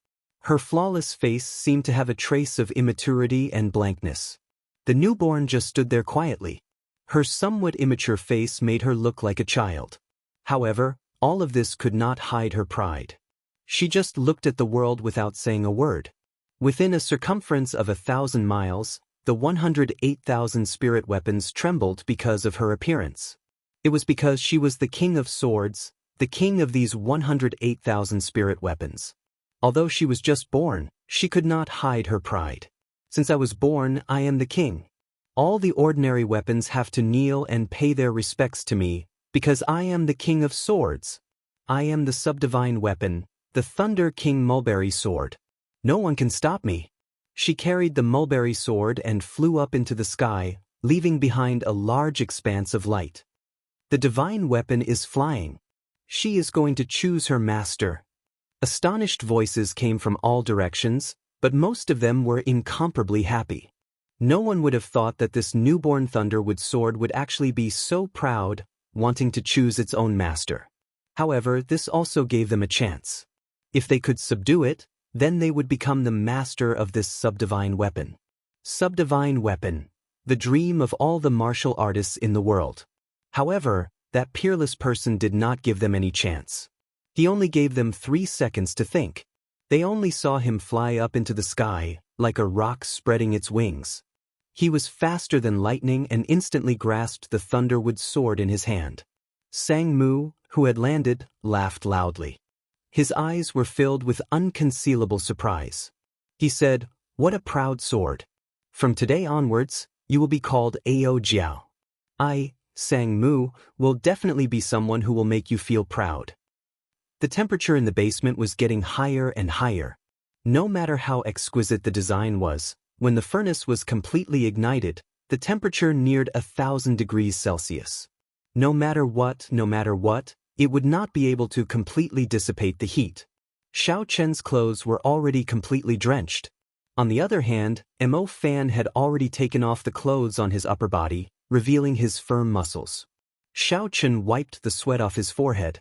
Her flawless face seemed to have a trace of immaturity and blankness. The newborn just stood there quietly. Her somewhat immature face made her look like a child. However, all of this could not hide her pride. She just looked at the world without saying a word. Within a circumference of 1,000 miles, the 108,000 spirit weapons trembled because of her appearance. It was because she was the king of swords, the king of these 108,000 spirit weapons. Although she was just born, she could not hide her pride. "Since I was born, I am the king. All the ordinary weapons have to kneel and pay their respects to me, because I am the king of swords. I am the subdivine weapon, the Thunder King Mulberry Sword. No one can stop me." She carried the mulberry sword and flew up into the sky, leaving behind a large expanse of light. The divine weapon is flying. She is going to choose her master. Astonished voices came from all directions, but most of them were incomparably happy. No one would have thought that this newborn Thunderwood Sword would actually be so proud, wanting to choose its own master. However, this also gave them a chance. If they could subdue it, then they would become the master of this subdivine weapon. Subdivine weapon, the dream of all the martial artists in the world. However, that peerless person did not give them any chance. He only gave them 3 seconds to think. They only saw him fly up into the sky, like a rock spreading its wings. He was faster than lightning and instantly grasped the Thunderwood sword in his hand. Sang Mu, who had landed, laughed loudly. His eyes were filled with unconcealable surprise. He said, "What a proud sword. From today onwards, you will be called Ao Jiao. I, Sang Mu, will definitely be someone who will make you feel proud." The temperature in the basement was getting higher and higher. No matter how exquisite the design was, when the furnace was completely ignited, the temperature neared 1,000 degrees Celsius. No matter what, it would not be able to completely dissipate the heat. Xiao Chen's clothes were already completely drenched. On the other hand, Mo Fan had already taken off the clothes on his upper body, revealing his firm muscles. Xiao Chen wiped the sweat off his forehead.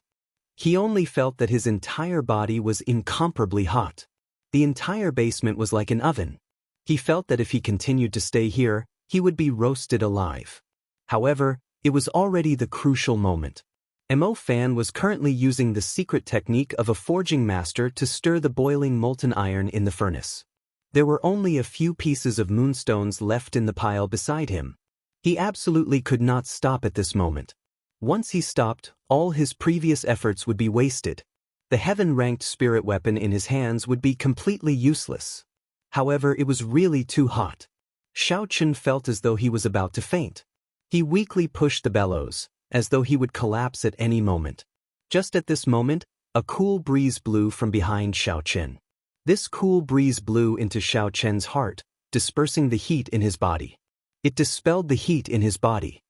He only felt that his entire body was incomparably hot. The entire basement was like an oven. He felt that if he continued to stay here, he would be roasted alive. However, it was already the crucial moment. Mo Fan was currently using the secret technique of a forging master to stir the boiling molten iron in the furnace. There were only a few pieces of moonstones left in the pile beside him. He absolutely could not stop at this moment. Once he stopped, all his previous efforts would be wasted. The heaven-ranked spirit weapon in his hands would be completely useless. However, it was really too hot. Xiao Chen felt as though he was about to faint. He weakly pushed the bellows, as though he would collapse at any moment. Just at this moment, a cool breeze blew from behind Xiao Chen. This cool breeze blew into Xiao Chen's heart, dispersing the heat in his body. It dispelled the heat in his body.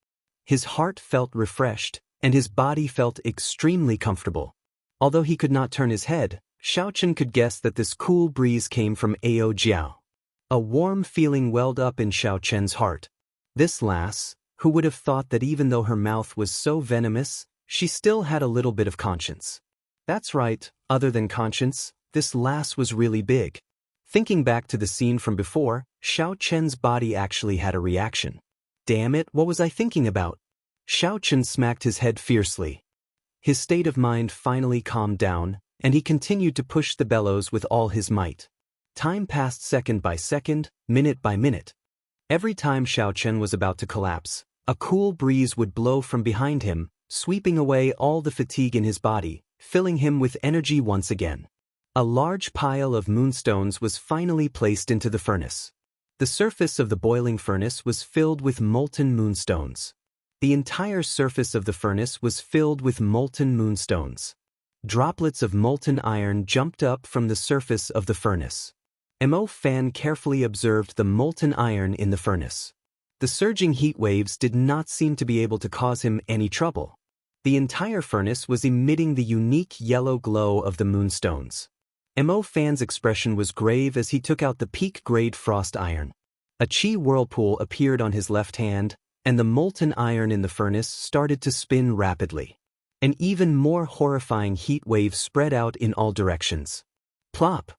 His heart felt refreshed, and his body felt extremely comfortable. Although he could not turn his head, Xiao Chen could guess that this cool breeze came from Ao Jiao. A warm feeling welled up in Xiao Chen's heart. This lass, who would have thought that even though her mouth was so venomous, she still had a little bit of conscience. That's right, other than conscience, this lass was really big. Thinking back to the scene from before, Xiao Chen's body actually had a reaction. Damn it, what was I thinking about? Xiao Chen smacked his head fiercely. His state of mind finally calmed down, and he continued to push the bellows with all his might. Time passed second by second, minute by minute. Every time Xiao Chen was about to collapse, a cool breeze would blow from behind him, sweeping away all the fatigue in his body, filling him with energy once again. A large pile of moonstones was finally placed into the furnace. The surface of the boiling furnace was filled with molten moonstones. The entire surface of the furnace was filled with molten moonstones. Droplets of molten iron jumped up from the surface of the furnace. Mo Fan carefully observed the molten iron in the furnace. The surging heat waves did not seem to be able to cause him any trouble. The entire furnace was emitting the unique yellow glow of the moonstones. Mo Fan's expression was grave as he took out the peak-grade frost iron. A chi whirlpool appeared on his left hand, and the molten iron in the furnace started to spin rapidly. An even more horrifying heat wave spread out in all directions. Plop!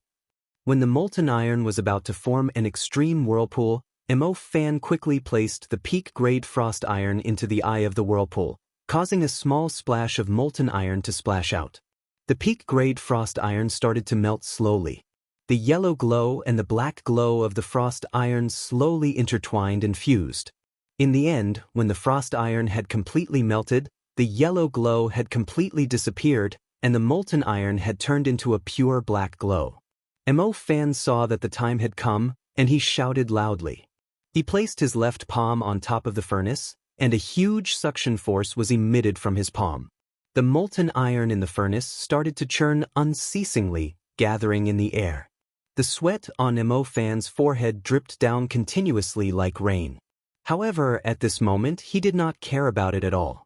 When the molten iron was about to form an extreme whirlpool, Mo Fan quickly placed the peak-grade frost iron into the eye of the whirlpool, causing a small splash of molten iron to splash out. The peak-grade frost iron started to melt slowly. The yellow glow and the black glow of the frost iron slowly intertwined and fused. In the end, when the frost iron had completely melted, the yellow glow had completely disappeared, and the molten iron had turned into a pure black glow. Mo Fan saw that the time had come, and he shouted loudly. He placed his left palm on top of the furnace, and a huge suction force was emitted from his palm. The molten iron in the furnace started to churn unceasingly, gathering in the air. The sweat on Mo Fan's forehead dripped down continuously like rain. However, at this moment, he did not care about it at all.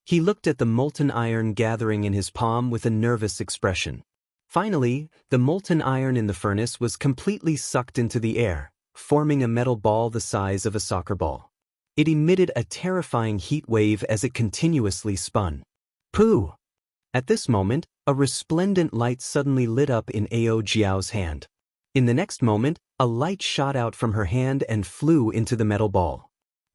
He looked at the molten iron gathering in his palm with a nervous expression. Finally, the molten iron in the furnace was completely sucked into the air, forming a metal ball the size of a soccer ball. It emitted a terrifying heat wave as it continuously spun. Pooh! At this moment, a resplendent light suddenly lit up in Ao Jiao's hand. In the next moment, a light shot out from her hand and flew into the metal ball.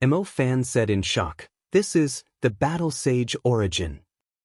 Mo Fan said in shock, "This is the Battle Sage origin."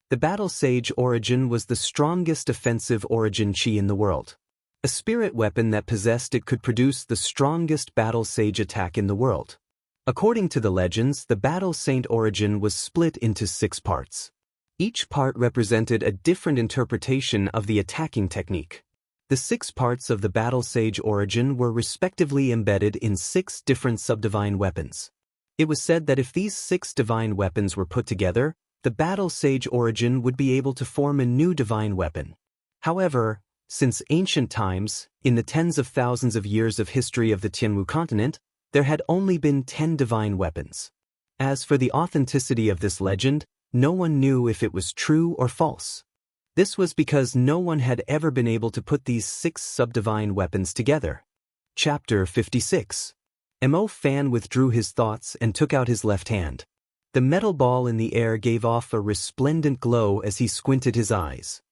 The Battle Sage Origin was the strongest offensive origin chi in the world. A spirit weapon that possessed it could produce the strongest Battle Sage attack in the world. According to the legends, the Battle Saint Origin was split into 6 parts. Each part represented a different interpretation of the attacking technique. The 6 parts of the Battle Sage Origin were respectively embedded in 6 different subdivine weapons. It was said that if these 6 divine weapons were put together, the Battle Sage Origin would be able to form a new divine weapon. However, since ancient times, in the tens of thousands of years of history of the Tianwu continent, there had only been 10 divine weapons. As for the authenticity of this legend, no one knew if it was true or false. This was because no one had ever been able to put these 6 subdivine weapons together. Chapter 56. Mo Fan withdrew his thoughts and took out his left hand. The metal ball in the air gave off a resplendent glow as he squinted his eyes.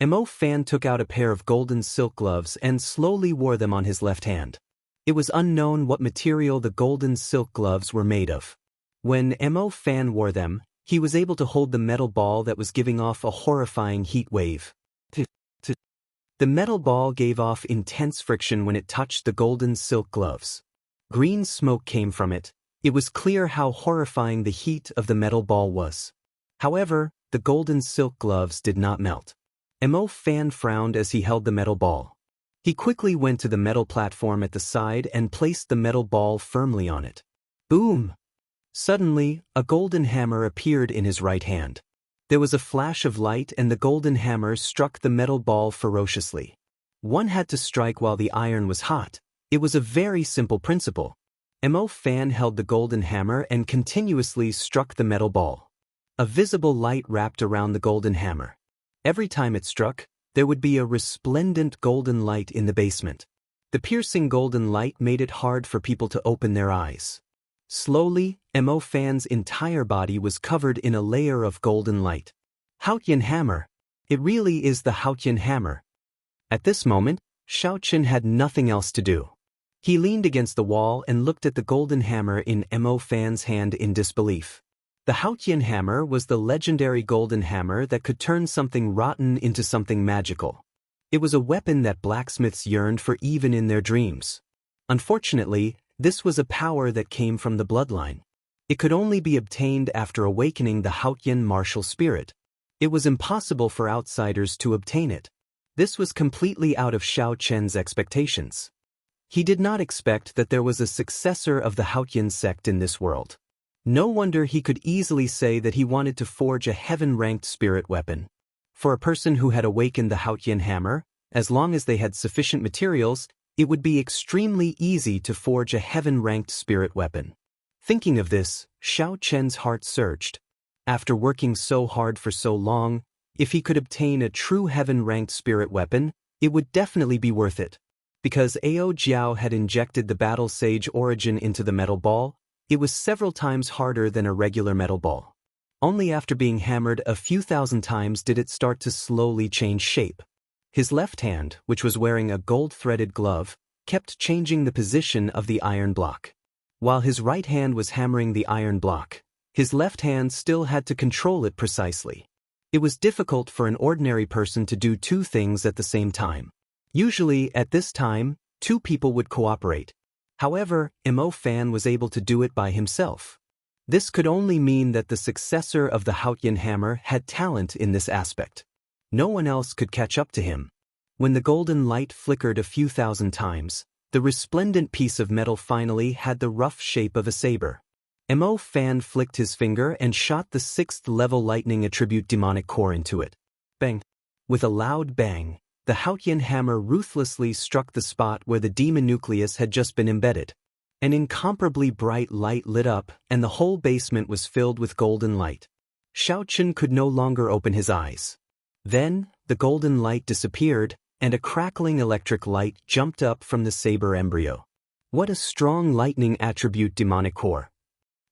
Mo Fan took out a pair of golden silk gloves and slowly wore them on his left hand. It was unknown what material the golden silk gloves were made of. When Mo Fan wore them, he was able to hold the metal ball that was giving off a horrifying heat wave. The metal ball gave off intense friction when it touched the golden silk gloves. Green smoke came from it. It was clear how horrifying the heat of the metal ball was. However, the golden silk gloves did not melt. Mo Fan frowned as he held the metal ball. He quickly went to the metal platform at the side and placed the metal ball firmly on it. Boom! Suddenly, a golden hammer appeared in his right hand. There was a flash of light and the golden hammer struck the metal ball ferociously. One had to strike while the iron was hot. It was a very simple principle. Mo Fan held the golden hammer and continuously struck the metal ball. A visible light wrapped around the golden hammer. Every time it struck, there would be a resplendent golden light in the basement. The piercing golden light made it hard for people to open their eyes. Slowly, Mo Fan's entire body was covered in a layer of golden light. Haotian hammer. It really is the Haotian hammer. At this moment, Xiaoqin had nothing else to do. He leaned against the wall and looked at the golden hammer in Mo Fan's hand in disbelief. The Haotian hammer was the legendary golden hammer that could turn something rotten into something magical. It was a weapon that blacksmiths yearned for even in their dreams. Unfortunately, this was a power that came from the bloodline. It could only be obtained after awakening the Haotian martial spirit. It was impossible for outsiders to obtain it. This was completely out of Xiao Chen's expectations. He did not expect that there was a successor of the Haotian sect in this world. No wonder he could easily say that he wanted to forge a heaven-ranked spirit weapon. For a person who had awakened the Haotian hammer, as long as they had sufficient materials, it would be extremely easy to forge a heaven-ranked spirit weapon. Thinking of this, Xiao Chen's heart surged. After working so hard for so long, if he could obtain a true heaven-ranked spirit weapon, it would definitely be worth it. Because Ao Jiao had injected the Battle Sage Origin into the metal ball, it was several times harder than a regular metal ball. Only after being hammered a few thousand times did it start to slowly change shape. His left hand, which was wearing a gold-threaded glove, kept changing the position of the iron block. While his right hand was hammering the iron block, his left hand still had to control it precisely. It was difficult for an ordinary person to do 2 things at the same time. Usually, at this time, 2 people would cooperate. However, Mo Fan was able to do it by himself. This could only mean that the successor of the Haotian hammer had talent in this aspect. No one else could catch up to him. When the golden light flickered a few thousand times, the resplendent piece of metal finally had the rough shape of a saber. Mo Fan flicked his finger and shot the 6th level lightning attribute demonic core into it. Bang! With a loud bang, the Haotian hammer ruthlessly struck the spot where the demon nucleus had just been embedded. An incomparably bright light lit up, and the whole basement was filled with golden light. Xiaoqin could no longer open his eyes. Then, the golden light disappeared, and a crackling electric light jumped up from the saber embryo. What a strong lightning attribute demonic core!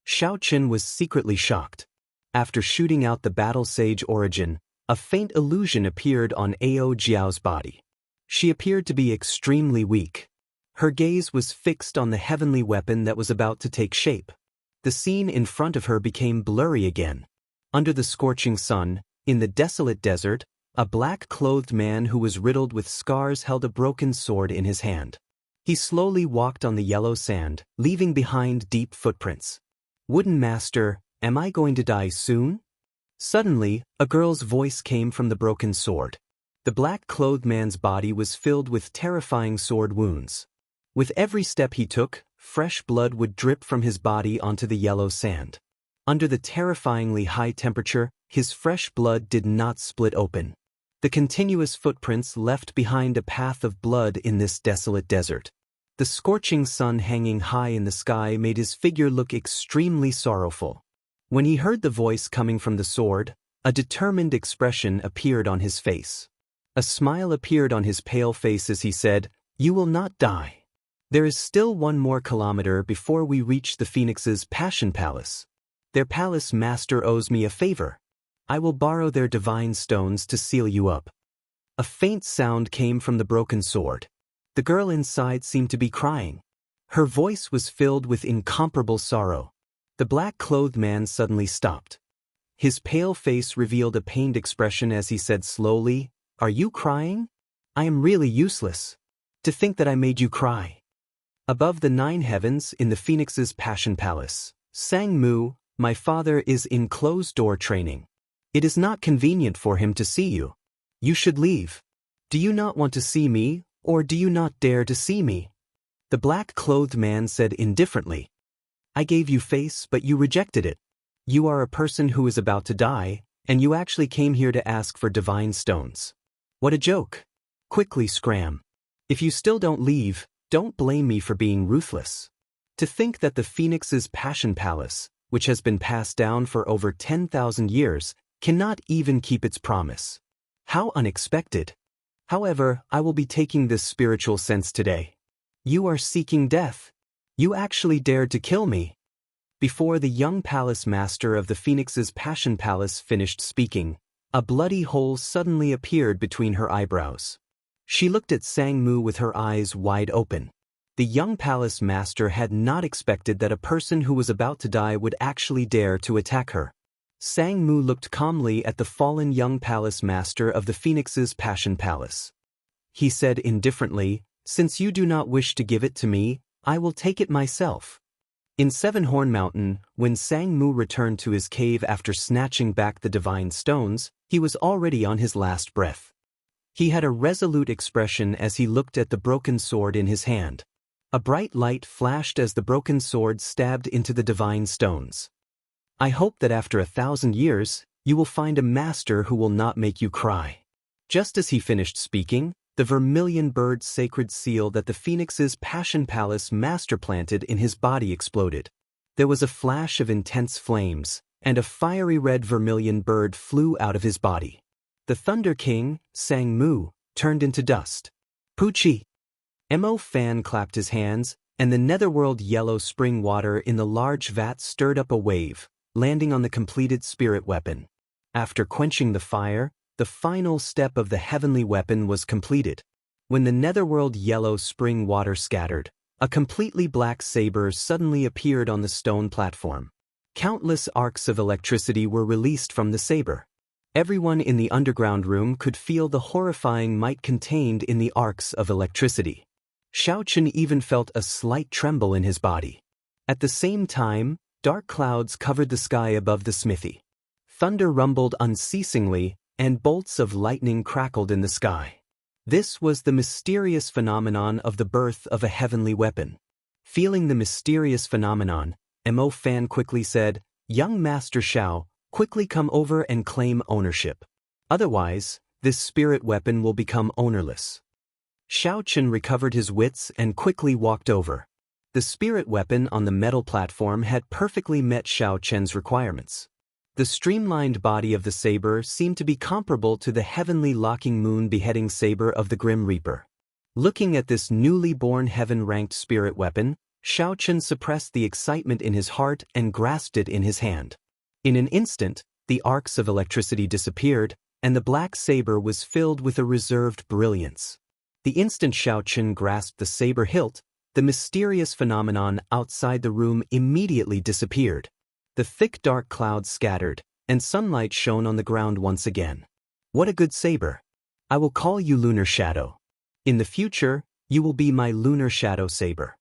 Xiaoqin was secretly shocked. After shooting out the Battle Sage Origin, a faint illusion appeared on Ao Jiao's body. She appeared to be extremely weak. Her gaze was fixed on the heavenly weapon that was about to take shape. The scene in front of her became blurry again. Under the scorching sun, In the desolate desert, a black-clothed man who was riddled with scars held a broken sword in his hand. He slowly walked on the yellow sand, leaving behind deep footprints. "Wooden Master, am I going to die soon?" Suddenly, a girl's voice came from the broken sword. The black-clothed man's body was filled with terrifying sword wounds. With every step he took, fresh blood would drip from his body onto the yellow sand. Under the terrifyingly high temperature, his fresh blood did not split open. The continuous footprints left behind a path of blood in this desolate desert. The scorching sun hanging high in the sky made his figure look extremely sorrowful. When he heard the voice coming from the sword, a determined expression appeared on his face. A smile appeared on his pale face as he said, "You will not die. There is still 1 more kilometer before we reach the Phoenix's Passion Palace. Their palace master owes me a favor. I will borrow their divine stones to seal you up." A faint sound came from the broken sword. The girl inside seemed to be crying. Her voice was filled with incomparable sorrow. The black-clothed man suddenly stopped. His pale face revealed a pained expression as he said slowly, "Are you crying? I am really useless. To think that I made you cry." Above the 9 heavens in the Phoenix's Passion Palace, Sang Mu, "My father is in closed-door training. It is not convenient for him to see you. You should leave. Do you not want to see me, or do you not dare to see me?" The black-clothed man said indifferently, "I gave you face but you rejected it. You are a person who is about to die, and you actually came here to ask for divine stones. What a joke. Quickly scram. If you still don't leave, don't blame me for being ruthless. To think that the Phoenix's Passion Palace, which has been passed down for over 10,000 years, cannot even keep its promise. How unexpected. However, I will be taking this spiritual sense today. You are seeking death. You actually dared to kill me." Before the young palace master of the Phoenix's Passion Palace finished speaking, a bloody hole suddenly appeared between her eyebrows. She looked at Sang Mu with her eyes wide open. The young palace master had not expected that a person who was about to die would actually dare to attack her. Sang Mu looked calmly at the fallen young palace master of the Phoenix's Passion Palace. He said indifferently, "Since you do not wish to give it to me, I will take it myself." In Seven-Horn Mountain, when Sang Mu returned to his cave after snatching back the divine stones, he was already on his last breath. He had a resolute expression as he looked at the broken sword in his hand. A bright light flashed as the broken sword stabbed into the divine stones. "I hope that after 1,000 years, you will find a master who will not make you cry." Just as he finished speaking, the vermilion bird's sacred seal that the Phoenix's Passion Palace master planted in his body exploded. There was a flash of intense flames, and a fiery red vermilion bird flew out of his body. The Thunder King, Sang Mu, turned into dust. "Poochie!" Mo Fan clapped his hands, and the netherworld yellow spring water in the large vat stirred up a wave, landing on the completed spirit weapon. After quenching the fire, the final step of the heavenly weapon was completed. When the netherworld yellow spring water scattered, a completely black saber suddenly appeared on the stone platform. Countless arcs of electricity were released from the saber. Everyone in the underground room could feel the horrifying might contained in the arcs of electricity. Xiaochen even felt a slight tremble in his body. At the same time, dark clouds covered the sky above the smithy. Thunder rumbled unceasingly, and bolts of lightning crackled in the sky. This was the mysterious phenomenon of the birth of a heavenly weapon. Feeling the mysterious phenomenon, Mo Fan quickly said, "Young Master Xiao, quickly come over and claim ownership. Otherwise, this spirit weapon will become ownerless." Xiaochen recovered his wits and quickly walked over. The spirit weapon on the metal platform had perfectly met Xiaochen's requirements. The streamlined body of the saber seemed to be comparable to the heavenly locking moon beheading saber of the Grim Reaper. Looking at this newly born heaven-ranked spirit weapon, Xiaochen suppressed the excitement in his heart and grasped it in his hand. In an instant, the arcs of electricity disappeared, and the black saber was filled with a reserved brilliance. The instant Xiaochen grasped the saber hilt, the mysterious phenomenon outside the room immediately disappeared. The thick dark clouds scattered, and sunlight shone on the ground once again. What a good saber. I will call you Lunar Shadow. In the future, you will be my Lunar Shadow saber.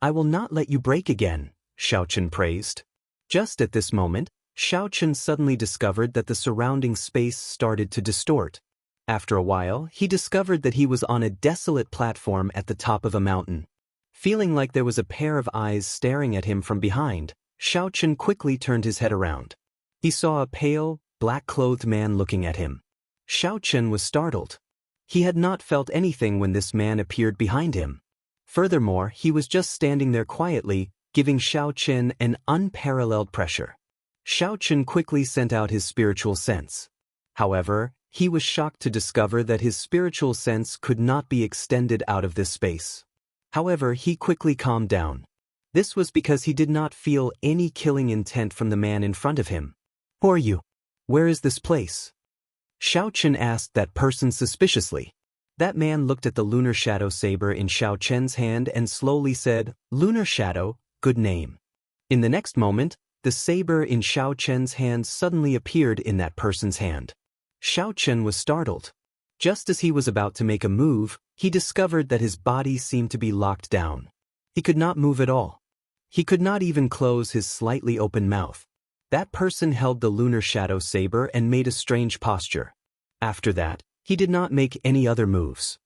I will not let you break again, Xiaochen praised. Just at this moment, Xiaochen suddenly discovered that the surrounding space started to distort. After a while, he discovered that he was on a desolate platform at the top of a mountain. Feeling like there was a pair of eyes staring at him from behind, Xiaochen quickly turned his head around. He saw a pale, black-clothed man looking at him. Xiaochen was startled. He had not felt anything when this man appeared behind him. Furthermore, he was just standing there quietly, giving Xiaochen an unparalleled pressure. Xiaochen quickly sent out his spiritual sense. However, he was shocked to discover that his spiritual sense could not be extended out of this space. However, he quickly calmed down. This was because he did not feel any killing intent from the man in front of him. Who are you? Where is this place? Xiaochen asked that person suspiciously. That man looked at the Lunar Shadow saber in Xiaochen's hand and slowly said, Lunar Shadow, good name. In the next moment, the saber in Xiaochen's hand suddenly appeared in that person's hand. Xiaochen was startled. Just as he was about to make a move, he discovered that his body seemed to be locked down. He could not move at all. He could not even close his slightly open mouth. That person held the Lunar Shadow saber and made a strange posture. After that, he did not make any other moves.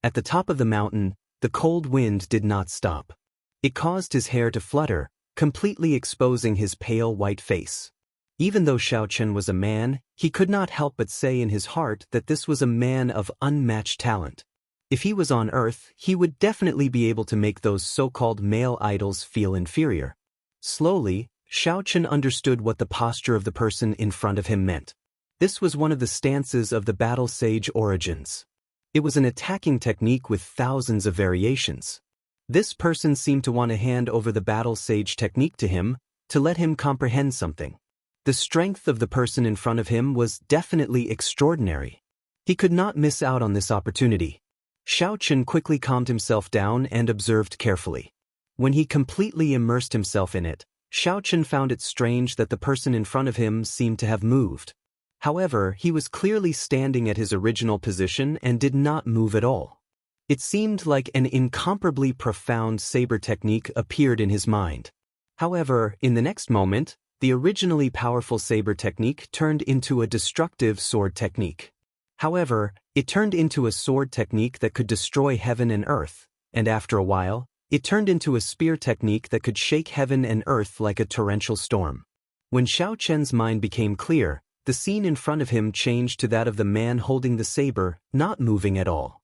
At the top of the mountain, the cold wind did not stop. It caused his hair to flutter, completely exposing his pale white face. Even though Xiaochen was a man, he could not help but say in his heart that this was a man of unmatched talent. If he was on Earth, he would definitely be able to make those so-called male idols feel inferior. Slowly, Xiaochen understood what the posture of the person in front of him meant. This was one of the stances of the Battle Sage origins. It was an attacking technique with thousands of variations. This person seemed to want to hand over the Battle Sage technique to him, to let him comprehend something. The strength of the person in front of him was definitely extraordinary. He could not miss out on this opportunity. Xiaochen quickly calmed himself down and observed carefully. When he completely immersed himself in it, Xiaochen found it strange that the person in front of him seemed to have moved. However, he was clearly standing at his original position and did not move at all. It seemed like an incomparably profound saber technique appeared in his mind. However, in the next moment, the originally powerful saber technique turned into a destructive sword technique. However, it turned into a sword technique that could destroy heaven and earth, and after a while, it turned into a spear technique that could shake heaven and earth like a torrential storm. When Xiaochen's mind became clear, the scene in front of him changed to that of the man holding the saber, not moving at all.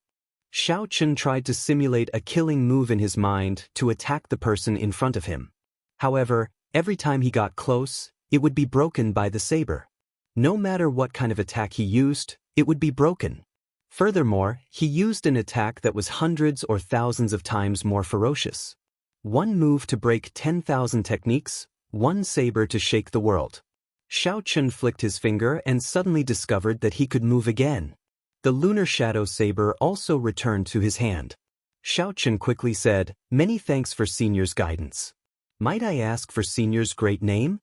Xiaochen tried to simulate a killing move in his mind to attack the person in front of him. However, every time he got close, it would be broken by the saber. No matter what kind of attack he used, it would be broken. Furthermore, he used an attack that was hundreds or thousands of times more ferocious. One move to break 10,000 techniques, one saber to shake the world. Xiaochen flicked his finger and suddenly discovered that he could move again. The Lunar Shadow saber also returned to his hand. Xiaochen quickly said, "Many thanks for Senior's guidance. Might I ask for Senior's great name?"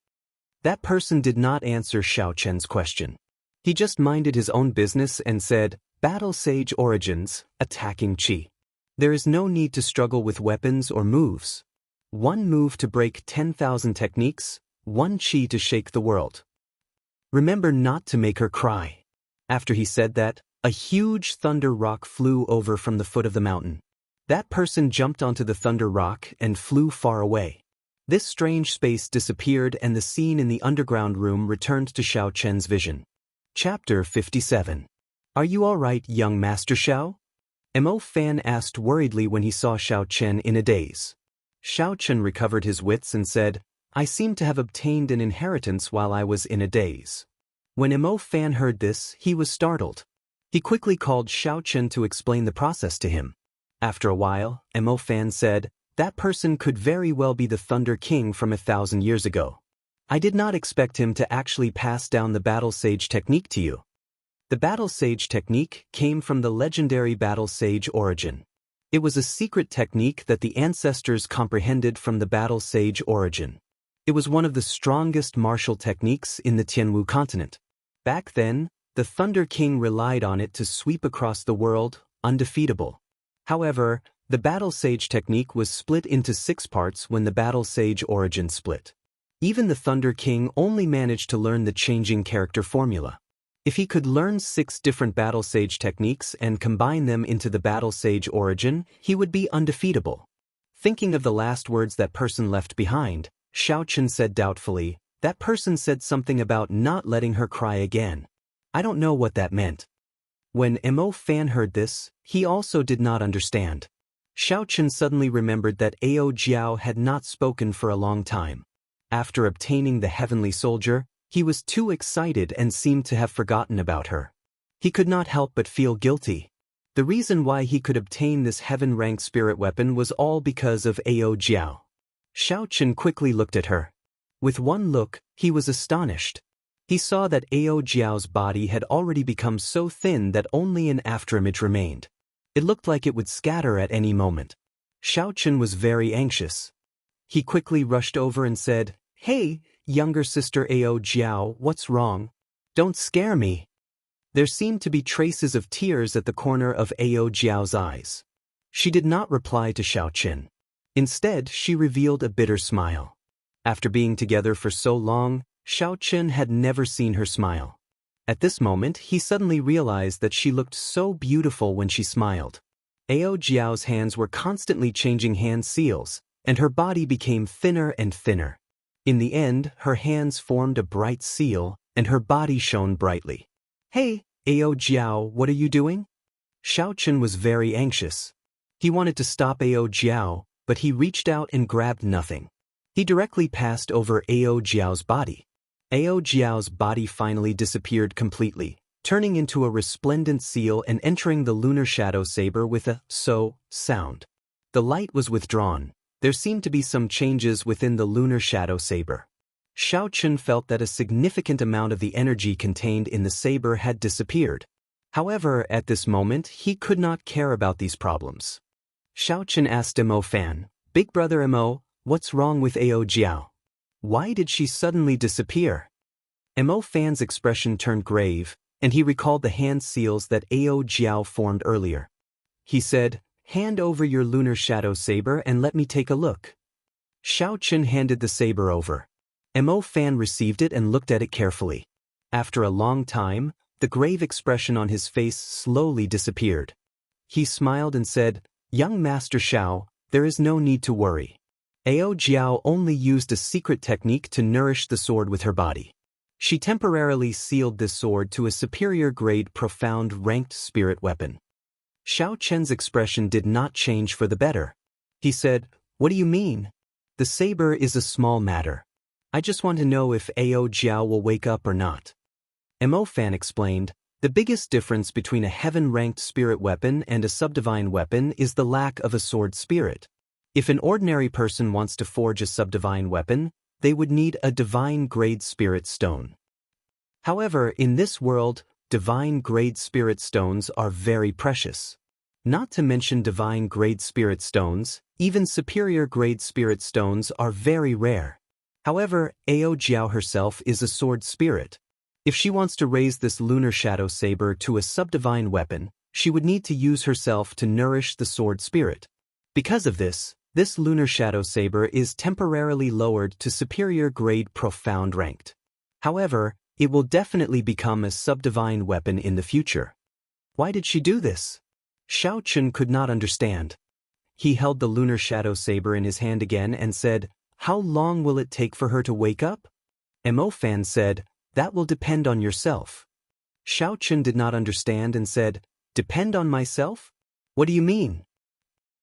That person did not answer Xiaochen's question. He just minded his own business and said, "Battle Sage Origins, Attacking Chi. There is no need to struggle with weapons or moves. One move to break 10,000 techniques, one chi to shake the world. Remember not to make her cry." After he said that, a huge thunder rock flew over from the foot of the mountain. That person jumped onto the thunder rock and flew far away. This strange space disappeared and the scene in the underground room returned to Xiaochen's vision. Chapter 57. Are you all right, young Master Xiao? Mo Fan asked worriedly when he saw Xiaochen in a daze. Xiaochen recovered his wits and said, "I seem to have obtained an inheritance while I was in a daze." When Mo Fan heard this, he was startled. He quickly called Xiaochen to explain the process to him. After a while, Mo Fan said, "That person could very well be the Thunder King from 1,000 years ago. I did not expect him to actually pass down the Battle Sage technique to you." The Battle Sage technique came from the legendary Battle Sage origin. It was a secret technique that the ancestors comprehended from the Battle Sage origin. It was one of the strongest martial techniques in the Tianwu continent. Back then, the Thunder King relied on it to sweep across the world, undefeatable. However, the Battle Sage technique was split into 6 parts when the Battle Sage origin split. Even the Thunder King only managed to learn the changing character formula. If he could learn 6 different Battle Sage techniques and combine them into the Battle Sage origin, he would be undefeatable. Thinking of the last words that person left behind, Xiaochen said doubtfully, "That person said something about not letting her cry again. I don't know what that meant." When Mo Fan heard this, he also did not understand. Xiaochen suddenly remembered that Ao Jiao had not spoken for a long time. After obtaining the Heavenly Soldier, he was too excited and seemed to have forgotten about her. He could not help but feel guilty. The reason why he could obtain this heaven-ranked spirit weapon was all because of Ao Jiao. Xiaochen quickly looked at her. With one look, he was astonished. He saw that Ao Jiao's body had already become so thin that only an afterimage remained. It looked like it would scatter at any moment. Xiaochen was very anxious. He quickly rushed over and said, "Hey, younger sister Ao Jiao, what's wrong? Don't scare me." There seemed to be traces of tears at the corner of Ao Jiao's eyes. She did not reply to Xiaochen. Instead, she revealed a bitter smile. After being together for so long, Xiaochen had never seen her smile. At this moment, he suddenly realized that she looked so beautiful when she smiled. Ao Jiao's hands were constantly changing hand seals, and her body became thinner and thinner. In the end, her hands formed a bright seal, and her body shone brightly. "Hey, Ao Jiao, what are you doing?" Xiaochen was very anxious. He wanted to stop Ao Jiao, but he reached out and grabbed nothing. He directly passed over Ao Jiao's body. Ao Jiao's body finally disappeared completely, turning into a resplendent seal and entering the lunar shadow saber with a "so" sound. The light was withdrawn. There seemed to be some changes within the lunar shadow saber. Xiaochen felt that a significant amount of the energy contained in the saber had disappeared. However, at this moment, he could not care about these problems. Xiaochen asked Mo Fan, "Big brother Mo, what's wrong with Ao Jiao? Why did she suddenly disappear?" Mo Fan's expression turned grave, and he recalled the hand seals that Ao Jiao formed earlier. He said, "Hand over your lunar shadow saber and let me take a look." Xiaochen handed the saber over. Mo Fan received it and looked at it carefully. After a long time, the grave expression on his face slowly disappeared. He smiled and said, "Young Master Xiao, there is no need to worry. Ao Jiao only used a secret technique to nourish the sword with her body. She temporarily sealed this sword to a superior grade profound ranked spirit weapon." Xiaochen's expression did not change for the better. He said, "What do you mean? The saber is a small matter. I just want to know if Ao Jiao will wake up or not." Mo Fan explained, "The biggest difference between a heaven-ranked spirit weapon and a subdivine weapon is the lack of a sword spirit. If an ordinary person wants to forge a subdivine weapon, they would need a divine-grade spirit stone. However, in this world, divine-grade spirit stones are very precious. Not to mention divine-grade spirit stones, even superior-grade spirit stones are very rare. However, Ao Jiao herself is a sword spirit. If she wants to raise this lunar shadow saber to a subdivine weapon, she would need to use herself to nourish the sword spirit. Because of this lunar shadow saber is temporarily lowered to superior grade profound ranked. However, it will definitely become a subdivine weapon in the future." Why did she do this? Xiaochen could not understand. He held the lunar shadow saber in his hand again and said, "How long will it take for her to wake up?" Mo Fan said, "That will depend on yourself." Xiaochen did not understand and said, "Depend on myself? What do you mean?"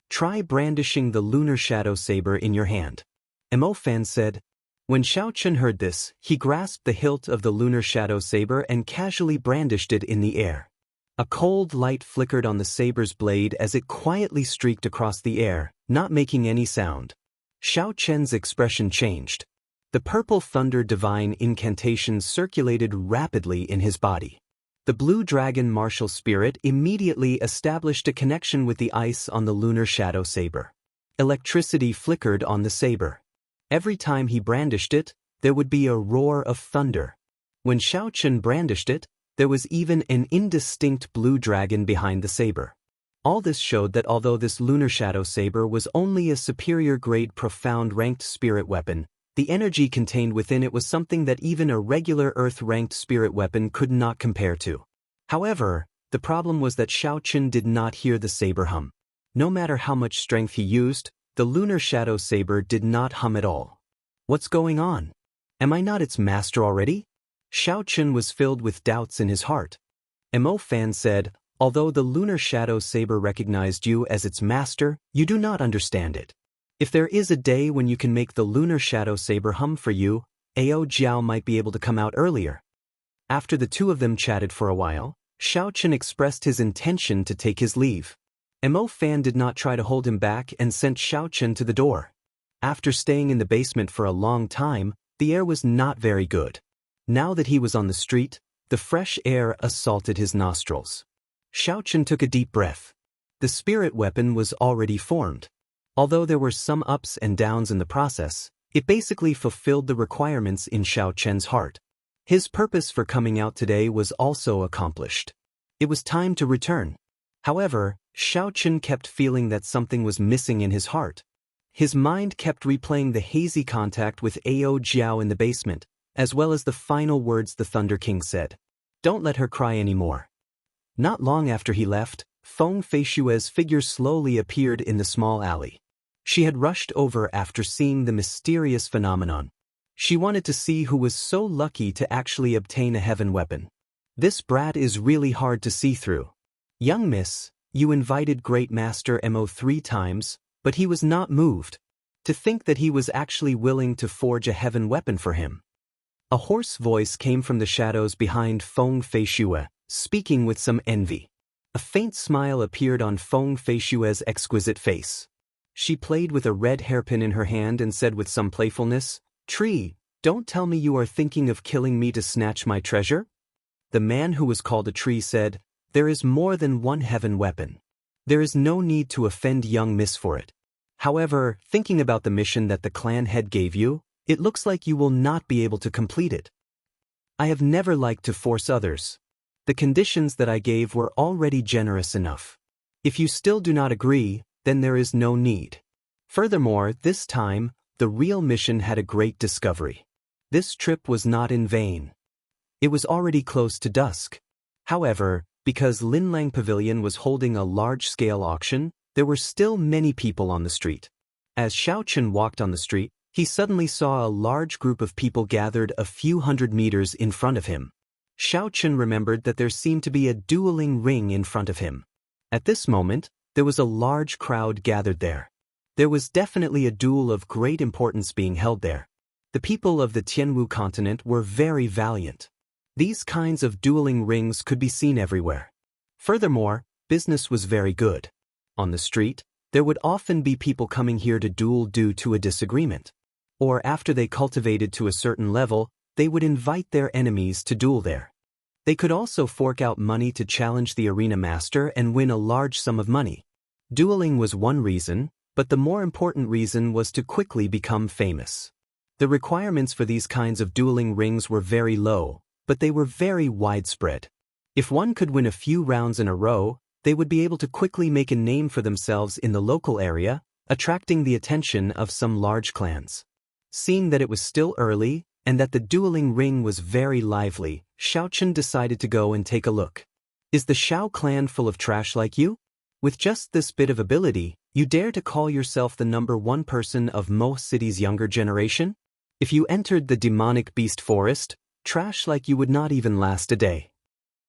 "Try brandishing the lunar shadow saber in your hand." Mo Fan said. When Xiaochen heard this, he grasped the hilt of the lunar shadow saber and casually brandished it in the air. A cold light flickered on the saber's blade as it quietly streaked across the air, not making any sound. Xiaochen's expression changed. The purple thunder divine incantation circulated rapidly in his body. The blue dragon martial spirit immediately established a connection with the ice on the lunar shadow saber. Electricity flickered on the saber. Every time he brandished it, there would be a roar of thunder. When Xiaochen brandished it, there was even an indistinct blue dragon behind the saber. All this showed that although this lunar shadow saber was only a superior grade profound ranked spirit weapon, the energy contained within it was something that even a regular earth-ranked spirit weapon could not compare to. However, the problem was that Xiaochen did not hear the saber hum. No matter how much strength he used, the lunar shadow saber did not hum at all. What's going on? Am I not its master already? Xiaochen was filled with doubts in his heart. Mo Fan said, although the lunar shadow saber recognized you as its master, you do not understand it. If there is a day when you can make the lunar shadow saber hum for you, Ao Jiao might be able to come out earlier. After the two of them chatted for a while, Xiaochen expressed his intention to take his leave. Mo Fan did not try to hold him back and sent Xiaochen to the door. After staying in the basement for a long time, the air was not very good. Now that he was on the street, the fresh air assaulted his nostrils. Xiaochen took a deep breath. The spirit weapon was already formed. Although there were some ups and downs in the process, it basically fulfilled the requirements in Xiaochen's heart. His purpose for coming out today was also accomplished. It was time to return. However, Xiaochen kept feeling that something was missing in his heart. His mind kept replaying the hazy contact with Ao Jiao in the basement, as well as the final words the Thunder King said. Don't let her cry anymore. Not long after he left, Feng Feishue's figure slowly appeared in the small alley. She had rushed over after seeing the mysterious phenomenon. She wanted to see who was so lucky to actually obtain a heaven weapon. This brat is really hard to see through. Young miss, you invited Great Master Mo 3 times, but he was not moved. To think that he was actually willing to forge a heaven weapon for him. A hoarse voice came from the shadows behind Feng Feishue, speaking with some envy. A faint smile appeared on Feng Feishue's exquisite face. She played with a red hairpin in her hand and said with some playfulness, "Tree, don't tell me you are thinking of killing me to snatch my treasure?" The man who was called a tree said, "There is more than one heaven weapon. There is no need to offend young miss for it. However, thinking about the mission that the clan head gave you, it looks like you will not be able to complete it. I have never liked to force others. The conditions that I gave were already generous enough. If you still do not agree, then there is no need. Furthermore, this time, the real mission had a great discovery. This trip was not in vain. It was already close to dusk. However, because Linlang Pavilion was holding a large-scale auction, there were still many people on the street. As Xiaochen walked on the street, he suddenly saw a large group of people gathered a few hundred meters in front of him. Xiaochen remembered that there seemed to be a dueling ring in front of him. At this moment, there was a large crowd gathered there. There was definitely a duel of great importance being held there. The people of the Tianwu continent were very valiant. These kinds of dueling rings could be seen everywhere. Furthermore, business was very good. On the street, there would often be people coming here to duel due to a disagreement. Or after they cultivated to a certain level, they would invite their enemies to duel there. They could also fork out money to challenge the arena master and win a large sum of money. Dueling was one reason, but the more important reason was to quickly become famous. The requirements for these kinds of dueling rings were very low, but they were very widespread. If one could win a few rounds in a row, they would be able to quickly make a name for themselves in the local area, attracting the attention of some large clans. Seeing that it was still early, and that the dueling ring was very lively, Xiaochen decided to go and take a look. Is the Xiao clan full of trash like you? With just this bit of ability, you dare to call yourself the #1 person of Mo City's younger generation? If you entered the demonic beast forest, trash like you would not even last a day.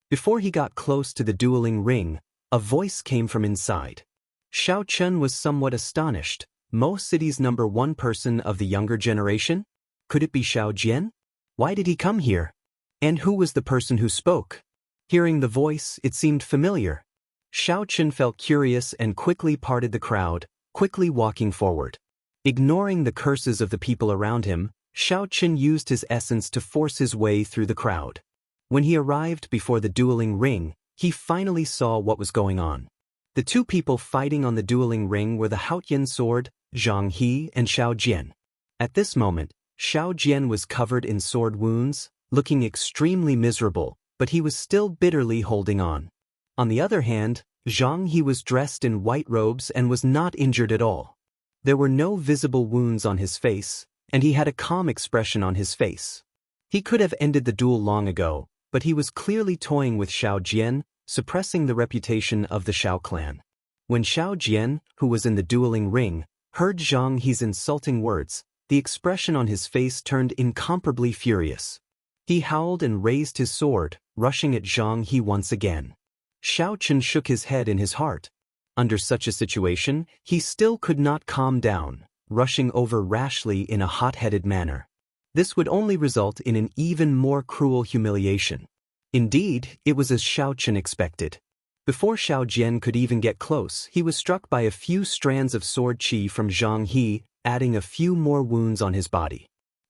Before he got close to the dueling ring, a voice came from inside. Xiaochen was somewhat astonished. Mo City's #1 person of the younger generation? Could it be Xiao Jian? Why did he come here? And who was the person who spoke? Hearing the voice, it seemed familiar. Xiaochen felt curious and quickly parted the crowd, quickly walking forward. Ignoring the curses of the people around him, Xiaochen used his essence to force his way through the crowd. When he arrived before the dueling ring, he finally saw what was going on. The two people fighting on the dueling ring were the Haotian sword, Zhang He and Xiao Jian. At this moment, Xiao Jian was covered in sword wounds, looking extremely miserable, but he was still bitterly holding on. On the other hand, Zhang He was dressed in white robes and was not injured at all. There were no visible wounds on his face, and he had a calm expression on his face. He could have ended the duel long ago, but he was clearly toying with Xiao Jian, suppressing the reputation of the Xiao clan. When Xiao Jian, who was in the dueling ring, heard Zhang He's insulting words, the expression on his face turned incomparably furious. He howled and raised his sword, rushing at Zhang He once again. Xiao Chen shook his head in his heart. Under such a situation, he still could not calm down, rushing over rashly in a hot-headed manner. This would only result in an even more cruel humiliation. Indeed, it was as Xiao Chen expected. Before Xiao Jian could even get close, he was struck by a few strands of sword qi from Zhang He, adding a few more wounds on his body.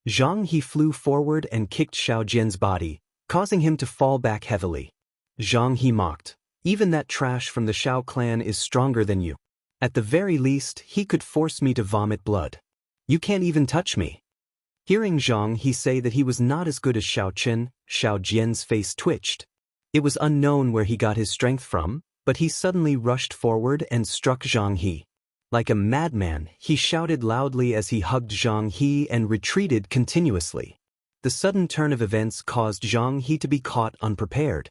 Zhang He flew forward and kicked Xiao Jian's body, causing him to fall back heavily. Zhang He mocked, "Even that trash from the Xiao clan is stronger than you. At the very least, he could force me to vomit blood. You can't even touch me." Hearing Zhang He say that he was not as good as Xiao Chen, Xiao Jian's face twitched. It was unknown where he got his strength from, but he suddenly rushed forward and struck Zhang He. Like a madman, he shouted loudly as he hugged Zhang He and retreated continuously. The sudden turn of events caused Zhang He to be caught unprepared.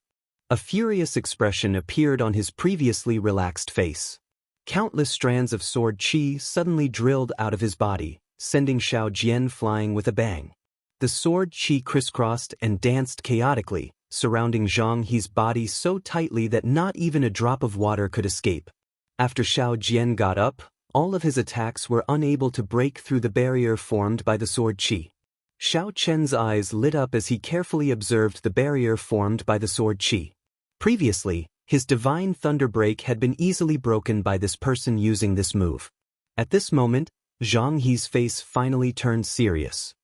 A furious expression appeared on his previously relaxed face. Countless strands of sword qi suddenly drilled out of his body, sending Xiao Jian flying with a bang. The sword qi crisscrossed and danced chaotically, surrounding Zhang He's body so tightly that not even a drop of water could escape. After Xiao Jian got up, all of his attacks were unable to break through the barrier formed by the sword qi. Xiao Chen's eyes lit up as he carefully observed the barrier formed by the sword qi. Previously, his divine thunder break had been easily broken by this person using this move. At this moment, Zhang He's face finally turned serious.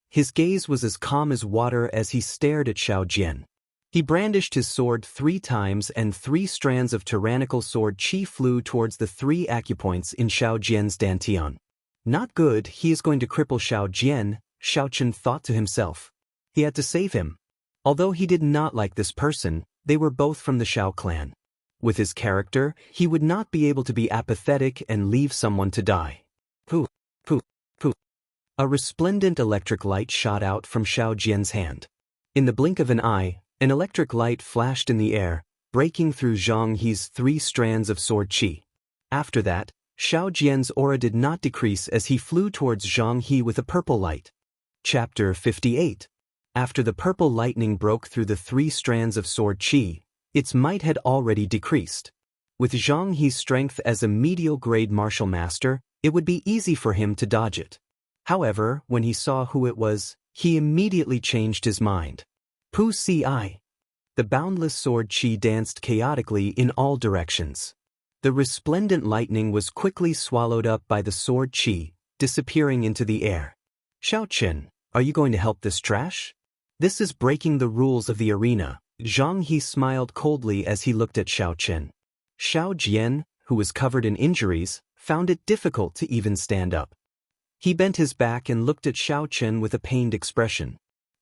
His gaze was as calm as water as he stared at Xiao Jian. He brandished his sword 3 times and 3 strands of tyrannical sword qi flew towards the 3 acupoints in Xiao Jian's dantian. Not good, he is going to cripple Xiao Jian, Xiao Chen thought to himself. He had to save him. Although he did not like this person, they were both from the Xiao clan. With his character, he would not be able to be apathetic and leave someone to die. Pooh, pooh, pooh. A resplendent electric light shot out from Xiao Jian's hand. In the blink of an eye, an electric light flashed in the air, breaking through Zhang He's 3 strands of sword qi. After that, Xiao Jian's aura did not decrease as he flew towards Zhang He with a purple light. Chapter 58. After the purple lightning broke through the 3 strands of sword qi, its might had already decreased. With Zhang He's strength as a medial-grade martial master, it would be easy for him to dodge it. However, when he saw who it was, he immediately changed his mind. Pu Si. The boundless sword qi danced chaotically in all directions. The resplendent lightning was quickly swallowed up by the sword qi, disappearing into the air. Xiao Chen, are you going to help this trash? This is breaking the rules of the arena. Zhang He smiled coldly as he looked at Xiao Chen. Xiao Jian, who was covered in injuries, found it difficult to even stand up. He bent his back and looked at Xiao Chen with a pained expression.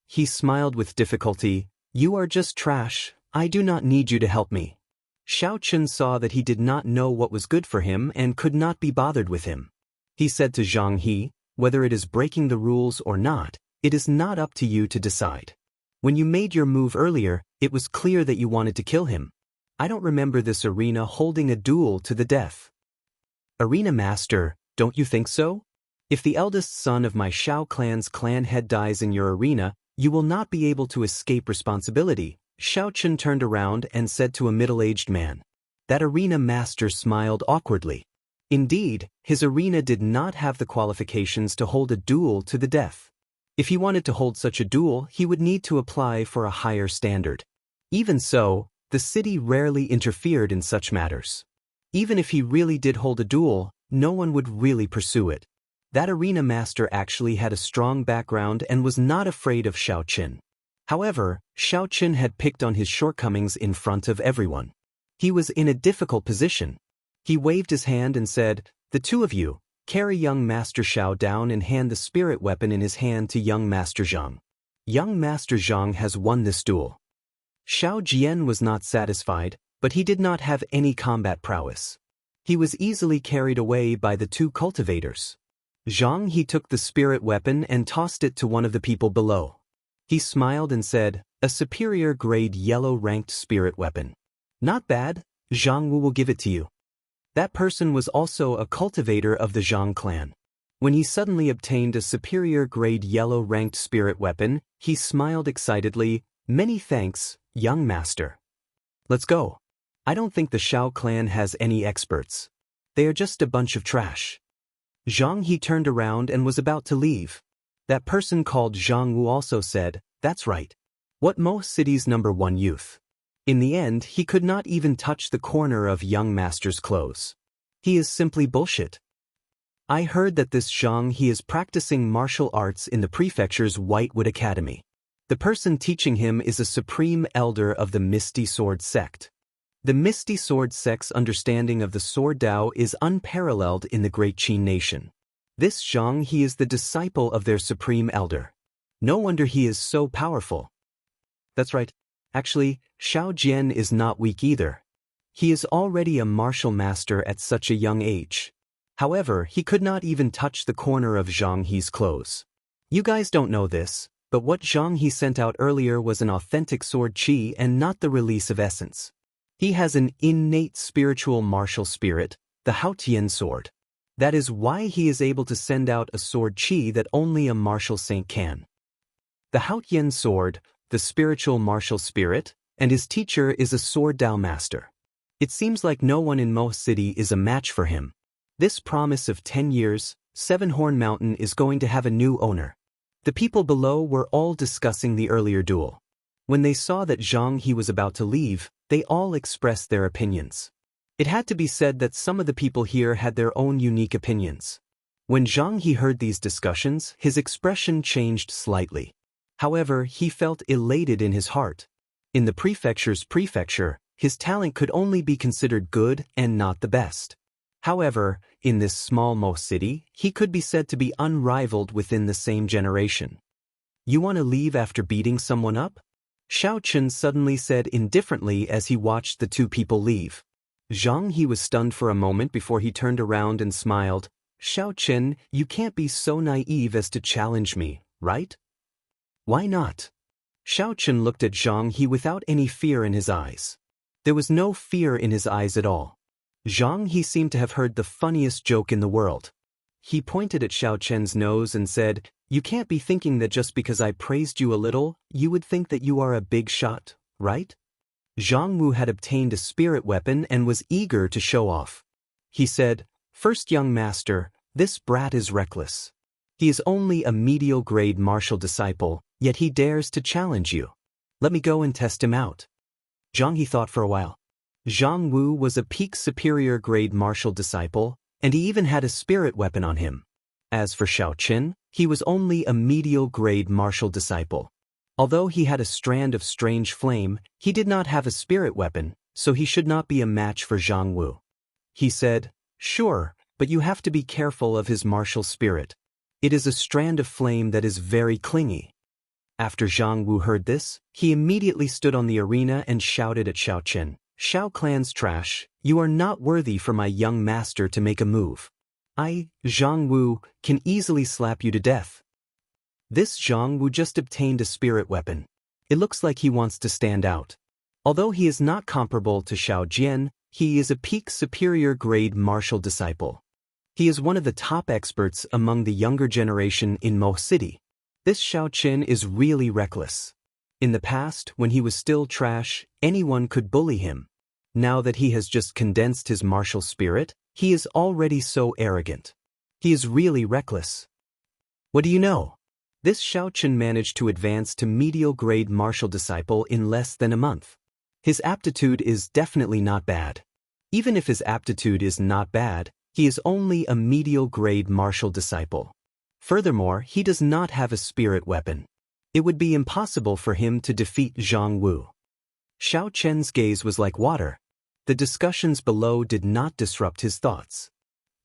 He smiled with difficulty. You are just trash, I do not need you to help me. Xiao Chen saw that he did not know what was good for him and could not be bothered with him. He said to Zhang He, whether it is breaking the rules or not, it is not up to you to decide. When you made your move earlier, it was clear that you wanted to kill him. I don't remember this arena holding a duel to the death. Arena Master, don't you think so? If the eldest son of my Xiao clan's clan head dies in your arena, you will not be able to escape responsibility. Xiao Chen turned around and said to a middle-aged man. That arena master smiled awkwardly. Indeed, his arena did not have the qualifications to hold a duel to the death. If he wanted to hold such a duel, he would need to apply for a higher standard. Even so, the city rarely interfered in such matters. Even if he really did hold a duel, no one would really pursue it. That arena master actually had a strong background and was not afraid of Xiao Chen. However, Xiao Chen had picked on his shortcomings in front of everyone. He was in a difficult position. He waved his hand and said, the two of you, Carry young Master Xiao down and hand the spirit weapon in his hand to young Master Zhang. Young Master Zhang has won this duel. Xiao Jian was not satisfied, but he did not have any combat prowess. He was easily carried away by the two cultivators. Zhang he took the spirit weapon and tossed it to one of the people below. He smiled and said, "A superior grade yellow-ranked spirit weapon. Not bad, Zhang Wu will give it to you." That person was also a cultivator of the Zhang clan. When he suddenly obtained a superior grade yellow-ranked spirit weapon, he smiled excitedly, "Many thanks, young master. Let's go. I don't think the Xiao clan has any experts. They are just a bunch of trash." Zhang he turned around and was about to leave. That person called Zhang Wu also said, "That's right. What most cities' #1 youth." In the end, he could not even touch the corner of young master's clothes. He is simply bullshit. I heard that this Zhang he is practicing martial arts in the prefecture's Whitewood Academy. The person teaching him is a supreme elder of the Misty Sword sect. The Misty Sword sect's understanding of the Sword Tao is unparalleled in the Great Qin nation. This Zhang he is the disciple of their supreme elder. No wonder he is so powerful. That's right. Actually, Xiao Jian is not weak either. He is already a martial master at such a young age. However, he could not even touch the corner of Zhang He's clothes. You guys don't know this, but what Zhang He sent out earlier was an authentic sword qi and not the release of essence. He has an innate spiritual martial spirit, the Haotian sword. That is why he is able to send out a sword qi that only a martial saint can. The Haotian sword, the spiritual martial spirit, and his teacher is a sword Tao master. It seems like no one in Mo City is a match for him. This promise of 10 years, Seven-Horn Mountain is going to have a new owner. The people below were all discussing the earlier duel. When they saw that Zhang he was about to leave, they all expressed their opinions. It had to be said that some of the people here had their own unique opinions. When Zhang he heard these discussions, his expression changed slightly. However, he felt elated in his heart. In the prefecture's prefecture, his talent could only be considered good and not the best. However, in this small Mo city, he could be said to be unrivaled within the same generation. "You want to leave after beating someone up?" Xiao Chen suddenly said indifferently as he watched the two people leave. Zhang he was stunned for a moment before he turned around and smiled. "Xiao Chen, you can't be so naive as to challenge me, right?" "Why not?" Xiao Chen looked at Zhang he without any fear in his eyes. There was no fear in his eyes at all. Zhang he seemed to have heard the funniest joke in the world. He pointed at Xiao Chen's nose and said, "You can't be thinking that just because I praised you a little, you would think that you are a big shot, right?" Zhang Wu had obtained a spirit weapon and was eager to show off. He said, "First young master, this brat is reckless. He is only a medial grade martial disciple, yet he dares to challenge you. Let me go and test him out." Zhang he thought for a while. Zhang Wu was a peak superior grade martial disciple, and he even had a spirit weapon on him. As for Xiao Chen, he was only a medial grade martial disciple. Although he had a strand of strange flame, he did not have a spirit weapon, so he should not be a match for Zhang Wu. He said, "Sure, but you have to be careful of his martial spirit. It is a strand of flame that is very clingy." After Zhang Wu heard this, he immediately stood on the arena and shouted at Xiao Chen, "Xiao clan's trash, you are not worthy for my young master to make a move. I, Zhang Wu, can easily slap you to death." This Zhang Wu just obtained a spirit weapon. It looks like he wants to stand out. Although he is not comparable to Xiao Jian, he is a peak superior grade martial disciple. He is one of the top experts among the younger generation in Mo City. This Xiao Chen is really reckless. In the past, when he was still trash, anyone could bully him. Now that he has just condensed his martial spirit, he is already so arrogant. He is really reckless. What do you know? This Xiao Chen managed to advance to medial grade martial disciple in less than a month. His aptitude is definitely not bad. Even if his aptitude is not bad, he is only a medial grade martial disciple. Furthermore, he does not have a spirit weapon. It would be impossible for him to defeat Zhang Wu. Xiao Chen's gaze was like water. The discussions below did not disrupt his thoughts.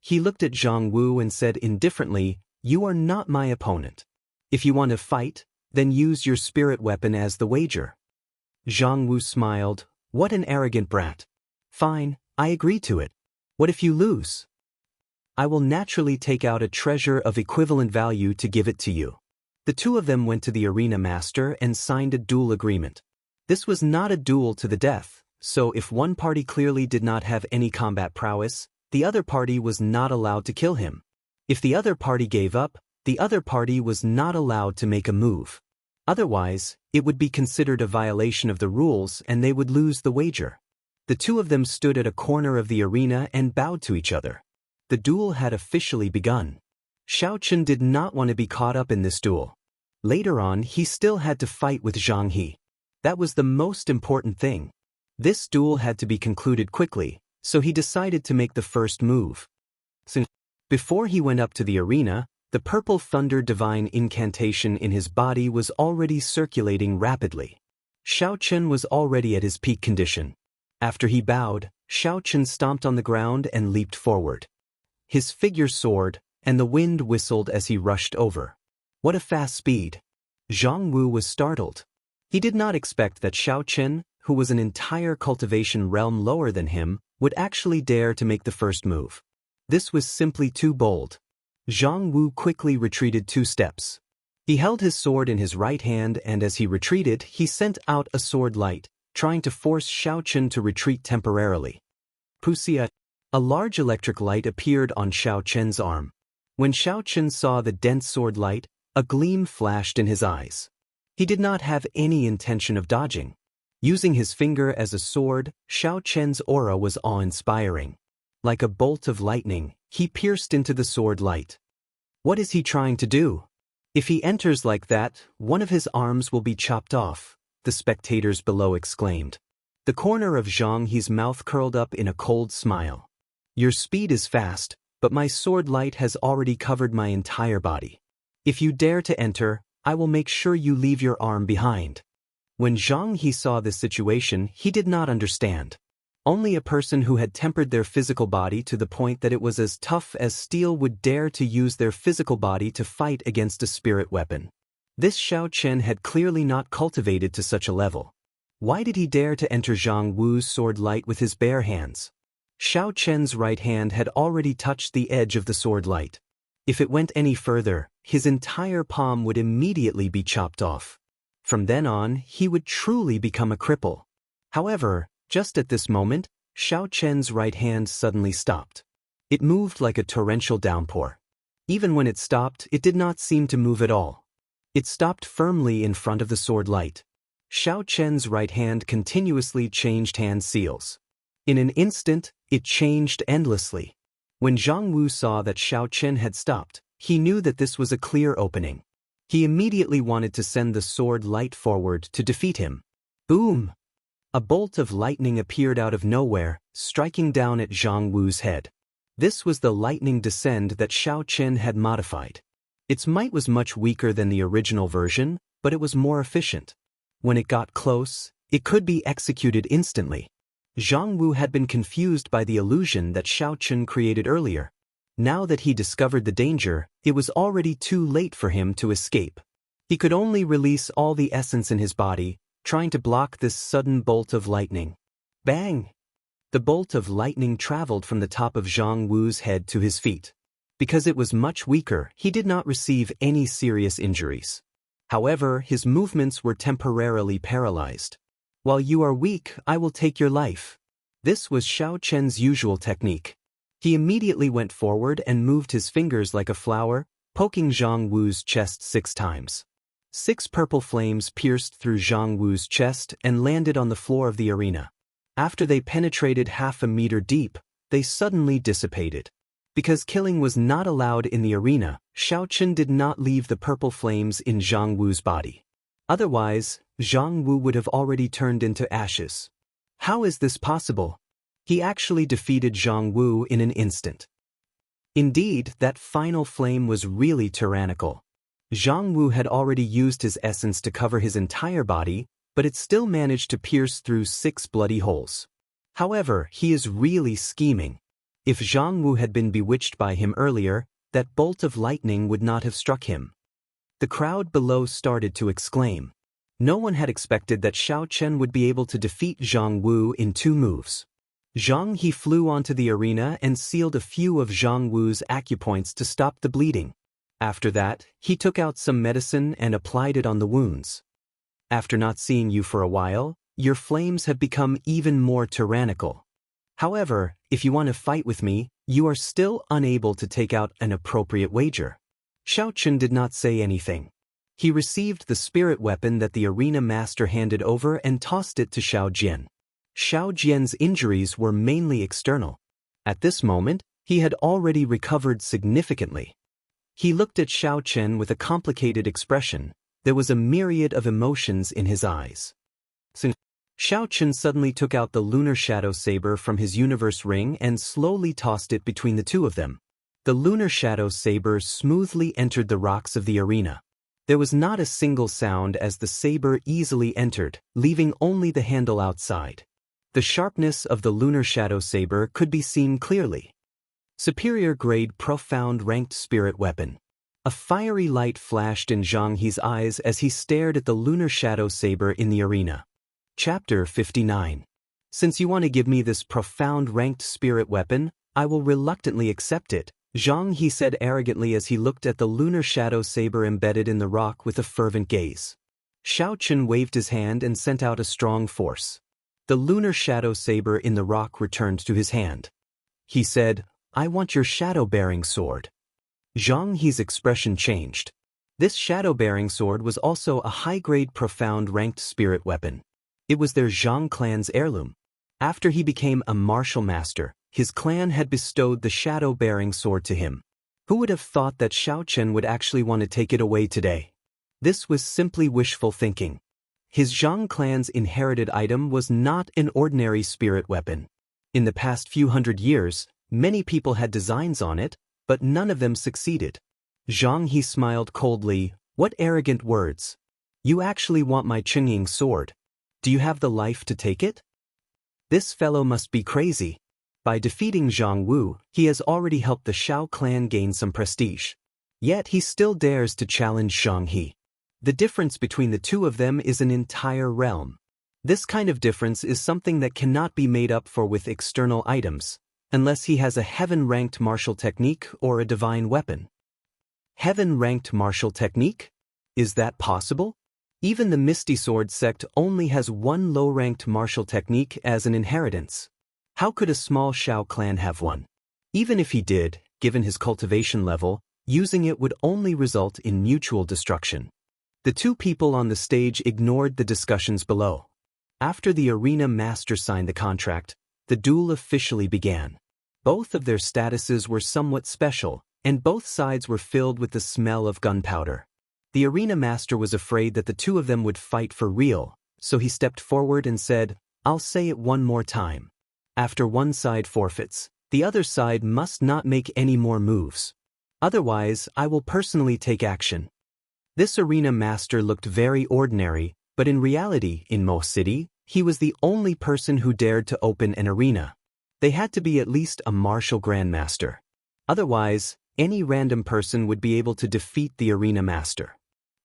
He looked at Zhang Wu and said indifferently, "You are not my opponent. If you want to fight, then use your spirit weapon as the wager." Zhang Wu smiled. "What an arrogant brat. Fine, I agree to it. What if you lose? I will naturally take out a treasure of equivalent value to give it to you." The two of them went to the arena master and signed a duel agreement. This was not a duel to the death, so if one party clearly did not have any combat prowess, the other party was not allowed to kill him. If the other party gave up, the other party was not allowed to make a move. Otherwise, it would be considered a violation of the rules and they would lose the wager. The two of them stood at a corner of the arena and bowed to each other. The duel had officially begun. Xianxia did not want to be caught up in this duel. Later on, he still had to fight with Zhang He. That was the most important thing. This duel had to be concluded quickly, so he decided to make the first move. Before he went up to the arena, the purple thunder divine incantation in his body was already circulating rapidly. Xianxia was already at his peak condition. After he bowed, Xianxia stomped on the ground and leaped forward. His figure soared, and the wind whistled as he rushed over. What a fast speed! Zhang Wu was startled. He did not expect that Xianxia, who was an entire cultivation realm lower than him, would actually dare to make the first move. This was simply too bold. Zhang Wu quickly retreated 2 steps. He held his sword in his right hand and as he retreated, he sent out a sword light, trying to force Xianxia to retreat temporarily. Wuxia. A large electric light appeared on Xianxia's arm. When Xianxia saw the dense sword light, a gleam flashed in his eyes. He did not have any intention of dodging. Using his finger as a sword, Xianxia's aura was awe-inspiring. Like a bolt of lightning, he pierced into the sword light. What is he trying to do? If he enters like that, one of his arms will be chopped off, the spectators below exclaimed. The corner of Zhang He's mouth curled up in a cold smile. Your speed is fast, but my sword light has already covered my entire body. If you dare to enter, I will make sure you leave your arm behind. When Zhang He saw this situation, he did not understand. Only a person who had tempered their physical body to the point that it was as tough as steel would dare to use their physical body to fight against a spirit weapon. This Xianxia had clearly not cultivated to such a level. Why did he dare to enter Zhang Wu's sword light with his bare hands? Xianxia's right hand had already touched the edge of the sword light. If it went any further, his entire palm would immediately be chopped off. From then on, he would truly become a cripple. However, just at this moment, Xianxia's right hand suddenly stopped. It moved like a torrential downpour. Even when it stopped, it did not seem to move at all. It stopped firmly in front of the sword light. Xianxia's right hand continuously changed hand seals. In an instant, it changed endlessly. When Zhang Wu saw that Xianxia had stopped, he knew that this was a clear opening. He immediately wanted to send the sword light forward to defeat him. Boom! A bolt of lightning appeared out of nowhere, striking down at Zhang Wu's head. This was the lightning descend that Xianxia had modified. Its might was much weaker than the original version, but it was more efficient. When it got close, it could be executed instantly. Zhang Wu had been confused by the illusion that Xianxia created earlier. Now that he discovered the danger, it was already too late for him to escape. He could only release all the essence in his body, trying to block this sudden bolt of lightning. Bang! The bolt of lightning traveled from the top of Zhang Wu's head to his feet. Because it was much weaker, he did not receive any serious injuries. However, his movements were temporarily paralyzed. While you are weak, I will take your life. This was Xianxia's usual technique. He immediately went forward and moved his fingers like a flower, poking Zhang Wu's chest 6 times. 6 purple flames pierced through Zhang Wu's chest and landed on the floor of the arena. After they penetrated half a meter deep, they suddenly dissipated. Because killing was not allowed in the arena, Xianxia did not leave the purple flames in Zhang Wu's body. Otherwise, Zhang Wu would have already turned into ashes. How is this possible? He actually defeated Zhang Wu in an instant. Indeed, that final flame was really tyrannical. Zhang Wu had already used his essence to cover his entire body, but it still managed to pierce through 6 bloody holes. However, he is really scheming. If Zhang Wu had been bewitched by him earlier, that bolt of lightning would not have struck him. The crowd below started to exclaim. No one had expected that Xiao Chen would be able to defeat Zhang Wu in 2 moves. Zhang He flew onto the arena and sealed a few of Zhang Wu's acupoints to stop the bleeding. After that, he took out some medicine and applied it on the wounds. After not seeing you for a while, your flames have become even more tyrannical. However, if you want to fight with me, you are still unable to take out an appropriate wager. Xiao Chen did not say anything. He received the spirit weapon that the arena master handed over and tossed it to Xiao Jian. Xiao Jian's injuries were mainly external. At this moment, he had already recovered significantly. He looked at Xiao Chen with a complicated expression. There was a myriad of emotions in his eyes. Xiao Chen suddenly took out the lunar shadow saber from his universe ring and slowly tossed it between the 2 of them. The lunar shadow saber smoothly entered the rocks of the arena. There was not a single sound as the saber easily entered, leaving only the handle outside. The sharpness of the lunar shadow saber could be seen clearly. Superior grade profound ranked spirit weapon. A fiery light flashed in Zhang He's eyes as he stared at the lunar shadow saber in the arena. Chapter 59. Since you want to give me this profound ranked spirit weapon, I will reluctantly accept it, Zhang He said arrogantly as he looked at the lunar shadow saber embedded in the rock with a fervent gaze. Xiao Chen waved his hand and sent out a strong force. The lunar shadow saber in the rock returned to his hand. He said, I want your shadow-bearing sword. Zhang He's expression changed. This shadow-bearing sword was also a high-grade profound ranked spirit weapon. It was their Zhang clan's heirloom. After he became a martial master, his clan had bestowed the shadow-bearing sword to him. Who would have thought that Xiao Chen would actually want to take it away today? This was simply wishful thinking. His Zhang clan's inherited item was not an ordinary spirit weapon. In the past few hundred years, many people had designs on it, but none of them succeeded. Zhang He smiled coldly. What arrogant words. You actually want my Qingying sword. Do you have the life to take it? This fellow must be crazy. By defeating Zhang Wu, he has already helped the Xiao clan gain some prestige. Yet he still dares to challenge Zhang He. The difference between the 2 of them is an entire realm. This kind of difference is something that cannot be made up for with external items, unless he has a heaven-ranked martial technique or a divine weapon. Heaven-ranked martial technique? Is that possible? Even the Misty Sword sect only has 1 low-ranked martial technique as an inheritance. How could a small Xiao clan have one? Even if he did, given his cultivation level, using it would only result in mutual destruction. The 2 people on the stage ignored the discussions below. After the arena master signed the contract, the duel officially began. Both of their statuses were somewhat special, and both sides were filled with the smell of gunpowder. The arena master was afraid that the 2 of them would fight for real, so he stepped forward and said, I'll say it one more time. After one side forfeits, the other side must not make any more moves. Otherwise, I will personally take action. This arena master looked very ordinary, but in reality, in Mo City, he was the only person who dared to open an arena. They had to be at least a martial grandmaster. Otherwise, any random person would be able to defeat the arena master.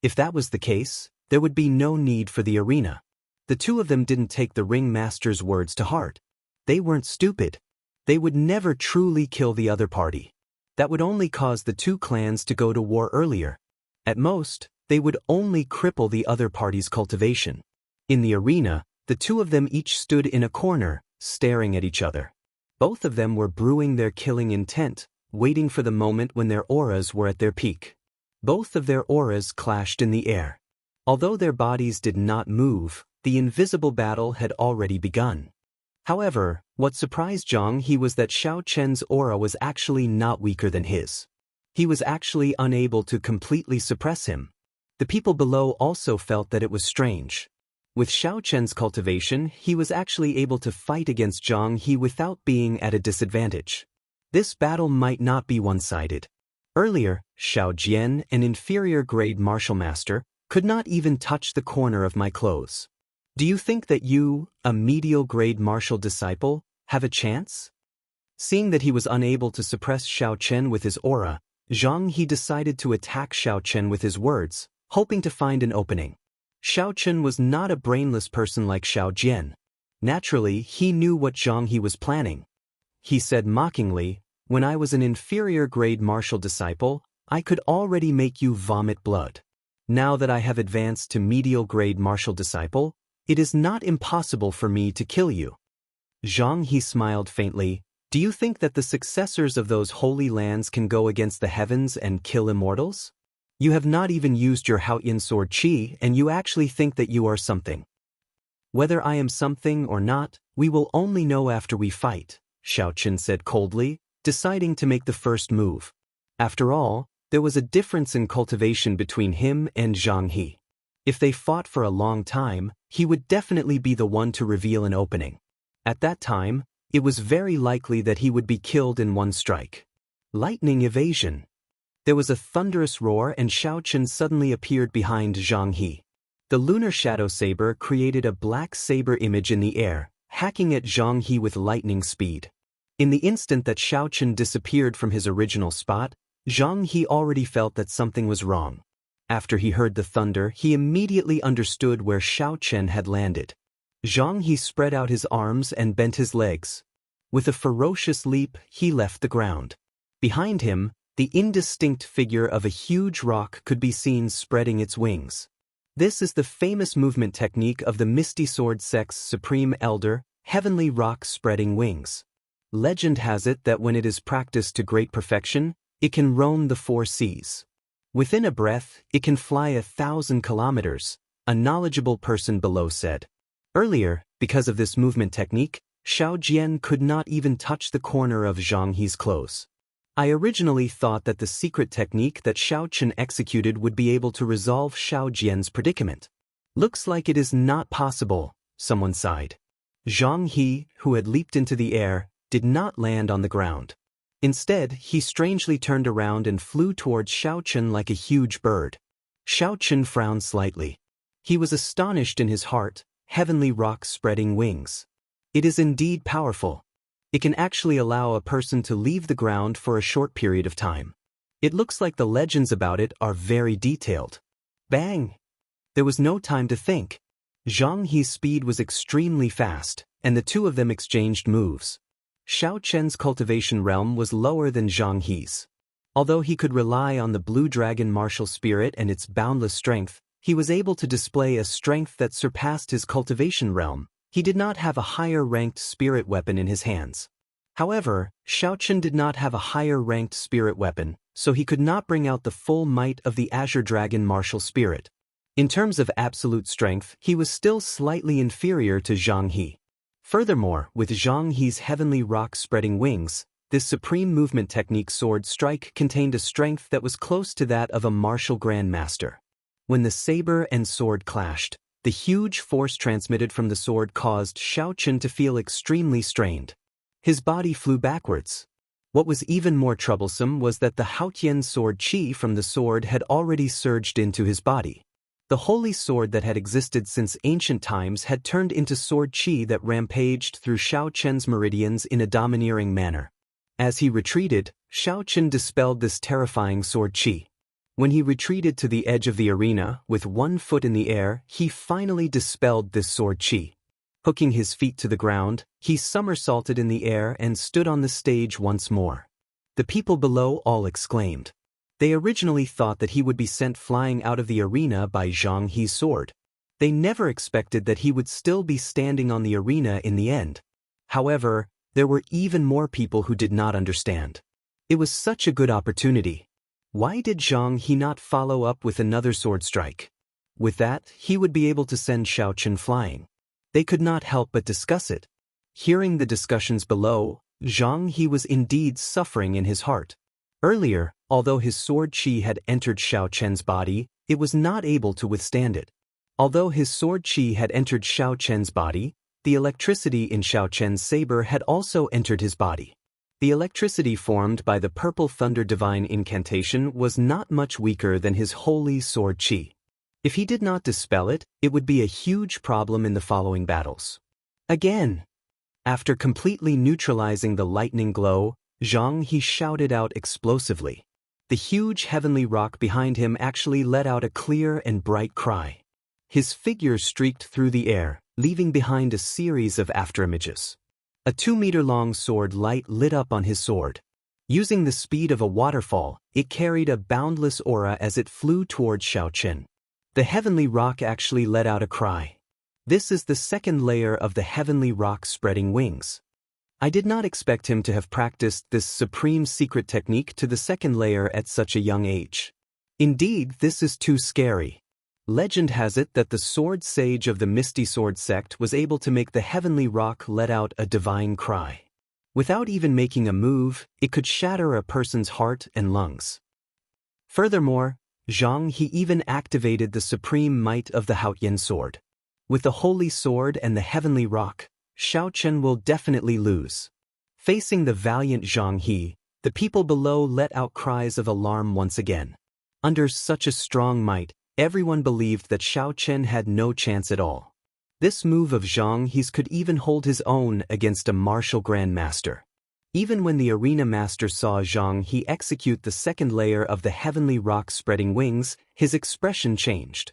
If that was the case, there would be no need for the arena. The 2 of them didn't take the ring master's words to heart. They weren't stupid. They would never truly kill the other party. That would only cause the 2 clans to go to war earlier. At most, they would only cripple the other party's cultivation. In the arena, the 2 of them each stood in a corner, staring at each other. Both of them were brewing their killing intent, waiting for the moment when their auras were at their peak. Both of their auras clashed in the air. Although their bodies did not move, the invisible battle had already begun. However, what surprised Zhang He was that Xiao Chen's aura was actually not weaker than his. He was actually unable to completely suppress him. The people below also felt that it was strange. With Xiao Chen's cultivation, he was actually able to fight against Zhang He without being at a disadvantage. This battle might not be one-sided. Earlier, Xiao Jian, an inferior-grade martial master, could not even touch the corner of my clothes. Do you think that you, a medial-grade martial disciple, have a chance? Seeing that he was unable to suppress Xiao Chen with his aura, Zhang He decided to attack Xiao Chen with his words, hoping to find an opening. Xiao Chen was not a brainless person like Xiao Jian. Naturally, he knew what Zhang He was planning. He said mockingly, "When I was an inferior-grade martial disciple, I could already make you vomit blood. Now that I have advanced to medial-grade martial disciple, it is not impossible for me to kill you." Zhang He smiled faintly. "Do you think that the successors of those holy lands can go against the heavens and kill immortals? You have not even used your Haotian sword qi, and you actually think that you are something. Whether I am something or not, we will only know after we fight," Xiao Chen said coldly, deciding to make the first move. After all, there was a difference in cultivation between him and Zhang He. If they fought for a long time, he would definitely be the one to reveal an opening. At that time, it was very likely that he would be killed in one strike. Lightning evasion. There was a thunderous roar and Xiao Chen suddenly appeared behind Zhang He. The lunar shadow saber created a black saber image in the air, hacking at Zhang He with lightning speed. In the instant that Xiao Chen disappeared from his original spot, Zhang He already felt that something was wrong. After he heard the thunder, he immediately understood where Xiao Chen had landed. Zhang He spread out his arms and bent his legs. With a ferocious leap, he left the ground. Behind him, the indistinct figure of a huge rock could be seen spreading its wings. This is the famous movement technique of the Misty Sword sect's supreme elder, Heavenly Rock spreading wings. Legend has it that when it is practiced to great perfection, it can roam the 4 seas. Within a breath, it can fly 1,000 kilometers, a knowledgeable person below said. Earlier, because of this movement technique, Xiao Jian could not even touch the corner of Zhang He's clothes. I originally thought that the secret technique that Xiao Chen executed would be able to resolve Xiao Jian's predicament. Looks like it is not possible, someone sighed. Zhang He, who had leaped into the air, did not land on the ground. Instead, he strangely turned around and flew towards Xiao Chen like a huge bird. Xiao Chen frowned slightly. He was astonished in his heart. Heavenly Rock spreading wings. It is indeed powerful. It can actually allow a person to leave the ground for a short period of time. It looks like the legends about it are very detailed. Bang! There was no time to think. Zhang He's speed was extremely fast, and the two of them exchanged moves. Xiao Chen's cultivation realm was lower than Zhang He's. Although he could rely on the blue dragon martial spirit and its boundless strength, he was able to display a strength that surpassed his cultivation realm. He did not have a higher-ranked spirit weapon in his hands. However, Xiao Chen did not have a higher-ranked spirit weapon, so he could not bring out the full might of the Azure Dragon martial spirit. In terms of absolute strength, he was still slightly inferior to Zhang He. Furthermore, with Zhang He's Heavenly Rock spreading wings, this supreme movement technique sword strike contained a strength that was close to that of a martial grandmaster. When the saber and sword clashed, the huge force transmitted from the sword caused Xiao Chen to feel extremely strained. His body flew backwards. What was even more troublesome was that the Haotian sword qi from the sword had already surged into his body. The holy sword that had existed since ancient times had turned into sword qi that rampaged through Xiao Chen's meridians in a domineering manner. As he retreated, Xiao Chen dispelled this terrifying sword qi. When he retreated to the edge of the arena, with 1 foot in the air, he finally dispelled this sword qi. Hooking his feet to the ground, he somersaulted in the air and stood on the stage once more. The people below all exclaimed. They originally thought that he would be sent flying out of the arena by Zhang He's sword. They never expected that he would still be standing on the arena in the end. However, there were even more people who did not understand. It was such a good opportunity. Why did Zhang He not follow up with another sword strike? With that, he would be able to send Xiao Chen flying. They could not help but discuss it. Hearing the discussions below, Zhang He was indeed suffering in his heart. Earlier, although his sword qi had entered Xiao Chen's body, it was not able to withstand it. Although his sword qi had entered Xiao Chen's body, the electricity in Xiao Chen's saber had also entered his body. The electricity formed by the Purple Thunder Divine Incantation was not much weaker than his holy sword qi. If he did not dispel it, it would be a huge problem in the following battles. Again! After completely neutralizing the lightning glow, Xianxia shouted out explosively. The huge heavenly rock behind him actually let out a clear and bright cry. His figure streaked through the air, leaving behind a series of afterimages. A 2-meter-long sword light lit up on his sword. Using the speed of a waterfall, it carried a boundless aura as it flew towards Xiaochen. The heavenly rock actually let out a cry. This is the second layer of the heavenly rock spreading wings. I did not expect him to have practiced this supreme secret technique to the second layer at such a young age. Indeed, this is too scary. Legend has it that the sword sage of the Misty Sword sect was able to make the heavenly rock let out a divine cry. Without even making a move, it could shatter a person's heart and lungs. Furthermore, Xianxia even activated the supreme might of the Haotian sword. With the holy sword and the heavenly rock, Xiaochen will definitely lose. Facing the valiant Xianxia, the people below let out cries of alarm once again. Under such a strong might, everyone believed that Xiaochen had no chance at all. This move of Xiangxi's could even hold his own against a martial grandmaster. Even when the arena master saw Xianxia execute the second layer of the heavenly rock spreading wings, his expression changed.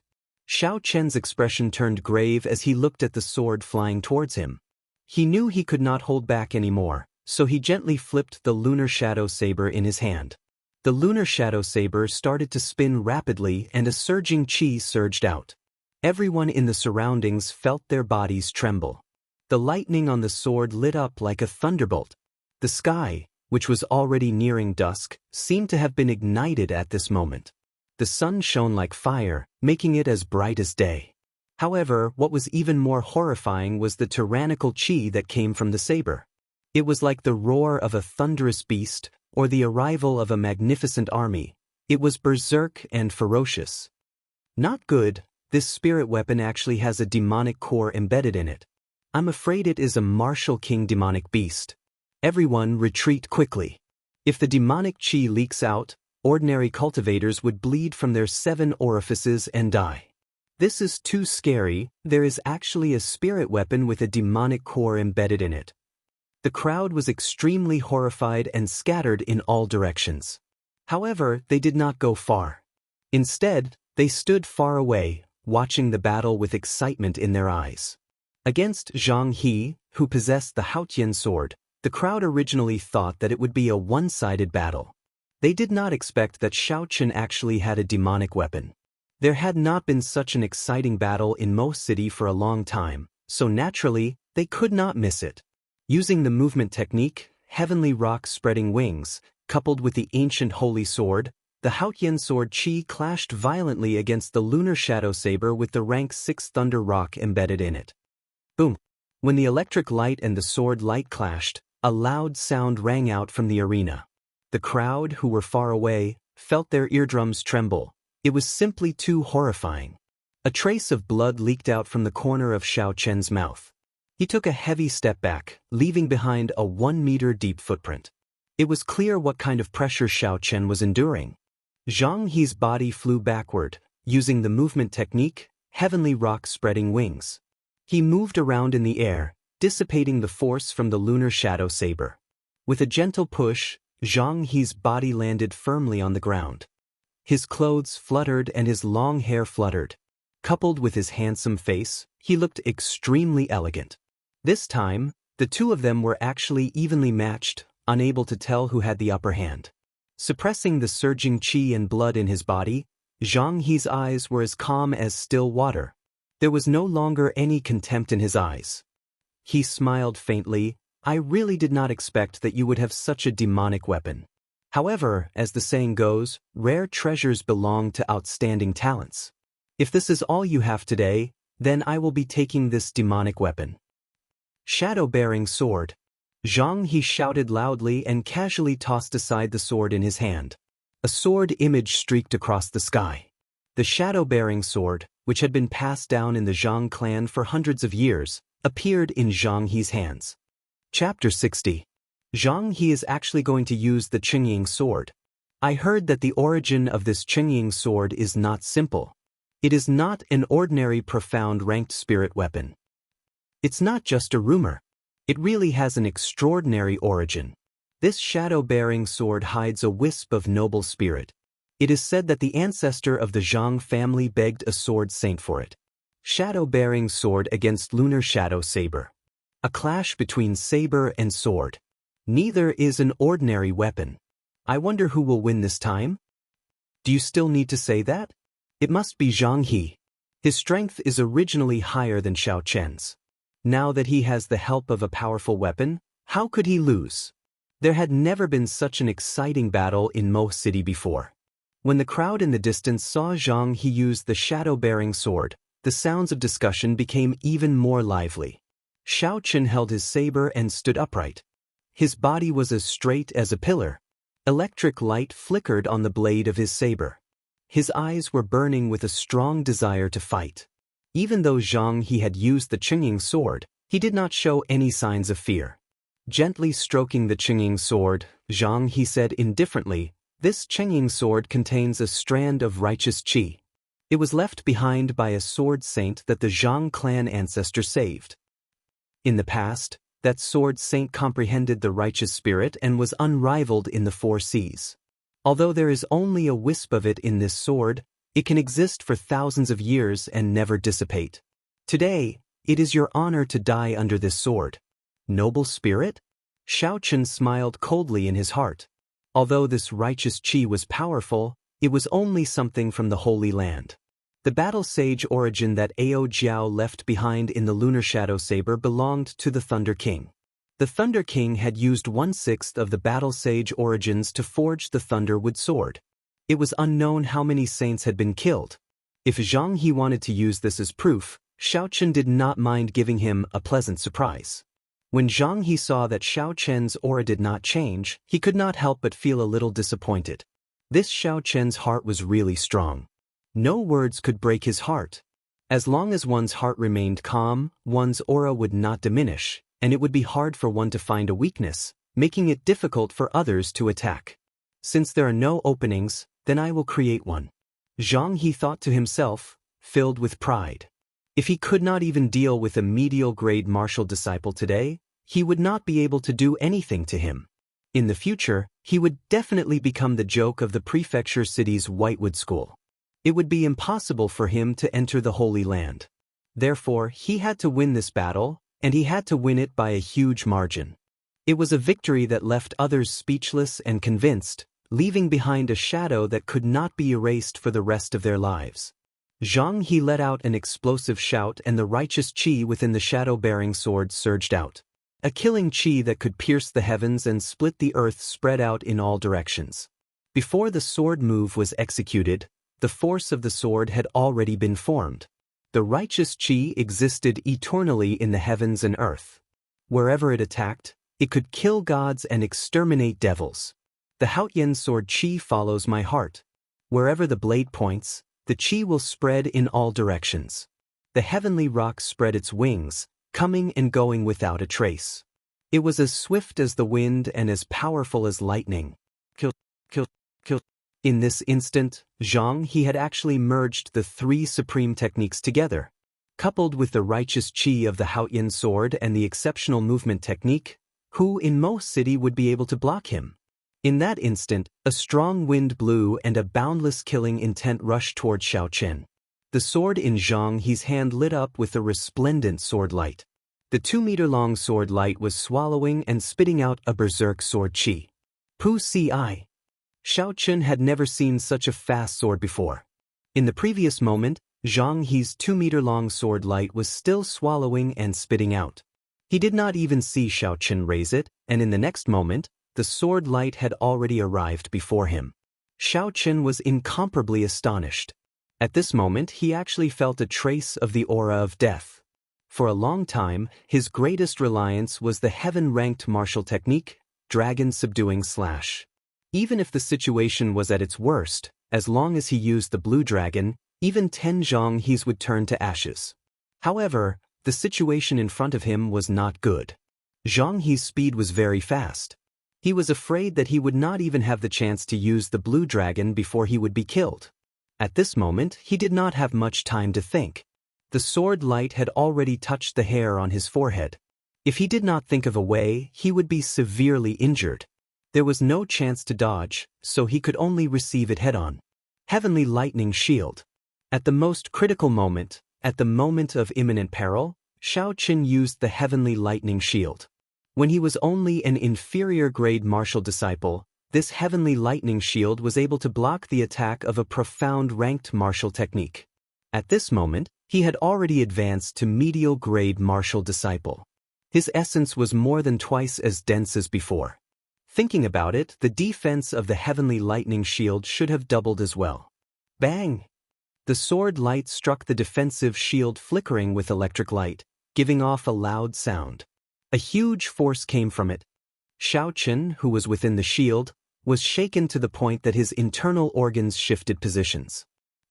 Xiaochen's expression turned grave as he looked at the sword flying towards him. He knew he could not hold back anymore, so he gently flipped the lunar shadow saber in his hand. The lunar shadow saber started to spin rapidly and a surging qi surged out. Everyone in the surroundings felt their bodies tremble. The lightning on the sword lit up like a thunderbolt. The sky, which was already nearing dusk, seemed to have been ignited at this moment. The sun shone like fire, making it as bright as day. However, what was even more horrifying was the tyrannical qi that came from the saber. It was like the roar of a thunderous beast, or the arrival of a magnificent army. It was berserk and ferocious. Not good, this spirit weapon actually has a demonic core embedded in it. I'm afraid it is a martial king demonic beast. Everyone retreat quickly. If the demonic qi leaks out, ordinary cultivators would bleed from their 7 orifices and die. This is too scary. There is actually a spirit weapon with a demonic core embedded in it. The crowd was extremely horrified and scattered in all directions. However, they did not go far. Instead, they stood far away, watching the battle with excitement in their eyes. Against Xianxia, who possessed the Haotian sword, the crowd originally thought that it would be a one-sided battle. They did not expect that Xiaochen actually had a demonic weapon. There had not been such an exciting battle in Mo City for a long time, so naturally, they could not miss it. Using the movement technique, heavenly rock spreading wings, coupled with the ancient holy sword, the Haotian sword qi clashed violently against the lunar shadow saber with the rank 6 thunder rock embedded in it. Boom! When the electric light and the sword light clashed, a loud sound rang out from the arena. The crowd, who were far away, felt their eardrums tremble. It was simply too horrifying. A trace of blood leaked out from the corner of Xiaochen's mouth. He took a heavy step back, leaving behind a 1-meter-deep footprint. It was clear what kind of pressure Xiaochen was enduring. Xiangxi's body flew backward, using the movement technique, heavenly rock spreading wings. He moved around in the air, dissipating the force from the lunar shadow saber. With a gentle push, Xiangxi's body landed firmly on the ground. His clothes fluttered and his long hair fluttered. Coupled with his handsome face, he looked extremely elegant. This time, the two of them were actually evenly matched, unable to tell who had the upper hand. Suppressing the surging qi and blood in his body, Xiangxi's eyes were as calm as still water. There was no longer any contempt in his eyes. He smiled faintly. I really did not expect that you would have such a demonic weapon. However, as the saying goes, rare treasures belong to outstanding talents. If this is all you have today, then I will be taking this demonic weapon. Shadow-bearing sword. Xianxia shouted loudly and casually tossed aside the sword in his hand. A sword image streaked across the sky. The shadow-bearing sword, which had been passed down in the Zhang clan for hundreds of years, appeared in Xiangxi's hands. Chapter 60. Xianxia is actually going to use the Qingying sword. I heard that the origin of this Qingying sword is not simple. It is not an ordinary profound ranked spirit weapon. It's not just a rumor. It really has an extraordinary origin. This shadow-bearing sword hides a wisp of noble spirit. It is said that the ancestor of the Zhang family begged a sword saint for it. Shadow-bearing sword against lunar shadow saber. A clash between saber and sword. Neither is an ordinary weapon. I wonder who will win this time? Do you still need to say that? It must be Zhang He. His strength is originally higher than Xiao Chen's. Now that he has the help of a powerful weapon, how could he lose? There had never been such an exciting battle in Mo City before. When the crowd in the distance saw Zhang He use the shadow-bearing sword, the sounds of discussion became even more lively. Xiao Chen held his saber and stood upright. His body was as straight as a pillar. Electric light flickered on the blade of his saber. His eyes were burning with a strong desire to fight. Even though Zhang He had used the Qingying sword, he did not show any signs of fear. Gently stroking the Qingying sword, Zhang He said indifferently, "This Qingying sword contains a strand of righteous qi. It was left behind by a sword saint that the Zhang clan ancestor saved. In the past, that sword saint comprehended the righteous spirit and was unrivaled in the 4 seas. Although there is only a wisp of it in this sword, it can exist for thousands of years and never dissipate. Today, it is your honor to die under this sword. Noble spirit?" Xiao Chen smiled coldly in his heart. Although this righteous qi was powerful, it was only something from the Holy Land. The battle sage origin that Ao Jiao left behind in the lunar shadow saber belonged to the Thunder King. The Thunder King had used 1/6 of the battle sage origins to forge the Thunderwood sword. It was unknown how many saints had been killed. If Zhang He wanted to use this as proof, Xiao Chen did not mind giving him a pleasant surprise. When Zhang He saw that Xiao Chen's aura did not change, he could not help but feel a little disappointed. This Xiao Chen's heart was really strong. No words could break his heart. As long as one's heart remained calm, one's aura would not diminish, and it would be hard for one to find a weakness, making it difficult for others to attack. Since there are no openings, then I will create one. Zhang He thought to himself, filled with pride. If he could not even deal with a medial-grade martial disciple today, he would not be able to do anything to him. In the future, he would definitely become the joke of the prefecture city's Whitewood School. It would be impossible for him to enter the Holy Land. Therefore, he had to win this battle, and he had to win it by a huge margin. It was a victory that left others speechless and convinced, leaving behind a shadow that could not be erased for the rest of their lives. Zhang He let out an explosive shout and the righteous qi within the shadow-bearing sword surged out. A killing qi that could pierce the heavens and split the earth spread out in all directions. Before the sword move was executed, the force of the sword had already been formed. The righteous qi existed eternally in the heavens and earth. Wherever it attacked, it could kill gods and exterminate devils. The Haotian sword qi follows my heart. Wherever the blade points, the qi will spread in all directions. The heavenly rock spread its wings, coming and going without a trace. It was as swift as the wind and as powerful as lightning. Kill. In this instant, Zhang He had actually merged the 3 supreme techniques together. Coupled with the righteous qi of the Haotian sword and the exceptional movement technique, who in Mo City would be able to block him? In that instant, a strong wind blew and a boundless killing intent rushed toward Xiao Chen. The sword in Zhang He's hand lit up with a resplendent sword light. The 2-meter-long sword light was swallowing and spitting out a berserk sword qi. Pu Si. Xiao Chen had never seen such a fast sword before. In the previous moment, Zhang He's 2-meter-long sword light was still swallowing and spitting out. He did not even see Xiao Chen raise it, and in the next moment, the sword light had already arrived before him. Xiao Chen was incomparably astonished. At this moment, he actually felt a trace of the aura of death. For a long time, his greatest reliance was the heaven-ranked martial technique, dragon subduing slash. Even if the situation was at its worst, as long as he used the blue dragon, even 10 Zhang He's would turn to ashes. However, the situation in front of him was not good. Zhang He's speed was very fast. He was afraid that he would not even have the chance to use the blue dragon before he would be killed. At this moment, he did not have much time to think. The sword light had already touched the hair on his forehead. If he did not think of a way, he would be severely injured. There was no chance to dodge, so he could only receive it head-on. Heavenly Lightning Shield. At the most critical moment, at the moment of imminent peril, Xiaoqin used the Heavenly Lightning Shield. When he was only an inferior-grade martial disciple, this Heavenly Lightning Shield was able to block the attack of a profound ranked martial technique. At this moment, he had already advanced to medial-grade martial disciple. His essence was more than twice as dense as before. Thinking about it, the defense of the Heavenly Lightning Shield should have doubled as well. Bang! The sword light struck the defensive shield, flickering with electric light, giving off a loud sound. A huge force came from it. Xiaoqin, who was within the shield, was shaken to the point that his internal organs shifted positions.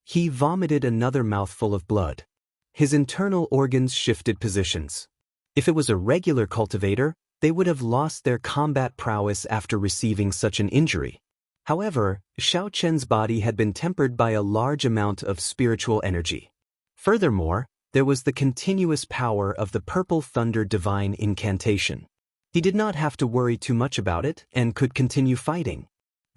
He vomited another mouthful of blood. His internal organs shifted positions. If it was a regular cultivator, they would have lost their combat prowess after receiving such an injury. However, Xiaoqin's body had been tempered by a large amount of spiritual energy. Furthermore, there was the continuous power of the Purple Thunder Divine Incantation. He did not have to worry too much about it and could continue fighting.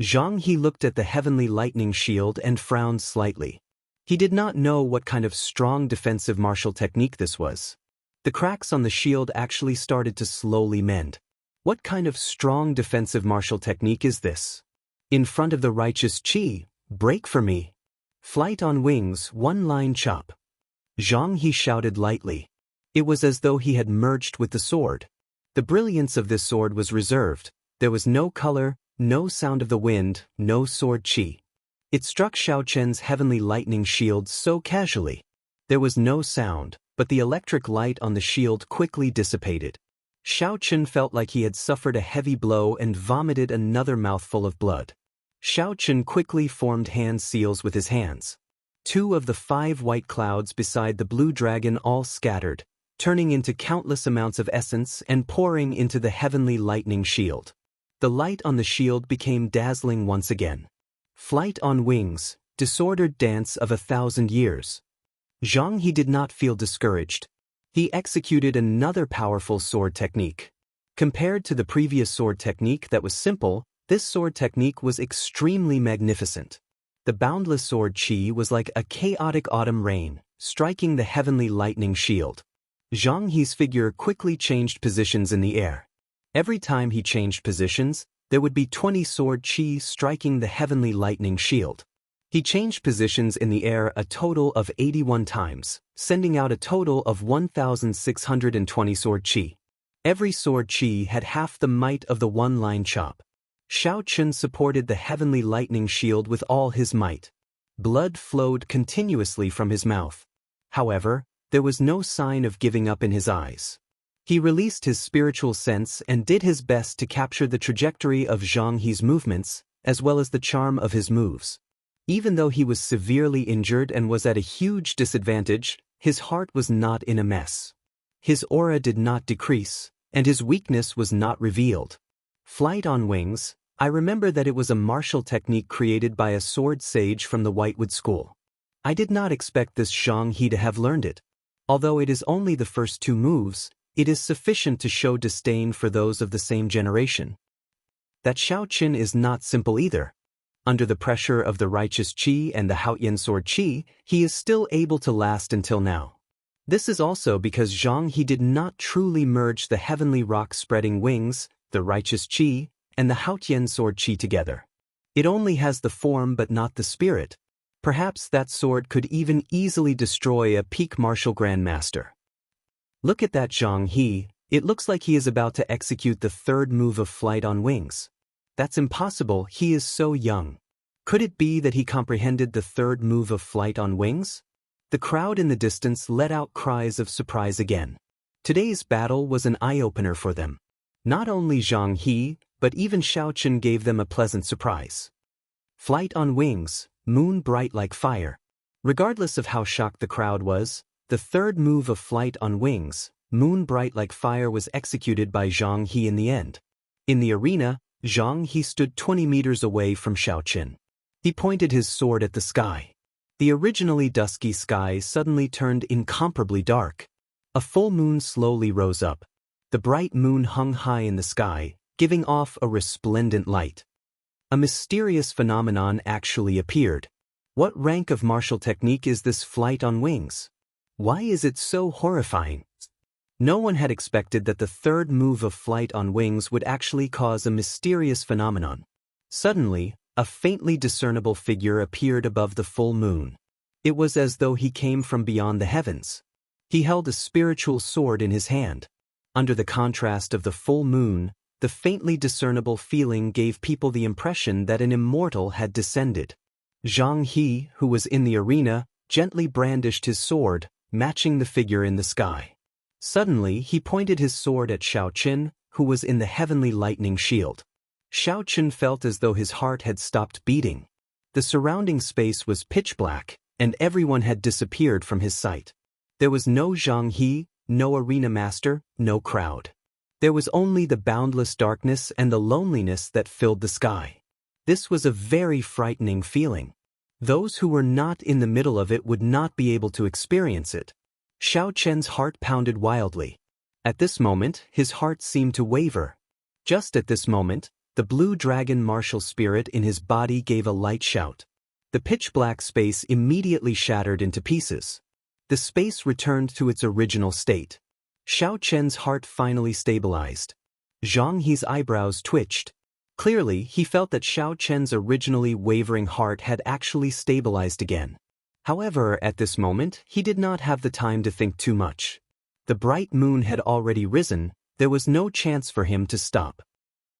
Zhang He looked at the Heavenly Lightning Shield and frowned slightly. He did not know what kind of strong defensive martial technique this was. The cracks on the shield actually started to slowly mend. What kind of strong defensive martial technique is this? In front of the righteous Qi, break for me. Flight on wings, one-line chop. Zhang He shouted lightly. It was as though he had merged with the sword. The brilliance of this sword was reserved. There was no color, no sound of the wind, no sword Qi. It struck Xiaoqin's Heavenly Lightning Shield so casually. There was no sound, but the electric light on the shield quickly dissipated. Xiaoqin felt like he had suffered a heavy blow and vomited another mouthful of blood. Xiaoqin quickly formed hand seals with his hands. 2 of the 5 white clouds beside the blue dragon all scattered, turning into countless amounts of essence and pouring into the Heavenly Lightning Shield. The light on the shield became dazzling once again. Flight on wings, disordered dance of 1,000 years. Zhang He did not feel discouraged. He executed another powerful sword technique. Compared to the previous sword technique that was simple, this sword technique was extremely magnificent. The boundless sword Qi was like a chaotic autumn rain, striking the Heavenly Lightning Shield. Zhang He's figure quickly changed positions in the air. Every time he changed positions, there would be 20 sword Qi striking the Heavenly Lightning Shield. He changed positions in the air a total of 81 times, sending out a total of 1,620 sword Qi. Every sword Qi had half the might of the one-line chop. Xiaoqin supported the Heavenly Lightning Shield with all his might. Blood flowed continuously from his mouth. However, there was no sign of giving up in his eyes. He released his spiritual sense and did his best to capture the trajectory of Zhang He's movements, as well as the charm of his moves. Even though he was severely injured and was at a huge disadvantage, his heart was not in a mess. His aura did not decrease, and his weakness was not revealed. Flight on wings. I remember that it was a martial technique created by a sword sage from the Whitewood School. I did not expect this Zhang He to have learned it. Although it is only the first 2 moves, it is sufficient to show disdain for those of the same generation. That Xiaoqin is not simple either. Under the pressure of the righteous Qi and the Haotian sword Qi, he is still able to last until now. This is also because Zhang He did not truly merge the heavenly rock-spreading wings, the righteous Qi, and the Haotian sword Qi together. It only has the form but not the spirit. Perhaps that sword could even easily destroy a peak martial grandmaster. Look at that Zhang He, it looks like he is about to execute the 3rd move of flight on wings. That's impossible, he is so young. Could it be that he comprehended the 3rd move of flight on wings? The crowd in the distance let out cries of surprise again. Today's battle was an eye-opener for them. Not only Zhang He, but even Xiaoqin gave them a pleasant surprise. Flight on wings, moon bright like fire. Regardless of how shocked the crowd was, the 3rd move of flight on wings, moon bright like fire, was executed by Zhang He in the end. In the arena, Zhang He stood 20 meters away from Xiaoqin. He pointed his sword at the sky. The originally dusky sky suddenly turned incomparably dark. A full moon slowly rose up. The bright moon hung high in the sky, giving off a resplendent light. A mysterious phenomenon actually appeared. What rank of martial technique is this flight on wings? Why is it so horrifying? No one had expected that the third move of flight on wings would actually cause a mysterious phenomenon. Suddenly, a faintly discernible figure appeared above the full moon. It was as though he came from beyond the heavens. He held a spiritual sword in his hand. Under the contrast of the full moon, the faintly discernible feeling gave people the impression that an immortal had descended. Xianxia, who was in the arena, gently brandished his sword, matching the figure in the sky. Suddenly, he pointed his sword at Xiaoqin, who was in the heavenly lightning shield. Xiaoqin felt as though his heart had stopped beating. The surrounding space was pitch black, and everyone had disappeared from his sight. There was no Xianxia, no arena master, no crowd. There was only the boundless darkness and the loneliness that filled the sky. This was a very frightening feeling. Those who were not in the middle of it would not be able to experience it. Xiaoqian's heart pounded wildly. At this moment, his heart seemed to waver. Just at this moment, the blue dragon martial spirit in his body gave a light shout. The pitch-black space immediately shattered into pieces. The space returned to its original state. Xiaoqian's heart finally stabilized. Zhang He's eyebrows twitched. Clearly, he felt that Xiaoqian's originally wavering heart had actually stabilized again. However, at this moment, he did not have the time to think too much. The bright moon had already risen, there was no chance for him to stop.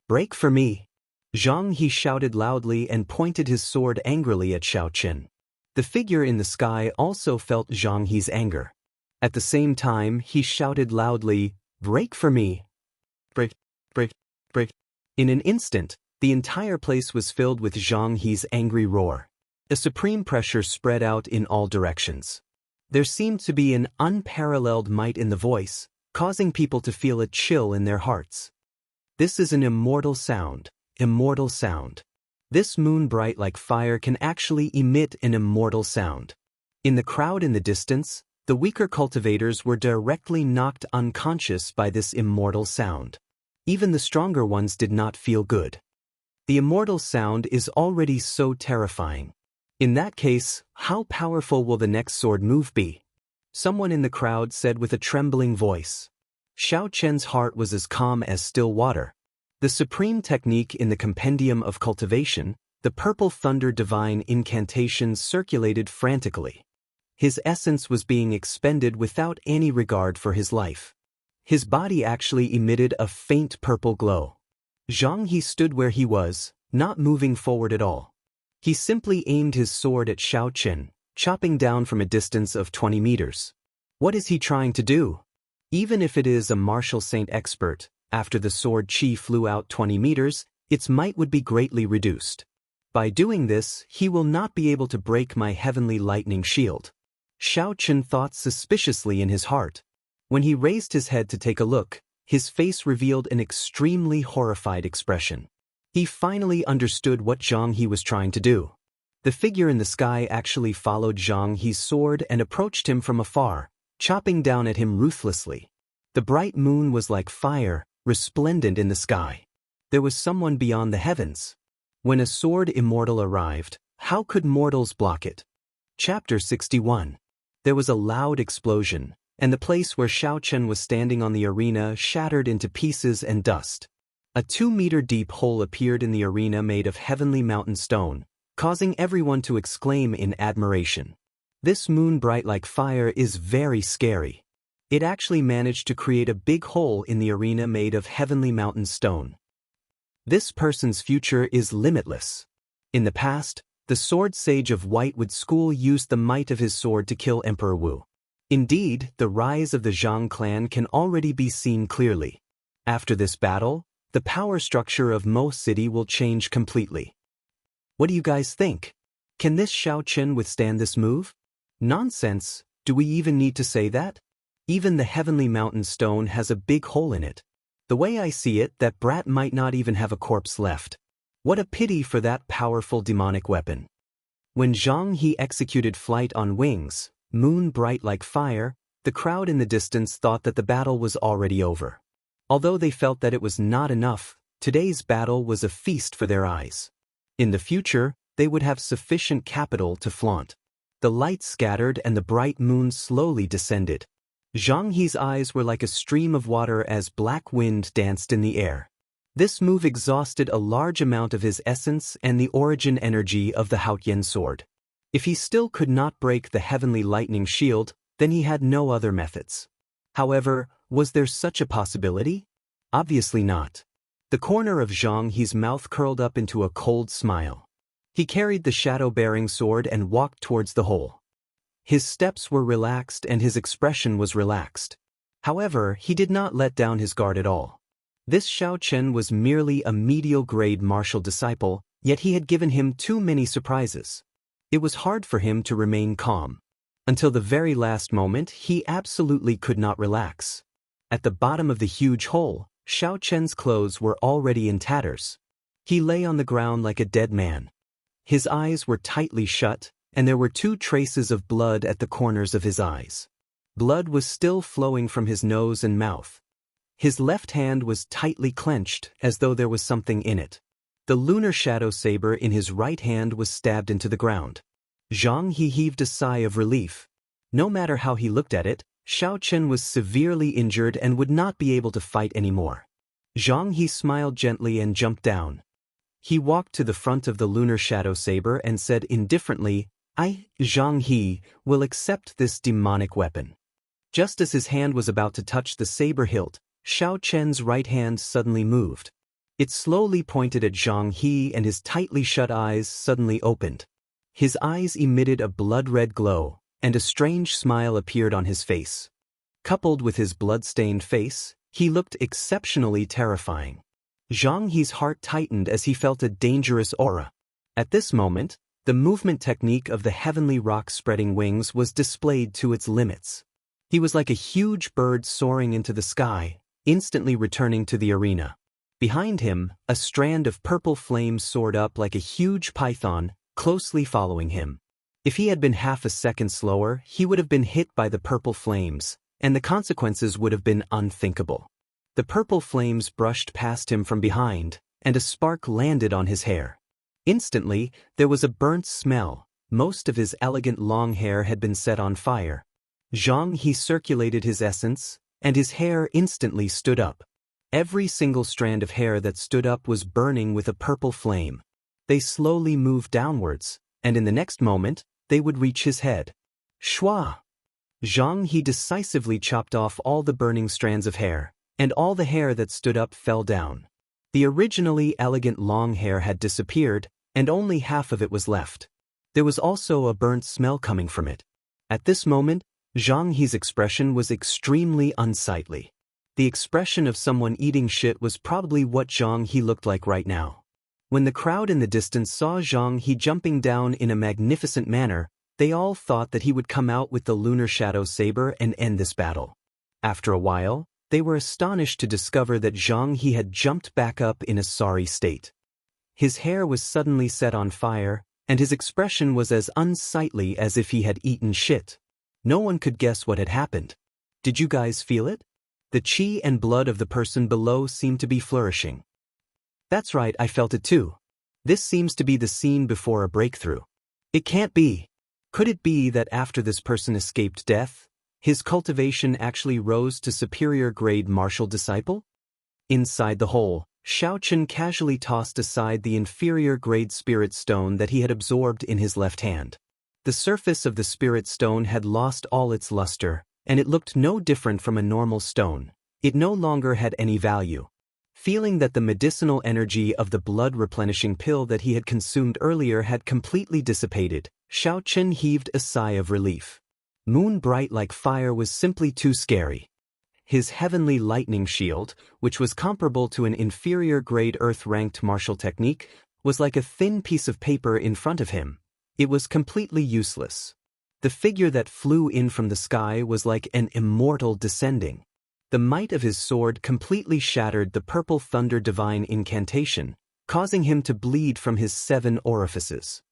"Break for me!" Zhang He shouted loudly and pointed his sword angrily at Xiaoqin. The figure in the sky also felt Zhang He's anger. At the same time, he shouted loudly, "Break for me! Break, break, break!" In an instant, the entire place was filled with Zhang He's angry roar. A supreme pressure spread out in all directions. There seemed to be an unparalleled might in the voice, causing people to feel a chill in their hearts. This is an immortal sound, immortal sound. This moon bright like fire can actually emit an immortal sound. In the crowd in the distance, the weaker cultivators were directly knocked unconscious by this immortal sound. Even the stronger ones did not feel good. The immortal sound is already so terrifying. In that case, how powerful will the next sword move be? Someone in the crowd said with a trembling voice. Xiaoqian's heart was as calm as still water. The supreme technique in the compendium of cultivation, the purple thunder divine incantations circulated frantically. His essence was being expended without any regard for his life. His body actually emitted a faint purple glow. Zhang He stood where he was, not moving forward at all. He simply aimed his sword at Xiaoqin, chopping down from a distance of 20 meters. What is he trying to do? Even if it is a martial saint expert, after the sword chi flew out 20 meters, its might would be greatly reduced. By doing this, he will not be able to break my heavenly lightning shield. Xiaoqin thought suspiciously in his heart. When he raised his head to take a look, his face revealed an extremely horrified expression. He finally understood what Zhang He was trying to do. The figure in the sky actually followed Zhang He's sword and approached him from afar, chopping down at him ruthlessly. The bright moon was like fire, resplendent in the sky. There was someone beyond the heavens. When a sword immortal arrived, how could mortals block it? Chapter 61. There was a loud explosion, and the place where Xiaoqian was standing on the arena shattered into pieces and dust. A 2-meter-deep hole appeared in the arena made of heavenly mountain stone, causing everyone to exclaim in admiration. This moon bright like fire is very scary. It actually managed to create a big hole in the arena made of heavenly mountain stone. This person's future is limitless. In the past, the sword sage of Whitewood School used the might of his sword to kill Emperor Wu. Indeed, the rise of the Zhang clan can already be seen clearly. After this battle, the power structure of Mo City will change completely. What do you guys think? Can this Xiaoqin withstand this move? Nonsense, do we even need to say that? Even the heavenly mountain stone has a big hole in it. The way I see it, that brat might not even have a corpse left. What a pity for that powerful demonic weapon. When Zhang He executed flight on wings, moon bright like fire, the crowd in the distance thought that the battle was already over. Although they felt that it was not enough, today's battle was a feast for their eyes. In the future, they would have sufficient capital to flaunt. The light scattered and the bright moon slowly descended. Zhang He's eyes were like a stream of water as black wind danced in the air. This move exhausted a large amount of his essence and the origin energy of the Haotian sword. If he still could not break the heavenly lightning shield, then he had no other methods. However, was there such a possibility? Obviously not. The corner of Zhang He's mouth curled up into a cold smile. He carried the shadow-bearing sword and walked towards the hole. His steps were relaxed and his expression was relaxed. However, he did not let down his guard at all. This Xiao Chen was merely a medial-grade martial disciple, yet he had given him too many surprises. It was hard for him to remain calm. Until the very last moment, he absolutely could not relax. At the bottom of the huge hole, Xiao Chen's clothes were already in tatters. He lay on the ground like a dead man. His eyes were tightly shut, and there were 2 traces of blood at the corners of his eyes. Blood was still flowing from his nose and mouth. His left hand was tightly clenched, as though there was something in it. The lunar shadow saber in his right hand was stabbed into the ground. Zhang He heaved a sigh of relief. No matter how he looked at it, Xiao Chen was severely injured and would not be able to fight anymore. Zhang He smiled gently and jumped down. He walked to the front of the lunar shadow saber and said indifferently, "I, Zhang He, will accept this demonic weapon." Just as his hand was about to touch the saber hilt, Xiao Chen's right hand suddenly moved. It slowly pointed at Zhang He and his tightly shut eyes suddenly opened. His eyes emitted a blood-red glow, and a strange smile appeared on his face. Coupled with his blood-stained face, he looked exceptionally terrifying. Zhang He's heart tightened as he felt a dangerous aura. At this moment, the movement technique of the heavenly rock spreading wings was displayed to its limits. He was like a huge bird soaring into the sky, instantly returning to the arena. Behind him, a strand of purple flame soared up like a huge python, closely following him. If he had been half a second slower, he would have been hit by the purple flames, and the consequences would have been unthinkable. The purple flames brushed past him from behind, and a spark landed on his hair. Instantly, there was a burnt smell. Most of his elegant long hair had been set on fire. Zhang He circulated his essence, and his hair instantly stood up. Every single strand of hair that stood up was burning with a purple flame. They slowly moved downwards, and in the next moment, they would reach his head. Shwa! Zhang He decisively chopped off all the burning strands of hair, and all the hair that stood up fell down. The originally elegant long hair had disappeared, and only half of it was left. There was also a burnt smell coming from it. At this moment, Zhang He's expression was extremely unsightly. The expression of someone eating shit was probably what Zhang He looked like right now. When the crowd in the distance saw Zhang He jumping down in a magnificent manner, they all thought that he would come out with the lunar shadow saber and end this battle. After a while, they were astonished to discover that Zhang He had jumped back up in a sorry state. His hair was suddenly set on fire, and his expression was as unsightly as if he had eaten shit. No one could guess what had happened. Did you guys feel it? The chi and blood of the person below seemed to be flourishing. That's right, I felt it too. This seems to be the scene before a breakthrough. It can't be. Could it be that after this person escaped death, his cultivation actually rose to superior grade martial disciple? Inside the hole, Xiao Chen casually tossed aside the inferior grade spirit stone that he had absorbed in his left hand. The surface of the spirit stone had lost all its luster, and it looked no different from a normal stone. It no longer had any value. Feeling that the medicinal energy of the blood-replenishing pill that he had consumed earlier had completely dissipated, Xiao Chen heaved a sigh of relief. Moon bright like fire was simply too scary. His heavenly lightning shield, which was comparable to an inferior-grade earth-ranked martial technique, was like a thin piece of paper in front of him. It was completely useless. The figure that flew in from the sky was like an immortal descending. The might of his sword completely shattered the purple thunder divine incantation, causing him to bleed from his 7 orifices.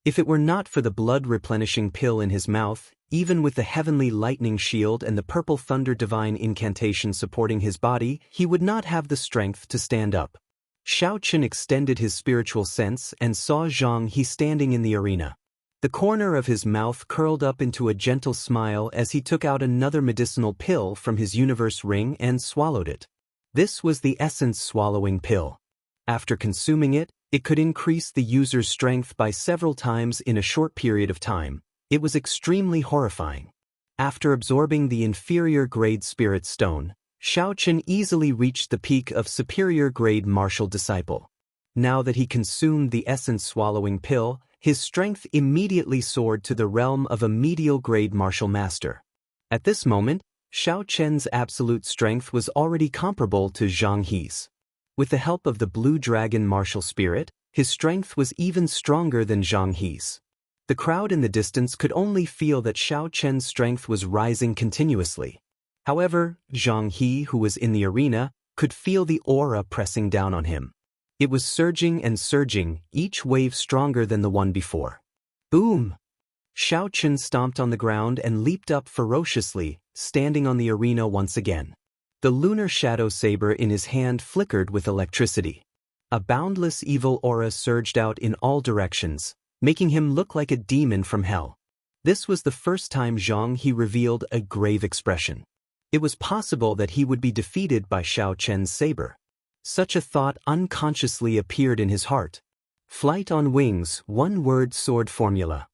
If it were not for the blood-replenishing pill in his mouth, even with the heavenly lightning shield and the purple thunder divine incantation supporting his body, he would not have the strength to stand up. Xiaochen extended his spiritual sense and saw Zhang He standing in the arena. The corner of his mouth curled up into a gentle smile as he took out another medicinal pill from his universe ring and swallowed it. This was the essence swallowing pill. After consuming it, it could increase the user's strength by several times in a short period of time. It was extremely horrifying. After absorbing the inferior-grade spirit stone, Xiaochen easily reached the peak of superior-grade martial disciple. Now that he consumed the essence-swallowing pill, his strength immediately soared to the realm of a medial-grade martial master. At this moment, Xiaochen's absolute strength was already comparable to Zhang He's. With the help of the blue dragon martial spirit, his strength was even stronger than Zhang He's. The crowd in the distance could only feel that Xiaochen's strength was rising continuously. However, Zhang He, who was in the arena, could feel the aura pressing down on him. It was surging and surging, each wave stronger than the one before. Boom! Xiaochen stomped on the ground and leaped up ferociously, standing on the arena once again. The lunar shadow saber in his hand flickered with electricity. A boundless evil aura surged out in all directions, making him look like a demon from hell. This was the first time Zhang He revealed a grave expression. It was possible that he would be defeated by Xiaochen's saber. Such a thought unconsciously appeared in his heart. Flight on wings, one-word sword formula.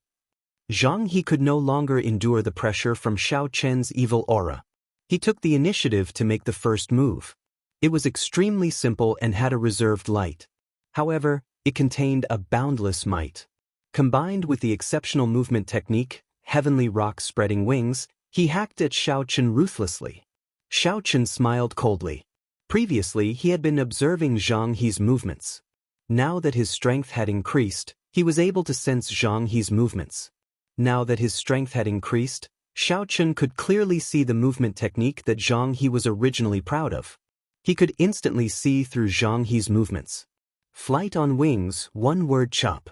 Zhang He could no longer endure the pressure from Xiaochen's evil aura. He took the initiative to make the first move. It was extremely simple and had a reserved light. However, it contained a boundless might. Combined with the exceptional movement technique, heavenly rock spreading wings, he hacked at Xiaochen ruthlessly. Xiaochen smiled coldly. Previously, he had been observing Zhang He's movements. Now that his strength had increased, he was able to sense Zhang He's movements. Now that his strength had increased, Xiaochen could clearly see the movement technique that Zhang He was originally proud of. He could instantly see through Zhang He's movements. Flight on wings, one-word chop.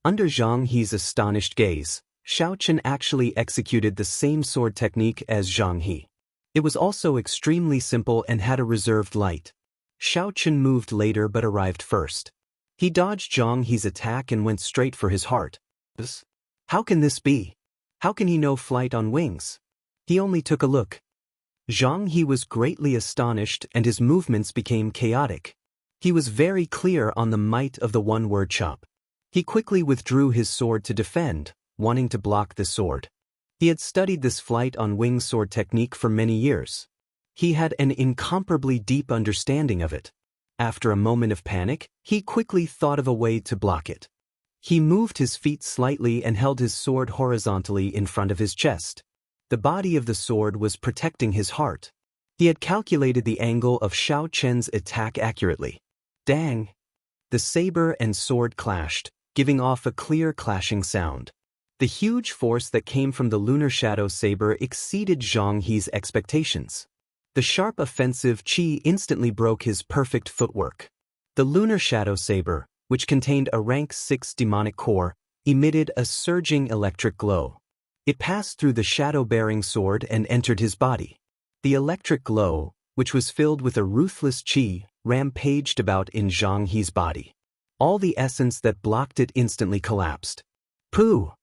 Under Zhang He's astonished gaze, Xiaochen actually executed the same sword technique as Zhang He. It was also extremely simple and had a reserved light. Xiaochen moved later but arrived first. He dodged Zhang He's attack and went straight for his heart. How can this be? How can he know flight on wings? He only took a look. Zhang He was greatly astonished and his movements became chaotic. He was very clear on the might of the one-word chop. He quickly withdrew his sword to defend, wanting to block the sword. He had studied this flight on wings sword technique for many years. He had an incomparably deep understanding of it. After a moment of panic, he quickly thought of a way to block it. He moved his feet slightly and held his sword horizontally in front of his chest. The body of the sword was protecting his heart. He had calculated the angle of Xiaochen's attack accurately. Dang! The saber and sword clashed, giving off a clear clashing sound. The huge force that came from the lunar shadow saber exceeded Zhang He's expectations. The sharp offensive chi instantly broke his perfect footwork. The lunar shadow saber, which contained a rank 6 demonic core, emitted a surging electric glow. It passed through the shadow-bearing sword and entered his body. The electric glow, which was filled with a ruthless chi, rampaged about in Zhang He's body. All the essence that blocked it instantly collapsed. Pooh!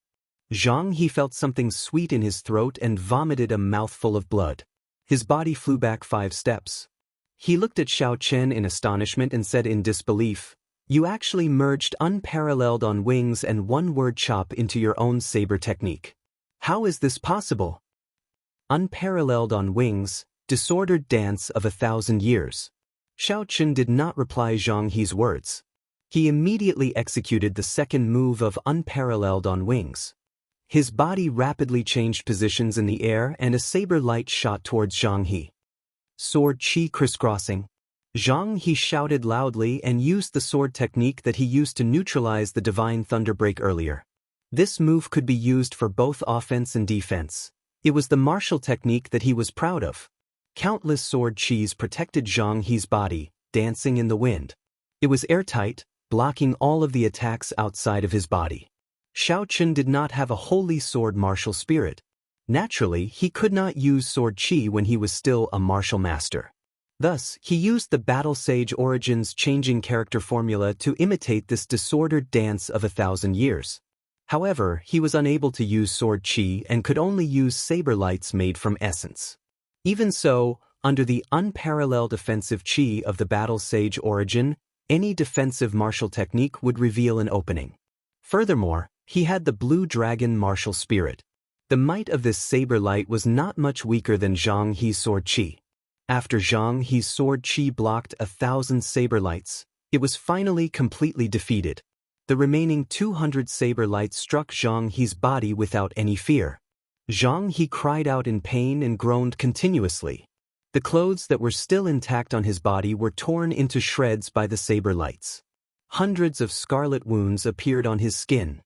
Zhang He felt something sweet in his throat and vomited a mouthful of blood. His body flew back 5 steps. He looked at Xiaochen in astonishment and said in disbelief, "You actually merged unparalleled on wings and one-word chop into your own saber technique. How is this possible?" Unparalleled on wings, disordered dance of 1,000 years. Xiaochen did not reply Zhang He's words. He immediately executed the second move of unparalleled on wings. His body rapidly changed positions in the air and a saber light shot towards Zhang He. Sword chi crisscrossing. Zhang He shouted loudly and used the sword technique that he used to neutralize the divine thunderbreak earlier. This move could be used for both offense and defense. It was the martial technique that he was proud of. Countless sword chis protected Zhang He's body, dancing in the wind. It was airtight, blocking all of the attacks outside of his body. Xiaochen did not have a holy sword martial spirit. Naturally, he could not use sword chi when he was still a martial master. Thus, he used the Battle Sage Origins changing character formula to imitate this disordered dance of 1,000 years. However, he was unable to use sword chi and could only use saber lights made from essence. Even so, under the unparalleled offensive chi of the Battle Sage Origin, any defensive martial technique would reveal an opening. Furthermore, he had the Blue Dragon martial spirit. The might of this saber light was not much weaker than Zhang He's sword chi. After Zhang He's sword chi blocked 1,000 saber lights, it was finally completely defeated. The remaining 200 saber lights struck Zhang He's body without any fear. Zhang He cried out in pain and groaned continuously. The clothes that were still intact on his body were torn into shreds by the saber lights. Hundreds of scarlet wounds appeared on his skin.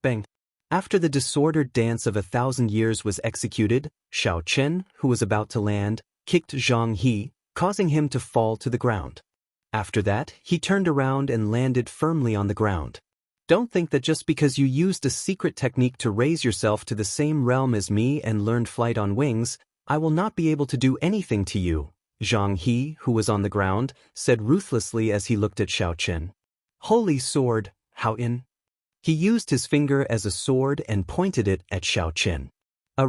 Bang! After the disordered dance of 1,000 years was executed, Xiaochen, who was about to land, kicked Zhang He, causing him to fall to the ground. After that, he turned around and landed firmly on the ground. Don't think that just because you used a secret technique to raise yourself to the same realm as me and learned flight on wings, I will not be able to do anything to you, Zhang He, who was on the ground, said ruthlessly as he looked at Xiaochen. Holy sword, how in? He used his finger as a sword and pointed it at Xiaochen. A